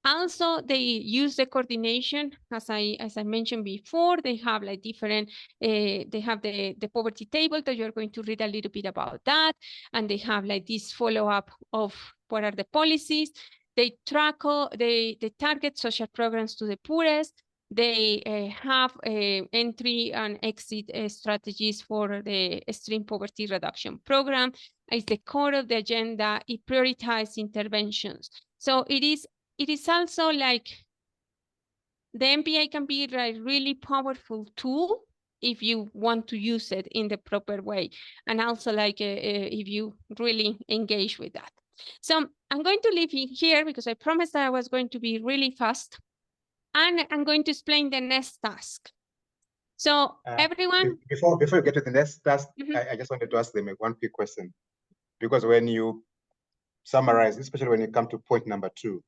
Also, they use the coordination, as I mentioned before. They have like different, they have the poverty table that you're going to read a little bit about that. And they have like this follow-up of what are the policies. They track, they target social programs to the poorest. They have entry and exit strategies for the extreme poverty reduction program. It's the core of the agenda. It prioritizes interventions. So it is also like the MPI can be a really powerful tool if you want to use it in the proper way, and also like if you really engage with that. So I'm going to leave it here because I promised that I was going to be really fast, and I'm going to explain the next task. So everyone, before we get to the next task, I just wanted to ask them one quick question, because when you summarize, especially when you come to point number 2,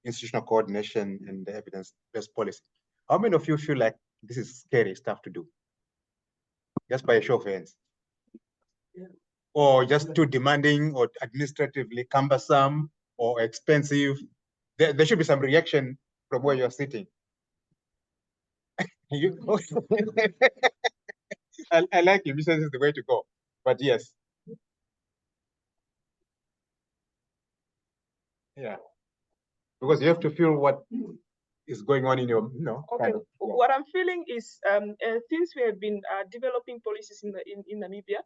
institutional coordination and the evidence-based policy, how many of you feel like this is scary stuff to do? Just by a show of hands. Yeah. Or just too demanding, or administratively cumbersome, or expensive? There should be some reaction from where you're sitting. I like it. This is the way to go. But yes. Yeah. Because you have to feel what is going on in your, okay. Kind of, yeah. What I'm feeling is since we have been developing policies in Namibia,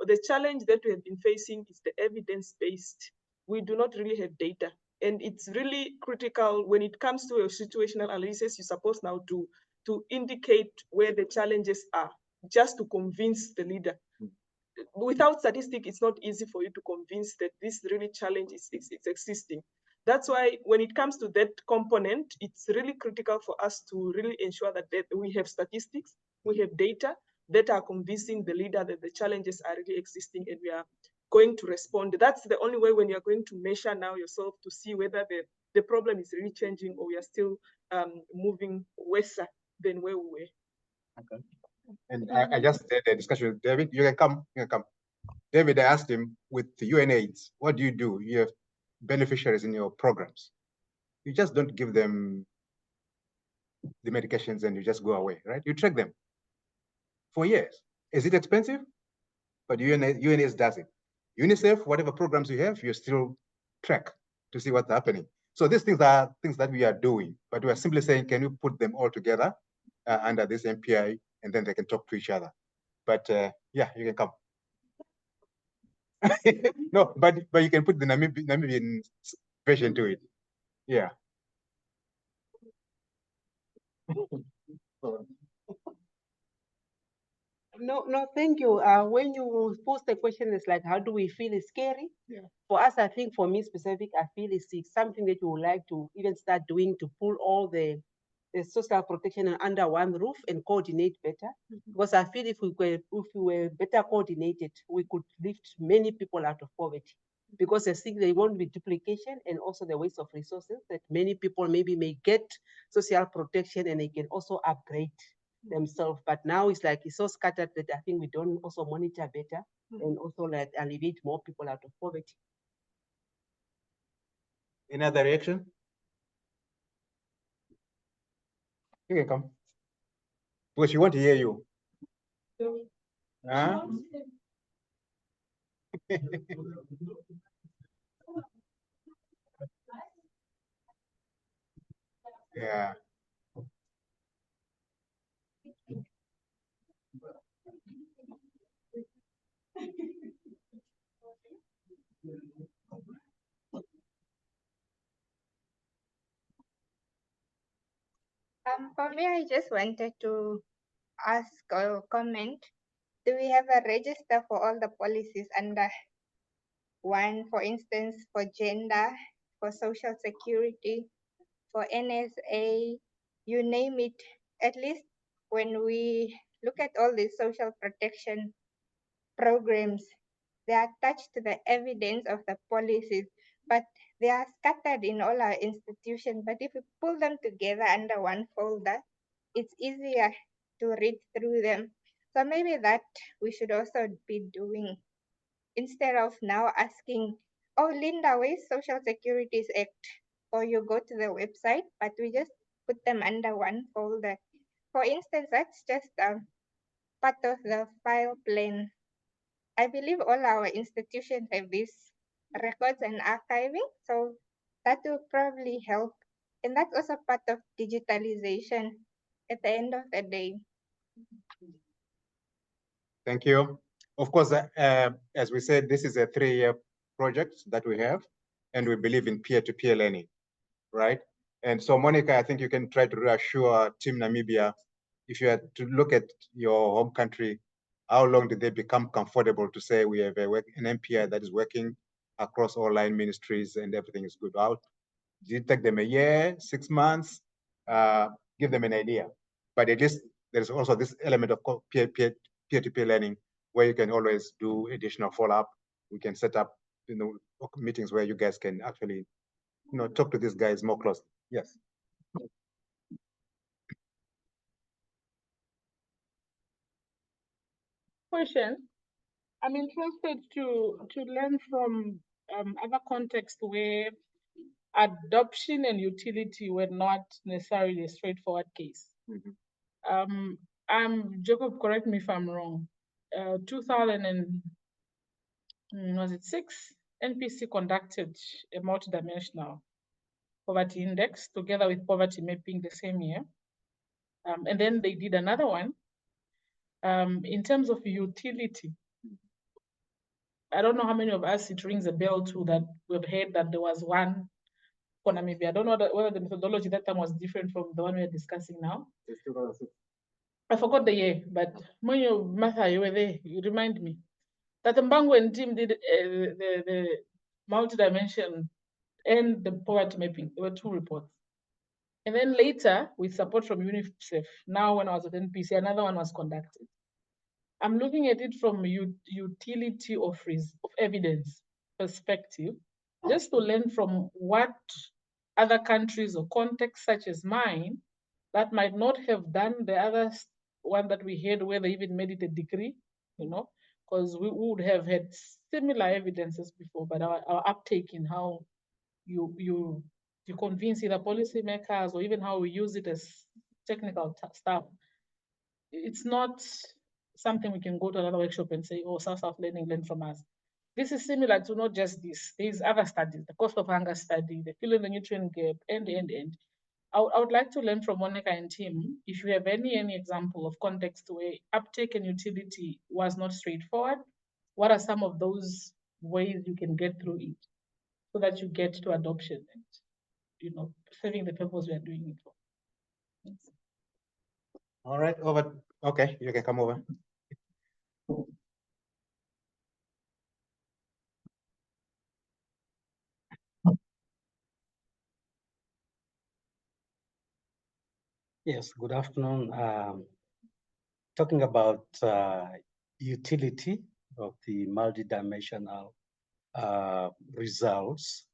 the challenge that we have been facing is the evidence-based. We do not really have data. And it's really critical when it comes to a situational analysis. You're supposed now to indicate where the challenges are, just to convince the leader. Without statistics, it's not easy for you to convince that this really challenge is existing. That's why when it comes to that component, it's really critical for us to really ensure that we have statistics, we have data that are convincing the leader that the challenges are really existing and we are going to respond. That's the only way when you're going to measure now yourself to see whether the problem is really changing or we are still moving worse than where we were. Okay. And I just had a discussion with David. You can come. David, I asked him, with the UNAIDS, what do? You have beneficiaries in your programs. You just don't give them the medications and you just go away, right? You track them for years. Is it expensive? But UNAIDS does it. UNICEF, whatever programs you have, you still track to see what's happening. So these things are things that we are doing, but we are simply saying, can you put them all together under this MPI, and then they can talk to each other. But yeah, you can come. No, but you can put the Namibian version to it. Yeah. No, thank you. When you pose the question, it's like, how do we feel? It's scary. Yeah. For us, I think for me specific, I feel it's something that you would like to even start doing to pull all the social protection under one roof and coordinate better. Because I feel if we were better coordinated, we could lift many people out of poverty. Because I think there won't be duplication and also the waste of resources that many people maybe may get social protection and they can also upgrade themselves. But now it's like it's so scattered that I think we don't also monitor better and also like alleviate more people out of poverty. Any other reaction? You can come. Because she want to hear you. Huh? Yeah. For me, I just wanted to ask or comment. Do we have a register for all the policies under one, for instance, for gender, for social security, for NSA, you name it? At least when we look at all these social protection programs, they are attached to the evidence of the policies, but they are scattered in all our institutions. But if we pull them together under one folder, it's easier to read through them. So maybe that we should also be doing, instead of now asking, oh, Linda, where's Social Securities Act? Or you go to the website, but we just put them under one folder. For instance, that's just part of the file plan. I believe all our institutions have these records and archiving, so that will probably help. And that's also part of digitalization at the end of the day. Thank you. Of course, as we said, this is a 3-year project that we have, and we believe in peer-to-peer learning, right? And so, Monica, I think you can try to reassure Team Namibia, if you had to look at your home country, how long did they become comfortable to say we have an MPI that is working across all line ministries and everything is good out? Did it take them a year, 6 months? Give them an idea. But at least there's also this element of peer-to-peer learning where you can always do additional follow-up. We can set up, meetings where you guys can actually, talk to these guys more closely. Yes. Question. I'm interested to learn from other contexts where adoption and utility were not necessarily a straightforward case. Jacob, correct me if I'm wrong. 2006, NPC conducted a multidimensional poverty index together with poverty mapping the same year. And then they did another one. In terms of utility, I don't know how many of us it rings a bell to that we've heard that there was one for Namibia. I don't know whether the methodology that time was different from the one we're discussing now. I forgot the year, but when you, Martha, you were there, you remind me that the Mbango and team did the multi-dimension and the poverty mapping. There were 2 reports. And then later, with support from UNICEF, now when I was at NPC, another one was conducted. I'm looking at it from utility of evidence perspective, just to learn from what other countries or contexts such as mine that might not have done the other one that we had where they even made it a degree, because we would have had similar evidences before, but our uptake in how you convince either policymakers or even how we use it as technical stuff, it's not something we can go to another workshop and say, oh, South learn from us. This is similar to not just this. There's other studies, the cost of hunger study, the filling the nutrient gap, and. I would like to learn from Monica and team, if you have any example of context where uptake and utility was not straightforward, what are some of those ways you can get through it so that you get to adoption and, serving the purpose we are doing it for. Thanks. All right, over. Okay, you can come over. Yes, good afternoon. Talking about utility of the multidimensional results,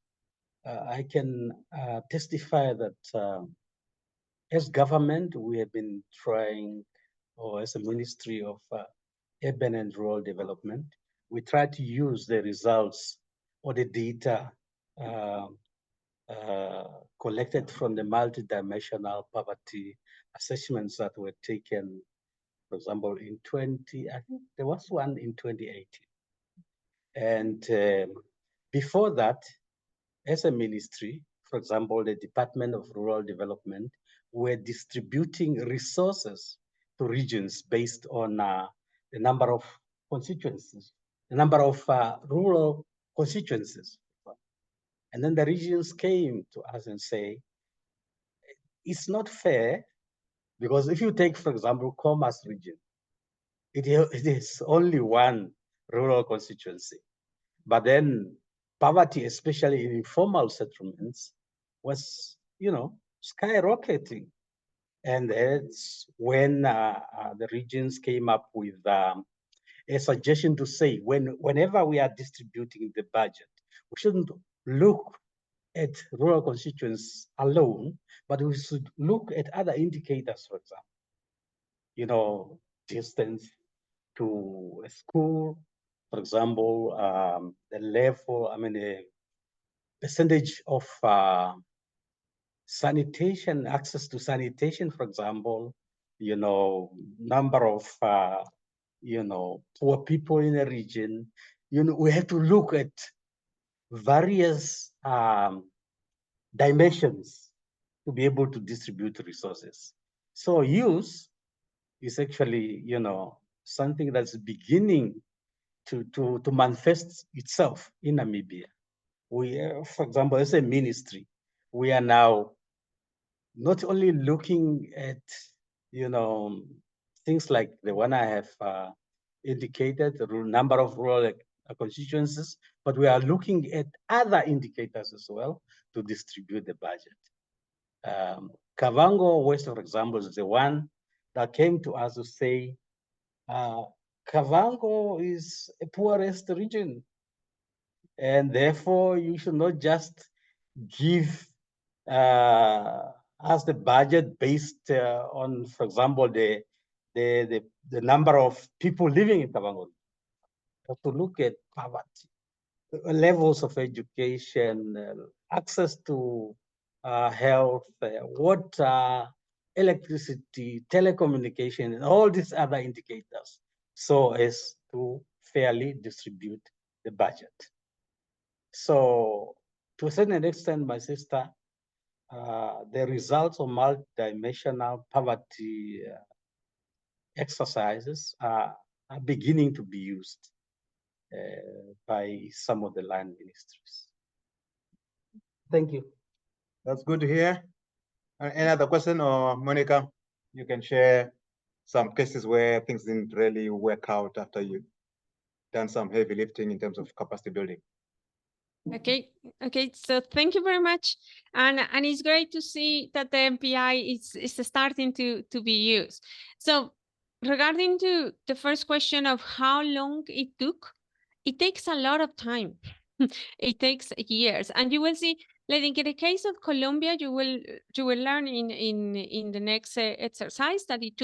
I can testify that as government, we have been trying, or as a Ministry of Urban and Rural Development, we try to use the results or the data collected from the multidimensional poverty assessments that were taken, for example, in I think there was one in 2018. And before that, as a ministry, for example, the Department of Rural Development were distributing resources to regions based on the number of constituencies, the number of rural constituencies. And then the regions came to us and say, it's not fair, because if you take, for example, Comas region, it is only one rural constituency. But then poverty, especially in informal settlements, was, skyrocketing. And that's when the regions came up with a suggestion to say, whenever we are distributing the budget, we shouldn't look at rural constituents alone, but we should look at other indicators, for example, distance to a school, for example, the level, the percentage of sanitation, access to sanitation, for example, number of, poor people in a region. We have to look at various dimensions to be able to distribute resources. So use is actually, something that's beginning to manifest itself in Namibia. We, for example, as a ministry, we are now not only looking at, things like the one I have indicated, the number of rural constituencies, but we are looking at other indicators as well to distribute the budget. Kavango West, for example, is the one that came to us to say, Kavango is a poorest region, and therefore you should not just give us the budget based on, for example, the number of people living in Kavango. You have to look at poverty, levels of education, access to health, water, electricity, telecommunication, and all these other indicators, so as to fairly distribute the budget. So to a certain extent, my sister, the results of multidimensional poverty exercises are beginning to be used by some of the land ministries. Thank you. That's good to hear. Any other question, or Monica, you can share some cases where things didn't really work out after you done some heavy lifting in terms of capacity building. Okay, so thank you very much. And it's great to see that the MPI is starting to be used. So regarding to the first question of how long it took, it takes a lot of time. It takes years. And you will see, like in the case of Colombia, you will learn in the next exercise that it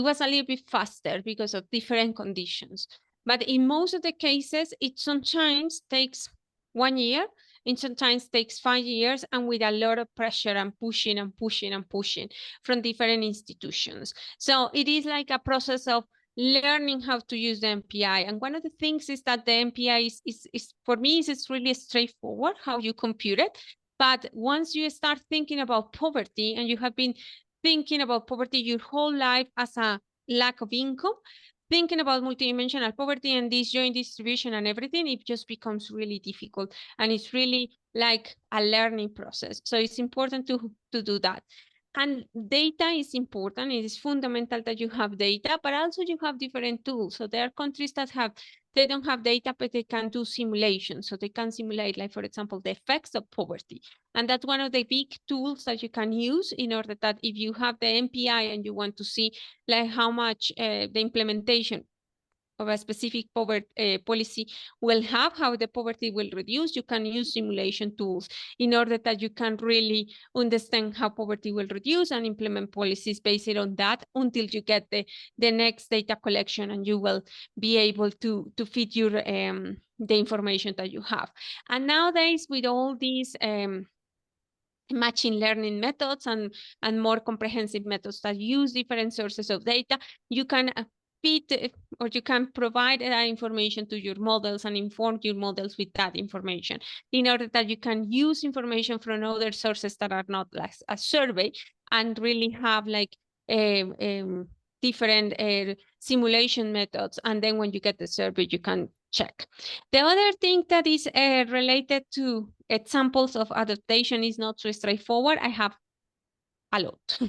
was a little bit faster because of different conditions. But in most of the cases, it sometimes takes 1 year, and sometimes takes 5 years, and with a lot of pressure and pushing and pushing and pushing from different institutions. So it is like a process of learning how to use the MPI. And one of the things is that the MPI is for me, it's really straightforward how you compute it. But once you start thinking about poverty, and you have been thinking about poverty your whole life as a lack of income, thinking about multidimensional poverty and this joint distribution and everything, it just becomes really difficult. And it's really like a learning process. So it's important to do that. And data is important. It is fundamental that you have data, but also you have different tools. So there are countries that have they don't have data, but they can do simulations. So they can simulate, like, for example, the effects of poverty. And that's one of the big tools that you can use in order that if you have the MPI and you want to see like how much the implementation of a specific poverty policy will have, how the poverty will reduce, you can use simulation tools in order that you can really understand how poverty will reduce and implement policies based on that until you get the next data collection, and you will be able to feed your the information that you have. And nowadays, with all these machine learning methods and more comprehensive methods that use different sources of data, you can feed or you can provide that information to your models and inform your models with that information in order that you can use information from other sources that are not like a survey and really have like different simulation methods. And then when you get the survey, you can check. The other thing that is related to examples of adaptation is not so straightforward. I have a lot.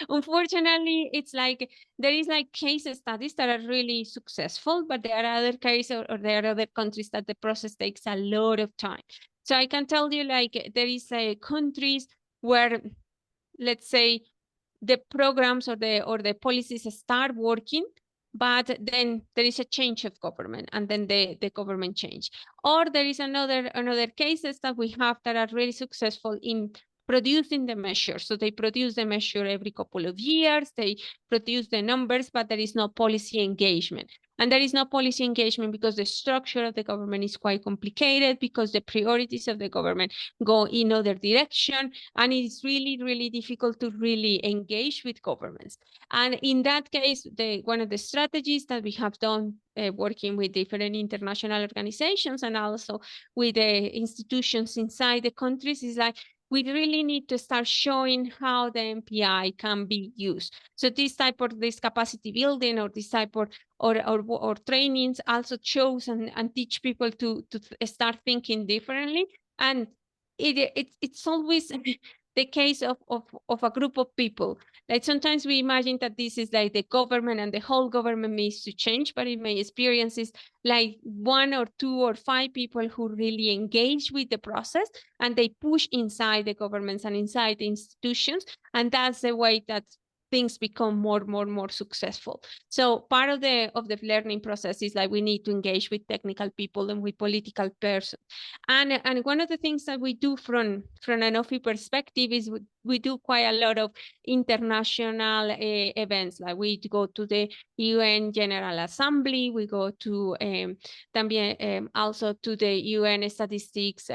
Unfortunately, it's like there is like case studies that are really successful, but there are other cases or there are other countries that the process takes a lot of time. So I can tell you, like, there is countries where, let's say, the programs or the policies start working, but then there is a change of government, and then the government change. Or there is another cases that we have that are really successful in producing the measure. So they produce the measure every couple of years, they produce the numbers, but there is no policy engagement. And there is no policy engagement because the structure of the government is quite complicated, because the priorities of the government go in other direction, and it's really, really difficult to really engage with governments. And in that case, one of the strategies that we have done working with different international organizations and also with the institutions inside the countries is like, we really need to start showing how the MPI can be used. So this type of this capacity building or this type of or trainings also shows and teach people to start thinking differently. And it's always the case of a group of people. Like sometimes we imagine that this is like the government and the whole government needs to change, but in my experience is like 1 or 2 or 5 people who really engage with the process and they push inside the governments and inside the institutions. And that's the way that things become more successful. So part of the learning process is like we need to engage with technical people and with political persons. And one of the things that we do from an OFI perspective is we do quite a lot of international events. Like we go to the UN General Assembly, we go to también also to the UN Statistics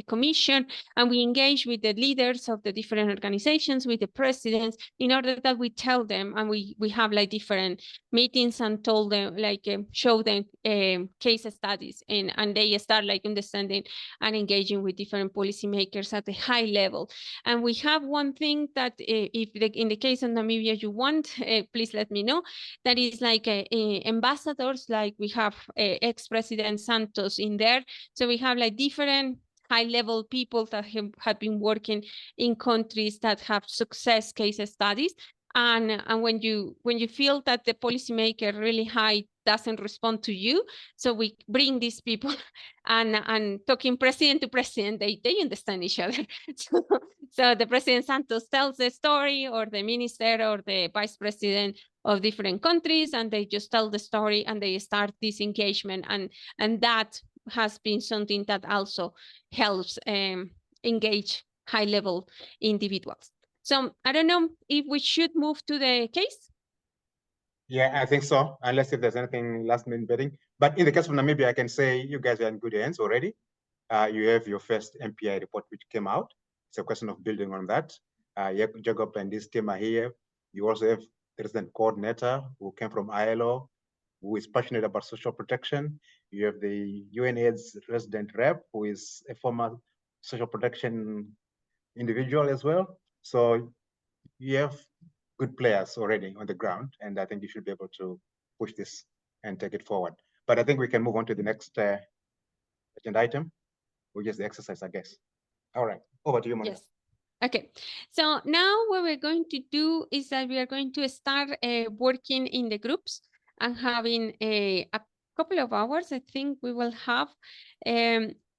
Commission, and we engage with the leaders of the different organizations, with the presidents, in order that we tell them, and we have like different meetings and told them, like show them case studies, and they start like understanding and engaging with different policymakers at a high level. And we have one thing that if in the case of Namibia you want, please let me know, that is like ambassadors, like we have ex-President Santos in there. So we have like different high-level people that have been working in countries that have success case studies. And when you feel that the policymaker really high doesn't respond to you, so we bring these people and talking president to president, they understand each other. So the President Santos tells the story, or the minister or the vice president of different countries, and they just tell the story and they start this engagement, and that has been something that also helps engage high-level individuals. So I don't know if we should move to the case. Yeah, I think so, unless if there's anything last minute betting. But in the case of Namibia, I can say you guys are in good hands already. You have your first MPI report which came out. It's a question of building on that. Jacob and this team are here. You also have the resident coordinator who came from ILO, who is passionate about social protection. You have the UNAIDS resident rep, who is a former social protection individual as well. So you have good players already on the ground, and I think you should be able to push this and take it forward. But I think we can move on to the next agenda item, which is the exercise, I guess. All right, over to you, Monica. Yes. Okay, so now what we're going to do is that we are going to start working in the groups and having a couple of hours, I think we will have.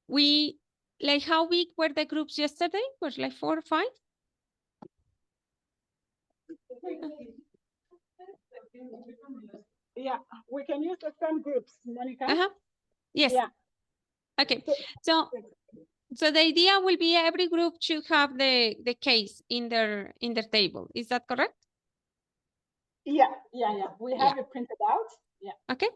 We like how big were the groups yesterday? Was like 4 or 5? Yeah, we can use the same groups, Monica. Yes. Yeah. Okay. So the idea will be every group should have the case in their table. Is that correct? Yeah. We have it printed out. Yeah. Okay.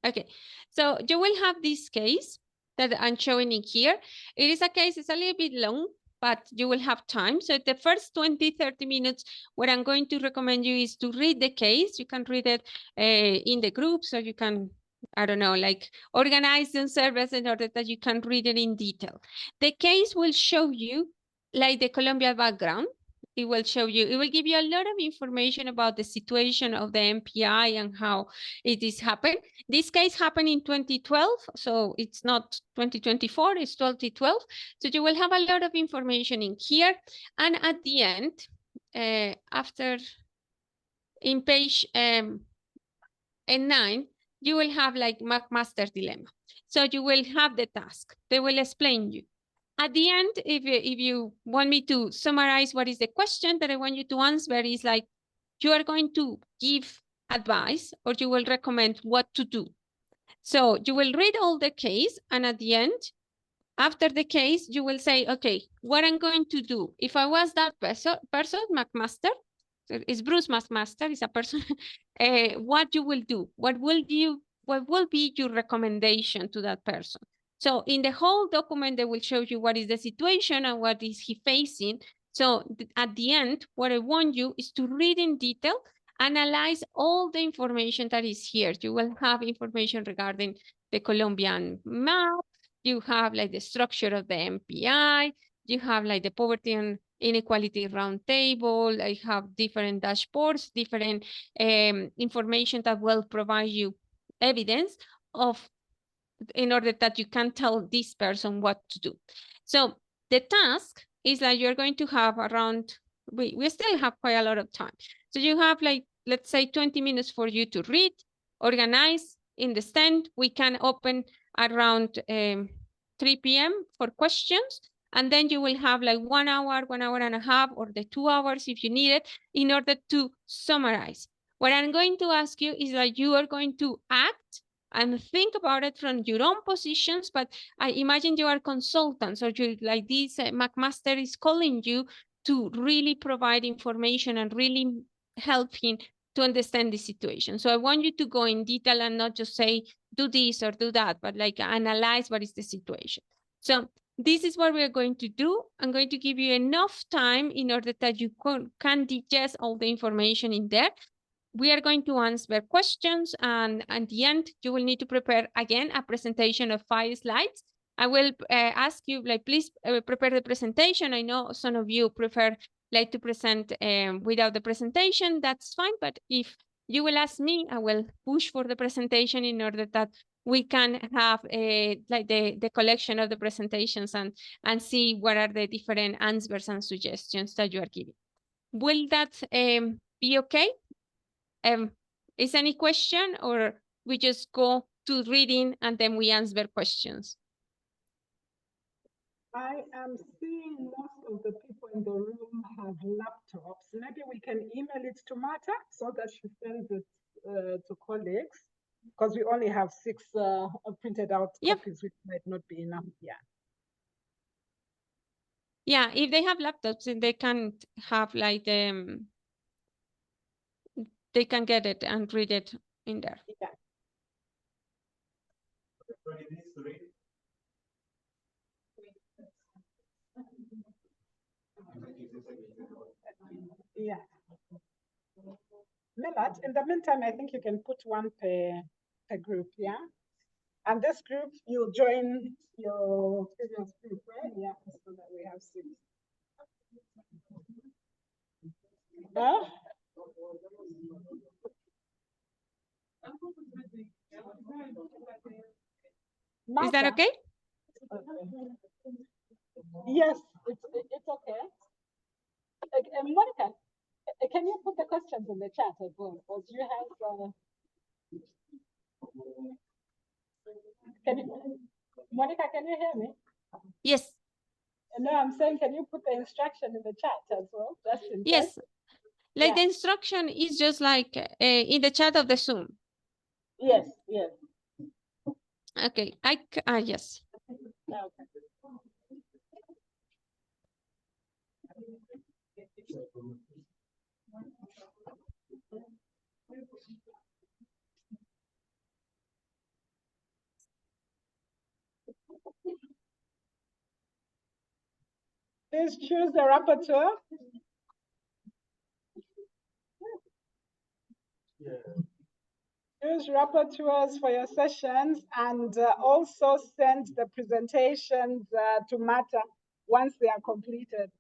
Okay. So you will have this case that I'm showing in here. It is a case, it's a little bit long, but you will have time. So the first 20, 30 minutes, what I'm going to recommend you is to read the case. You can read it in the group, so you can, I don't know, like organize the service in order that you can read it in detail. The case will show you like the Colombia background. It will show you, it will give you a lot of information about the situation of the MPI and how it is happened. This case happened in 2012, so it's not 2024, it's 2012. So you will have a lot of information in here. And at the end, after in page 9, you will have like McMaster dilemma. So you will have the task. They will explain you. At the end, if you want me to summarize what is the question that I want you to answer, is like you are going to give advice or you will recommend what to do. So you will read all the case, and at the end, after the case, you will say, okay, what I'm going to do. If I was that person, McMaster, is Bruce McMaster, is a person, what you will do, what will be your recommendation to that person? So in the whole document, they will show you what is the situation and what is he facing. So at the end, what I want you is to read in detail, analyze all the information that is here. You will have information regarding the Colombian map. You have like the structure of the MPI. You have like the poverty and inequality roundtable. I have different dashboards, different information that will provide you evidence of, in order that you can tell this person what to do. So the task is like you're going to have around, we still have quite a lot of time. So you have like, let's say 20 minutes for you to read, organize, understand. We can open around 3 p.m. for questions. And then you will have like 1 hour, 1 hour and a half, or the 2 hours if you need it, in order to summarize. What I'm going to ask you is that you are going to act and think about it from your own positions, but I imagine you are consultants, or you like this McMaster is calling you to really provide information and really help him to understand the situation. So I want you to go in detail and not just say, do this or do that, but like analyze what is the situation. So this is what we're going to do. I'm going to give you enough time in order that you can digest all the information in there. We are going to answer questions, and at the end, you will need to prepare again a presentation of 5 slides. I will ask you, like, please prepare the presentation. I know some of you prefer like to present without the presentation. That's fine, but if you will ask me, I will push for the presentation in order that we can have like the collection of the presentations and see what are the different answers and suggestions that you are giving. Will that be okay? Is any question, or we just go to reading and then we answer questions? I am seeing most of the people in the room have laptops. Maybe we can email it to Marta so that she sends it to colleagues, because we only have 6 printed out copies, which might not be enough. Yeah, if they have laptops, then they can have like they can get it and read it in there. Yeah. Millard, in the meantime, I think you can put 1 per group, yeah? And this group, you'll join your previous group, right? Yeah, so that we have 6. Is that okay? Yes, it's okay. Monica, can you put the questions in the chat as well? Or do you have Monica, can you hear me? Yes. No, I'm saying, can you put the instruction in the chat as well? Just in Yes. case? Like Yeah. the instruction is just like in the chat of the Zoom. Yes, yes. Okay, yes. Okay. Please choose the rapporteur. Choose rapporteurs for your sessions, and also send the presentations to Mata once they are completed.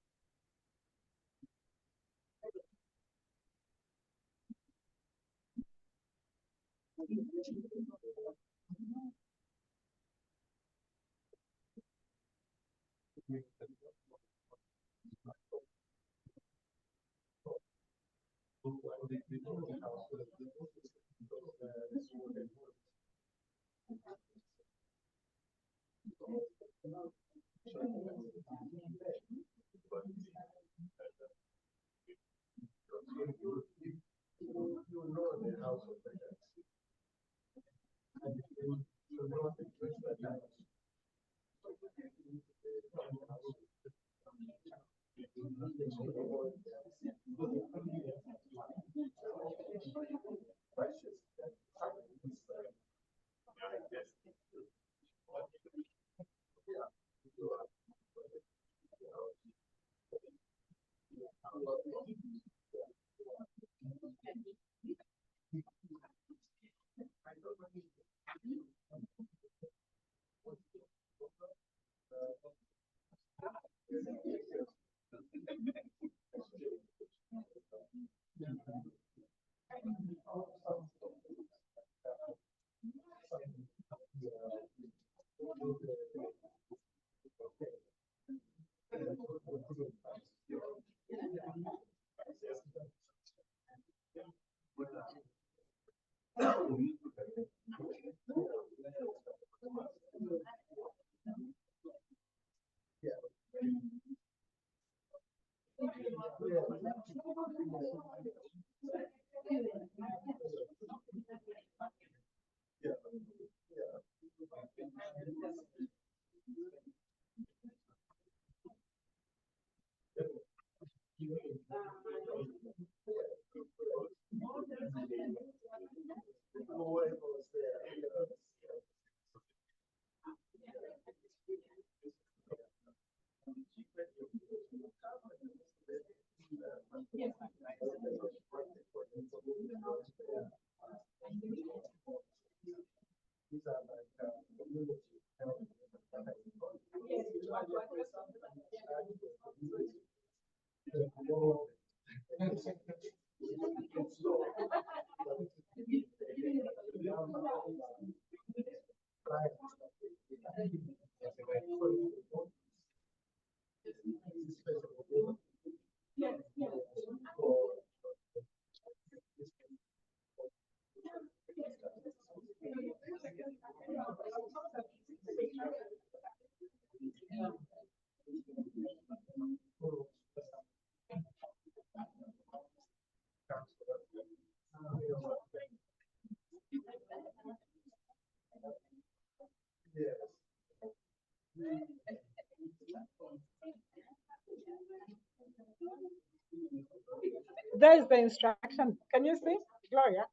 There is the instruction. Can you see, Gloria?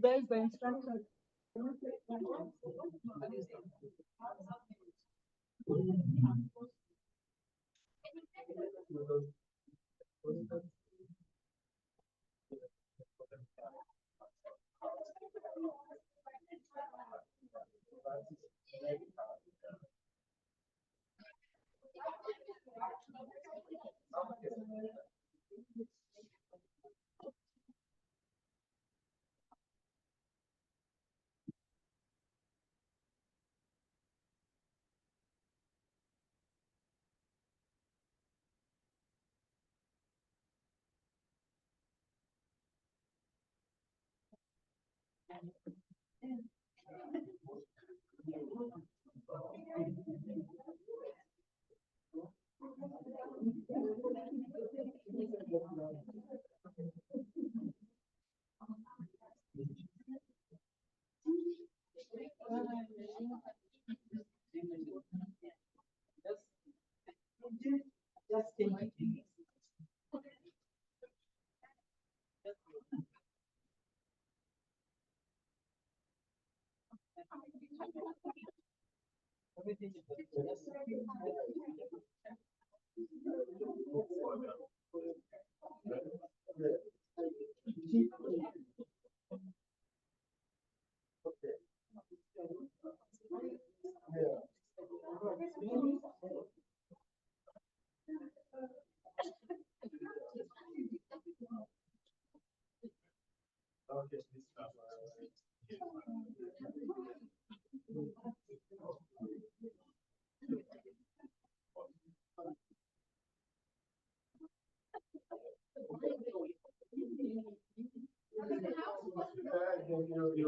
There is the instruction. Can you see? You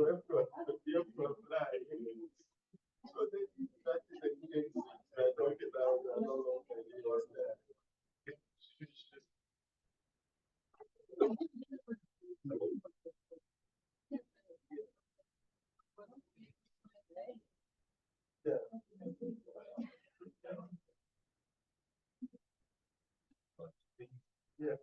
have to apply. So that is the case. I don't get out no longer was there. Yeah. Yeah.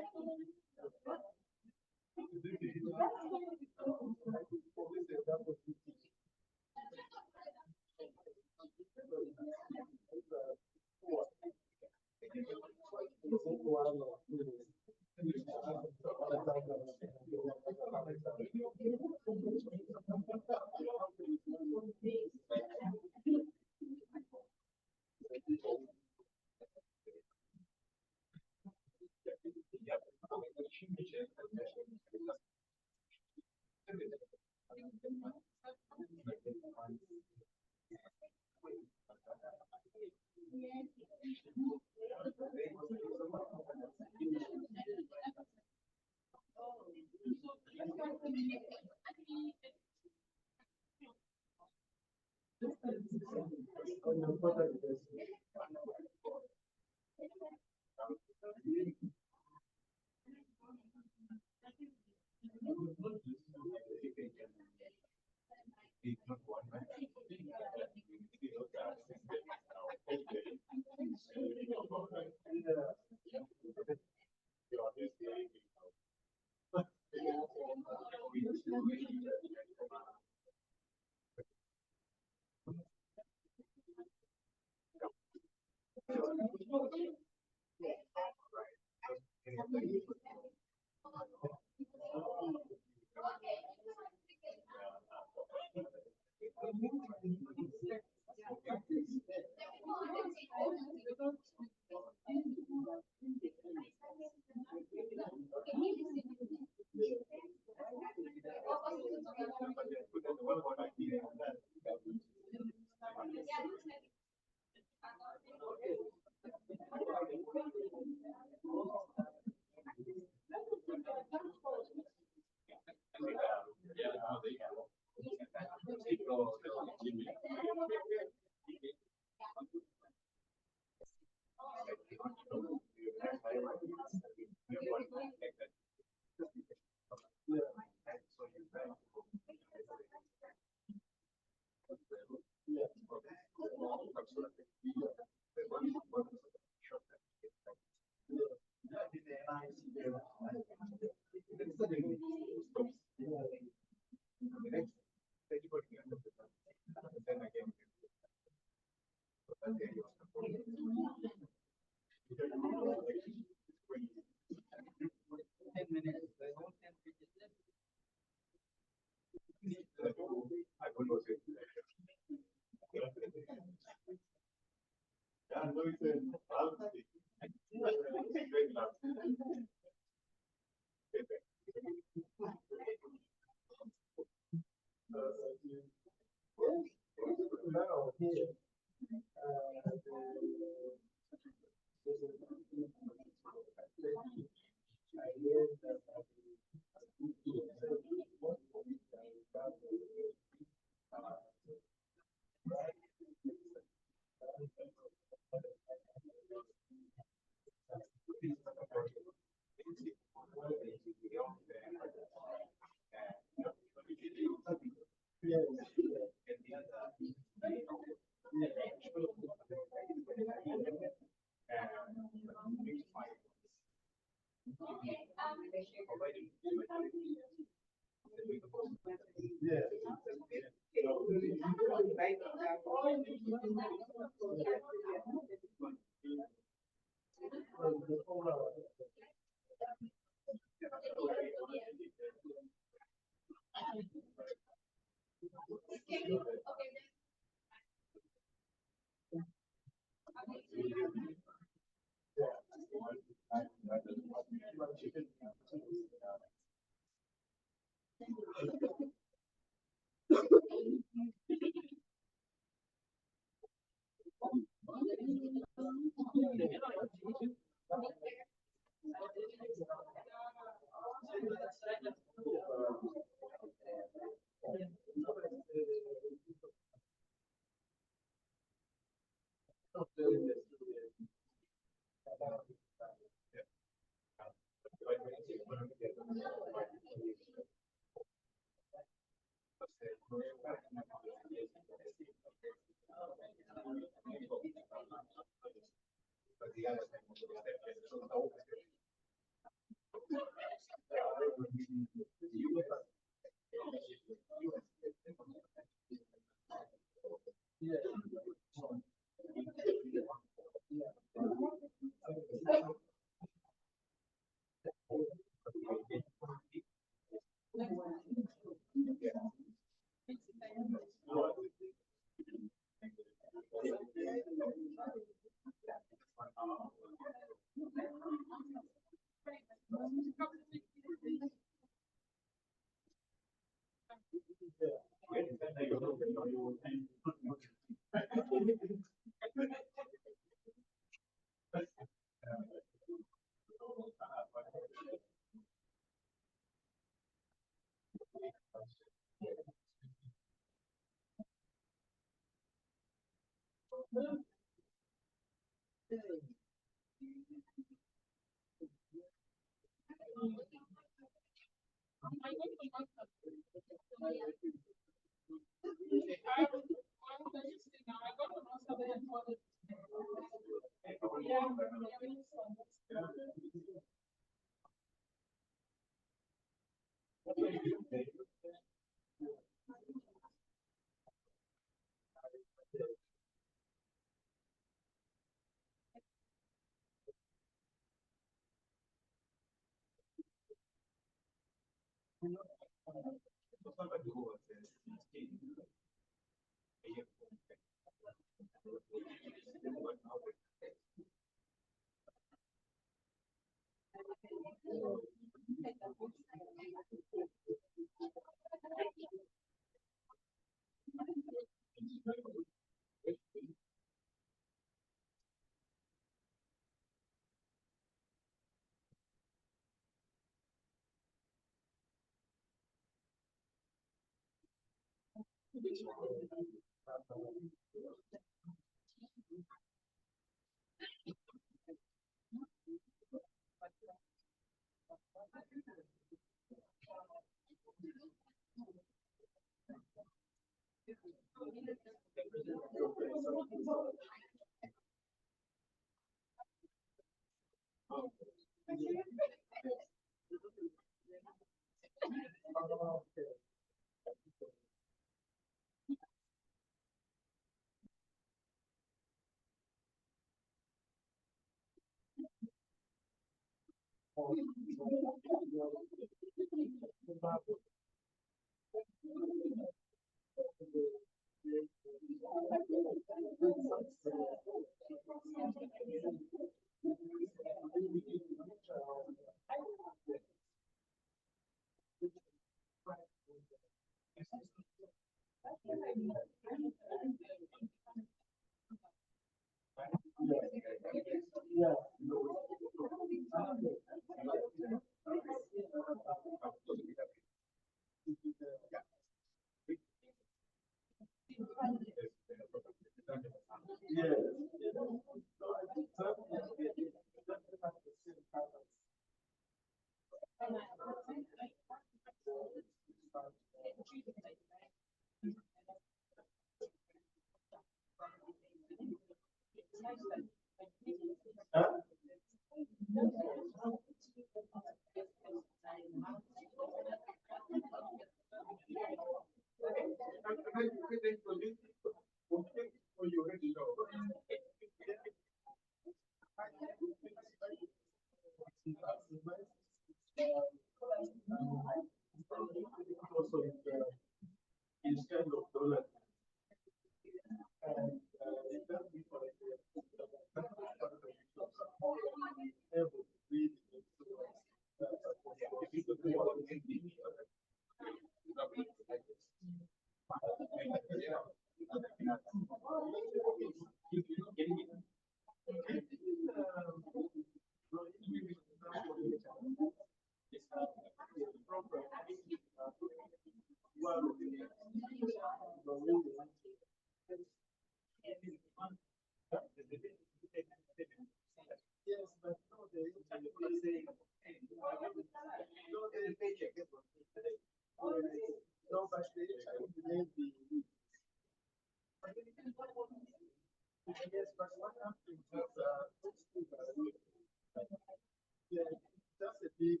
Just a big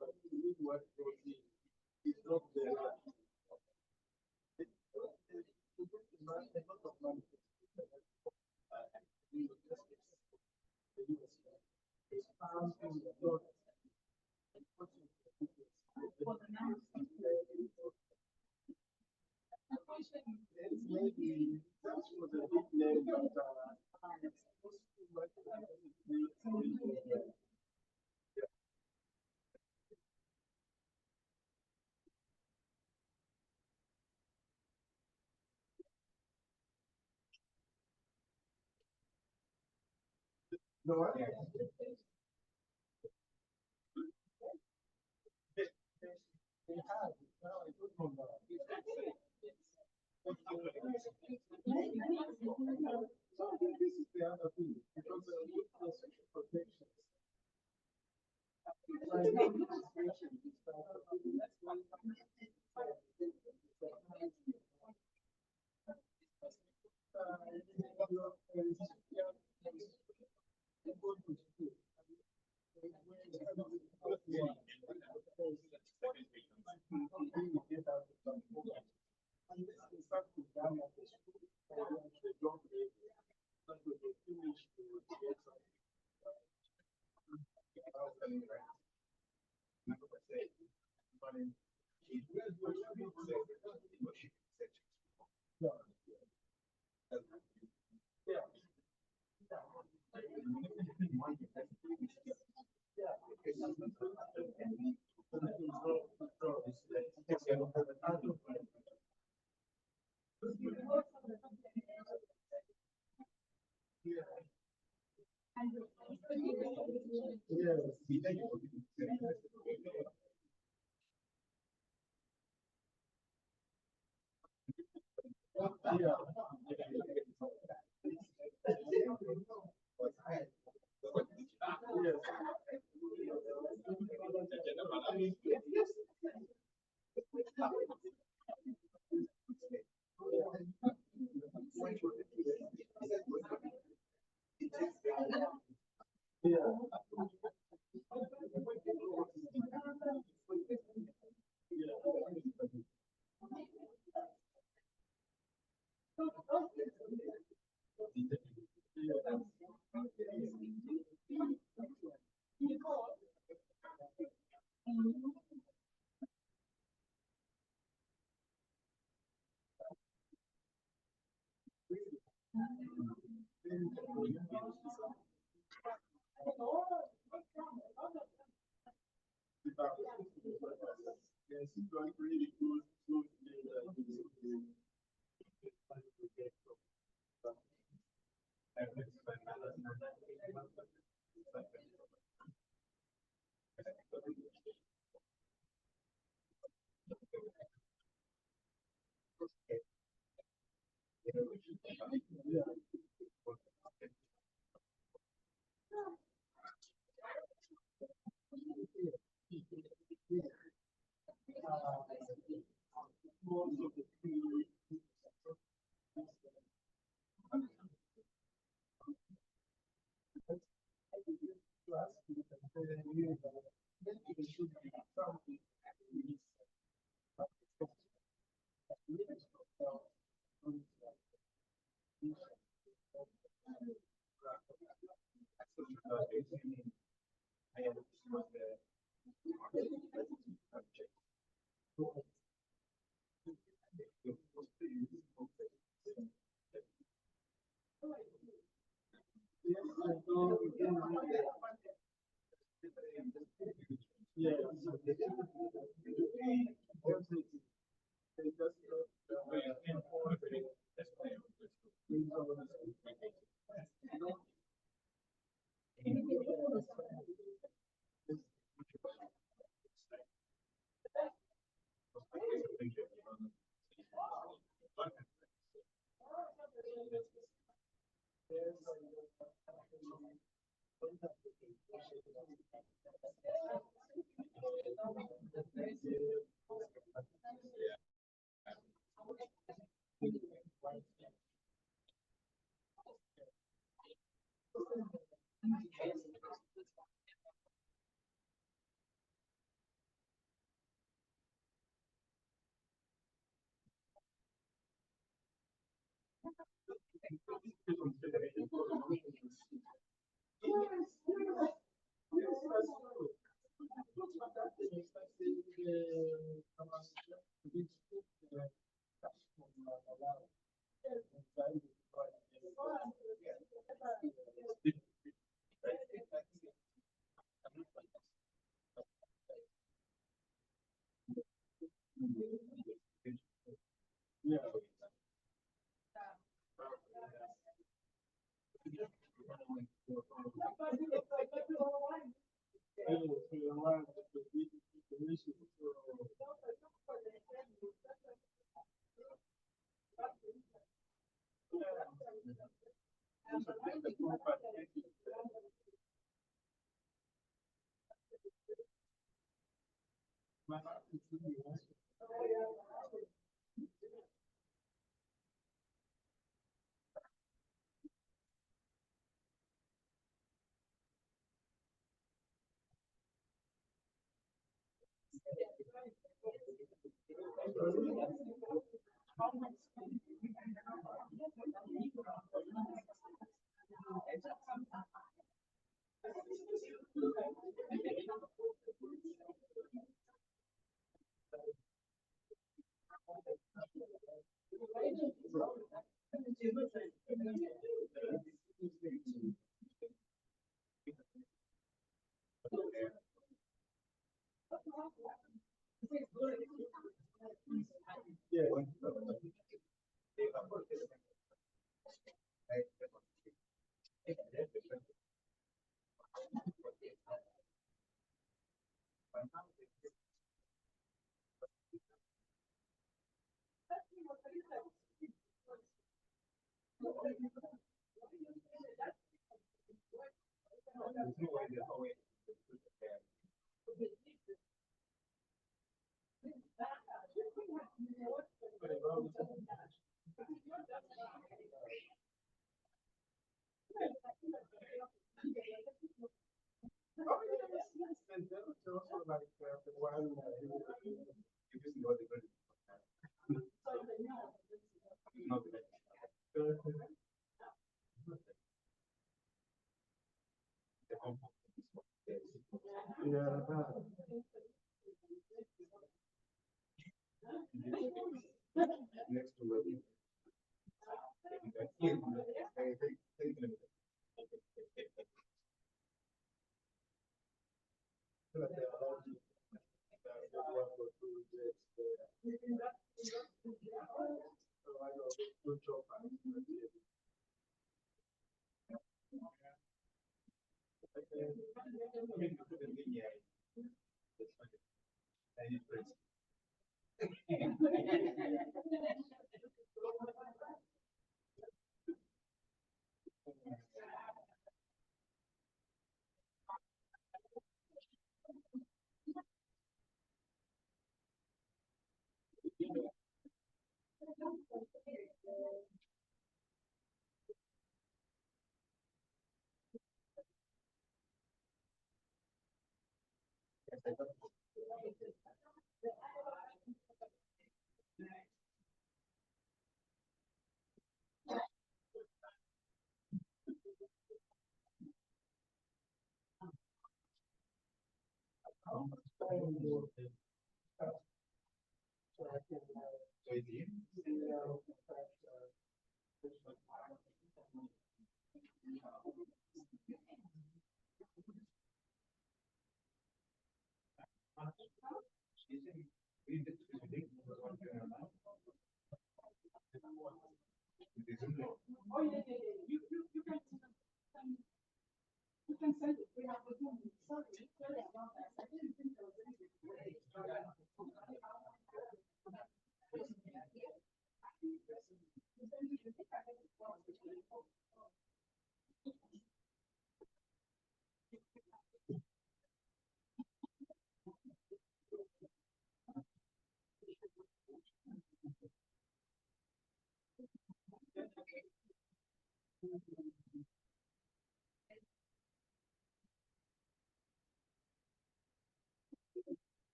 but we need what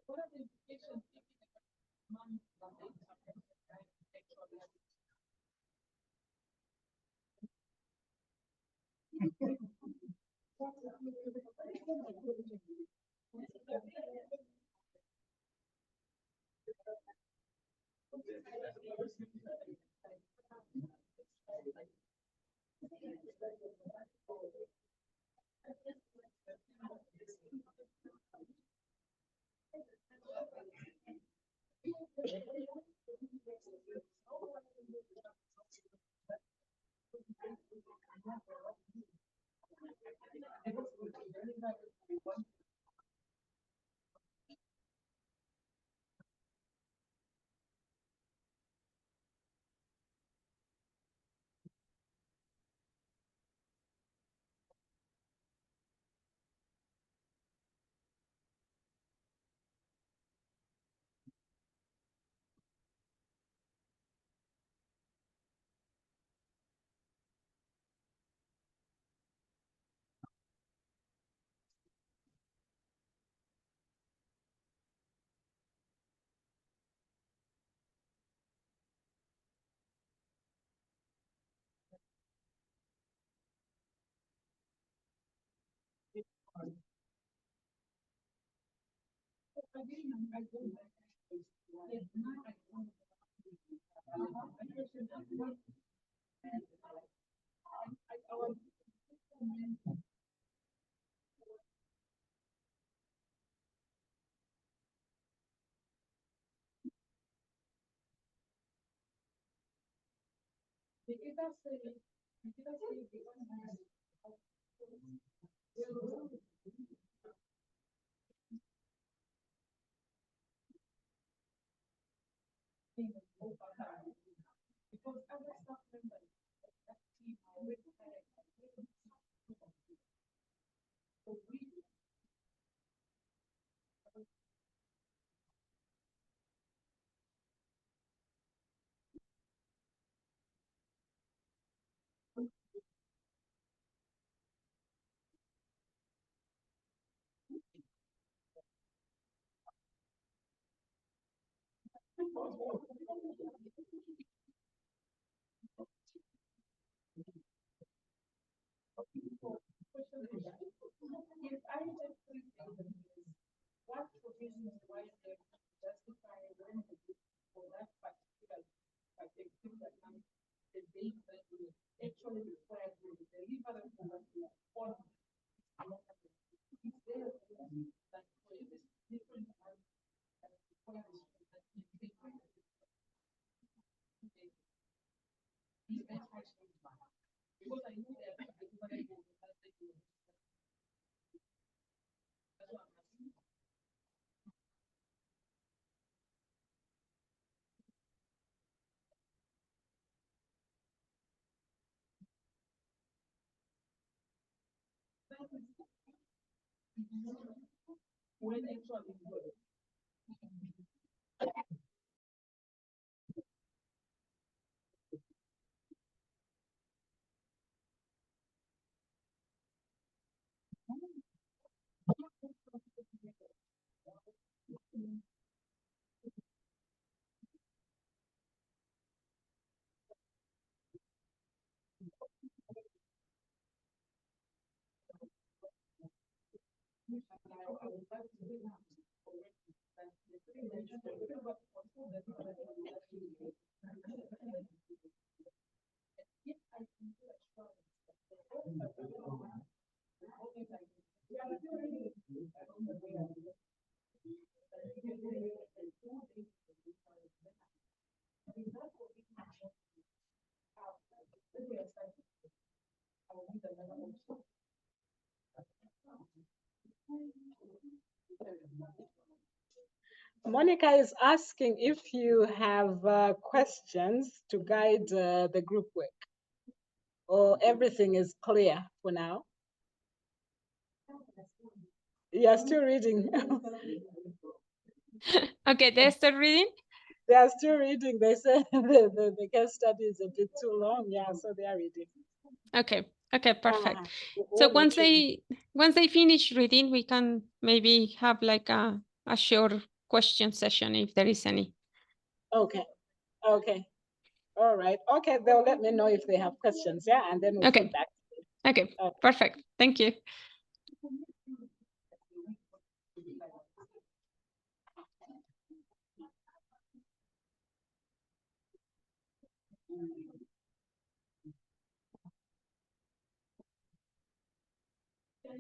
What are the implications if Monica is asking if you have questions to guide the group work, or everything is clear for now. You are still reading. Okay, they're still reading? They are still reading. They said the case study is a bit too long. Yeah, so they are reading. Okay, okay, perfect. So once they finish reading, we can maybe have like a short question session if there is any. Okay, okay. All right. Okay, they'll let me know if they have questions, yeah, and then we'll okay. back. Okay, perfect. Thank you. I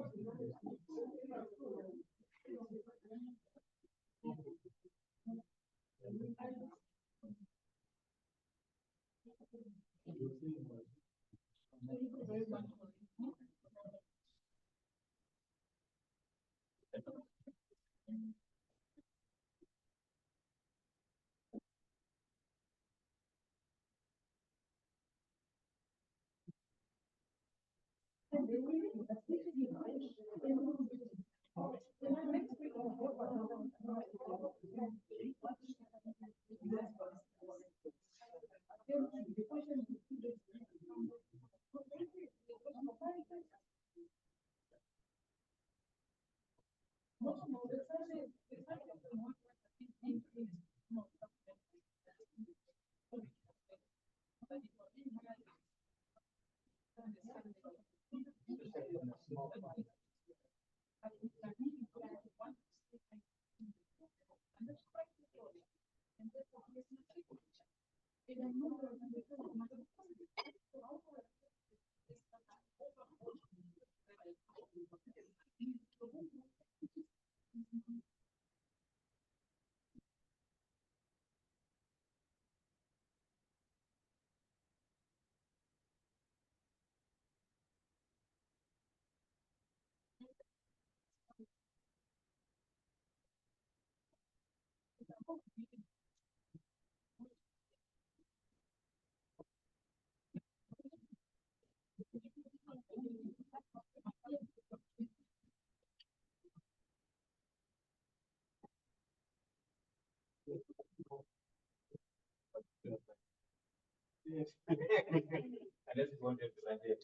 just wanted to add it.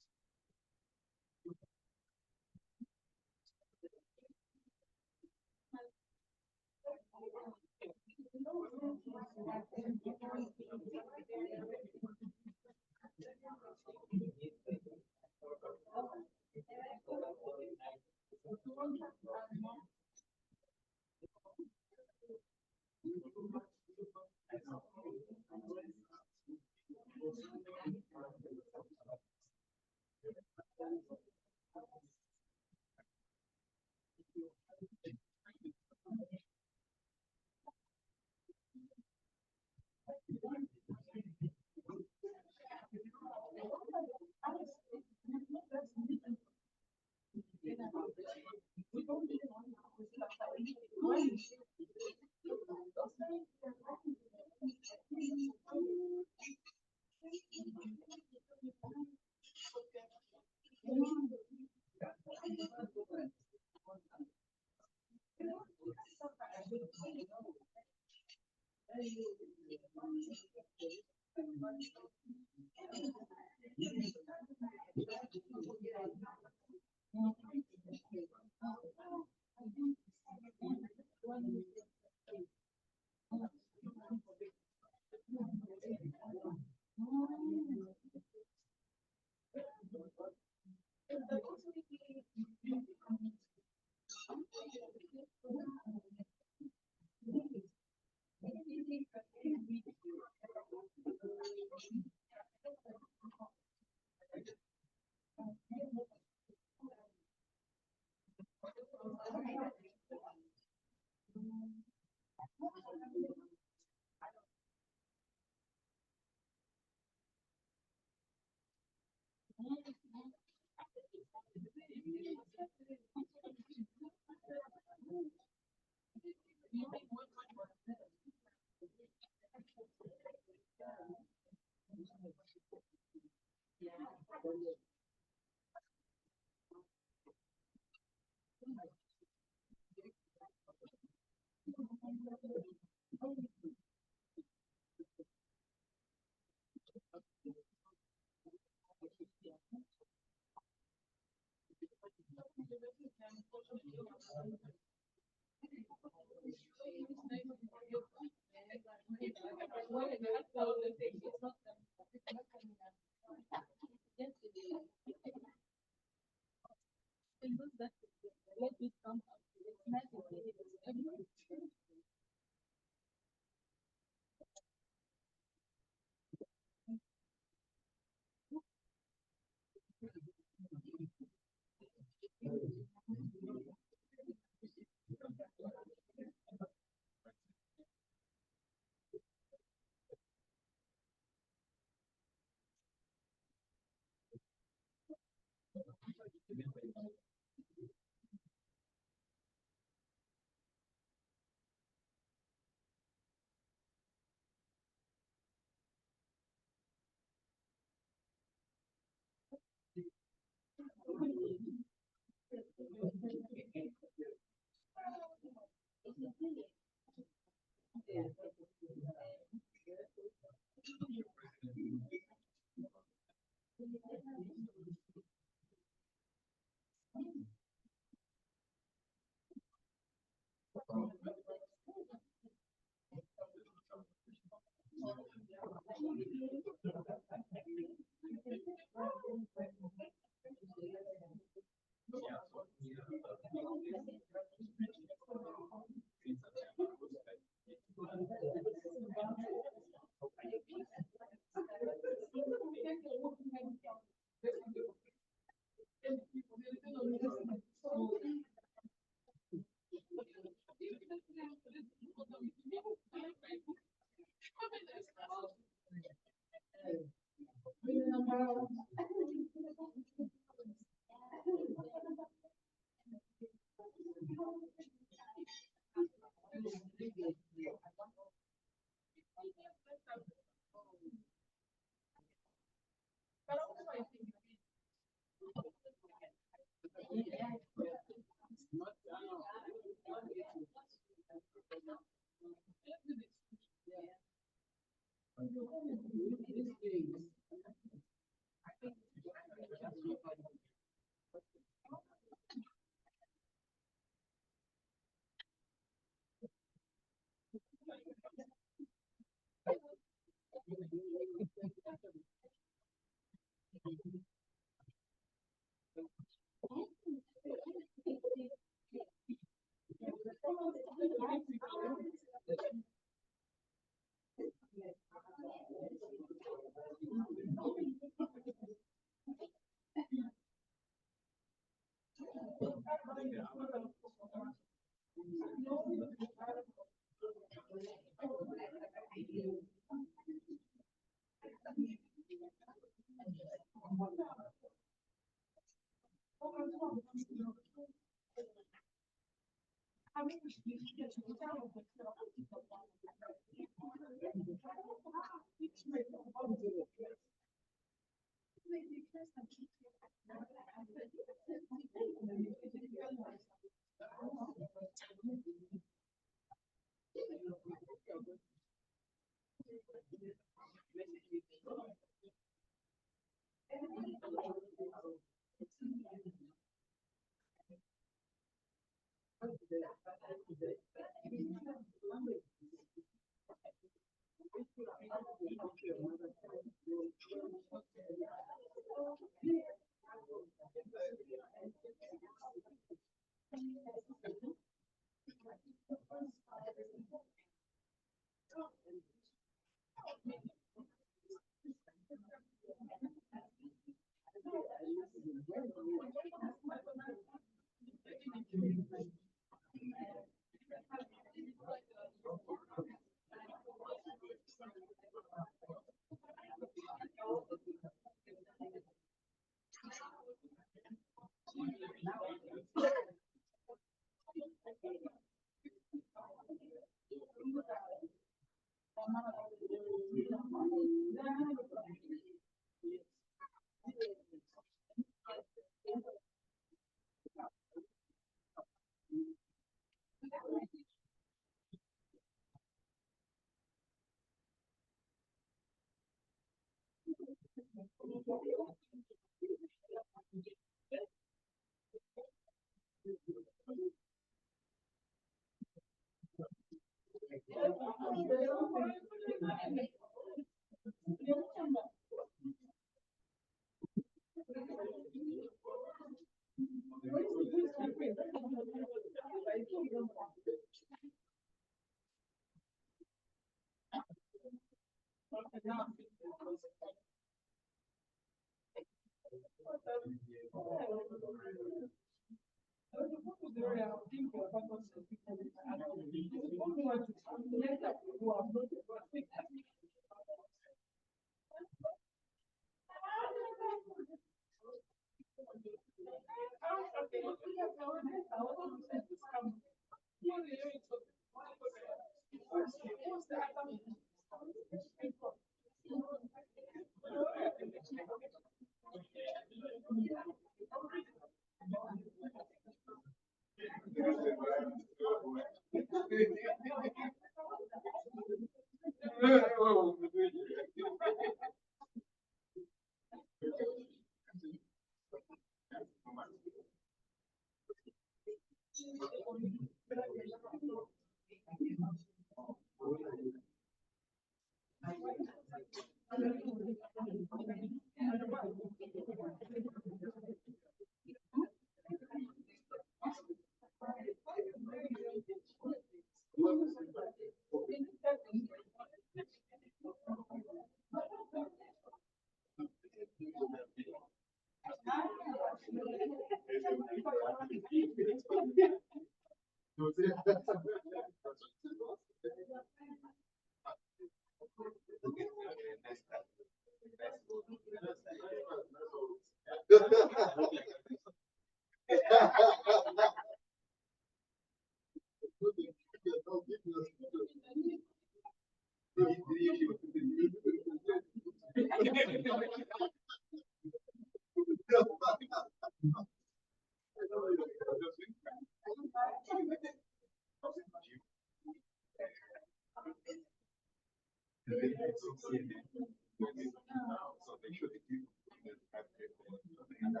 I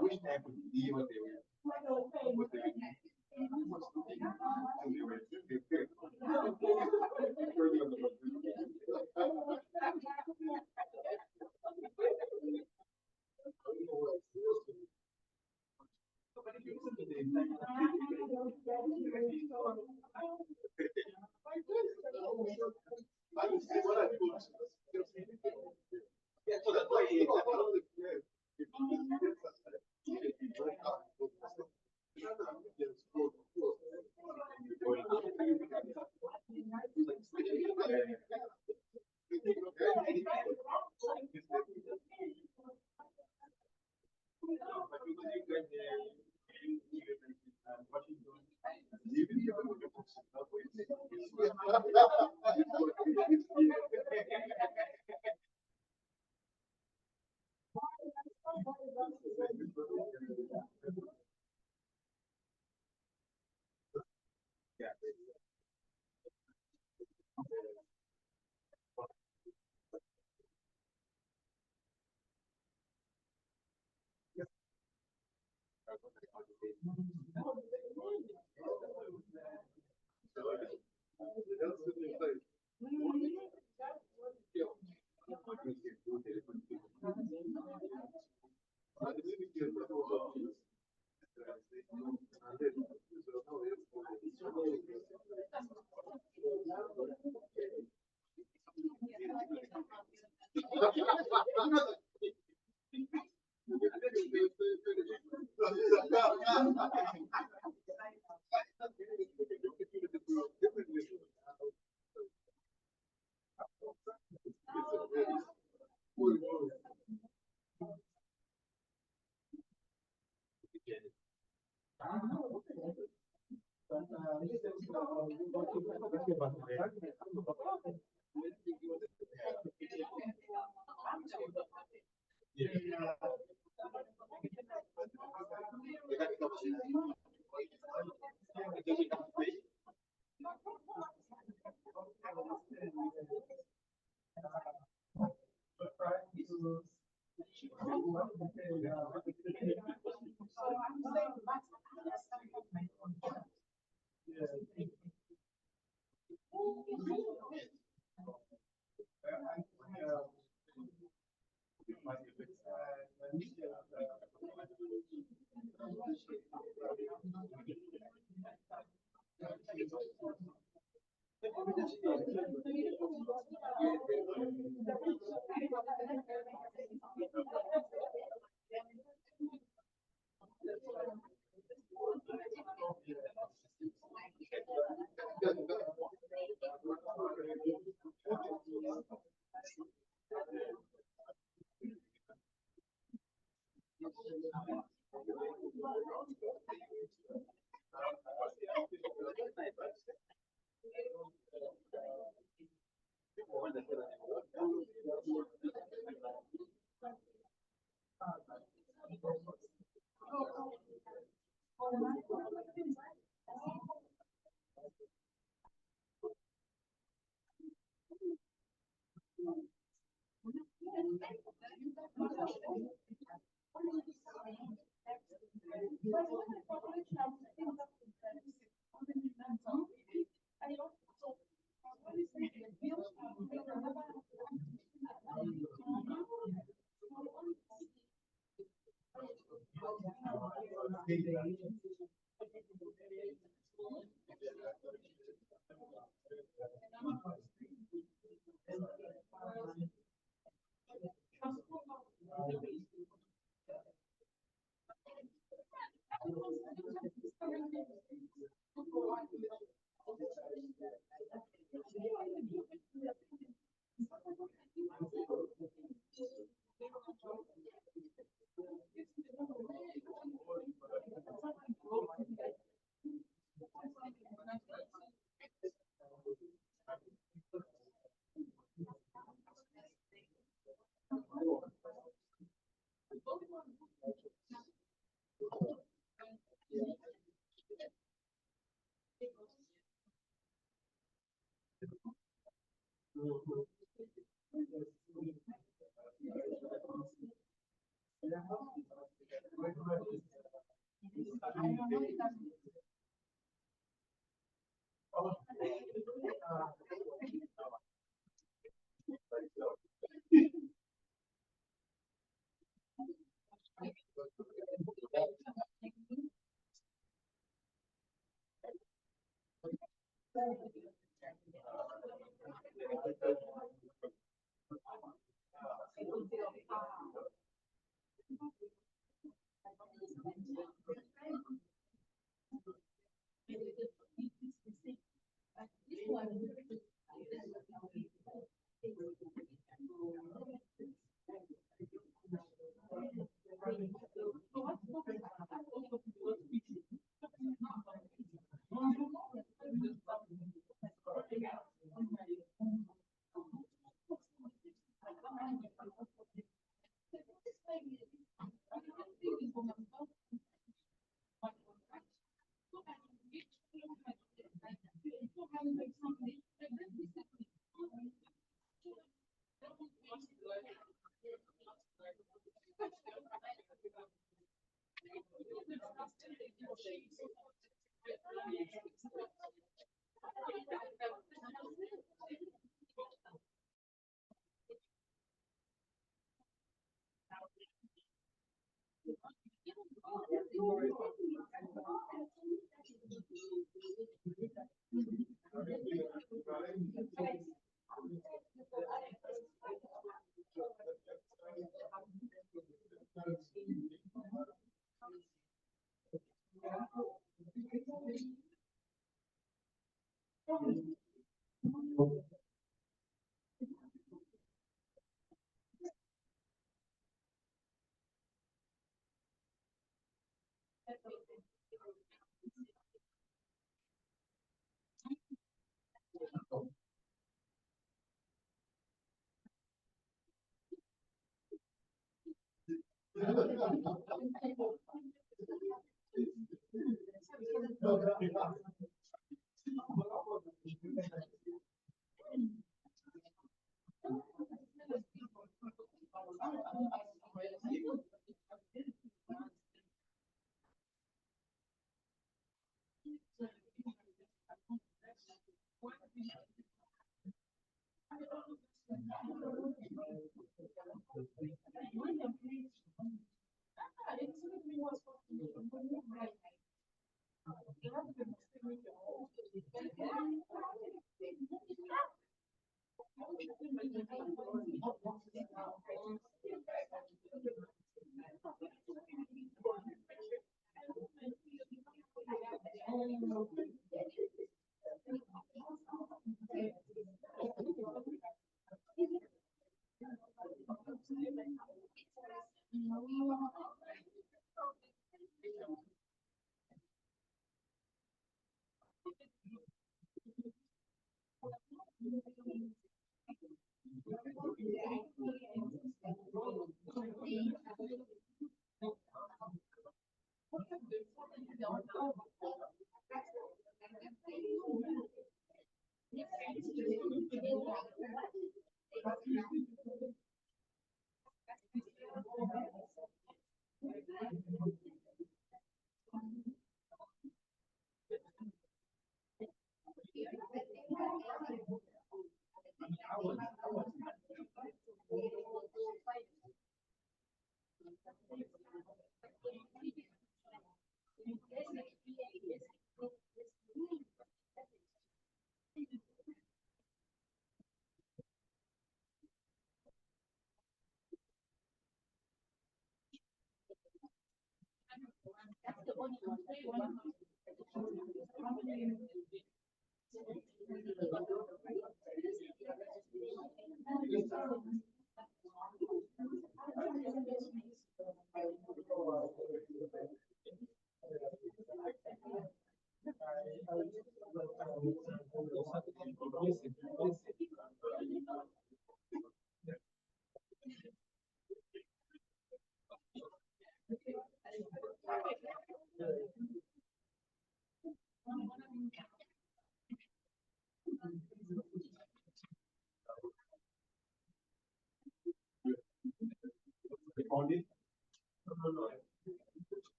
wish I could see what they were.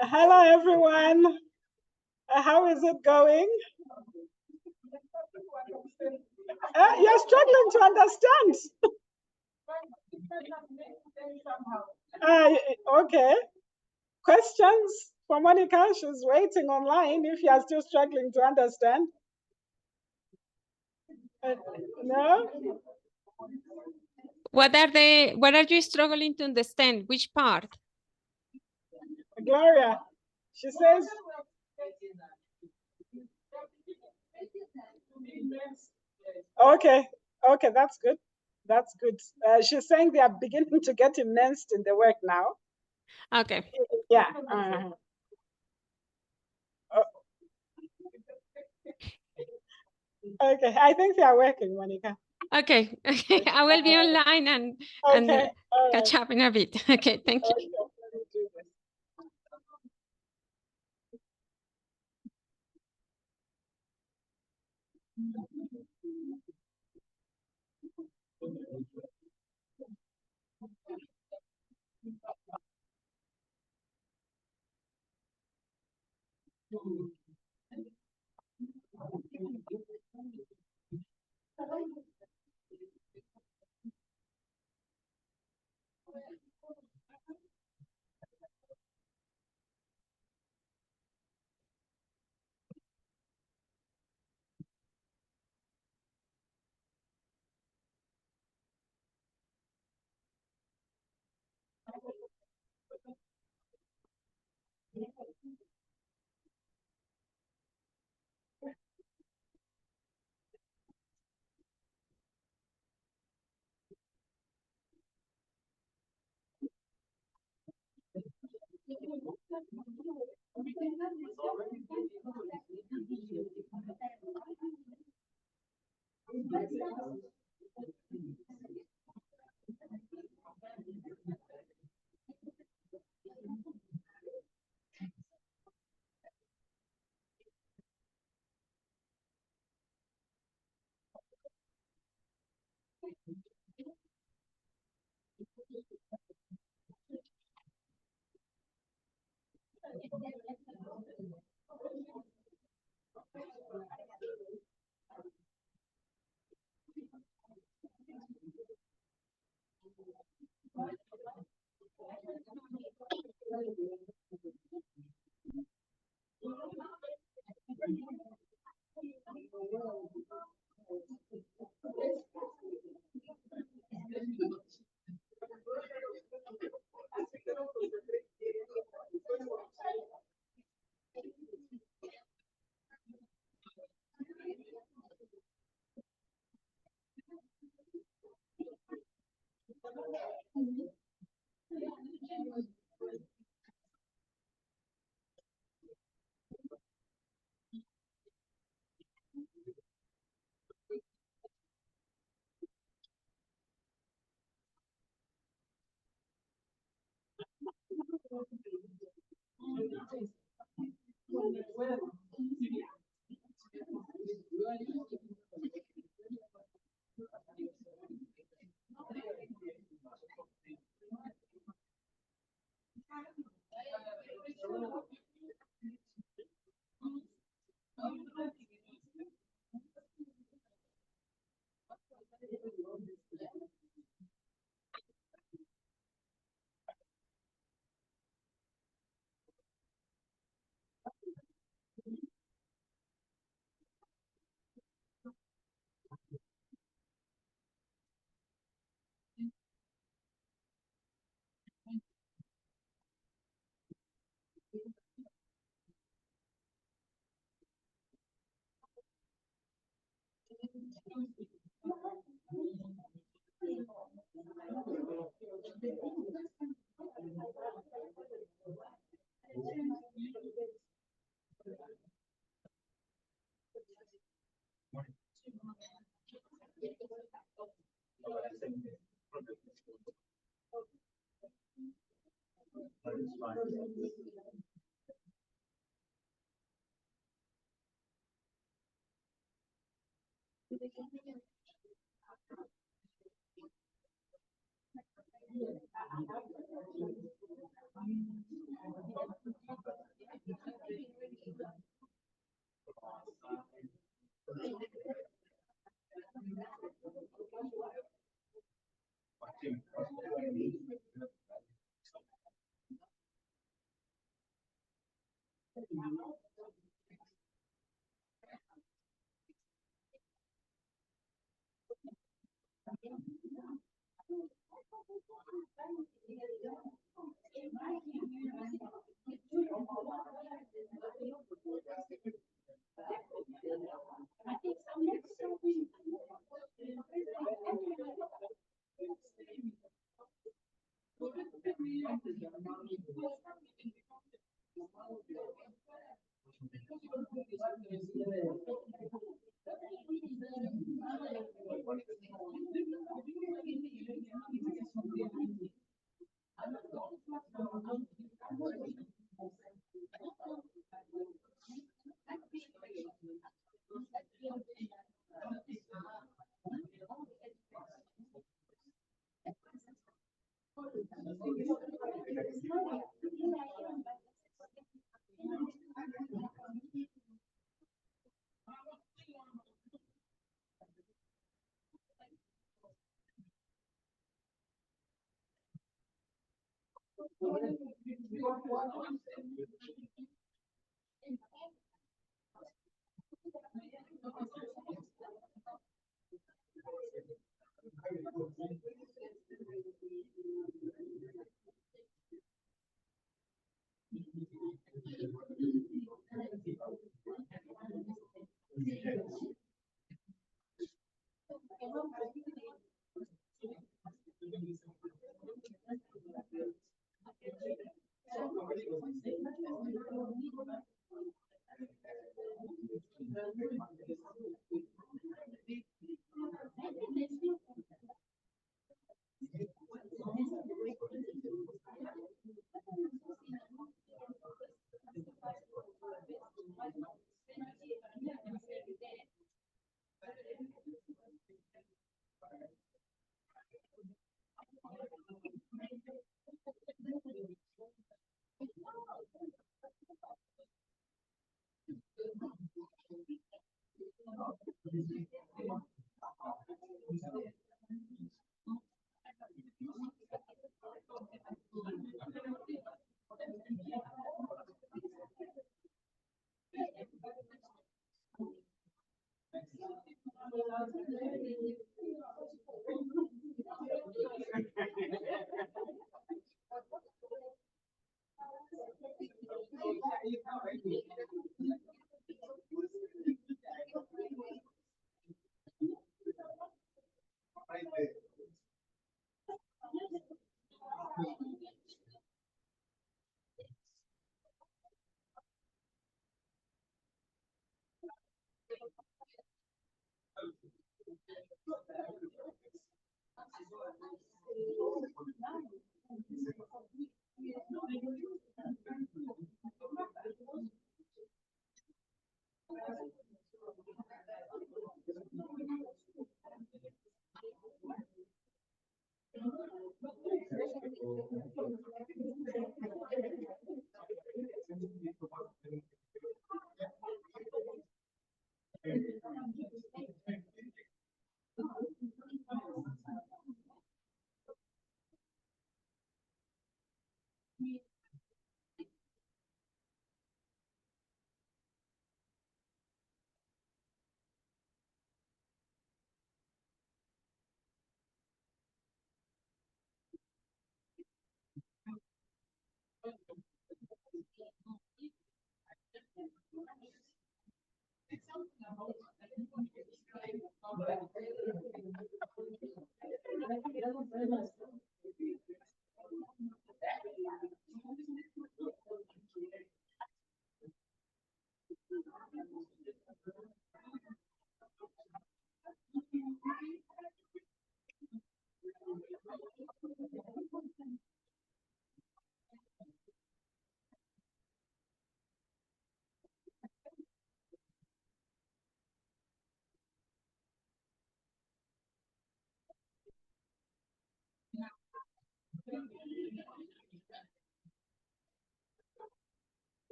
Hello, everyone. How is it going? You're struggling to understand. Okay. Questions for Monica? She's waiting online if you are still struggling to understand. No? What are you struggling to understand? Which part? Gloria, she says. Okay, that's good. That's good. She's saying they are beginning to get immersed in the work now. Okay. Yeah. Okay, I think they are working, Monica. Okay, I will be online and catch up in a bit. Okay, thank you.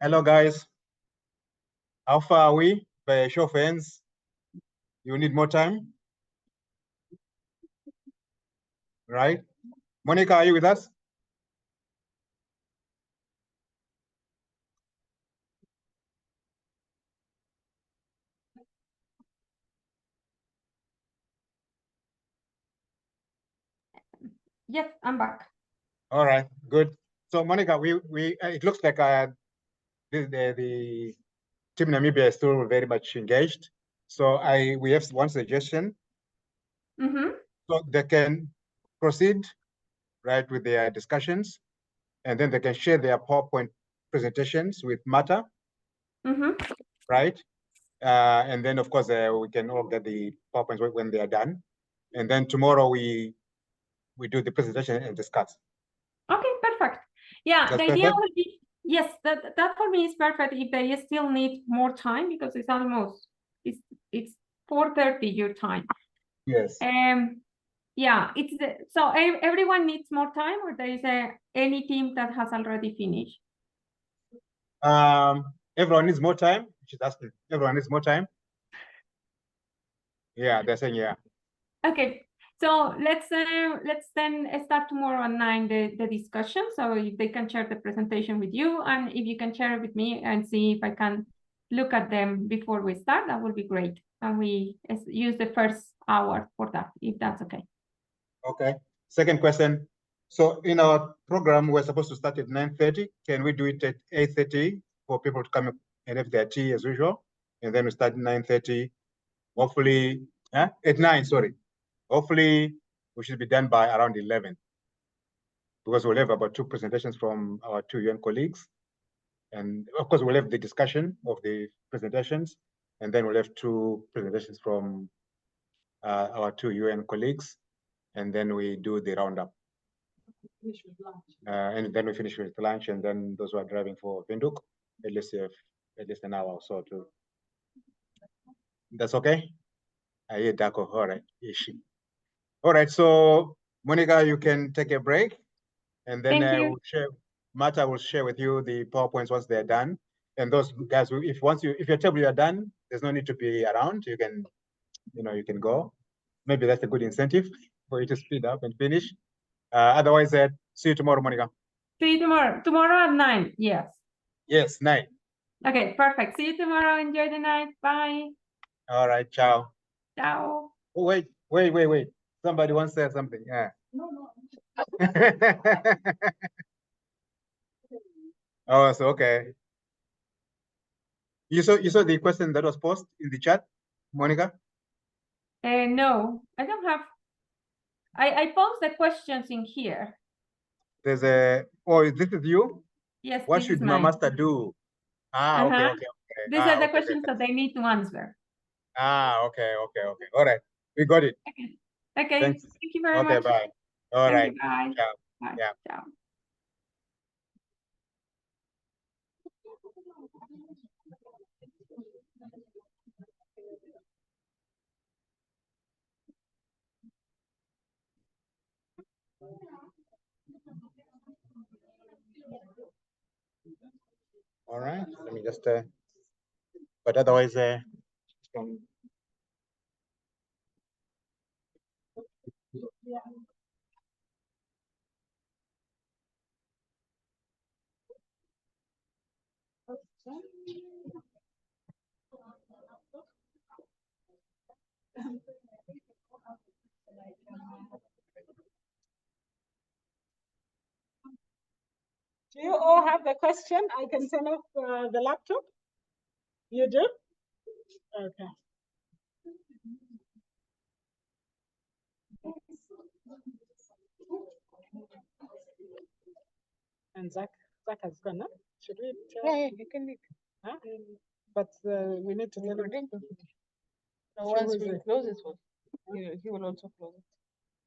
Hello, guys. How far are we? By a show of hands, you need more time? Right? Monica, are you with us? Yes, I'm back. All right, good. So Monica, it looks like the Team Namibia is still very much engaged. So we have one suggestion. So they can proceed, right, with their discussions, and then they can share their PowerPoint presentations with Mata, right? And then, of course, we can all get the PowerPoints when they are done. And then tomorrow we do the presentation and discuss. Okay, perfect. Yeah, That's the idea perfect? would be, yes, that for me is perfect if they still need more time because it's almost, it's 4:30 your time. Yes. Yeah, so everyone needs more time, or there is any team that has already finished? Everyone needs more time. She's asking. Everyone needs more time. Yeah, they're saying yeah. Okay, so let's then start tomorrow at 9 the discussion. So if they can share the presentation with you, and if you can share it with me and see if I can look at them before we start, that would be great. And we use the first hour for that, if that's okay. Okay. Second question. So in our program, we're supposed to start at 9:30. Can we do it at 8:30 for people to come and have their tea as usual? And then we start at 9:30. Hopefully, at 9, sorry. Hopefully, we should be done by around 11. Because we'll have about 2 presentations from our 2 UN colleagues. And of course, we'll have the discussion of the presentations. And then we'll have 2 presentations from our 2 UN colleagues. And then we do the roundup. And then we finish with lunch, and then those who are driving for Windhoek, at least have at least an hour or so to. That's okay? I hear Daco. All right. All right. So Monica, you can take a break, and then we'll share. Marta will share with you the PowerPoints once they're done. And those guys, if your table are done, there's no need to be around. You can, you can go. Maybe that's a good incentive for you to speed up and finish. Otherwise, see you tomorrow, Monica. See you tomorrow. Tomorrow at 9. Yes. Yes, 9. Okay, perfect. See you tomorrow. Enjoy the night. Bye. All right. Ciao. Ciao. Oh, wait. Somebody wants to say something. Yeah. No. Oh, so okay. You saw the question that was posted in the chat, Monica? No, I don't have. I post the questions in here. There's this is you? Yes, What this should is my mine. master do? Okay. These are the questions that they need to answer. Okay. All right. We got it. Okay. Thanks. Thank you very much. Okay, bye. All Thank right. you, bye. Ciao. Bye. Yeah. Ciao. All right. Let me just but otherwise Do you all have the question? I can turn off the laptop. You do? Okay. And Zach has gone, huh? Should we? Yeah, you can leave. Huh? But we need to tell him. No, once we close it, he will also close it.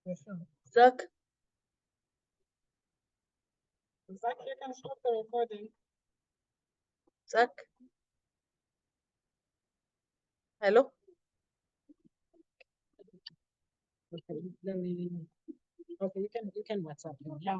Yes, sir. Zach, Zach, you can stop the recording. Zach. Hello. Okay, then we. Okay, you can WhatsApp him. Yeah.